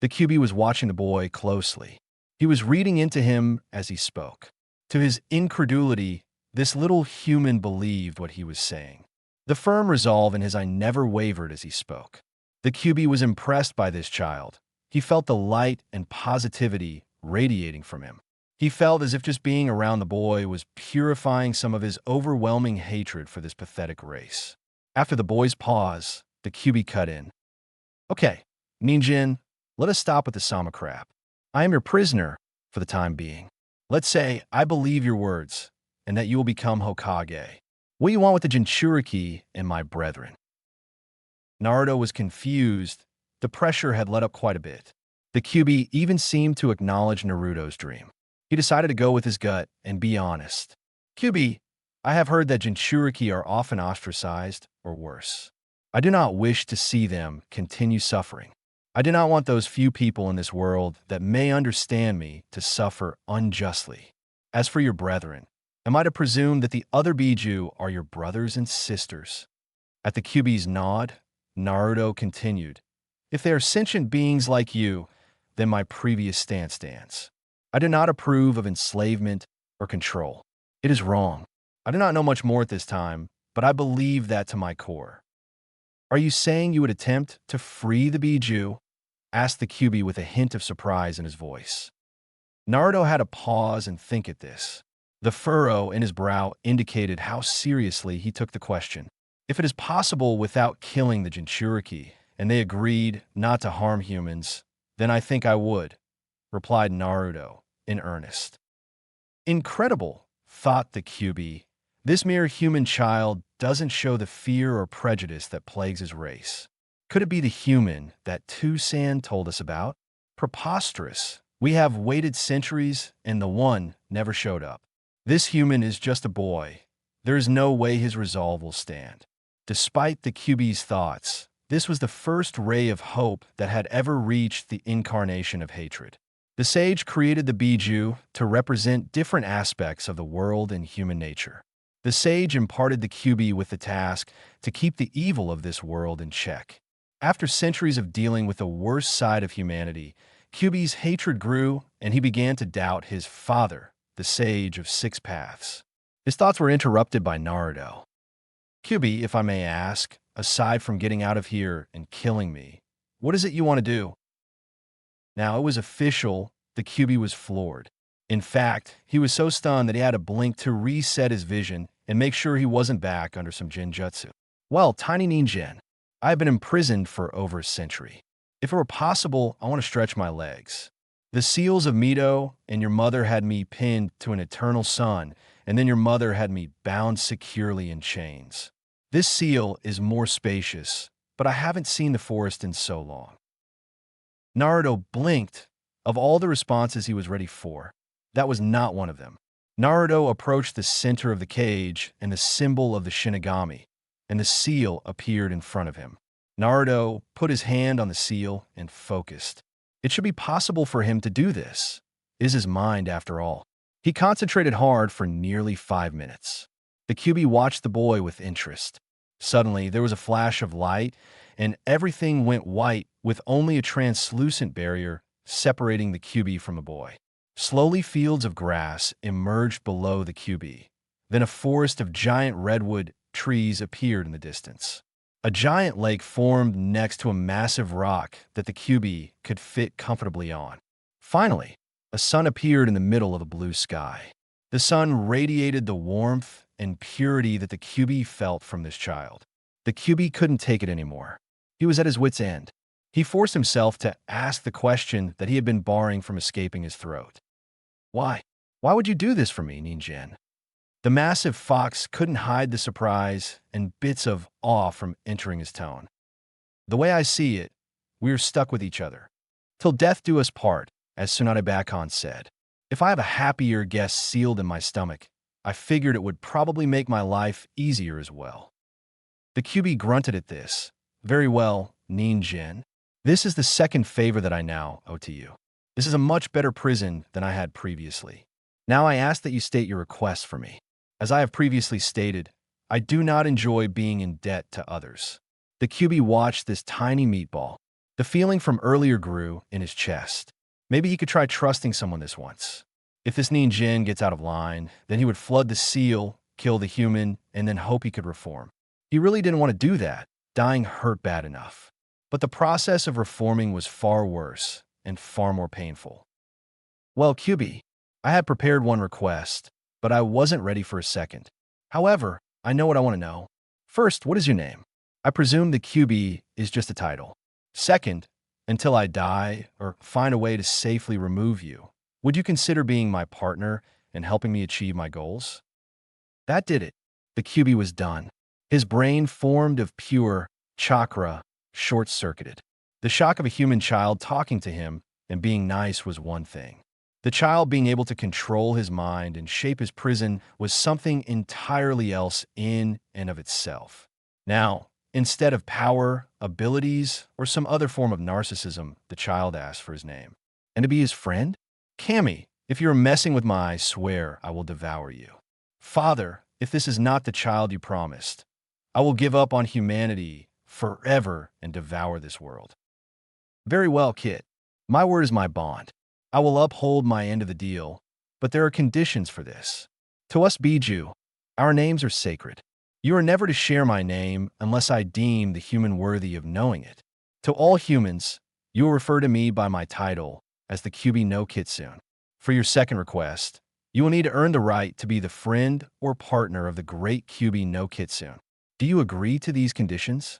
The Kyuubi was watching the boy closely. He was reading into him as he spoke. To his incredulity, this little human believed what he was saying. The firm resolve in his eye never wavered as he spoke. The Kyuubi was impressed by this child. He felt the light and positivity radiating from him. He felt as if just being around the boy was purifying some of his overwhelming hatred for this pathetic race. After the boy's pause, the Kyuubi cut in. Okay, Ninjin, let us stop with the Sama crap. I am your prisoner for the time being. Let's say I believe your words and that you will become Hokage. What do you want with the Jinchuriki and my brethren? Naruto was confused. The pressure had let up quite a bit. The Kyuubi even seemed to acknowledge Naruto's dream. He decided to go with his gut and be honest. Kyuubi, I have heard that Jinchuriki are often ostracized or worse. I do not wish to see them continue suffering. I do not want those few people in this world that may understand me to suffer unjustly. As for your brethren, am I to presume that the other Biju are your brothers and sisters? At the Kyuubi's nod, Naruto continued, if they are sentient beings like you, then my previous stance stands. I do not approve of enslavement or control. It is wrong. I do not know much more at this time, but I believe that to my core. Are you saying you would attempt to free the Biju? Asked the Kyuubi with a hint of surprise in his voice. Naruto had to pause and think at this. The furrow in his brow indicated how seriously he took the question. If it is possible without killing the Jinchuriki, and they agreed not to harm humans, then I think I would, replied Naruto in earnest. Incredible, thought the Kyuubi. This mere human child doesn't show the fear or prejudice that plagues his race. Could it be the human that Tucson told us about? Preposterous. We have waited centuries, and the one never showed up. This human is just a boy. There is no way his resolve will stand. Despite the QB's thoughts, this was the first ray of hope that had ever reached the incarnation of hatred. The sage created the Biju to represent different aspects of the world and human nature. The sage imparted the QB with the task to keep the evil of this world in check. After centuries of dealing with the worst side of humanity, QB's hatred grew, and he began to doubt his father, the sage of six paths. His thoughts were interrupted by Naruto. QB, if I may ask, aside from getting out of here and killing me, what is it you want to do? Now, it was official. The QB was floored. In fact, he was so stunned that he had to blink to reset his vision and make sure he wasn't back under some genjutsu. Well, Tiny Ninjen, I have been imprisoned for over a century. If it were possible, I want to stretch my legs. The seals of Mito and your mother had me pinned to an eternal sun, and then your mother had me bound securely in chains. This seal is more spacious, but I haven't seen the forest in so long. Naruto blinked. Of all the responses he was ready for, that was not one of them. Naruto approached the center of the cage and the symbol of the Shinigami, and the seal appeared in front of him. Naruto put his hand on the seal and focused. It should be possible for him to do this. It is his mind, after all. He concentrated hard for nearly 5 minutes. The QB watched the boy with interest. Suddenly, there was a flash of light, and everything went white with only a translucent barrier separating the QB from the boy. Slowly, fields of grass emerged below the QB. Then a forest of giant redwood trees appeared in the distance. A giant lake formed next to a massive rock that the QB could fit comfortably on. Finally, a sun appeared in the middle of the blue sky. The sun radiated the warmth and purity that the QB felt from this child. The QB couldn't take it anymore. He was at his wit's end. He forced himself to ask the question that he had been barring from escaping his throat. Why? Why would you do this for me, Ninjen? The massive fox couldn't hide the surprise and bits of awe from entering his tone. The way I see it, we are stuck with each other. Till death do us part, as Tsunade Bakon said. If I have a happier guest sealed in my stomach, I figured it would probably make my life easier as well. The QB grunted at this. Very well, Ninjen. This is the second favor that I now owe to you. This is a much better prison than I had previously. Now I ask that you state your request for me. As I have previously stated, I do not enjoy being in debt to others. The QB watched this tiny meatball. The feeling from earlier grew in his chest. Maybe he could try trusting someone this once. If this Ninjen gets out of line, then he would flood the seal, kill the human, and then hope he could reform. He really didn't want to do that. Dying hurt bad enough. But the process of reforming was far worse and far more painful. Well, QB, I had prepared one request, but I wasn't ready for a second. However, I know what I want to know. First, what is your name? I presume the QB is just a title. Second, until I die or find a way to safely remove you, would you consider being my partner and helping me achieve my goals? That did it. The QB was done. His brain, formed of pure chakra, short-circuited. The shock of a human child talking to him and being nice was one thing. The child being able to control his mind and shape his prison was something entirely else in and of itself. Now, instead of power, abilities, or some other form of narcissism, the child asked for his name. And to be his friend? Cammy, if you're messing with my I swear I will devour you. Father, if this is not the child you promised, I will give up on humanity forever and devour this world. Very well, kid. My word is my bond. I will uphold my end of the deal, but there are conditions for this. To us Biju, our names are sacred. You are never to share my name unless I deem the human worthy of knowing it. To all humans, you will refer to me by my title as the QB no Kitsune. For your second request, you will need to earn the right to be the friend or partner of the great QB no Kitsune. Do you agree to these conditions?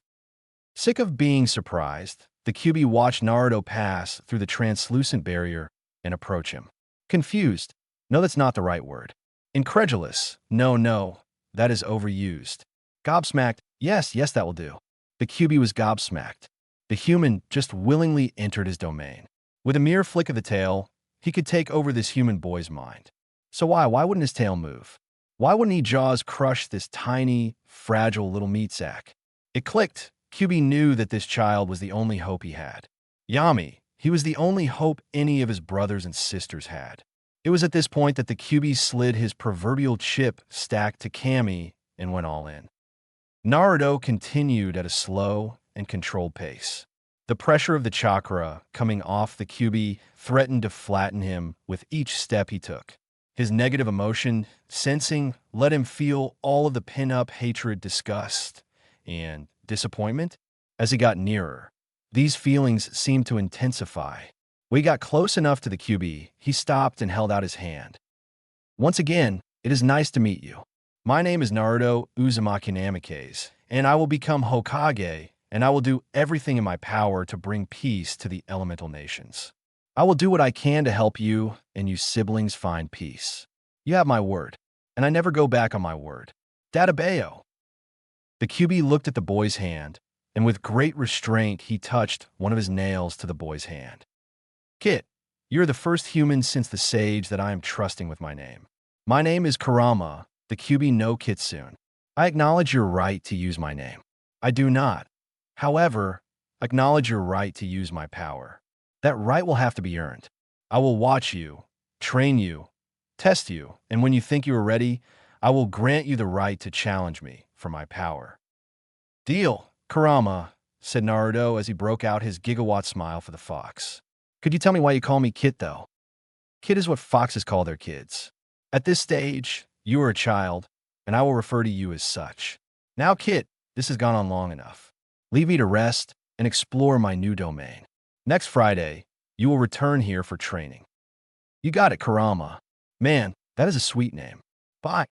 Sick of being surprised, the QB watched Naruto pass through the translucent barrier and approach him. Confused. No, that's not the right word. Incredulous. No, that is overused. Gobsmacked. Yes, yes, that will do. The Kyuubi was gobsmacked. The human just willingly entered his domain. With a mere flick of the tail, he could take over this human boy's mind. So why wouldn't his tail move? Why wouldn't he jaws crush this tiny, fragile little meat sack? It clicked. Kyuubi knew that this child was the only hope he had. Yami, he was the only hope any of his brothers and sisters had. It was at this point that the Kyuubi slid his proverbial chip stacked to Kami and went all in. Naruto continued at a slow and controlled pace. The pressure of the chakra coming off the Kyuubi threatened to flatten him with each step he took. His negative emotion, sensing, let him feel all of the pin-up hatred, disgust, and disappointment as he got nearer. These feelings seemed to intensify. When he got close enough to the Kyuubi, he stopped and held out his hand. Once again, it is nice to meet you. My name is Naruto Uzumaki Namikaze, and I will become Hokage, and I will do everything in my power to bring peace to the elemental nations. I will do what I can to help you and you siblings find peace. You have my word, and I never go back on my word. Databeo. The Kyuubi looked at the boy's hand, and with great restraint he touched one of his nails to the boy's hand. Kit, you're the first human since the sage that I am trusting with my name. My name is Kurama, the Kyuubi no Kitsune. I acknowledge your right to use my name. I do not, however, acknowledge your right to use my power. That right will have to be earned. I will watch you, train you, test you, and when you think you are ready, I will grant you the right to challenge me for my power. Deal, Kurama, said Naruto as he broke out his gigawatt smile for the fox. Could you tell me why you call me Kit, though? Kit is what foxes call their kids. At this stage, you are a child, and I will refer to you as such. Now, Kit, this has gone on long enough. Leave me to rest and explore my new domain. Next Friday, you will return here for training. You got it, Kurama. Man, that is a sweet name. Bye.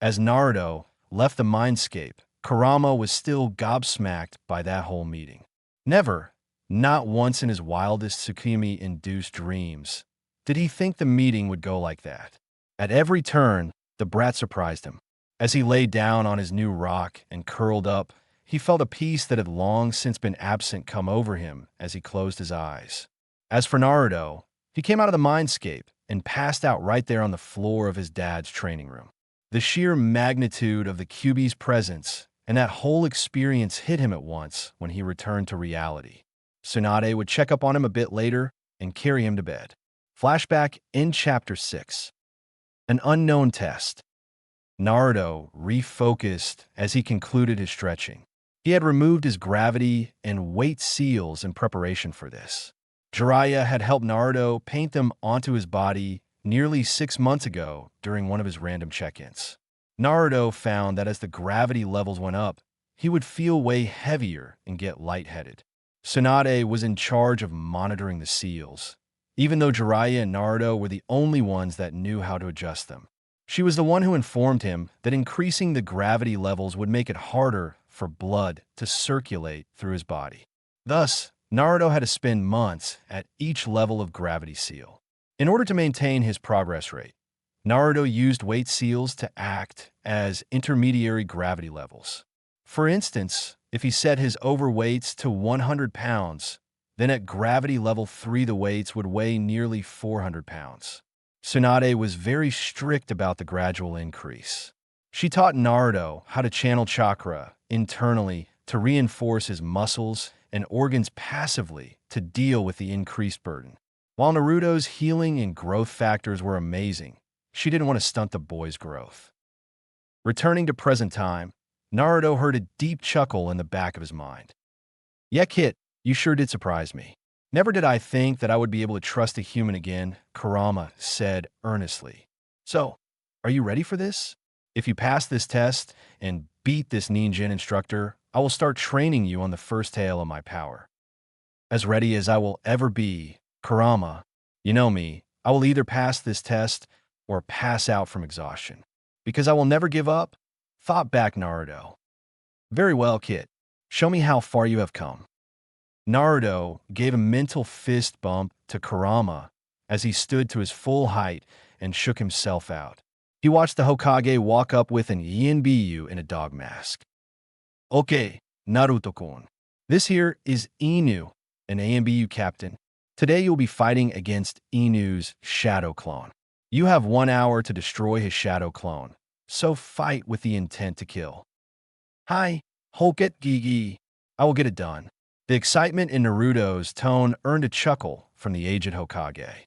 As Naruto left the mindscape, Kurama was still gobsmacked by that whole meeting. Never, not once in his wildest Tsukimi-induced dreams, did he think the meeting would go like that. At every turn, the brat surprised him. As he lay down on his new rock and curled up, he felt a peace that had long since been absent come over him as he closed his eyes. As for Naruto, he came out of the mindscape and passed out right there on the floor of his dad's training room. The sheer magnitude of the Kyuubi's presence and that whole experience hit him at once when he returned to reality. Tsunade would check up on him a bit later and carry him to bed. Flashback in Chapter 6. An unknown test. Naruto refocused as he concluded his stretching. He had removed his gravity and weight seals in preparation for this. Jiraiya had helped Naruto paint them onto his body nearly 6 months ago during one of his random check-ins. Naruto found that as the gravity levels went up, he would feel way heavier and get lightheaded. Tsunade was in charge of monitoring the seals, even though Jiraiya and Naruto were the only ones that knew how to adjust them. She was the one who informed him that increasing the gravity levels would make it harder for blood to circulate through his body. Thus, Naruto had to spend months at each level of gravity seal. In order to maintain his progress rate, Naruto used weight seals to act as intermediary gravity levels. For instance, if he set his overweights to 100 pounds, then at gravity level 3 the weights would weigh nearly 400 pounds. Tsunade was very strict about the gradual increase. She taught Naruto how to channel chakra internally to reinforce his muscles and organs passively to deal with the increased burden. While Naruto's healing and growth factors were amazing, she didn't want to stunt the boy's growth. Returning to present time, Naruto heard a deep chuckle in the back of his mind. Yeah, Kit, you sure did surprise me. Never did I think that I would be able to trust a human again, Kurama said earnestly. So, are you ready for this? If you pass this test and beat this ninja instructor, I will start training you on the first tale of my power. As ready as I will ever be, Kurama, you know me, I will either pass this test or pass out from exhaustion. Because I will never give up, thought back Naruto. Very well, Kit. Show me how far you have come. Naruto gave a mental fist bump to Kurama as he stood to his full height and shook himself out. He watched the Hokage walk up with an Yin Biyu in a dog mask. Okay, Naruto-kun. This here is Inu, an AMBU captain. Today you'll be fighting against Inu's shadow clone. You have 1 hour to destroy his shadow clone, so fight with the intent to kill. Hi, Holket Gigi. I will get it done. The excitement in Naruto's tone earned a chuckle from the aged Hokage.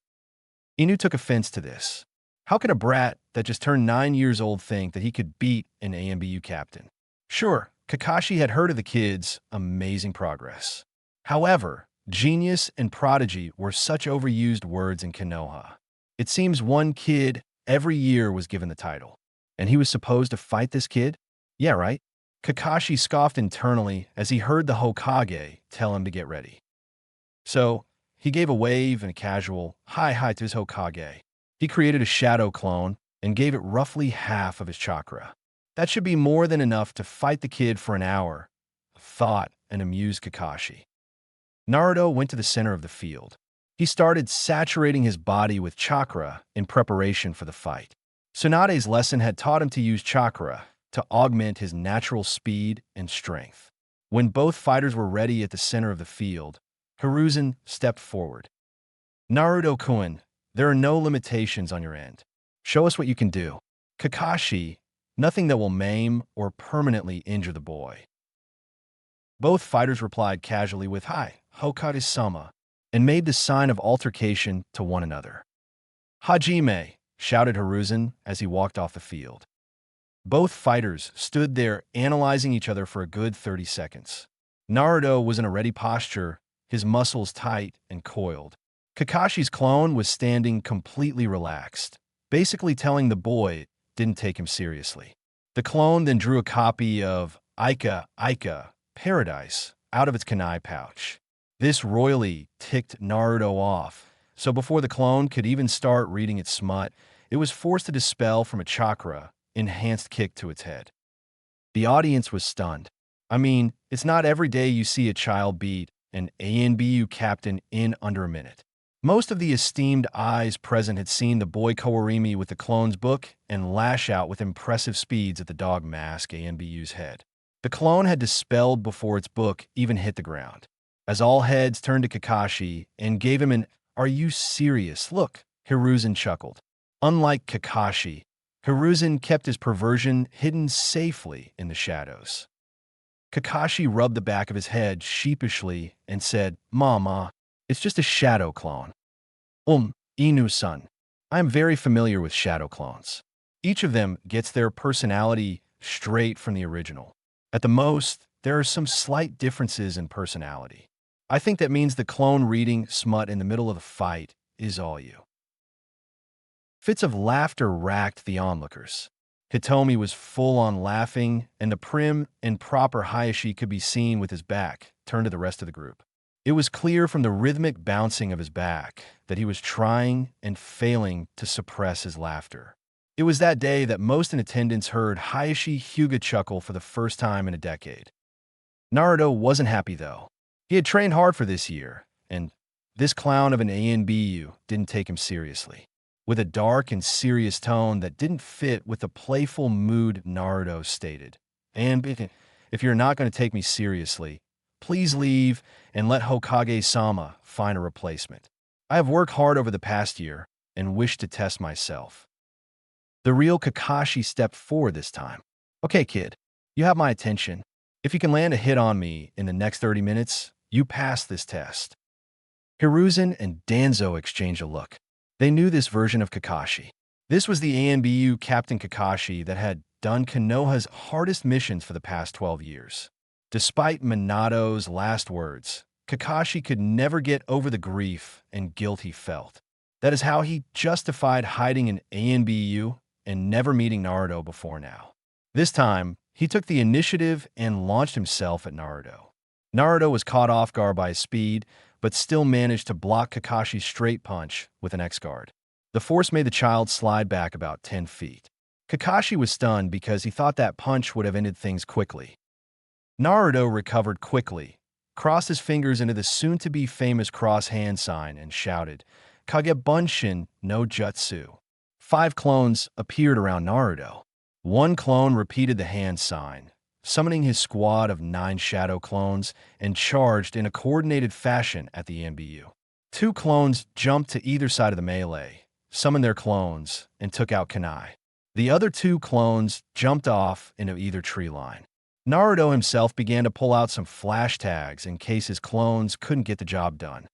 Inu took offense to this. How could a brat that just turned 9 years old think that he could beat an AMBU captain? Sure, Kakashi had heard of the kid's amazing progress. However, genius and prodigy were such overused words in Konoha. It seems one kid every year was given the title. And he was supposed to fight this kid? Yeah, right? Kakashi scoffed internally as he heard the Hokage tell him to get ready. So, he gave a wave and a casual hi to his Hokage. He created a shadow clone and gave it roughly half of his chakra. That should be more than enough to fight the kid for an hour, thought and amused Kakashi. Naruto went to the center of the field. He started saturating his body with chakra in preparation for the fight. Tsunade's lesson had taught him to use chakra to augment his natural speed and strength. When both fighters were ready at the center of the field, Hiruzen stepped forward. Naruto-kun, there are no limitations on your end. Show us what you can do. Kakashi, nothing that will maim or permanently injure the boy. Both fighters replied casually with hi, Hokage-sama, and made the sign of altercation to one another. Hajime, shouted Hiruzen as he walked off the field. Both fighters stood there analyzing each other for a good 30 seconds. Naruto was in a ready posture, his muscles tight and coiled. Kakashi's clone was standing completely relaxed, basically telling the boy it didn't take him seriously. The clone then drew a copy of Aika, Paradise, out of its kunai pouch. This royally ticked Naruto off, so before the clone could even start reading its smut, it was forced to dispel from a chakra enhanced kick to its head. The audience was stunned. I mean, it's not every day you see a child beat an ANBU captain in under a minute. Most of the esteemed eyes present had seen the boy Kawarimi with the clone's book and lash out with impressive speeds at the dog mask ANBU's head. The clone had dispelled before its book even hit the ground. As all heads turned to Kakashi and gave him an "Are you serious?" look, Hiruzen chuckled. Unlike Kakashi, Hiruzen kept his perversion hidden safely in the shadows. Kakashi rubbed the back of his head sheepishly and said, "Mama, it's just a shadow clone." Inu-san, I am very familiar with shadow clones. Each of them gets their personality straight from the original. At the most, there are some slight differences in personality. I think that means the clone reading smut in the middle of the fight is all you. Fits of laughter racked the onlookers. Hitomi was full on laughing, and the prim and proper Hayashi could be seen with his back turned to the rest of the group. It was clear from the rhythmic bouncing of his back that he was trying and failing to suppress his laughter. It was that day that most in attendance heard Hayashi Hyuga chuckle for the first time in a decade. Naruto wasn't happy, though. He had trained hard for this year, and this clown of an ANBU didn't take him seriously. With a dark and serious tone that didn't fit with the playful mood, Naruto stated, "And if you're not going to take me seriously, please leave and let Hokage-sama find a replacement. I have worked hard over the past year and wish to test myself." The real Kakashi stepped forward this time. "Okay, kid, you have my attention. If you can land a hit on me in the next 30 minutes, you pass this test." Hiruzen and Danzo exchanged a look. They knew this version of Kakashi. This was the ANBU Captain Kakashi that had done Konoha's hardest missions for the past 12 years. Despite Minato's last words, Kakashi could never get over the grief and guilt he felt. That is how he justified hiding in ANBU and never meeting Naruto before now. This time, he took the initiative and launched himself at Naruto. Naruto was caught off guard by his speed, but still managed to block Kakashi's straight punch with an X-guard. The force made the child slide back about 10 feet. Kakashi was stunned because he thought that punch would have ended things quickly. Naruto recovered quickly, crossed his fingers into the soon-to-be famous cross hand sign, and shouted, "Kagebunshin no Jutsu." 5 clones appeared around Naruto. One clone repeated the hand sign, summoning his squad of 9 shadow clones and charged in a coordinated fashion at the NBU. 2 clones jumped to either side of the melee, summoned their clones, and took out Kunai. The other 2 clones jumped off into either tree line. Naruto himself began to pull out some flash tags in case his clones couldn't get the job done.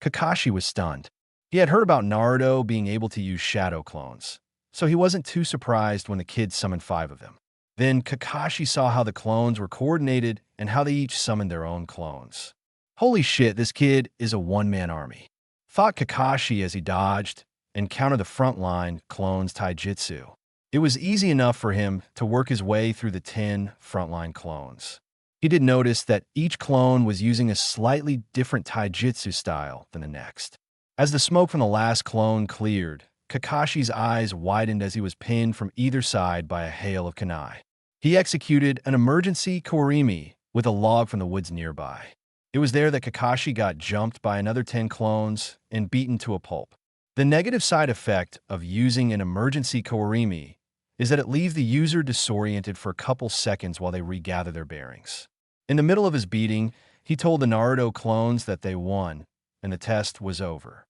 Kakashi was stunned. He had heard about Naruto being able to use shadow clones, so he wasn't too surprised when the kid summoned 5 of them. Then Kakashi saw how the clones were coordinated and how they each summoned their own clones. Holy shit, this kid is a one-man army, thought Kakashi as he dodged and countered the frontline clones' taijutsu. It was easy enough for him to work his way through the 10 frontline clones. He did notice that each clone was using a slightly different taijutsu style than the next. As the smoke from the last clone cleared, Kakashi's eyes widened as he was pinned from either side by a hail of kunai. He executed an emergency Korimi with a log from the woods nearby. It was there that Kakashi got jumped by another 10 clones and beaten to a pulp. The negative side effect of using an emergency Korimi is that it leaves the user disoriented for a couple seconds while they regather their bearings. In the middle of his beating, he told the Naruto clones that they won, and the test was over.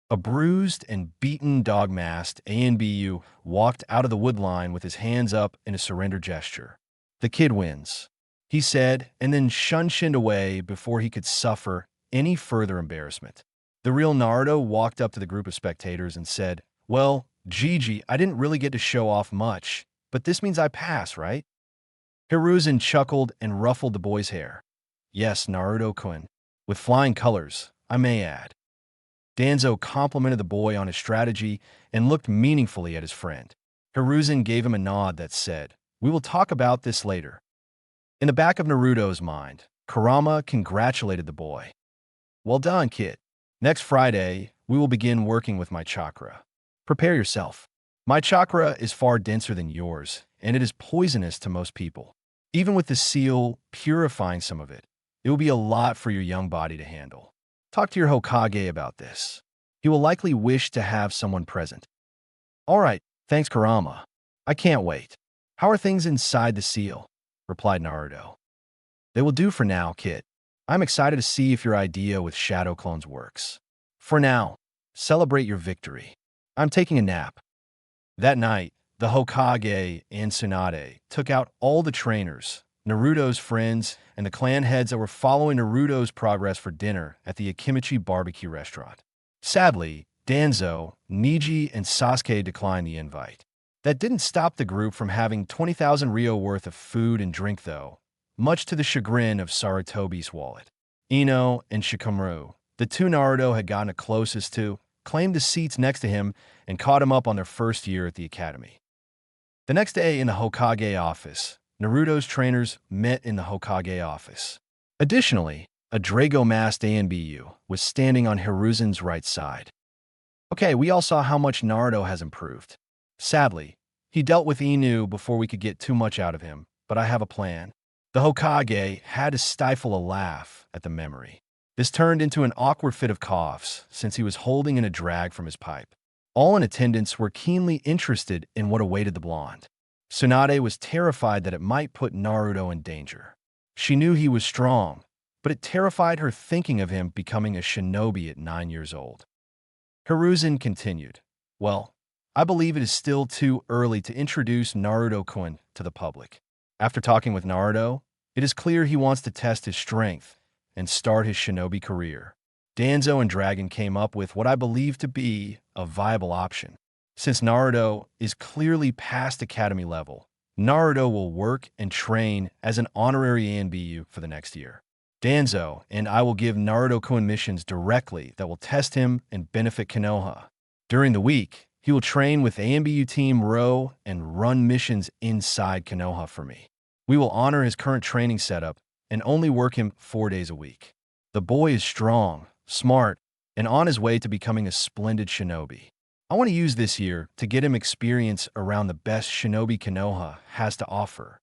A bruised and beaten dog-masked ANBU walked out of the woodline with his hands up in a surrender gesture. The kid wins, he said, and then shinned away before he could suffer any further embarrassment. The real Naruto walked up to the group of spectators and said, "Well, Gigi, I didn't really get to show off much, but this means I pass, right?" Hiruzen chuckled and ruffled the boy's hair. "Yes, Naruto-kun. With flying colors, I may add." Danzo complimented the boy on his strategy and looked meaningfully at his friend. Hiruzen gave him a nod that said, "We will talk about this later." In the back of Naruto's mind, Kurama congratulated the boy. "Well done, kid. Next Friday, we will begin working with my chakra. Prepare yourself. My chakra is far denser than yours, and it is poisonous to most people. Even with the seal purifying some of it, it will be a lot for your young body to handle. Talk to your Hokage about this. He will likely wish to have someone present." "All right, thanks, Kurama. I can't wait. How are things inside the seal?" replied Naruto. "They will do for now, kid. I'm excited to see if your idea with shadow clones works. For now, celebrate your victory. I'm taking a nap." That night, the Hokage and Tsunade took out all the trainers, Naruto's friends, and the clan heads that were following Naruto's progress for dinner at the Akimichi barbecue restaurant. Sadly, Danzo, Niji, and Sasuke declined the invite. That didn't stop the group from having 20,000 Ryo worth of food and drink, though, much to the chagrin of Sarutobi's wallet. Ino and Shikamaru, the 2 Naruto had gotten the closest to, claimed the seats next to him and caught him up on their first year at the academy. The next day in the Hokage office, Naruto's trainers met in the Hokage office. Additionally, a Drago-masked ANBU was standing on Hiruzen's right side. "Okay, we all saw how much Naruto has improved. Sadly, he dealt with Inu before we could get too much out of him, but I have a plan." The Hokage had to stifle a laugh at the memory. This turned into an awkward fit of coughs since he was holding in a drag from his pipe. All in attendance were keenly interested in what awaited the blonde. Tsunade was terrified that it might put Naruto in danger. She knew he was strong, but it terrified her thinking of him becoming a shinobi at 9 years old. Hiruzen continued, "Well, I believe it is still too early to introduce Naruto-kun to the public. After talking with Naruto, it is clear he wants to test his strength and start his shinobi career. Danzo and Dragon came up with what I believe to be a viable option. Since Naruto is clearly past academy level, Naruto will work and train as an honorary ANBU for the next year. Danzo and I will give Naruto-kun missions directly that will test him and benefit Konoha. During the week, he will train with ANBU Team Ro and run missions inside Konoha for me. We will honor his current training setup and only work him 4 days a week. The boy is strong, smart, and on his way to becoming a splendid shinobi. I want to use this year to get him experience around the best shinobi Konoha has to offer."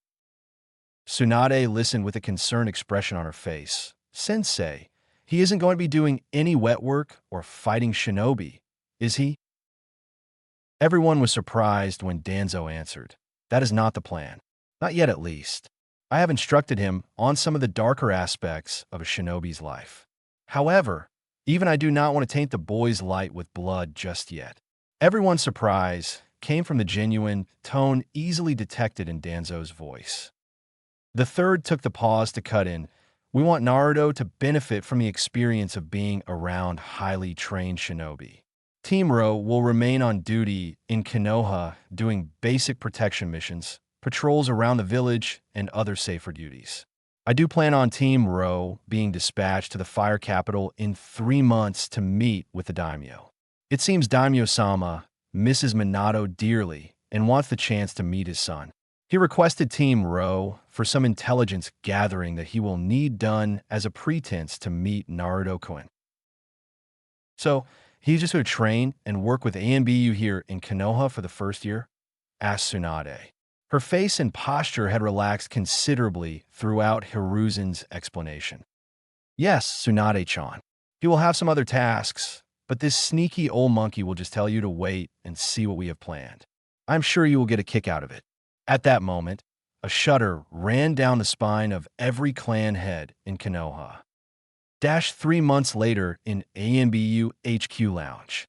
Tsunade listened with a concerned expression on her face. "Sensei, he isn't going to be doing any wet work or fighting shinobi, is he?" Everyone was surprised when Danzo answered, "That is not the plan. Not yet, at least. I have instructed him on some of the darker aspects of a shinobi's life. However, even I do not want to taint the boy's light with blood just yet. Everyone's surprise came from the genuine tone easily detected in Danzo's voice. The third took the pause to cut in. We want Naruto to benefit from the experience of being around highly trained shinobi. Team Ro will remain on duty in Konoha doing basic protection missions, patrols around the village, and other safer duties. I do plan on Team Ro being dispatched to the fire capital in 3 months to meet with the daimyo. It seems Daimyo-sama misses Minato dearly and wants the chance to meet his son. He requested Team Ro for some intelligence gathering that he will need done as a pretense to meet Naruto-kun. So, he's just going to train and work with ANBU here in Konoha for the first year? Asked Tsunade. Her face and posture had relaxed considerably throughout Hiruzen's explanation. Yes, Tsunade-chan. He will have some other tasks, but this sneaky old monkey will just tell you to wait and see what we have planned. I'm sure you will get a kick out of it. At that moment, a shudder ran down the spine of every clan head in Konoha. 3 months later in ANBU HQ Lounge.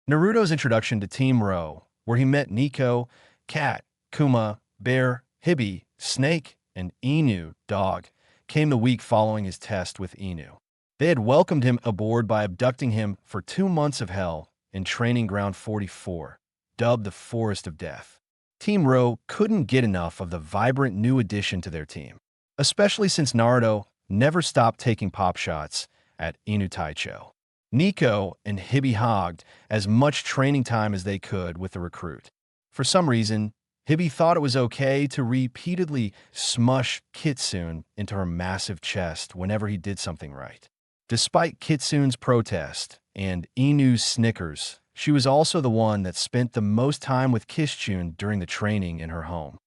Naruto's introduction to Team Ro, where he met Nico, Cat, Kuma, Bear, Hibi, Snake, and Inu, Dog, came the week following his test with Inu. They had welcomed him aboard by abducting him for 2 months of hell in Training Ground 44, dubbed the Forest of Death. Team Ro couldn't get enough of the vibrant new addition to their team, especially since Naruto never stopped taking pop shots at Inu Taicho. Nico and Hibi hogged as much training time as they could with the recruit. For some reason, Hibi thought it was okay to repeatedly smush Kitsune into her massive chest whenever he did something right. Despite Kitsune's protest and Inu's snickers, she was also the one that spent the most time with Kitsune during the training in her home.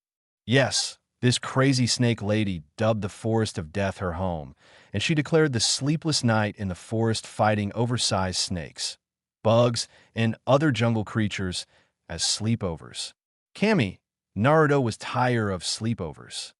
Yes, this crazy snake lady dubbed the Forest of Death her home, and she declared the sleepless night in the forest fighting oversized snakes, bugs, and other jungle creatures as sleepovers. Kami, Naruto was tired of sleepovers.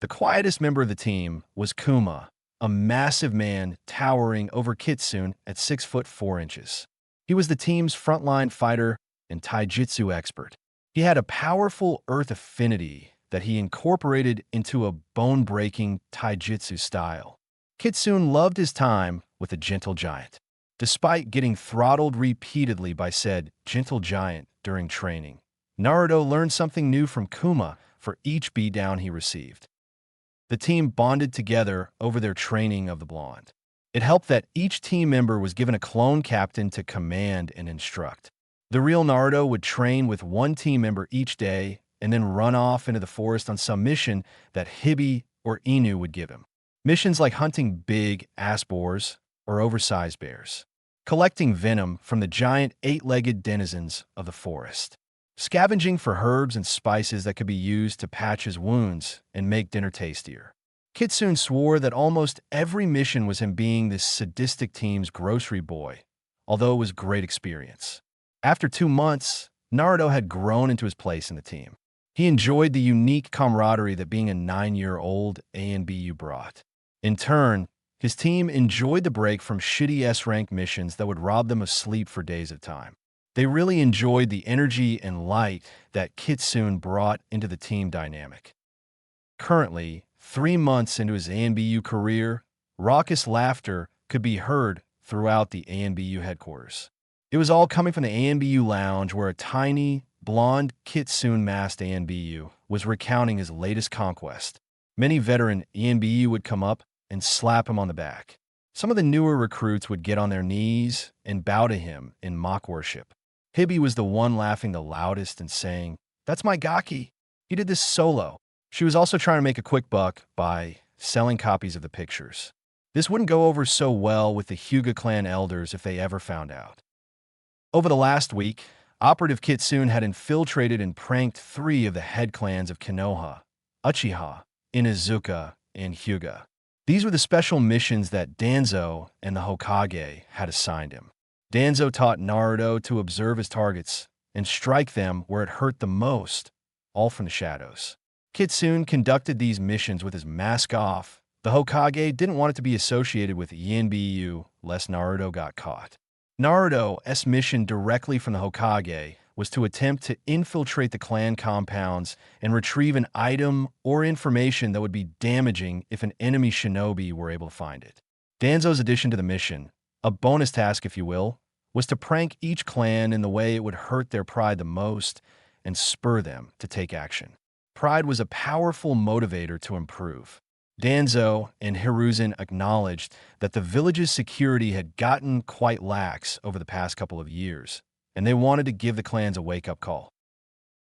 The quietest member of the team was Kuma, a massive man towering over Kitsune at 6 foot 4 inches. He was the team's frontline fighter and taijutsu expert. He had a powerful earth affinity that he incorporated into a bone-breaking taijutsu style. Kitsune loved his time with the gentle giant. Despite getting throttled repeatedly by said gentle giant during training, Naruto learned something new from Kuma for each beatdown he received. The team bonded together over their training of the blonde. It helped that each team member was given a clone captain to command and instruct. The real Naruto would train with one team member each day and then run off into the forest on some mission that Hibi or Inu would give him. Missions like hunting big ass boars or oversized bears, collecting venom from the giant 8-legged denizens of the forest, scavenging for herbs and spices that could be used to patch his wounds and make dinner tastier. Kitsune swore that almost every mission was him being this sadistic team's grocery boy, although it was a great experience. After 2 months, Naruto had grown into his place in the team. He enjoyed the unique camaraderie that being a 9-year-old ANBU brought. In turn, his team enjoyed the break from shitty S-rank missions that would rob them of sleep for days at a time. They really enjoyed the energy and light that Kitsune brought into the team dynamic. Currently, 3 months into his ANBU career, raucous laughter could be heard throughout the ANBU headquarters. It was all coming from the ANBU lounge where a tiny, blonde Kitsune-masked ANBU was recounting his latest conquest. Many veteran ANBU would come up and slap him on the back. Some of the newer recruits would get on their knees and bow to him in mock worship. Hibi was the one laughing the loudest and saying, "That's my Gaki. He did this solo." She was also trying to make a quick buck by selling copies of the pictures. This wouldn't go over so well with the Hyuga clan elders if they ever found out. Over the last week, Operative Kitsune had infiltrated and pranked 3 of the head clans of Konoha, Uchiha, Inuzuka, and Hyuga. These were the special missions that Danzo and the Hokage had assigned him. Danzo taught Naruto to observe his targets and strike them where it hurt the most, all from the shadows. Kitsune conducted these missions with his mask off. The Hokage didn't want it to be associated with Yinbyu, lest Naruto got caught. Naruto's mission directly from the Hokage was to attempt to infiltrate the clan compounds and retrieve an item or information that would be damaging if an enemy shinobi were able to find it. Danzo's addition to the mission, a bonus task if you will, was to prank each clan in the way it would hurt their pride the most and spur them to take action. Pride was a powerful motivator to improve. Danzo and Hiruzen acknowledged that the village's security had gotten quite lax over the past couple of years, and they wanted to give the clans a wake-up call.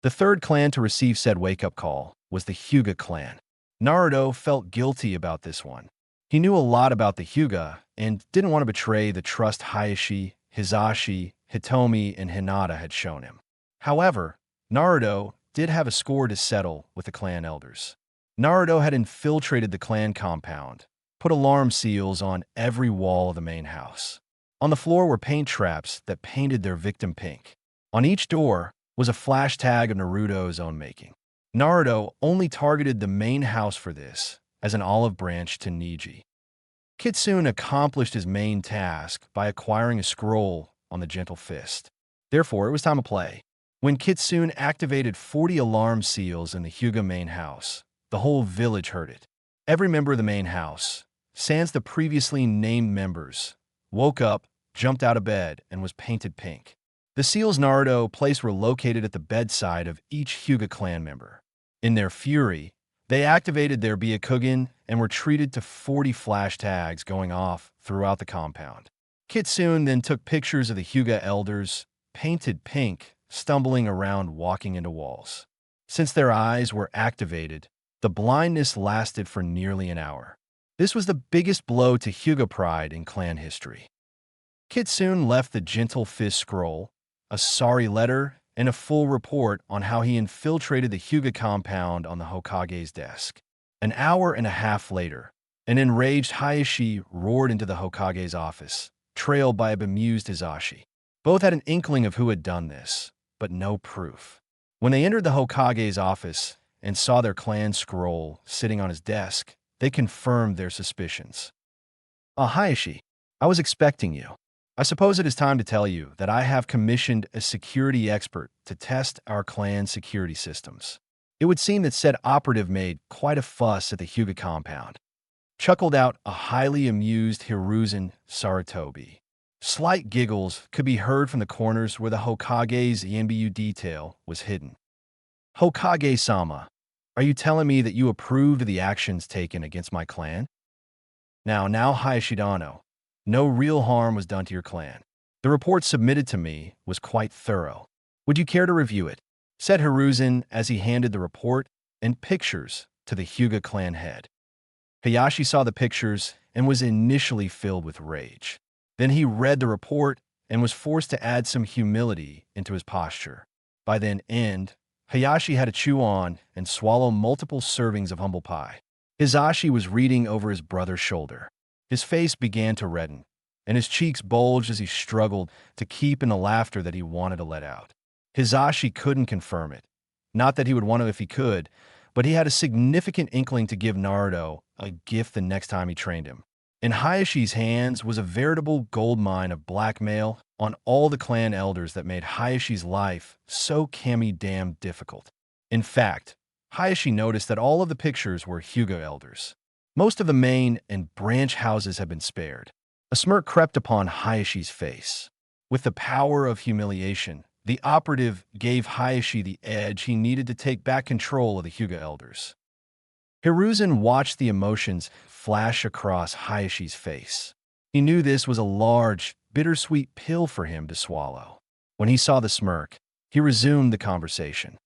The third clan to receive said wake-up call was the Hyuga clan. Naruto felt guilty about this one. He knew a lot about the Hyuga and didn't want to betray the trust Hayashi, Hizashi, Hitomi, and Hinata had shown him. However, Naruto did have a score to settle with the clan elders. Naruto had infiltrated the clan compound, put alarm seals on every wall of the main house. On the floor were paint traps that painted their victim pink. On each door was a flash tag of Naruto's own making. Naruto only targeted the main house for this, as an olive branch to Niji. Kitsune accomplished his main task by acquiring a scroll on the Gentle Fist. Therefore, it was time to play. When Kitsune activated 40 alarm seals in the Hyuga main house, the whole village heard it. Every member of the main house, sans the previously named members, woke up, jumped out of bed, and was painted pink. The seals Naruto placed were located at the bedside of each Hyuga clan member. In their fury, they activated their Byakugan and were treated to 40 flash tags going off throughout the compound. Kitsune then took pictures of the Hyuga elders, painted pink, stumbling around walking into walls. Since their eyes were activated, the blindness lasted for nearly an hour. This was the biggest blow to Hyuga pride in clan history. Kitsune left the Gentle Fist scroll, a sorry letter, and a full report on how he infiltrated the Hyuga compound on the Hokage's desk. An hour and a half later, an enraged Hayashi roared into the Hokage's office, trailed by a bemused Hizashi. Both had an inkling of who had done this, but no proof. When they entered the Hokage's office and saw their clan scroll sitting on his desk, they confirmed their suspicions. Hayashi, I was expecting you. I suppose it is time to tell you that I have commissioned a security expert to test our clan's security systems. It would seem that said operative made quite a fuss at the Hyuga compound. Chuckled out a highly amused Hiruzen Sarutobi. Slight giggles could be heard from the corners where the Hokage's Yinbyu detail was hidden. Hokage-sama, are you telling me that you approved of the actions taken against my clan? Now, Hayashidano, no real harm was done to your clan. The report submitted to me was quite thorough. Would you care to review it? Said Hiruzen as he handed the report and pictures to the Hyuga clan head. Hayashi saw the pictures and was initially filled with rage. Then he read the report and was forced to add some humility into his posture. By then end, Hayashi had to chew on and swallow multiple servings of humble pie. Hizashi was reading over his brother's shoulder. His face began to redden, and his cheeks bulged as he struggled to keep in the laughter that he wanted to let out. Hizashi couldn't confirm it. Not that he would want to if he could, but he had a significant inkling to give Naruto a gift the next time he trained him. In Hayashi's hands was a veritable goldmine of blackmail on all the clan elders that made Hayashi's life so damn difficult. In fact, Hayashi noticed that all of the pictures were Hyuga elders. Most of the main and branch houses had been spared. A smirk crept upon Hayashi's face. With the power of humiliation, the operative gave Hayashi the edge he needed to take back control of the Hyuga elders. Hiruzen watched the emotions flash across Hayashi's face. He knew this was a large, bittersweet pill for him to swallow. When he saw the smirk, he resumed the conversation.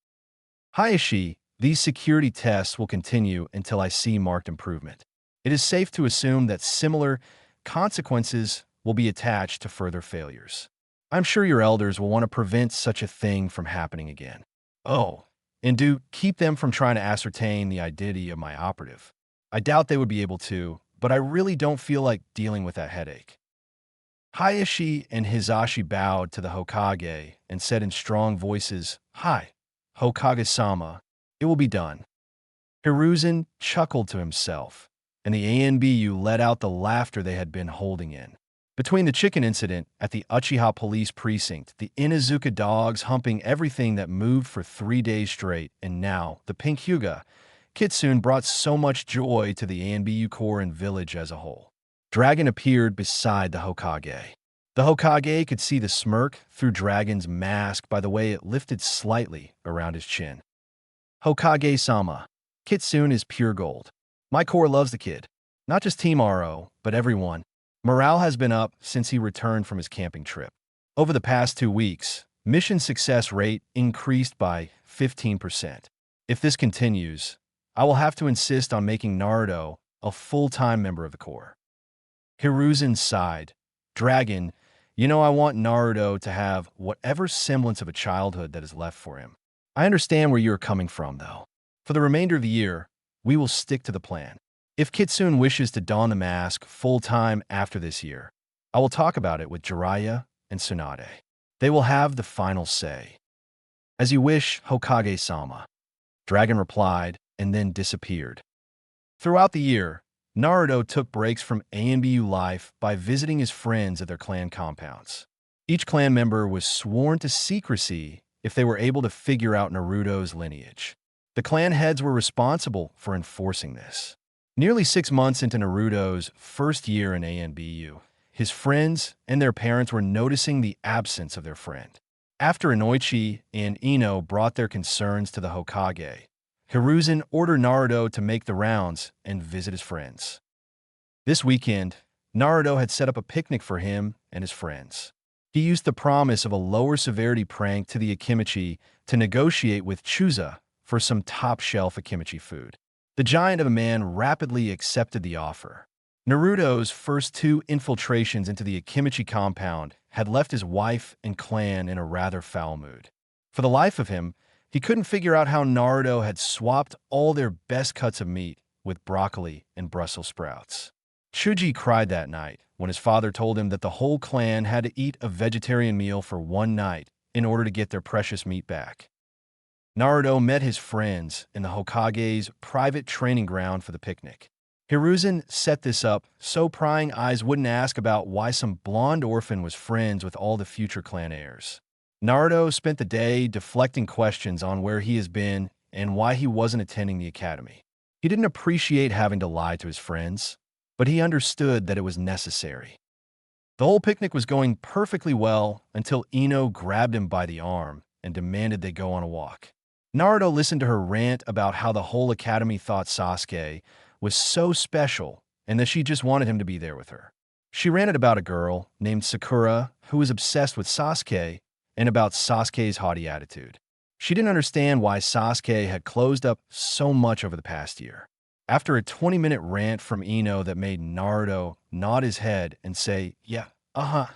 Hayashi, these security tests will continue until I see marked improvement. It is safe to assume that similar consequences will be attached to further failures. I'm sure your elders will want to prevent such a thing from happening again. Oh, and do keep them from trying to ascertain the identity of my operative. I doubt they would be able to, but I really don't feel like dealing with that headache. Hayashi and Hizashi bowed to the Hokage and said in strong voices, "Hi, Hokage-sama. It will be done." Hiruzen chuckled to himself, and the ANBU let out the laughter they had been holding in. Between the chicken incident at the Uchiha police precinct, the Inazuka dogs humping everything that moved for 3 days straight, and now the pink Hyuga, Kitsune brought so much joy to the ANBU Corps and village as a whole. Dragon appeared beside the Hokage. The Hokage could see the smirk through Dragon's mask by the way it lifted slightly around his chin. Hokage-sama, Kitsune is pure gold. My Corps loves the kid. Not just Team RO, but everyone. Morale has been up since he returned from his camping trip. Over the past 2 weeks, mission success rate increased by 15%. If this continues, I will have to insist on making Naruto a full-time member of the Corps. Hiruzen sighed. Dragon, you know I want Naruto to have whatever semblance of a childhood that is left for him. I understand where you're coming from, though. For the remainder of the year, we will stick to the plan. If Kitsune wishes to don the mask full-time after this year, I will talk about it with Jiraiya and Tsunade. They will have the final say. As you wish, Hokage-sama. Dragon replied and then disappeared. Throughout the year, Naruto took breaks from ANBU life by visiting his friends at their clan compounds. Each clan member was sworn to secrecy if they were able to figure out Naruto's lineage. The clan heads were responsible for enforcing this. Nearly 6 months into Naruto's first year in ANBU, his friends and their parents were noticing the absence of their friend. After Inoichi and Ino brought their concerns to the Hokage, Hiruzen ordered Naruto to make the rounds and visit his friends. This weekend, Naruto had set up a picnic for him and his friends. He used the promise of a lower severity prank to the Akimichi to negotiate with Chuza for some top-shelf Akimichi food. The giant of a man rapidly accepted the offer. Naruto's first 2 infiltrations into the Akimichi compound had left his wife and clan in a rather foul mood. For the life of him, he couldn't figure out how Naruto had swapped all their best cuts of meat with broccoli and Brussels sprouts. Shuji cried that night when his father told him that the whole clan had to eat a vegetarian meal for 1 night in order to get their precious meat back. Naruto met his friends in the Hokage's private training ground for the picnic. Hiruzen set this up so prying eyes wouldn't ask about why some blonde orphan was friends with all the future clan heirs. Naruto spent the day deflecting questions on where he has been and why he wasn't attending the academy. He didn't appreciate having to lie to his friends, but he understood that it was necessary. The whole picnic was going perfectly well until Ino grabbed him by the arm and demanded they go on a walk. Naruto listened to her rant about how the whole academy thought Sasuke was so special and that she just wanted him to be there with her. She ranted about a girl named Sakura who was obsessed with Sasuke and about Sasuke's haughty attitude. She didn't understand why Sasuke had closed up so much over the past year. After a 20-minute rant from Ino that made Naruto nod his head and say, yeah, a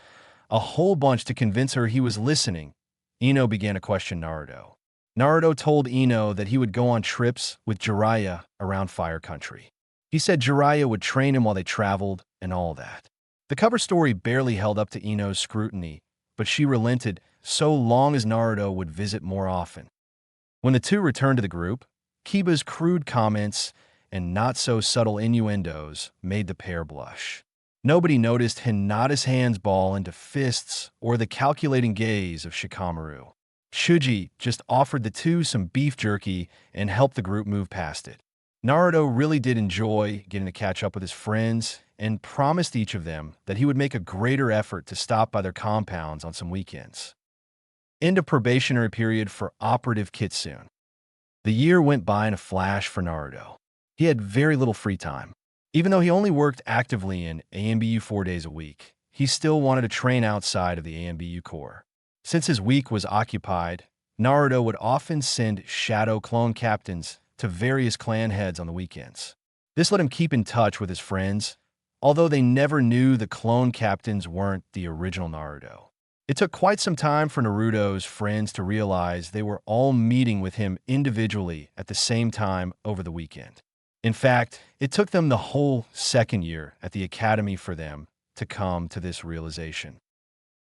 whole bunch to convince her he was listening, Ino began to question Naruto. Naruto told Ino that he would go on trips with Jiraiya around Fire Country. He said Jiraiya would train him while they traveled and all that. The cover story barely held up to Ino's scrutiny, but she relented so long as Naruto would visit more often. When the two returned to the group, Kiba's crude comments and not-so-subtle innuendos made the pair blush. Nobody noticed Hinata's hands ball into fists or the calculating gaze of Shikamaru. Shuji just offered the two some beef jerky and helped the group move past it. Naruto really did enjoy getting to catch up with his friends and promised each of them that he would make a greater effort to stop by their compounds on some weekends. End of probationary period for Operative Kitsune. The year went by in a flash for Naruto. He had very little free time. Even though he only worked actively in ANBU 4 days a week, he still wanted to train outside of the ANBU Corps. Since his week was occupied, Naruto would often send shadow clone captains to various clan heads on the weekends. This let him keep in touch with his friends, although they never knew the clone captains weren't the original Naruto. It took quite some time for Naruto's friends to realize they were all meeting with him individually at the same time over the weekend. In fact, it took them the whole second year at the academy for them to come to this realization.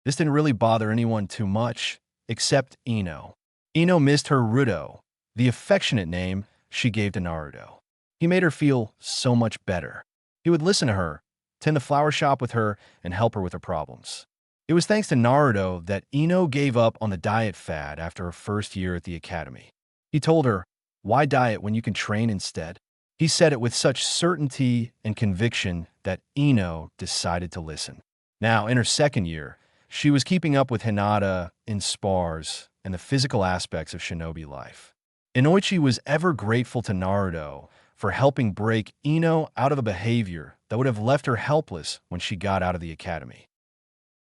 This didn't really bother anyone too much, except Ino. Ino missed her Ruto, the affectionate name she gave to Naruto. He made her feel so much better. He would listen to her, tend the flower shop with her, and help her with her problems. It was thanks to Naruto that Ino gave up on the diet fad after her first year at the academy. He told her, "Why diet when you can train instead?" He said it with such certainty and conviction that Ino decided to listen. Now, in her second year, she was keeping up with Hinata in spars and the physical aspects of shinobi life. Inoichi was ever grateful to Naruto for helping break Ino out of a behavior that would have left her helpless when she got out of the academy.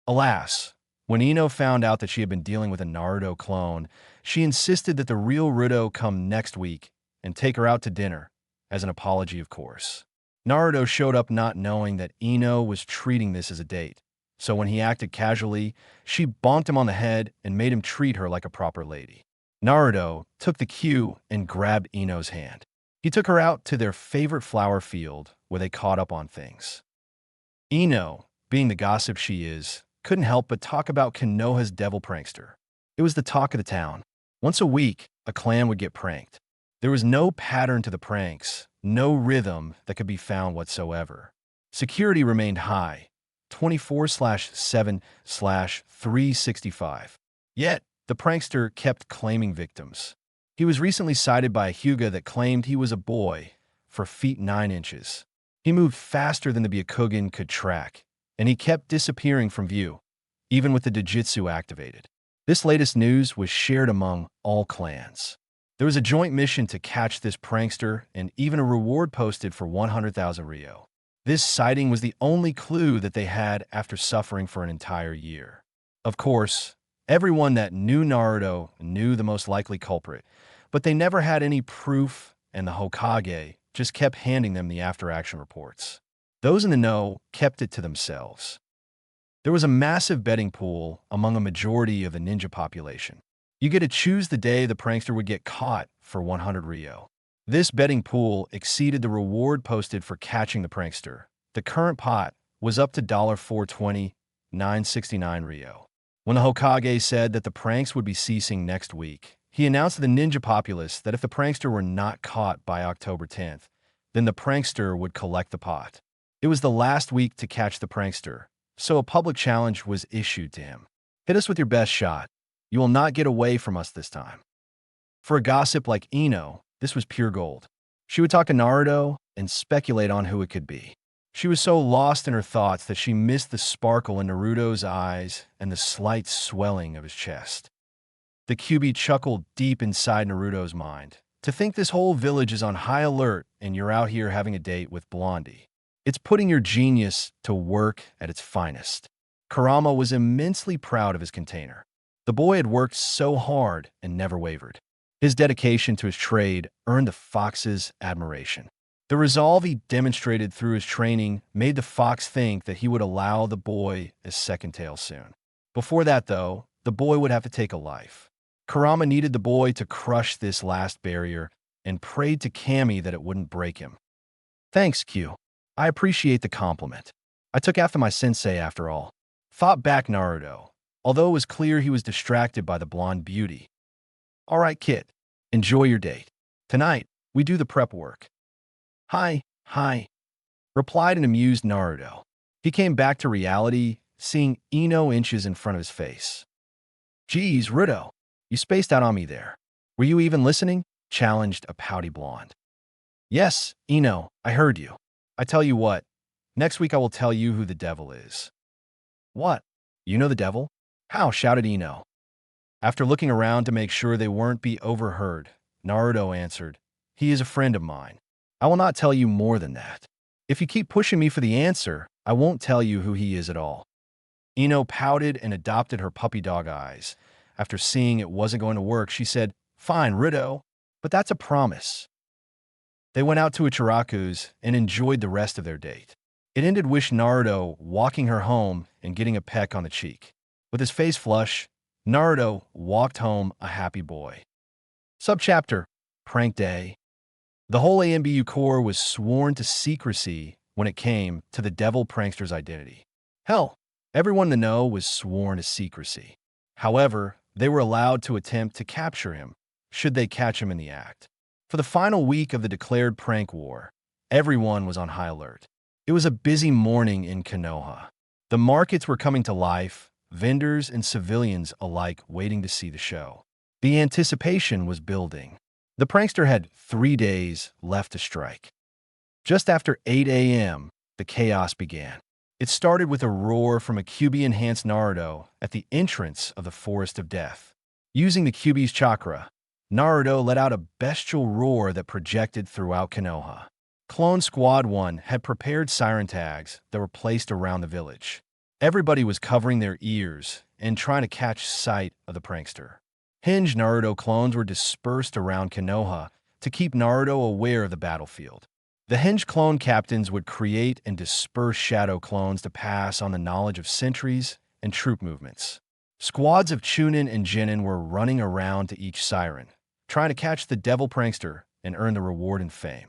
Alas, when Ino found out that she had been dealing with a Naruto clone, she insisted that the real Ruto come next week and take her out to dinner, as an apology, of course. Naruto showed up not knowing that Ino was treating this as a date, so when he acted casually, she bonked him on the head and made him treat her like a proper lady. Naruto took the cue and grabbed Ino's hand. He took her out to their favorite flower field where they caught up on things. Ino, being the gossip she is, couldn't help but talk about Konoha's devil prankster. It was the talk of the town. Once a week, a clan would get pranked. There was no pattern to the pranks, no rhythm that could be found whatsoever. Security remained high, 24/7/365. Yet, the prankster kept claiming victims. He was recently cited by a Hyuga that claimed he was a boy for feet 9 inches. He moved faster than the Byakugan could track, and he kept disappearing from view, even with the Dojutsu activated. This latest news was shared among all clans. There was a joint mission to catch this prankster and even a reward posted for 100,000 Ryo. This sighting was the only clue that they had after suffering for an entire year. Of course, everyone that knew Naruto knew the most likely culprit, but they never had any proof, and the Hokage just kept handing them the after-action reports. Those in the know kept it to themselves. There was a massive betting pool among a majority of the ninja population. You get to choose the day the prankster would get caught for 100 Ryo. This betting pool exceeded the reward posted for catching the prankster. The current pot was up to $420, 969 Ryo. When the Hokage said that the pranks would be ceasing next week, he announced to the ninja populace that if the prankster were not caught by October 10th, then the prankster would collect the pot. It was the last week to catch the prankster, so a public challenge was issued to him. Hit us with your best shot. You will not get away from us this time. For a gossip like Ino, this was pure gold. She would talk to Naruto and speculate on who it could be. She was so lost in her thoughts that she missed the sparkle in Naruto's eyes and the slight swelling of his chest. The Kyuubi chuckled deep inside Naruto's mind. To think this whole village is on high alert and you're out here having a date with Blondie. It's putting your genius to work at its finest. Kurama was immensely proud of his container. The boy had worked so hard and never wavered. His dedication to his trade earned the fox's admiration. The resolve he demonstrated through his training made the fox think that he would allow the boy a second tail soon. Before that, though, the boy would have to take a life. Kurama needed the boy to crush this last barrier and prayed to Kami that it wouldn't break him. Thanks, Q. I appreciate the compliment. I took after my sensei after all. Thought back Naruto, although it was clear he was distracted by the blonde beauty. All right, kid. Enjoy your date. Tonight, we do the prep work. Hi, replied an amused Naruto. He came back to reality, seeing Ino inches in front of his face. Geez, Ruto, you spaced out on me there. Were you even listening? Challenged a pouty blonde. Yes, Ino, I heard you. I tell you what, next week I will tell you who the devil is. What? You know the devil? How? Shouted Ino. After looking around to make sure they weren't be overheard, Naruto answered, He is a friend of mine. I will not tell you more than that. If you keep pushing me for the answer, I won't tell you who he is at all. Ino pouted and adopted her puppy dog eyes. After seeing it wasn't going to work, she said, Fine, Ruto, but that's a promise. They went out to Ichiraku's and enjoyed the rest of their date. It ended with Naruto walking her home and getting a peck on the cheek. With his face flush, Naruto walked home a happy boy. Subchapter: Prank Day. The whole AMBU Corps was sworn to secrecy when it came to the devil prankster's identity. Hell, everyone in the know was sworn to secrecy. However, they were allowed to attempt to capture him, should they catch him in the act. For the final week of the declared prank war, everyone was on high alert. It was a busy morning in Konoha. The markets were coming to life, vendors and civilians alike waiting to see the show. The anticipation was building. The prankster had 3 days left to strike. Just after 8 a.m., the chaos began. It started with a roar from a Kyuubi-enhanced Naruto at the entrance of the Forest of Death. Using the Kyuubi's chakra, Naruto let out a bestial roar that projected throughout Konoha. Clone Squad 1 had prepared siren tags that were placed around the village. Everybody was covering their ears and trying to catch sight of the prankster. Hinged Naruto clones were dispersed around Konoha to keep Naruto aware of the battlefield. The hinged clone captains would create and disperse shadow clones to pass on the knowledge of sentries and troop movements. Squads of Chunin and Jinin were running around to each siren, trying to catch the devil prankster and earn the reward and fame.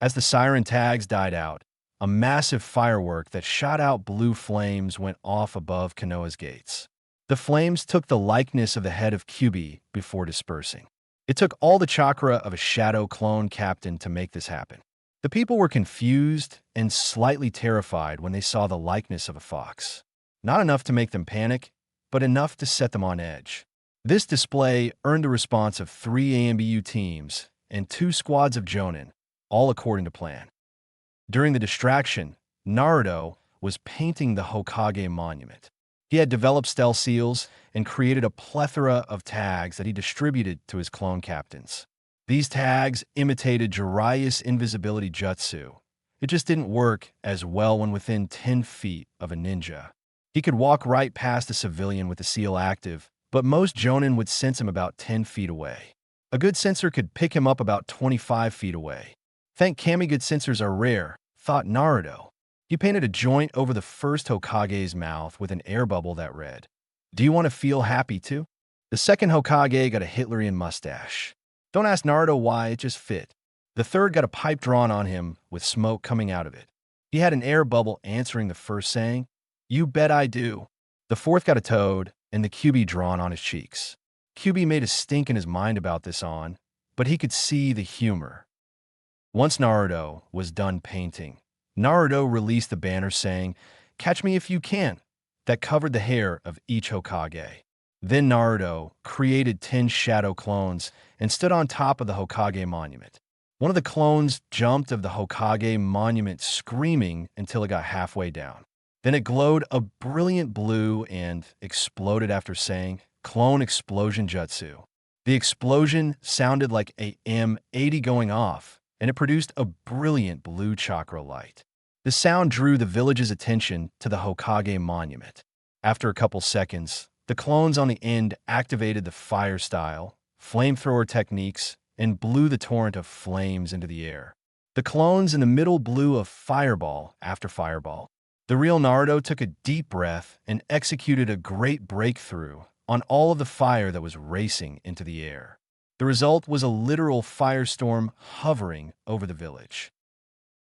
As the siren tags died out, a massive firework that shot out blue flames went off above Konoha's gates. The flames took the likeness of the head of Kyuubi before dispersing. It took all the chakra of a shadow clone captain to make this happen. The people were confused and slightly terrified when they saw the likeness of a fox. Not enough to make them panic, but enough to set them on edge. This display earned the response of 3 AMBU teams and 2 squads of Jonin, all according to plan. During the distraction, Naruto was painting the Hokage monument. He had developed stealth seals and created a plethora of tags that he distributed to his clone captains. These tags imitated Jiraiya's invisibility jutsu. It just didn't work as well when within 10 feet of a ninja. He could walk right past a civilian with the seal active, but most Jonin would sense him about 10 feet away. A good sensor could pick him up about 25 feet away. Thank Kami-good sensors are rare, thought Naruto. He painted a joint over the first Hokage's mouth with an air bubble that read, "Do you want to feel happy too?" The second Hokage got a Hitlerian mustache. Don't ask Naruto why, it just fit. The third got a pipe drawn on him with smoke coming out of it. He had an air bubble answering the first saying, "You bet I do." The fourth got a toad and the Kyuubi drawn on his cheeks. Kyuubi made a stink in his mind about this but he could see the humor. Once Naruto was done painting, Naruto released the banner saying, "Catch me if you can," that covered the hair of each Hokage. Then Naruto created 10 shadow clones and stood on top of the Hokage monument. One of the clones jumped of the Hokage monument screaming until it got halfway down. Then it glowed a brilliant blue and exploded after saying, "Clone explosion jutsu." The explosion sounded like a M80 going off, and it produced a brilliant blue chakra light. The sound drew the village's attention to the Hokage monument. After a couple seconds, the clones on the end activated the fire style, flamethrower techniques, and blew the torrent of flames into the air. The clones in the middle blew a fireball after fireball. The real Naruto took a deep breath and executed a great breakthrough on all of the fire that was racing into the air. The result was a literal firestorm hovering over the village.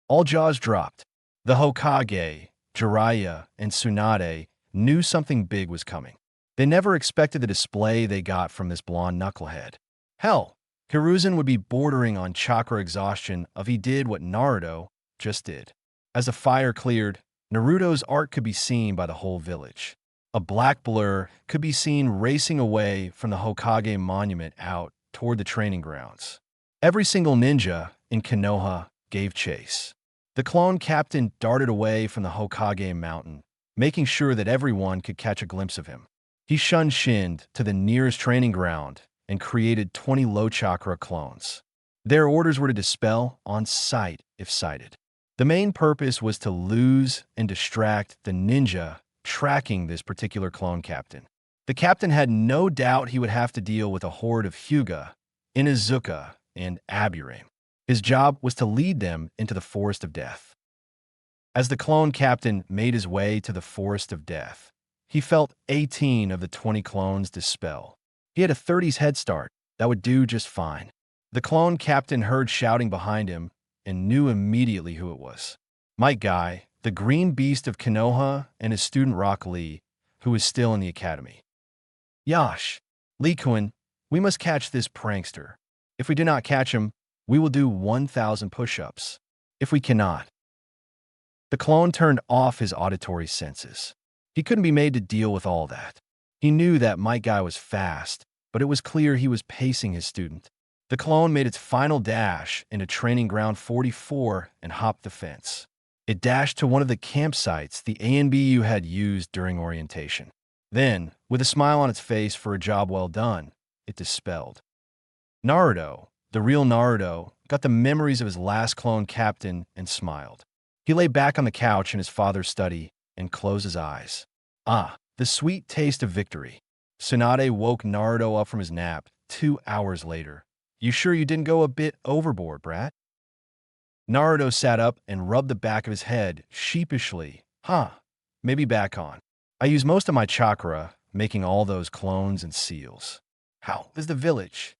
All jaws dropped. The Hokage, Jiraiya, and Tsunade knew something big was coming. They never expected the display they got from this blonde knucklehead. Hell, Hiruzen would be bordering on chakra exhaustion if he did what Naruto just did. As the fire cleared, Naruto's art could be seen by the whole village. A black blur could be seen racing away from the Hokage monument out toward the training grounds. Every single ninja in Konoha gave chase. The clone captain darted away from the Hokage mountain, making sure that everyone could catch a glimpse of him. He shinned to the nearest training ground and created 20 low chakra clones. Their orders were to dispel on sight if sighted. The main purpose was to lose and distract the ninja tracking this particular clone captain. The captain had no doubt he would have to deal with a horde of Hyuga, Inuzuka, and Aburame. His job was to lead them into the Forest of Death. As the clone captain made his way to the Forest of Death, he felt 18 of the 20 clones dispel. He had a 30s head start that would do just fine. The clone captain heard shouting behind him and knew immediately who it was. Might Guy, the green beast of Konoha, and his student Rock Lee, who was still in the academy. "Yash, Lee Kun, we must catch this prankster. If we do not catch him, We will do 1,000 push-ups. If we cannot. The clone turned off his auditory senses. He couldn't be made to deal with all that. He knew that Might Guy was fast, but it was clear he was pacing his student. The clone made its final dash into Training Ground 44 and hopped the fence. It dashed to one of the campsites the ANBU had used during orientation. Then, with a smile on its face for a job well done, it dispelled. Naruto, the real Naruto, got the memories of his last clone captain and smiled. He lay back on the couch in his father's study and closed his eyes. Ah, the sweet taste of victory. Tsunade woke Naruto up from his nap 2 hours later. You sure you didn't go a bit overboard, brat? Naruto sat up and rubbed the back of his head sheepishly. Maybe back on. I use most of my chakra making all those clones and seals. How is the village?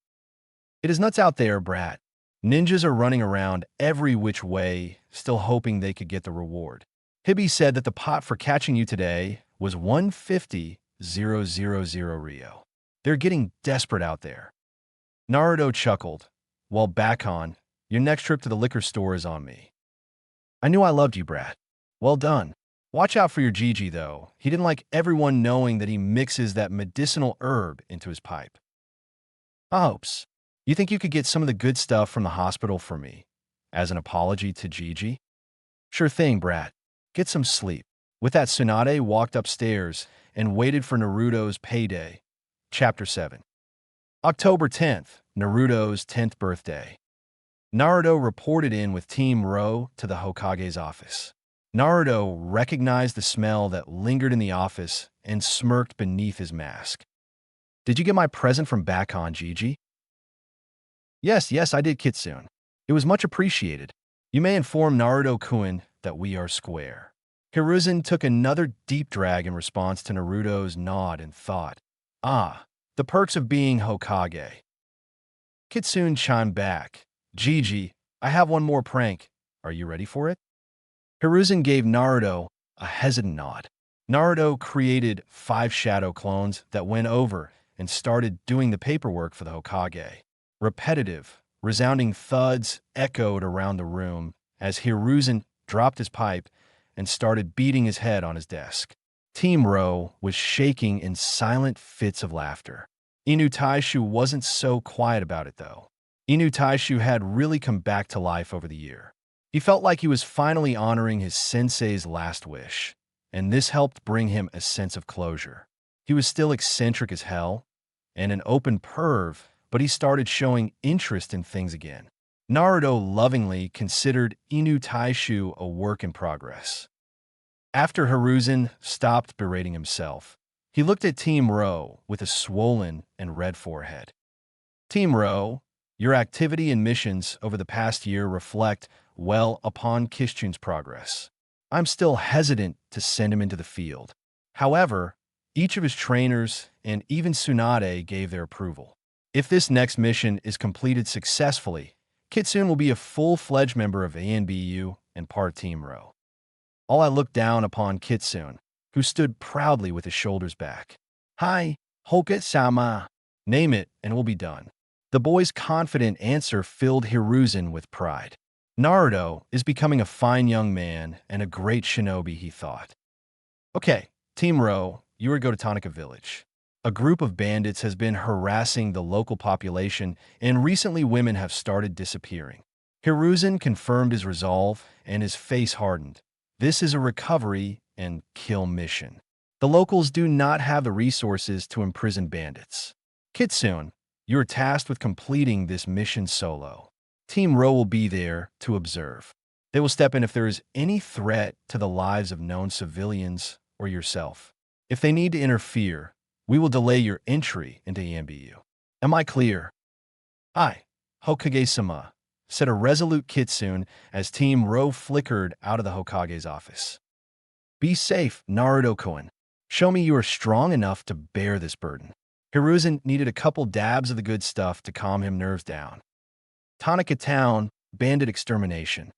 It is nuts out there, brat. Ninjas are running around every which way, still hoping they could get the reward. Hibby said that the pot for catching you today was 150,000 Rio. They're getting desperate out there. Naruto chuckled. Well, back on. Your next trip to the liquor store is on me. I knew I loved you, brat. Well done. Watch out for your Gigi, though. He didn't like everyone knowing that he mixes that medicinal herb into his pipe. Hopes. You think you could get some of the good stuff from the hospital for me, as an apology to Gigi? Sure thing, brat. Get some sleep. With that, Tsunade walked upstairs and waited for Naruto's payday. Chapter 7. October 10th, Naruto's 10th birthday. Naruto reported in with Team Ro to the Hokage's office. Naruto recognized the smell that lingered in the office and smirked beneath his mask. Did you get my present from back on, Gigi? Yes, I did, Kitsune. It was much appreciated. You may inform Naruto-kun that we are square. Hiruzen took another deep drag in response to Naruto's nod and thought, the perks of being Hokage. Kitsune chimed back, Gigi, I have one more prank. Are you ready for it? Hiruzen gave Naruto a hesitant nod. Naruto created 5 shadow clones that went over and started doing the paperwork for the Hokage. Repetitive, resounding thuds echoed around the room as Hiruzen dropped his pipe and started beating his head on his desk. Team Ro was shaking in silent fits of laughter. Inu Taishu wasn't so quiet about it, though. Inu Taishu had really come back to life over the year. He felt like he was finally honoring his sensei's last wish, and this helped bring him a sense of closure. He was still eccentric as hell, and an open perv, but he started showing interest in things again. Naruto lovingly considered Inu Taishu a work in progress. After Hiruzen stopped berating himself, he looked at Team Ro with a swollen and red forehead. Team Ro, your activity and missions over the past year reflect well upon Kishune's progress. I'm still hesitant to send him into the field. However, each of his trainers and even Tsunade gave their approval. If this next mission is completed successfully, Kitsune will be a full-fledged member of ANBU and part Team Ro. All I looked down upon Kitsune, who stood proudly with his shoulders back. Hi, Hoket-sama. Name it and we'll be done. The boy's confident answer filled Hiruzen with pride. Naruto is becoming a fine young man and a great shinobi, he thought. Okay, Team Ro, you are go to Tonica Village. A group of bandits has been harassing the local population, and recently women have started disappearing. Hiruzen confirmed his resolve, and his face hardened. This is a recovery and kill mission. The locals do not have the resources to imprison bandits. Kitsune, you are tasked with completing this mission solo. Team Ro will be there to observe. They will step in if there is any threat to the lives of known civilians or yourself. If they need to interfere, we will delay your entry into ANBU. Am I clear? Aye, Hokage-sama, said a resolute Kitsune as Team Ro flickered out of the Hokage's office. Be safe, Naruto-kun. Show me you are strong enough to bear this burden. Hiruzen needed a couple dabs of the good stuff to calm him nerves down. Tonica Town, bandit extermination.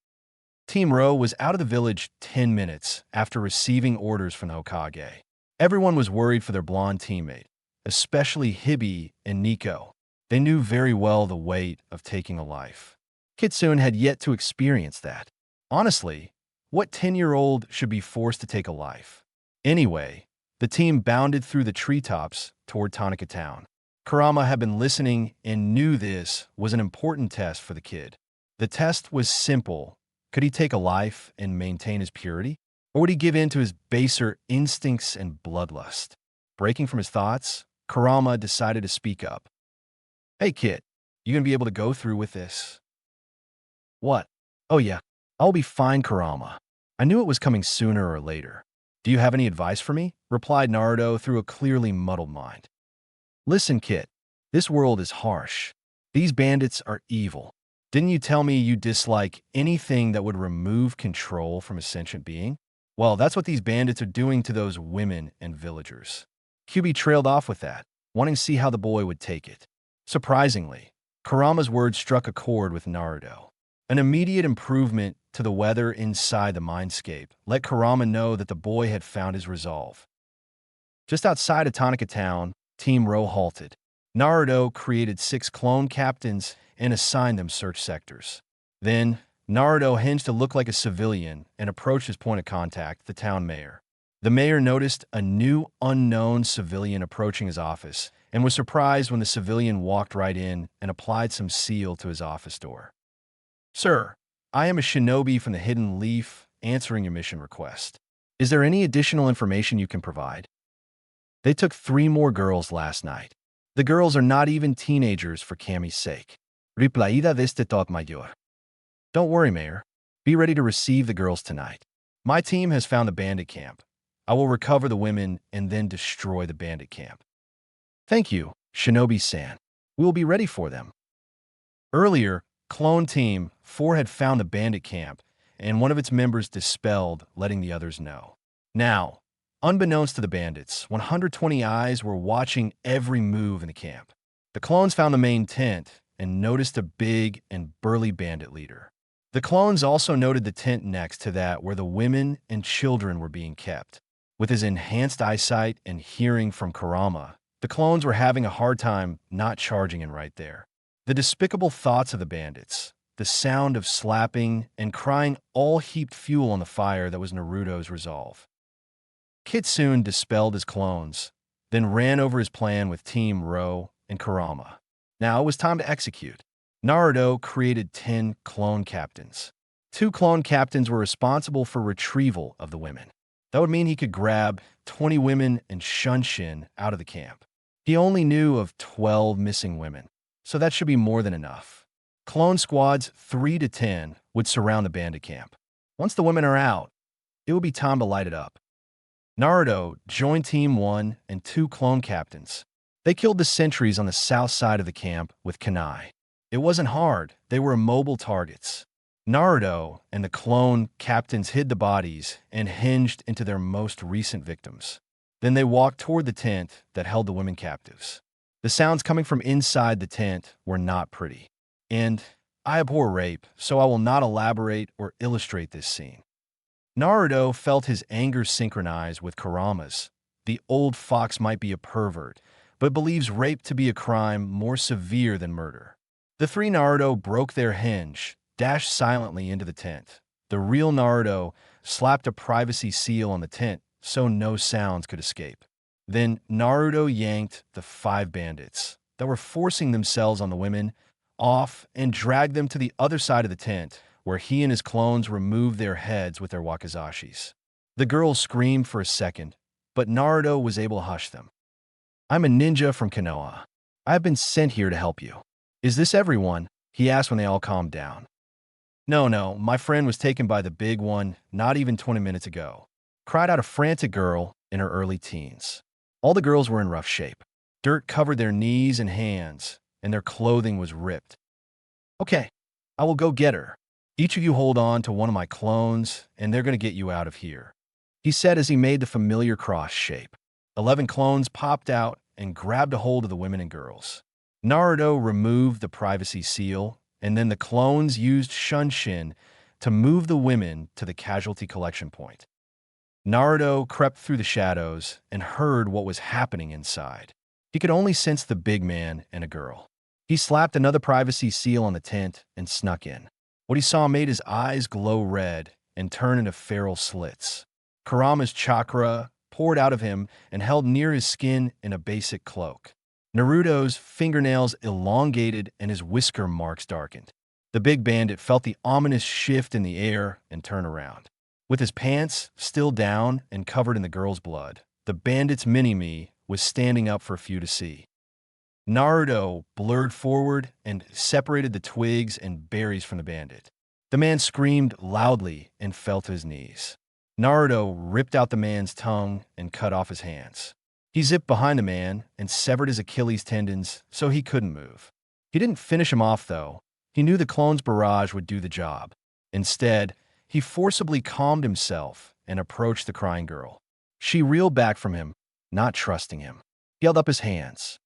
Team Ro was out of the village 10 minutes after receiving orders from the Hokage. Everyone was worried for their blonde teammate, especially Hibby and Nico. They knew very well the weight of taking a life. Kitsune had yet to experience that. Honestly, what 10-year-old should be forced to take a life? Anyway, the team bounded through the treetops toward Tanaka Town. Kurama had been listening and knew this was an important test for the kid. The test was simple. Could he take a life and maintain his purity? Or would he give in to his baser instincts and bloodlust? Breaking from his thoughts, Kurama decided to speak up. Hey kid, you gonna be able to go through with this? What? Oh yeah, I'll be fine, Kurama. I knew it was coming sooner or later. Do you have any advice for me? Replied Naruto through a clearly muddled mind. Listen, kid, this world is harsh. These bandits are evil. Didn't you tell me you dislike anything that would remove control from a sentient being? Well, that's what these bandits are doing to those women and villagers. QB trailed off with that, wanting to see how the boy would take it. Surprisingly, Kurama's words struck a chord with Naruto. An immediate improvement to the weather inside the mindscape let Kurama know that the boy had found his resolve. Just outside of Tanaka Town, Team Ro halted. Naruto created 6 clone captains and assigned them search sectors. Then, Naruto hinged to look like a civilian and approached his point of contact, the town mayor. The mayor noticed a new unknown civilian approaching his office and was surprised when the civilian walked right in and applied some seal to his office door. Sir, I am a shinobi from the Hidden Leaf answering your mission request. Is there any additional information you can provide? They took 3 more girls last night. The girls are not even teenagers for Kami's sake. Replaída deste tot mayor. Don't worry, Mayor. Be ready to receive the girls tonight. My team has found the bandit camp. I will recover the women and then destroy the bandit camp. Thank you, Shinobi-san. We will be ready for them. Earlier, Clone Team 4 had found the bandit camp, and one of its members dispelled, letting the others know. Now, unbeknownst to the bandits, 120 eyes were watching every move in the camp. The clones found the main tent and noticed a big and burly bandit leader. The clones also noted the tent next to that where the women and children were being kept. With his enhanced eyesight and hearing from Kurama, the clones were having a hard time not charging in right there. The despicable thoughts of the bandits, the sound of slapping and crying all heaped fuel on the fire that was Naruto's resolve. Kitsune dispelled his clones, then ran over his plan with Team Ro and Kurama. Now it was time to execute. Naruto created 10 clone captains. 2 clone captains were responsible for retrieval of the women. That would mean he could grab 20 women and Shunshin out of the camp. He only knew of 12 missing women, so that should be more than enough. Clone squads 3 to 10 would surround the bandit camp. Once the women are out, it would be time to light it up. Naruto joined Team 1 and 2 clone captains. They killed the sentries on the south side of the camp with kunai. It wasn't hard, they were immobile targets. Naruto and the clone captains hid the bodies and hinged into their most recent victims. Then they walked toward the tent that held the women captives. The sounds coming from inside the tent were not pretty. And I abhor rape, so I will not elaborate or illustrate this scene. Naruto felt his anger synchronize with Kurama's. The old fox might be a pervert, but believes rape to be a crime more severe than murder. The 3 Naruto broke their hinge, dashed silently into the tent. The real Naruto slapped a privacy seal on the tent so no sounds could escape. Then Naruto yanked the 5 bandits that were forcing themselves on the women off and dragged them to the other side of the tent, where he and his clones removed their heads with their wakizashis. The girls screamed for a second, but Naruto was able to hush them. I'm a ninja from Konoha. I have been sent here to help you. Is this everyone? He asked when they all calmed down. No, my friend was taken by the big one not even 20 minutes ago, cried out a frantic girl in her early teens. All the girls were in rough shape. Dirt covered their knees and hands, and their clothing was ripped. Okay, I will go get her. Each of you hold on to one of my clones, and they're going to get you out of here, he said as he made the familiar cross shape. 11 clones popped out and grabbed a hold of the women and girls. Naruto removed the privacy seal, and then the clones used Shunshin to move the women to the casualty collection point. Naruto crept through the shadows and heard what was happening inside. He could only sense the big man and a girl. He slapped another privacy seal on the tent and snuck in. What he saw made his eyes glow red and turn into feral slits. Kurama's chakra poured out of him and held near his skin in a basic cloak. Naruto's fingernails elongated and his whisker marks darkened. The big bandit felt the ominous shift in the air and turned around. With his pants still down and covered in the girl's blood, the bandit's mini-me was standing up for a few to see. Naruto blurred forward and separated the twigs and berries from the bandit. The man screamed loudly and fell to his knees. Naruto ripped out the man's tongue and cut off his hands. He zipped behind the man and severed his Achilles tendons so he couldn't move. He didn't finish him off, though. He knew the clone's barrage would do the job. Instead, he forcibly calmed himself and approached the crying girl. She reeled back from him, not trusting him. He held up his hands.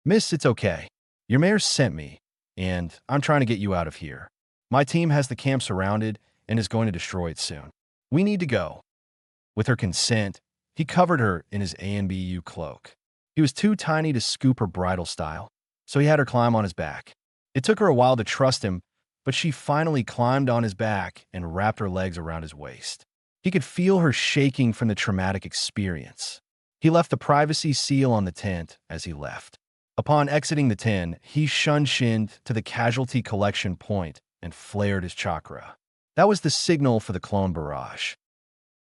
"Miss, it's okay. Your mayor sent me, and I'm trying to get you out of here. My team has the camp surrounded and is going to destroy it soon. We need to go." With her consent, he covered her in his ANBU cloak. He was too tiny to scoop her bridal style, so he had her climb on his back. It took her a while to trust him, but she finally climbed on his back and wrapped her legs around his waist. He could feel her shaking from the traumatic experience. He left the privacy seal on the tent as he left. Upon exiting the tent, he shunshined to the casualty collection point and flared his chakra. That was the signal for the clone barrage.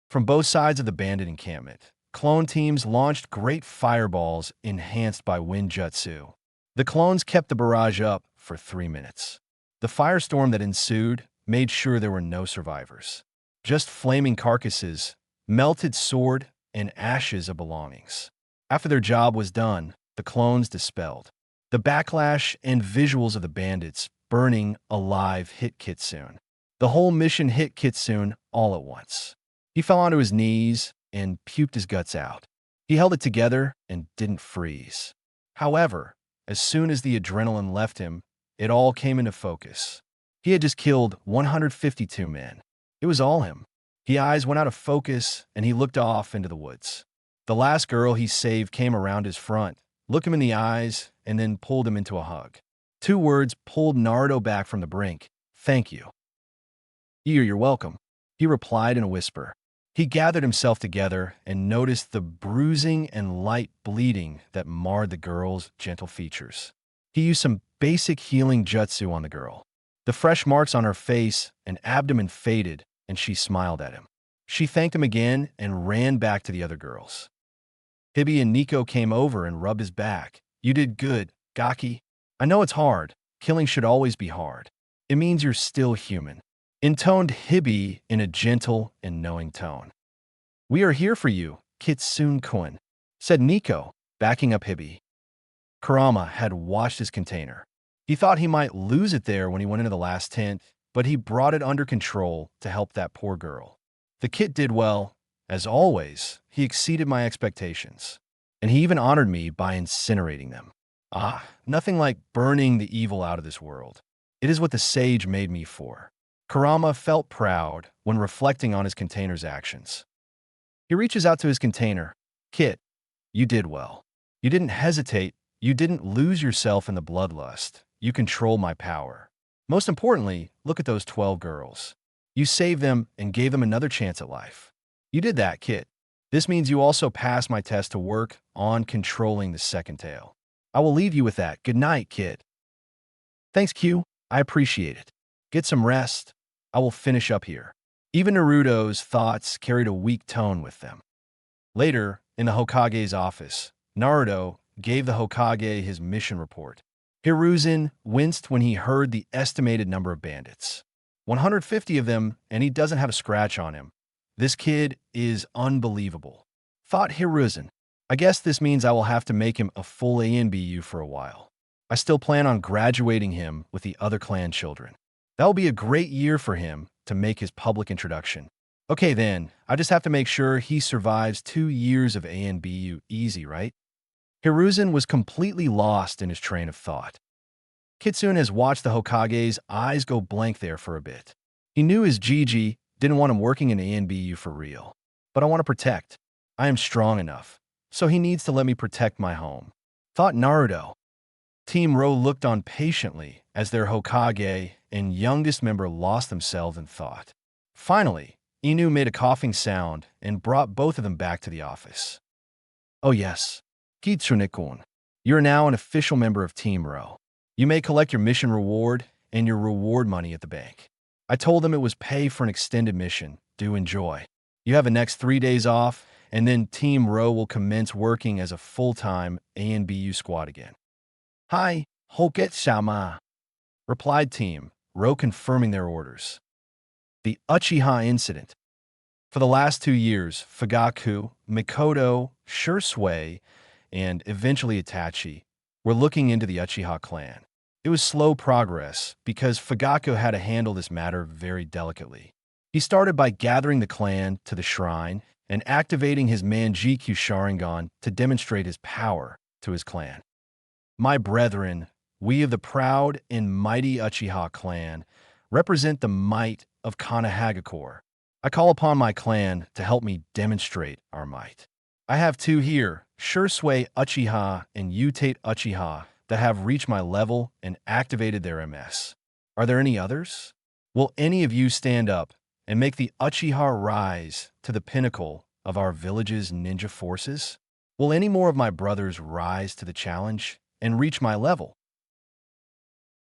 From both sides of the bandit encampment, clone teams launched great fireballs enhanced by wind jutsu. The clones kept the barrage up for 3 minutes. The firestorm that ensued made sure there were no survivors. Just flaming carcasses, melted sword, and ashes of belongings. After their job was done, the clones dispelled. The backlash and visuals of the bandits burning alive hit Kitsune. The whole mission hit Kitsune all at once. He fell onto his knees and puked his guts out. He held it together and didn't freeze. However, as soon as the adrenaline left him, it all came into focus. He had just killed 152 men. It was all him. His eyes went out of focus and he looked off into the woods. The last girl he saved came around his front, looked him in the eyes, and then pulled him into a hug. 2 words pulled Naruto back from the brink. "Thank you." You're welcome," he replied in a whisper. He gathered himself together and noticed the bruising and light bleeding that marred the girl's gentle features. He used some basic healing jutsu on the girl. The fresh marks on her face and abdomen faded, and she smiled at him. She thanked him again and ran back to the other girls. Hibi and Nico came over and rubbed his back. "You did good, Gaki. I know it's hard. Killing should always be hard. It means you're still human," intoned Hibi in a gentle and knowing tone. "We are here for you, Kitsune-kun," said Nico, backing up Hibi. Kurama had washed his container. He thought he might lose it there when he went into the last tent, but he brought it under control to help that poor girl. The kit did well. As always, he exceeded my expectations, and he even honored me by incinerating them. Nothing like burning the evil out of this world. It is what the sage made me for. Kurama felt proud when reflecting on his container's actions. He reaches out to his container. "Kit, you did well. You didn't hesitate. You didn't lose yourself in the bloodlust. You control my power. Most importantly, look at those 12 girls. You saved them and gave them another chance at life. You did that, Kit. This means you also passed my test to work on controlling the second tail. I will leave you with that. Good night, Kit." "Thanks, Q. I appreciate it. Get some rest. I will finish up here." Even Naruto's thoughts carried a weak tone with them. Later, in the Hokage's office, Naruto gave the Hokage his mission report. Hiruzen winced when he heard the estimated number of bandits. 150 of them, and he doesn't have a scratch on him. This kid is unbelievable, thought Hiruzen. I guess this means I will have to make him a full ANBU for a while. I still plan on graduating him with the other clan children. That will be a great year for him to make his public introduction. Okay then, I just have to make sure he survives 2 years of ANBU easy, right? Hiruzen was completely lost in his train of thought. Kitsune has watched the Hokage's eyes go blank there for a bit. He knew his Gigi didn't want him working in ANBU for real. But I want to protect. I am strong enough. So he needs to let me protect my home, thought Naruto. Team Ro looked on patiently as their Hokage and youngest member lost themselves in thought. Finally, Inu made a coughing sound and brought both of them back to the office. Oh yes, Kitsune-kun, you are now an official member of Team Ro. You may collect your mission reward and your reward money at the bank. I told them it was pay for an extended mission. Do enjoy. You have the next 3 days off, and then Team Ro will commence working as a full-time ANBU squad again. Hi, Hoket-sama, replied Team Ro, confirming their orders. The Uchiha Incident. For the last 2 years, Fugaku, Mikoto, Shursui, and eventually Itachi were looking into the Uchiha clan. It was slow progress because Fugaku had to handle this matter very delicately. He started by gathering the clan to the shrine and activating his Manjikyu Sharingan to demonstrate his power to his clan. My brethren, we of the proud and mighty Uchiha clan represent the might of Kanahagakure. I call upon my clan to help me demonstrate our might. I have 2 here, Shursui Uchiha and Utate Uchiha, that have reached my level and activated their MS. Are there any others? Will any of you stand up and make the Uchiha rise to the pinnacle of our village's ninja forces? Will any more of my brothers rise to the challenge and reach my level?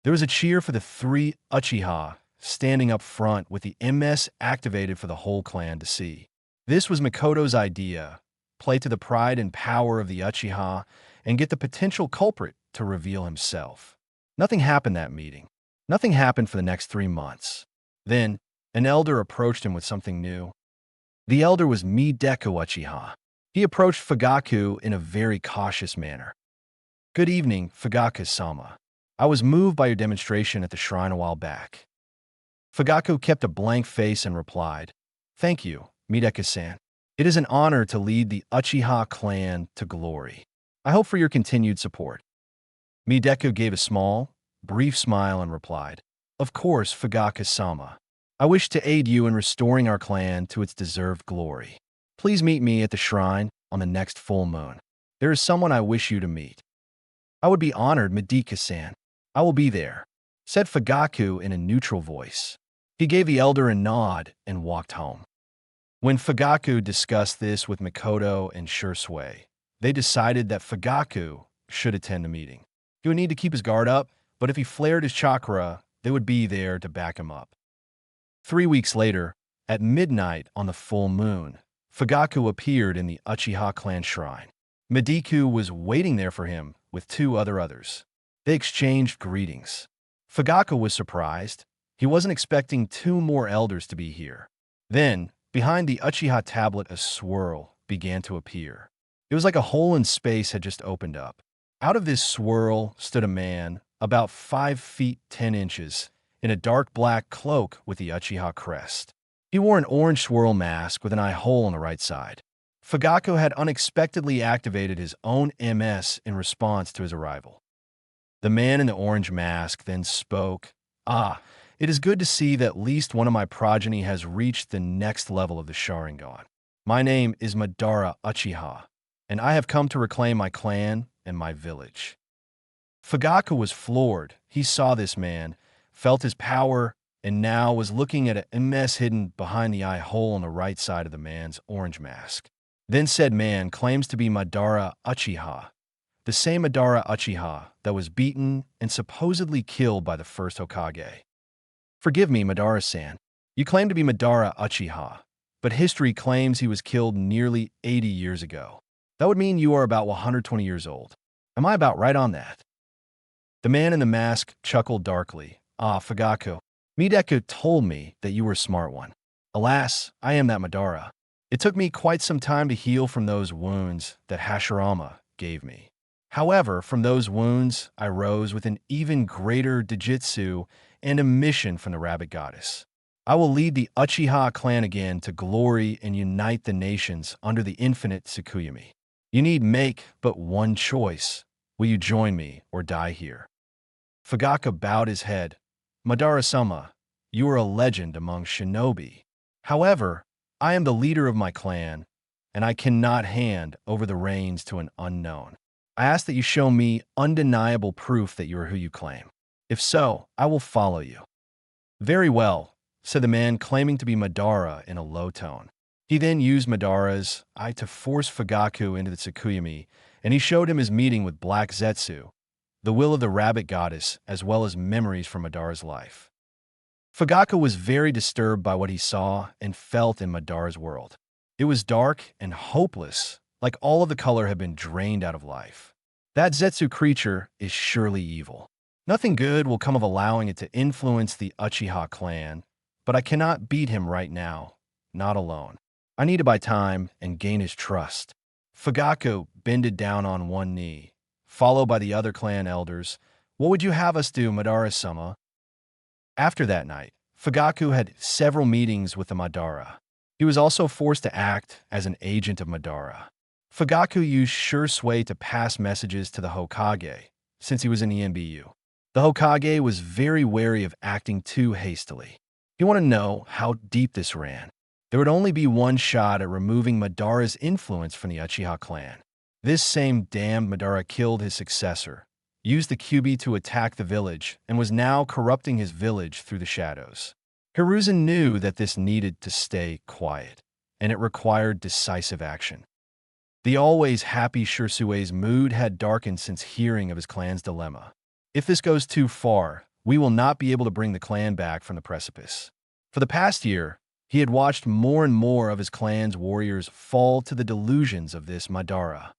There was a cheer for the 3 Uchiha standing up front with the MS activated for the whole clan to see. This was Mikoto's idea: play to the pride and power of the Uchiha and get the potential culprit to reveal himself. Nothing happened that meeting. Nothing happened for the next 3 months. Then, an elder approached him with something new. The elder was Mideko Uchiha. He approached Fugaku in a very cautious manner. Good evening, Fugaku-sama. I was moved by your demonstration at the shrine a while back. Fugaku kept a blank face and replied, Thank you, Mideko-san. It is an honor to lead the Uchiha clan to glory. I hope for your continued support. Mideko gave a small, brief smile and replied, Of course, Fugaku-sama. I wish to aid you in restoring our clan to its deserved glory. Please meet me at the shrine on the next full moon. There is someone I wish you to meet. I would be honored, Mideko-san. I will be there, said Fugaku in a neutral voice. He gave the elder a nod and walked home. When Fugaku discussed this with Mikoto and Shursui, they decided that Fugaku should attend the meeting. He would need to keep his guard up, but if he flared his chakra, they would be there to back him up. 3 weeks later, at midnight on the full moon, Fugaku appeared in the Uchiha clan shrine. Mideko was waiting there for him with 2 others. They exchanged greetings. Fugaku was surprised. He wasn't expecting 2 more elders to be here. Then, behind the Uchiha tablet, a swirl began to appear. It was like a hole in space had just opened up. Out of this swirl stood a man, about 5 feet 10 inches, in a dark black cloak with the Uchiha crest. He wore an orange swirl mask with an eye hole on the right side. Fugaku had unexpectedly activated his own MS in response to his arrival. The man in the orange mask then spoke, It is good to see that at least one of my progeny has reached the next level of the Sharingan. My name is Madara Uchiha, and I have come to reclaim my clan and my village. Fugaku was floored. He saw this man, felt his power, and now was looking at an MS hidden behind the eye hole on the right side of the man's orange mask. Then said man claims to be Madara Uchiha, the same Madara Uchiha that was beaten and supposedly killed by the first Hokage. Forgive me, Madara-san. You claim to be Madara Uchiha, but history claims he was killed nearly 80 years ago. That would mean you are about 120 years old. Am I about right on that? The man in the mask chuckled darkly. Fugaku. Mideko told me that you were a smart one. Alas, I am that Madara. It took me quite some time to heal from those wounds that Hashirama gave me. However, from those wounds, I rose with an even greater Dojutsu and a mission from the Rabbit Goddess. I will lead the Uchiha clan again to glory and unite the nations under the infinite Tsukuyami. You need make but one choice. Will you join me or die here? Fugaku bowed his head. Madara-sama, you are a legend among shinobi. However, I am the leader of my clan, and I cannot hand over the reins to an unknown. I ask that you show me undeniable proof that you are who you claim. If so, I will follow you. Very well, said the man claiming to be Madara in a low tone. He then used Madara's eye to force Fugaku into the Tsukuyami, and he showed him his meeting with Black Zetsu, the will of the rabbit goddess, as well as memories from Madara's life. Fugaku was very disturbed by what he saw and felt in Madara's world. It was dark and hopeless, like all of the color had been drained out of life. That Zetsu creature is surely evil. Nothing good will come of allowing it to influence the Uchiha clan, but I cannot beat him right now, not alone. I need to buy time and gain his trust. Fugaku bended down on one knee, followed by the other clan elders. What would you have us do, Madara-sama? After that night, Fugaku had several meetings with the Madara. He was also forced to act as an agent of Madara. Fugaku used sure sway to pass messages to the Hokage, since he was in the ENBU. The Hokage was very wary of acting too hastily. He wanted to know how deep this ran. There would only be one shot at removing Madara's influence from the Uchiha clan. This same damned Madara killed his successor, used the Kyuubi to attack the village, and was now corrupting his village through the shadows. Hiruzen knew that this needed to stay quiet, and it required decisive action. The always happy Shirsue's mood had darkened since hearing of his clan's dilemma. If this goes too far, we will not be able to bring the clan back from the precipice. For the past year, he had watched more and more of his clan's warriors fall to the delusions of this Madara.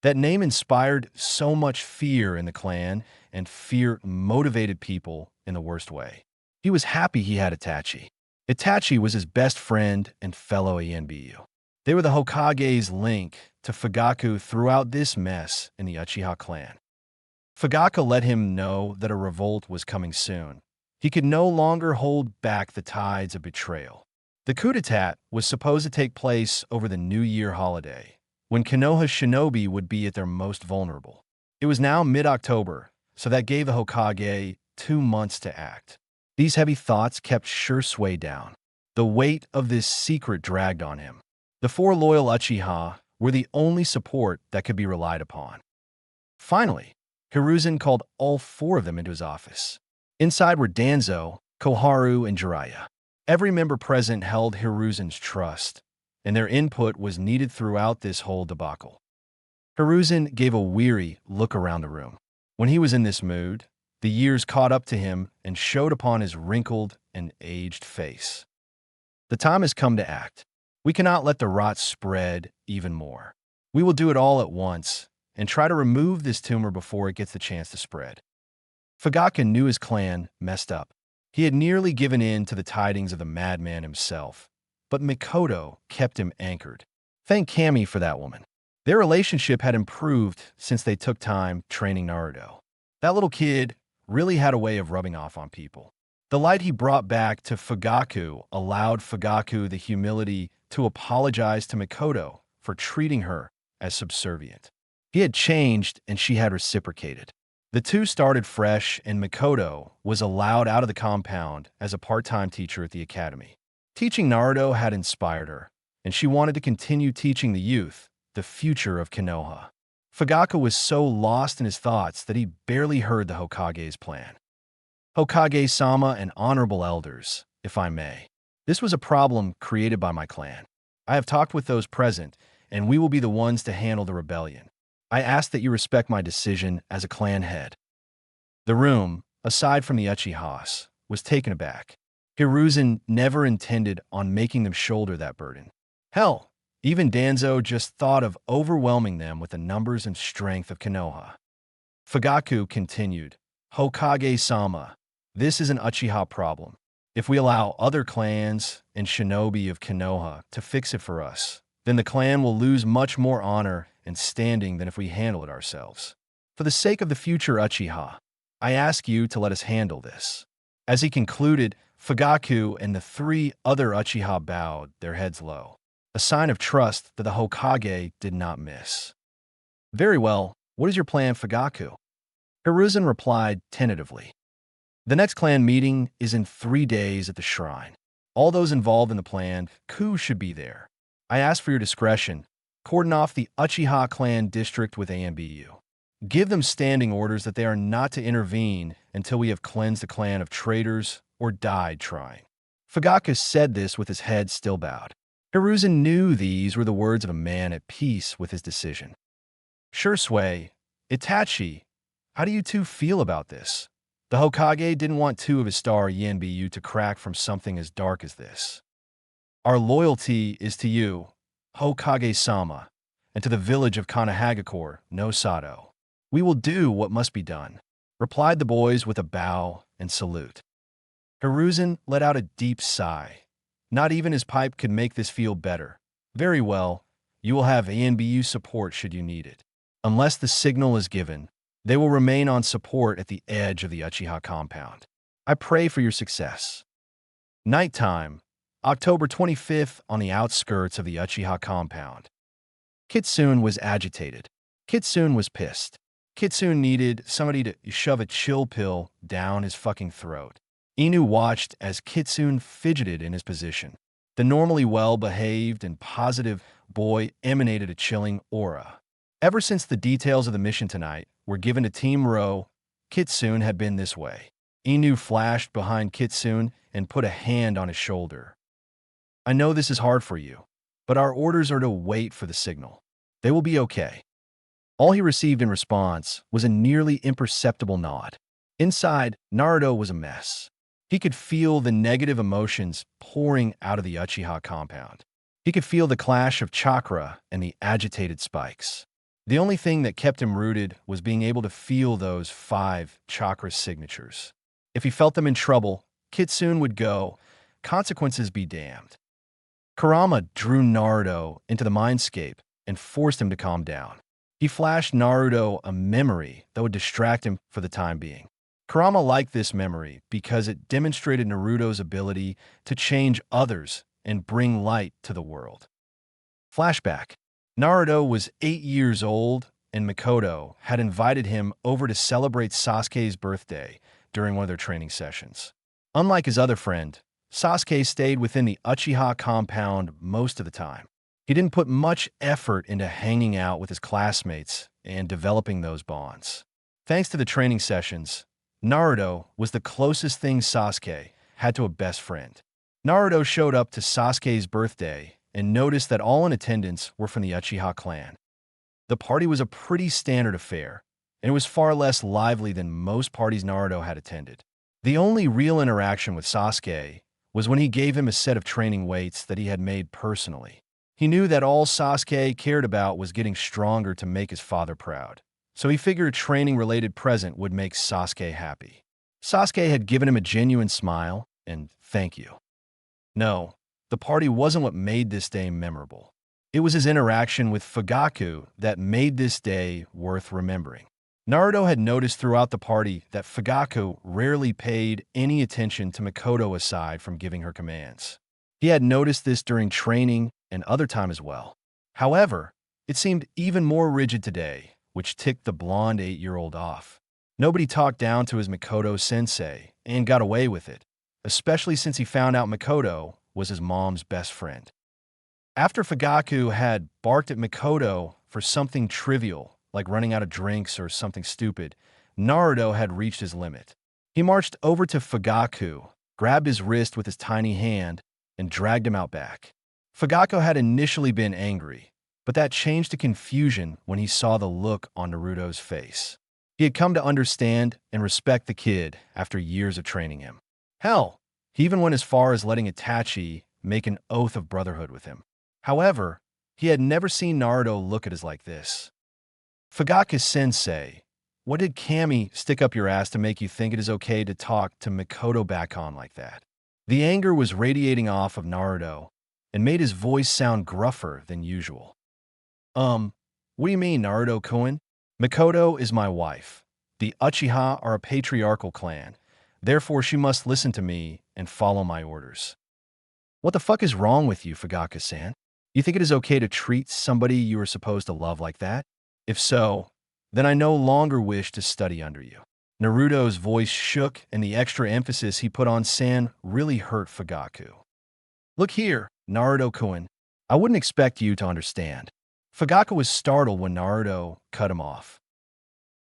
That name inspired so much fear in the clan, and fear motivated people in the worst way. He was happy he had Itachi. Itachi was his best friend and fellow ENBU. They were the Hokage's link to Fugaku throughout this mess in the Uchiha clan. Fugaku let him know that a revolt was coming soon. He could no longer hold back the tides of betrayal. The coup d'etat was supposed to take place over the New Year holiday, when Konoha shinobi would be at their most vulnerable. It was now mid-October, so that gave the Hokage 2 months to act. These heavy thoughts kept Shursui down. The weight of this secret dragged on him. The 4 loyal Uchiha were the only support that could be relied upon. Finally, Hiruzen called all 4 of them into his office. Inside were Danzo, Koharu, and Jiraiya. Every member present held Hiruzen's trust, and their input was needed throughout this whole debacle. Hiruzen gave a weary look around the room. When he was in this mood, the years caught up to him and showed upon his wrinkled and aged face. The time has come to act. We cannot let the rot spread even more. We will do it all at once and try to remove this tumor before it gets the chance to spread. Fugaku knew his clan messed up. He had nearly given in to the tidings of the madman himself, but Mikoto kept him anchored. Thank Kami for that woman. Their relationship had improved since they took time training Naruto. That little kid really had a way of rubbing off on people. The light he brought back to Fugaku allowed Fugaku the humility to apologize to Mikoto for treating her as subservient. He had changed and she had reciprocated. The two started fresh, and Mikoto was allowed out of the compound as a part-time teacher at the academy. Teaching Naruto had inspired her, and she wanted to continue teaching the youth the future of Konoha. Fugaku was so lost in his thoughts that he barely heard the Hokage's plan. Hokage-sama and honorable elders, if I may. This was a problem created by my clan. I have talked with those present, and we will be the ones to handle the rebellion. I ask that you respect my decision as a clan head. The room, aside from the Uchihas, was taken aback. Hiruzen never intended on making them shoulder that burden. Hell, even Danzo just thought of overwhelming them with the numbers and strength of Konoha. Fugaku continued, Hokage-sama, this is an Uchiha problem. If we allow other clans and shinobi of Konoha to fix it for us, then the clan will lose much more honor and standing than if we handle it ourselves. For the sake of the future Uchiha, I ask you to let us handle this. As he concluded, Fugaku and the 3 other Uchiha bowed, their heads low, a sign of trust that the Hokage did not miss. Very well, what is your plan, Fugaku? Hiruzen replied tentatively. The next clan meeting is in 3 days at the shrine. All those involved in the planned coup should be there. I ask for your discretion. Cordon off the Uchiha clan district with AMBU. Give them standing orders that they are not to intervene until we have cleansed the clan of traitors or died trying. Fugaku said this with his head still bowed. Hiruzen knew these were the words of a man at peace with his decision. Shursui, Itachi, how do you two feel about this? The Hokage didn't want two of his star Yanbyu to crack from something as dark as this. Our loyalty is to you, Hokage-sama, and to the village of Kanahagakure, no Sato. We will do what must be done, replied the boys with a bow and salute. Hiruzen let out a deep sigh. Not even his pipe could make this feel better. Very well, you will have ANBU support should you need it. Unless the signal is given, they will remain on support at the edge of the Uchiha compound. I pray for your success. Nighttime, October 25th, on the outskirts of the Uchiha compound. Kitsune was agitated. Kitsune was pissed. Kitsune needed somebody to shove a chill pill down his fucking throat. Inu watched as Kitsune fidgeted in his position. The normally well-behaved and positive boy emanated a chilling aura. Ever since the details of the mission tonight were given to Team Ro, Kitsune had been this way. Inu flashed behind Kitsune and put a hand on his shoulder. I know this is hard for you, but our orders are to wait for the signal. They will be okay. All he received in response was a nearly imperceptible nod. Inside, Naruto was a mess. He could feel the negative emotions pouring out of the Uchiha compound. He could feel the clash of chakra and the agitated spikes. The only thing that kept him rooted was being able to feel those 5 chakra signatures. If he felt them in trouble, Kitsune would go, consequences be damned. Kurama drew Naruto into the mindscape and forced him to calm down. He flashed Naruto a memory that would distract him for the time being. Kurama liked this memory because it demonstrated Naruto's ability to change others and bring light to the world. Flashback. Naruto was 8 years old, and Mikoto had invited him over to celebrate Sasuke's birthday during one of their training sessions. Unlike his other friend, Sasuke stayed within the Uchiha compound most of the time. He didn't put much effort into hanging out with his classmates and developing those bonds. Thanks to the training sessions, Naruto was the closest thing Sasuke had to a best friend. Naruto showed up to Sasuke's birthday and noticed that all in attendance were from the Uchiha clan. The party was a pretty standard affair, and it was far less lively than most parties Naruto had attended. The only real interaction with Sasuke was when he gave him a set of training weights that he had made personally. He knew that all Sasuke cared about was getting stronger to make his father proud, so he figured a training-related present would make Sasuke happy. Sasuke had given him a genuine smile and thank you. No, the party wasn't what made this day memorable. It was his interaction with Fugaku that made this day worth remembering. Naruto had noticed throughout the party that Fugaku rarely paid any attention to Mikoto aside from giving her commands. He had noticed this during training and other time as well. However, it seemed even more rigid today, which ticked the blonde 8-year-old off. Nobody talked down to his Mikoto-sensei and got away with it, especially since he found out Mikoto was his mom's best friend. After Fugaku had barked at Mikoto for something trivial, like running out of drinks or something stupid, Naruto had reached his limit. He marched over to Fugaku, grabbed his wrist with his tiny hand, and dragged him out back. Fugaku had initially been angry, but that changed to confusion when he saw the look on Naruto's face. He had come to understand and respect the kid after years of training him. Hell, he even went as far as letting Itachi make an oath of brotherhood with him. However, he had never seen Naruto look at us like this. Fugaku-sensei, what did Kami stick up your ass to make you think it is okay to talk to Mikoto back on like that? The anger was radiating off of Naruto and made his voice sound gruffer than usual. What do you mean, Naruto-kun? Mikoto is my wife. The Uchiha are a patriarchal clan. Therefore, she must listen to me and follow my orders. What the fuck is wrong with you, Fugaku-san? You think it is okay to treat somebody you are supposed to love like that? If so, then I no longer wish to study under you. Naruto's voice shook, and the extra emphasis he put on "san" really hurt Fugaku. Look here, Naruto-kun. I wouldn't expect you to understand. Fugaku was startled when Naruto cut him off.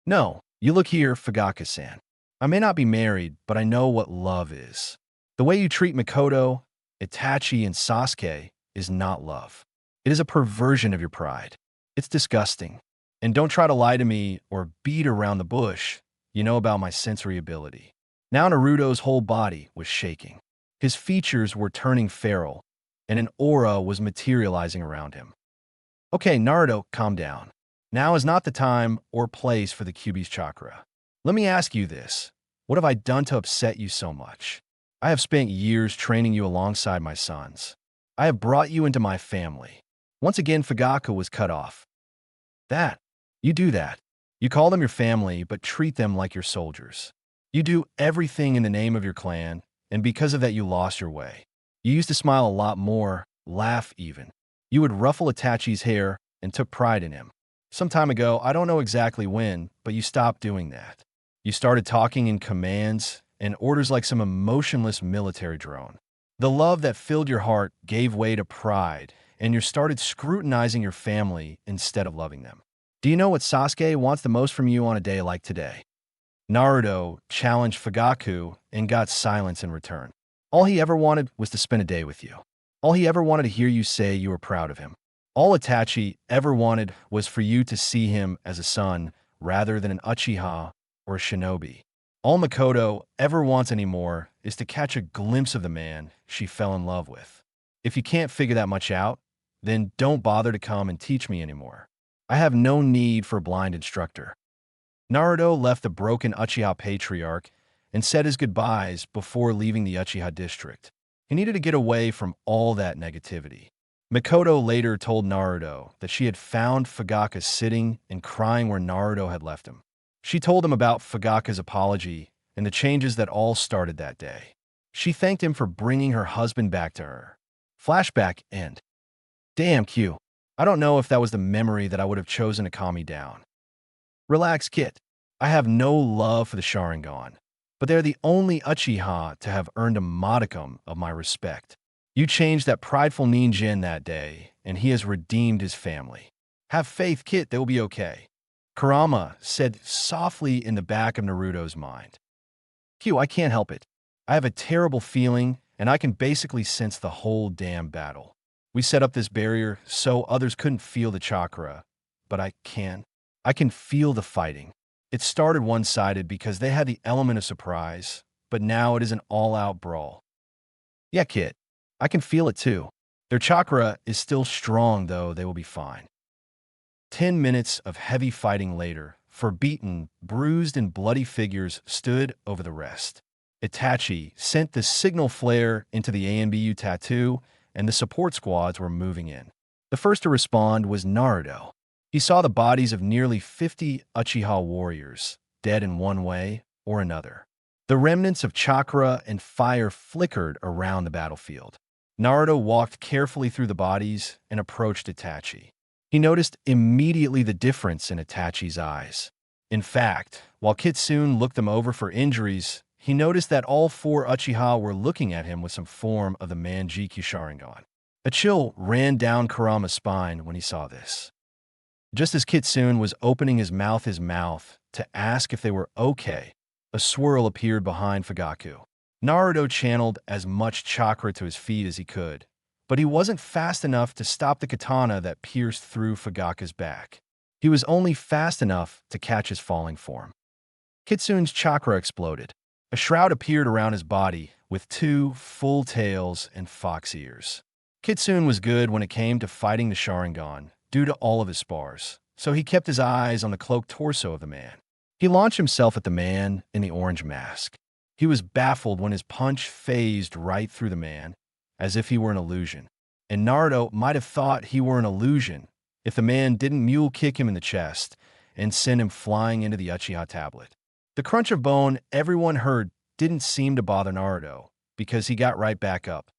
No, you look here, Fugaka-san. I may not be married, but I know what love is. The way you treat Mikoto, Itachi, and Sasuke is not love. It is a perversion of your pride. It's disgusting. And don't try to lie to me or beat around the bush. You know about my sensory ability. Now Naruto's whole body was shaking. His features were turning feral, and an aura was materializing around him. Okay, Naruto, calm down. Now is not the time or place for the Kyuubi's chakra. Let me ask you this. What have I done to upset you so much? I have spent years training you alongside my sons. I have brought you into my family. Once again, Fugaka was cut off. That. You do that. You call them your family, but treat them like your soldiers. You do everything in the name of your clan, and because of that you lost your way. You used to smile a lot more, laugh even. You would ruffle Itachi's hair and took pride in him. Some time ago, I don't know exactly when, but you stopped doing that. You started talking in commands and orders like some emotionless military drone. The love that filled your heart gave way to pride, and you started scrutinizing your family instead of loving them. Do you know what Sasuke wants the most from you on a day like today? Naruto challenged Fugaku and got silence in return. All he ever wanted was to spend a day with you. All he ever wanted to hear you say you were proud of him. All Itachi ever wanted was for you to see him as a son rather than an Uchiha or a shinobi. All Mikoto ever wants anymore is to catch a glimpse of the man she fell in love with. If you can't figure that much out, then don't bother to come and teach me anymore. I have no need for a blind instructor. Naruto left the broken Uchiha patriarch and said his goodbyes before leaving the Uchiha district. He needed to get away from all that negativity. Mikoto later told Naruto that she had found Fugaka sitting and crying where Naruto had left him. She told him about Fugaka's apology and the changes that all started that day. She thanked him for bringing her husband back to her. Flashback end. Damn, Q. I don't know if that was the memory that I would have chosen to calm me down. Relax, Kit. I have no love for the Sharingan, but they're the only Uchiha to have earned a modicum of my respect. You changed that prideful ninja that day, and he has redeemed his family. Have faith, Kit, they will be okay. Kurama said softly in the back of Naruto's mind. Q, I can't help it. I have a terrible feeling, and I can basically sense the whole damn battle. We set up this barrier so others couldn't feel the chakra, but I can. I can feel the fighting. It started one-sided because they had the element of surprise, but now it is an all-out brawl. Yeah, Kit. I can feel it too. Their chakra is still strong, though they will be fine. 10 minutes of heavy fighting later, beaten, bruised, and bloody figures stood over the rest. Itachi sent the signal flare into the ANBU tattoo, and the support squads were moving in. The first to respond was Naruto. He saw the bodies of nearly 50 Uchiha warriors, dead in one way or another. The remnants of chakra and fire flickered around the battlefield. Naruto walked carefully through the bodies and approached Itachi. He noticed immediately the difference in Itachi's eyes. In fact, while Kitsune looked them over for injuries, he noticed that all 4 Uchiha were looking at him with some form of the Manjikyu Sharingan. A chill ran down Kurama's spine when he saw this. Just as Kitsune was opening his mouth to ask if they were okay, a swirl appeared behind Fugaku. Naruto channeled as much chakra to his feet as he could, but he wasn't fast enough to stop the katana that pierced through Fugaka's back. He was only fast enough to catch his falling form. Kitsune's chakra exploded. A shroud appeared around his body with 2 full tails and fox ears. Kitsune was good when it came to fighting the Sharingan due to all of his spars, so he kept his eyes on the cloaked torso of the man. He launched himself at the man in the orange mask. He was baffled when his punch phased right through the man, as if he were an illusion. And Naruto might have thought he were an illusion if the man didn't mule kick him in the chest and send him flying into the Uchiha tablet. The crunch of bone everyone heard didn't seem to bother Naruto, because he got right back up.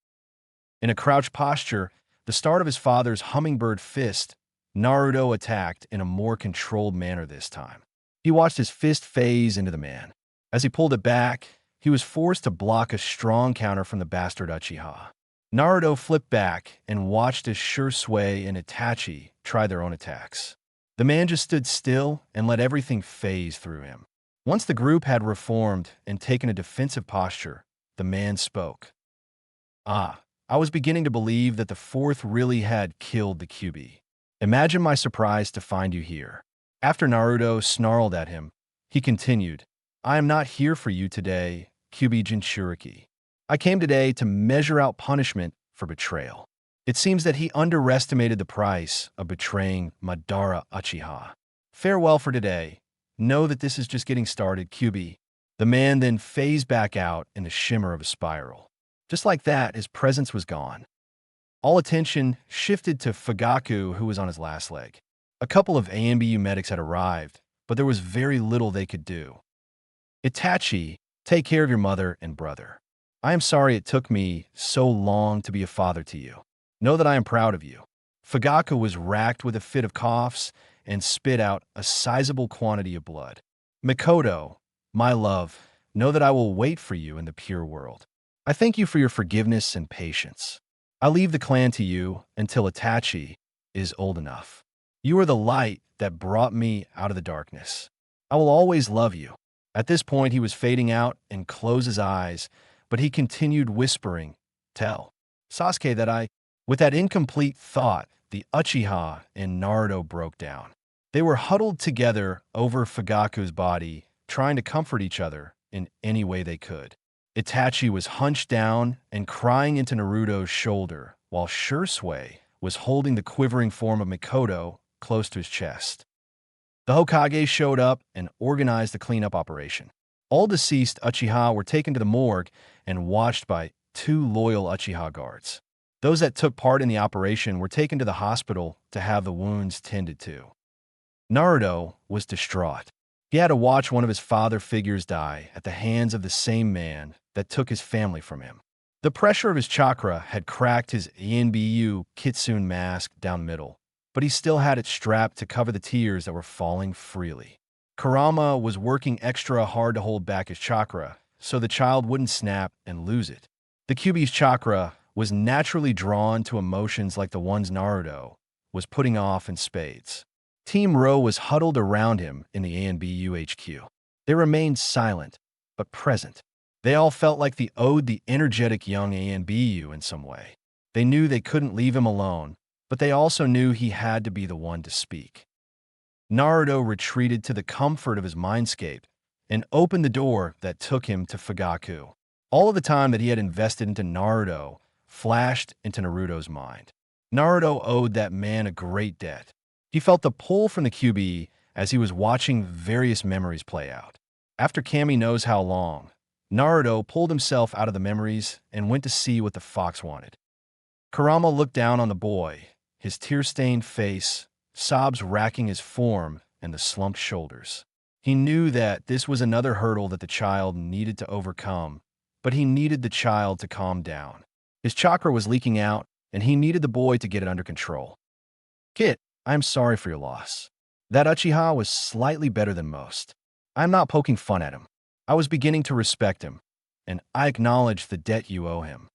In a crouched posture, the start of his father's hummingbird fist, Naruto attacked in a more controlled manner this time. He watched his fist phase into the man. As he pulled it back, he was forced to block a strong counter from the bastard Uchiha. Naruto flipped back and watched as Shursui and Itachi try their own attacks. The man just stood still and let everything phase through him. Once the group had reformed and taken a defensive posture, the man spoke. Ah, I was beginning to believe that the fourth really had killed the QB. Imagine my surprise to find you here. After Naruto snarled at him, he continued, I am not here for you today, QB Jinchuriki. I came today to measure out punishment for betrayal. It seems that he underestimated the price of betraying Madara Uchiha. Farewell for today. Know that this is just getting started, QB. The man then phased back out in the shimmer of a spiral. Just like that, his presence was gone. All attention shifted to Fugaku, who was on his last leg. A couple of ANBU medics had arrived, but there was very little they could do. Itachi, take care of your mother and brother. I am sorry it took me so long to be a father to you. Know that I am proud of you. Fugaku was racked with a fit of coughs and spit out a sizable quantity of blood. Mikoto, my love, know that I will wait for you in the pure world. I thank you for your forgiveness and patience. I leave the clan to you until Itachi is old enough. You are the light that brought me out of the darkness. I will always love you. At this point, he was fading out and closed his eyes, but he continued whispering, Tell Sasuke that With that incomplete thought, the Uchiha and Naruto broke down. They were huddled together over Fugaku's body, trying to comfort each other in any way they could. Itachi was hunched down and crying into Naruto's shoulder, while Shursui was holding the quivering form of Mikoto close to his chest. The Hokage showed up and organized the cleanup operation. All deceased Uchiha were taken to the morgue and watched by 2 loyal Uchiha guards. Those that took part in the operation were taken to the hospital to have the wounds tended to. Naruto was distraught. He had to watch one of his father figures die at the hands of the same man that took his family from him. The pressure of his chakra had cracked his Yanbu Kitsune mask down middle, but he still had it strapped to cover the tears that were falling freely. Kurama was working extra hard to hold back his chakra so the child wouldn't snap and lose it. The QB's chakra was naturally drawn to emotions like the ones Naruto was putting off in spades. Team Ro was huddled around him in the ANBU HQ. They remained silent, but present. They all felt like they owed the energetic young ANBU in some way. They knew they couldn't leave him alone, but they also knew he had to be the one to speak. Naruto retreated to the comfort of his mindscape and opened the door that took him to Fugaku. All of the time that he had invested into Naruto flashed into Naruto's mind. Naruto owed that man a great debt. He felt the pull from the QB as he was watching various memories play out. After Kami knows how long, Naruto pulled himself out of the memories and went to see what the fox wanted. Kurama looked down on the boy, his tear-stained face, sobs racking his form and the slumped shoulders. He knew that this was another hurdle that the child needed to overcome, but he needed the child to calm down. His chakra was leaking out, and he needed the boy to get it under control. Kid, I am sorry for your loss. That Uchiha was slightly better than most. I am not poking fun at him. I was beginning to respect him, and I acknowledge the debt you owe him.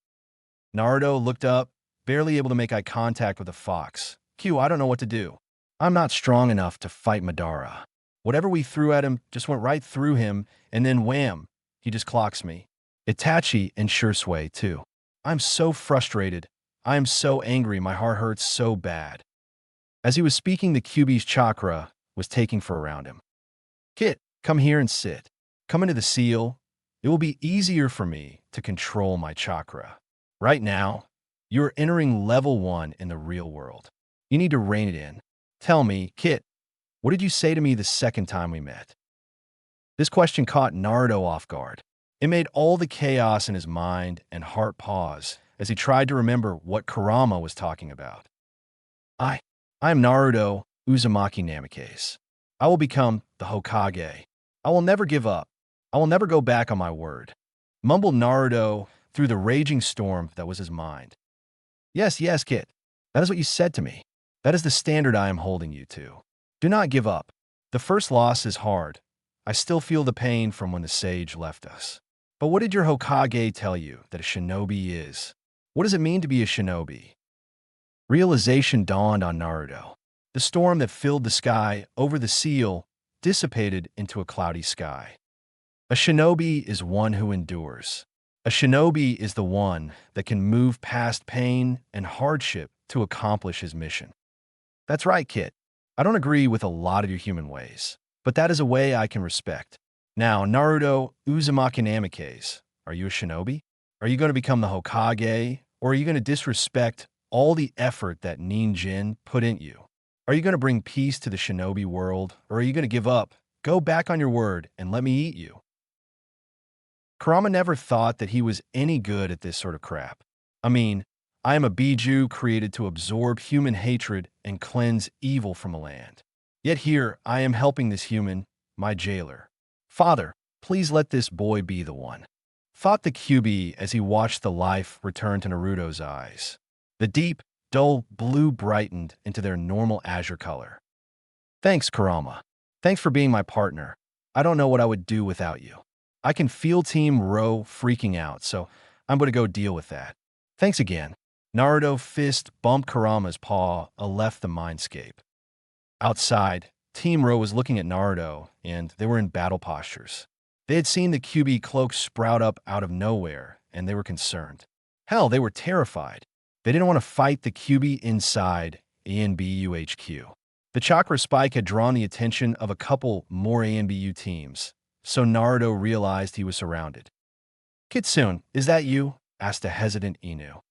Naruto looked up, barely able to make eye contact with the fox. Q, I don't know what to do. I'm not strong enough to fight Madara. Whatever we threw at him just went right through him, and then wham, he just clocks me. Itachi and Shursui, too. I'm so frustrated. I am so angry, my heart hurts so bad. As he was speaking, the QB's chakra was taking for around him. Kit, come here and sit. Come into the seal. It will be easier for me to control my chakra. Right now, you are entering level 1 in the real world. You need to rein it in. Tell me, Kit, what did you say to me the second time we met? This question caught Naruto off guard. It made all the chaos in his mind and heart pause as he tried to remember what Kurama was talking about. I am Naruto Uzumaki Namikaze. I will become the Hokage. I will never give up. I will never go back on my word, mumbled Naruto through the raging storm that was his mind. Yes, yes, Kit. That is what you said to me. That is the standard I am holding you to. Do not give up. The first loss is hard. I still feel the pain from when the sage left us. But what did your Hokage tell you that a shinobi is? What does it mean to be a shinobi? Realization dawned on Naruto. The storm that filled the sky over the seal dissipated into a cloudy sky. A shinobi is one who endures. A shinobi is the one that can move past pain and hardship to accomplish his mission. That's right, Kit. I don't agree with a lot of your human ways, but that is a way I can respect. Now, Naruto Uzumaki Namikaze, are you a shinobi? Are you going to become the Hokage, or are you going to disrespect all the effort that Nin Jin put in you? Are you going to bring peace to the shinobi world, or are you going to give up, go back on your word, and let me eat you? Kurama never thought that he was any good at this sort of crap. I mean, I am a Biju created to absorb human hatred and cleanse evil from a land. Yet here I am helping this human, my jailer. Father, please let this boy be the one. Thought the QB as he watched the life return to Naruto's eyes. The deep, dull blue brightened into their normal azure color. Thanks, Kurama. Thanks for being my partner. I don't know what I would do without you. I can feel Team Ro freaking out, so I'm going to go deal with that. Thanks again. Naruto fist bumped Kurama's paw and left the mindscape. Outside, Team Ro was looking at Naruto, and they were in battle postures. They had seen the QB cloak sprout up out of nowhere, and they were concerned. Hell, they were terrified. They didn't want to fight the QB inside ANBU HQ. The chakra spike had drawn the attention of a couple more ANBU teams, so Naruto realized he was surrounded. Kitsune, is that you? Asked a hesitant Inu.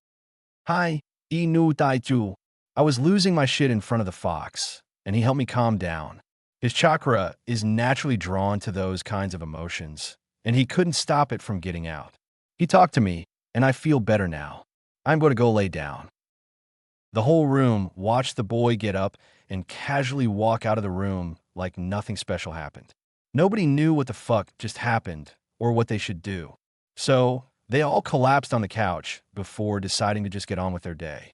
Hi, Inu Daiju. I was losing my shit in front of the fox, and he helped me calm down. His chakra is naturally drawn to those kinds of emotions, and he couldn't stop it from getting out. He talked to me, and I feel better now. I'm going to go lay down. The whole room watched the boy get up and casually walk out of the room like nothing special happened. Nobody knew what the fuck just happened or what they should do. So they all collapsed on the couch before deciding to just get on with their day.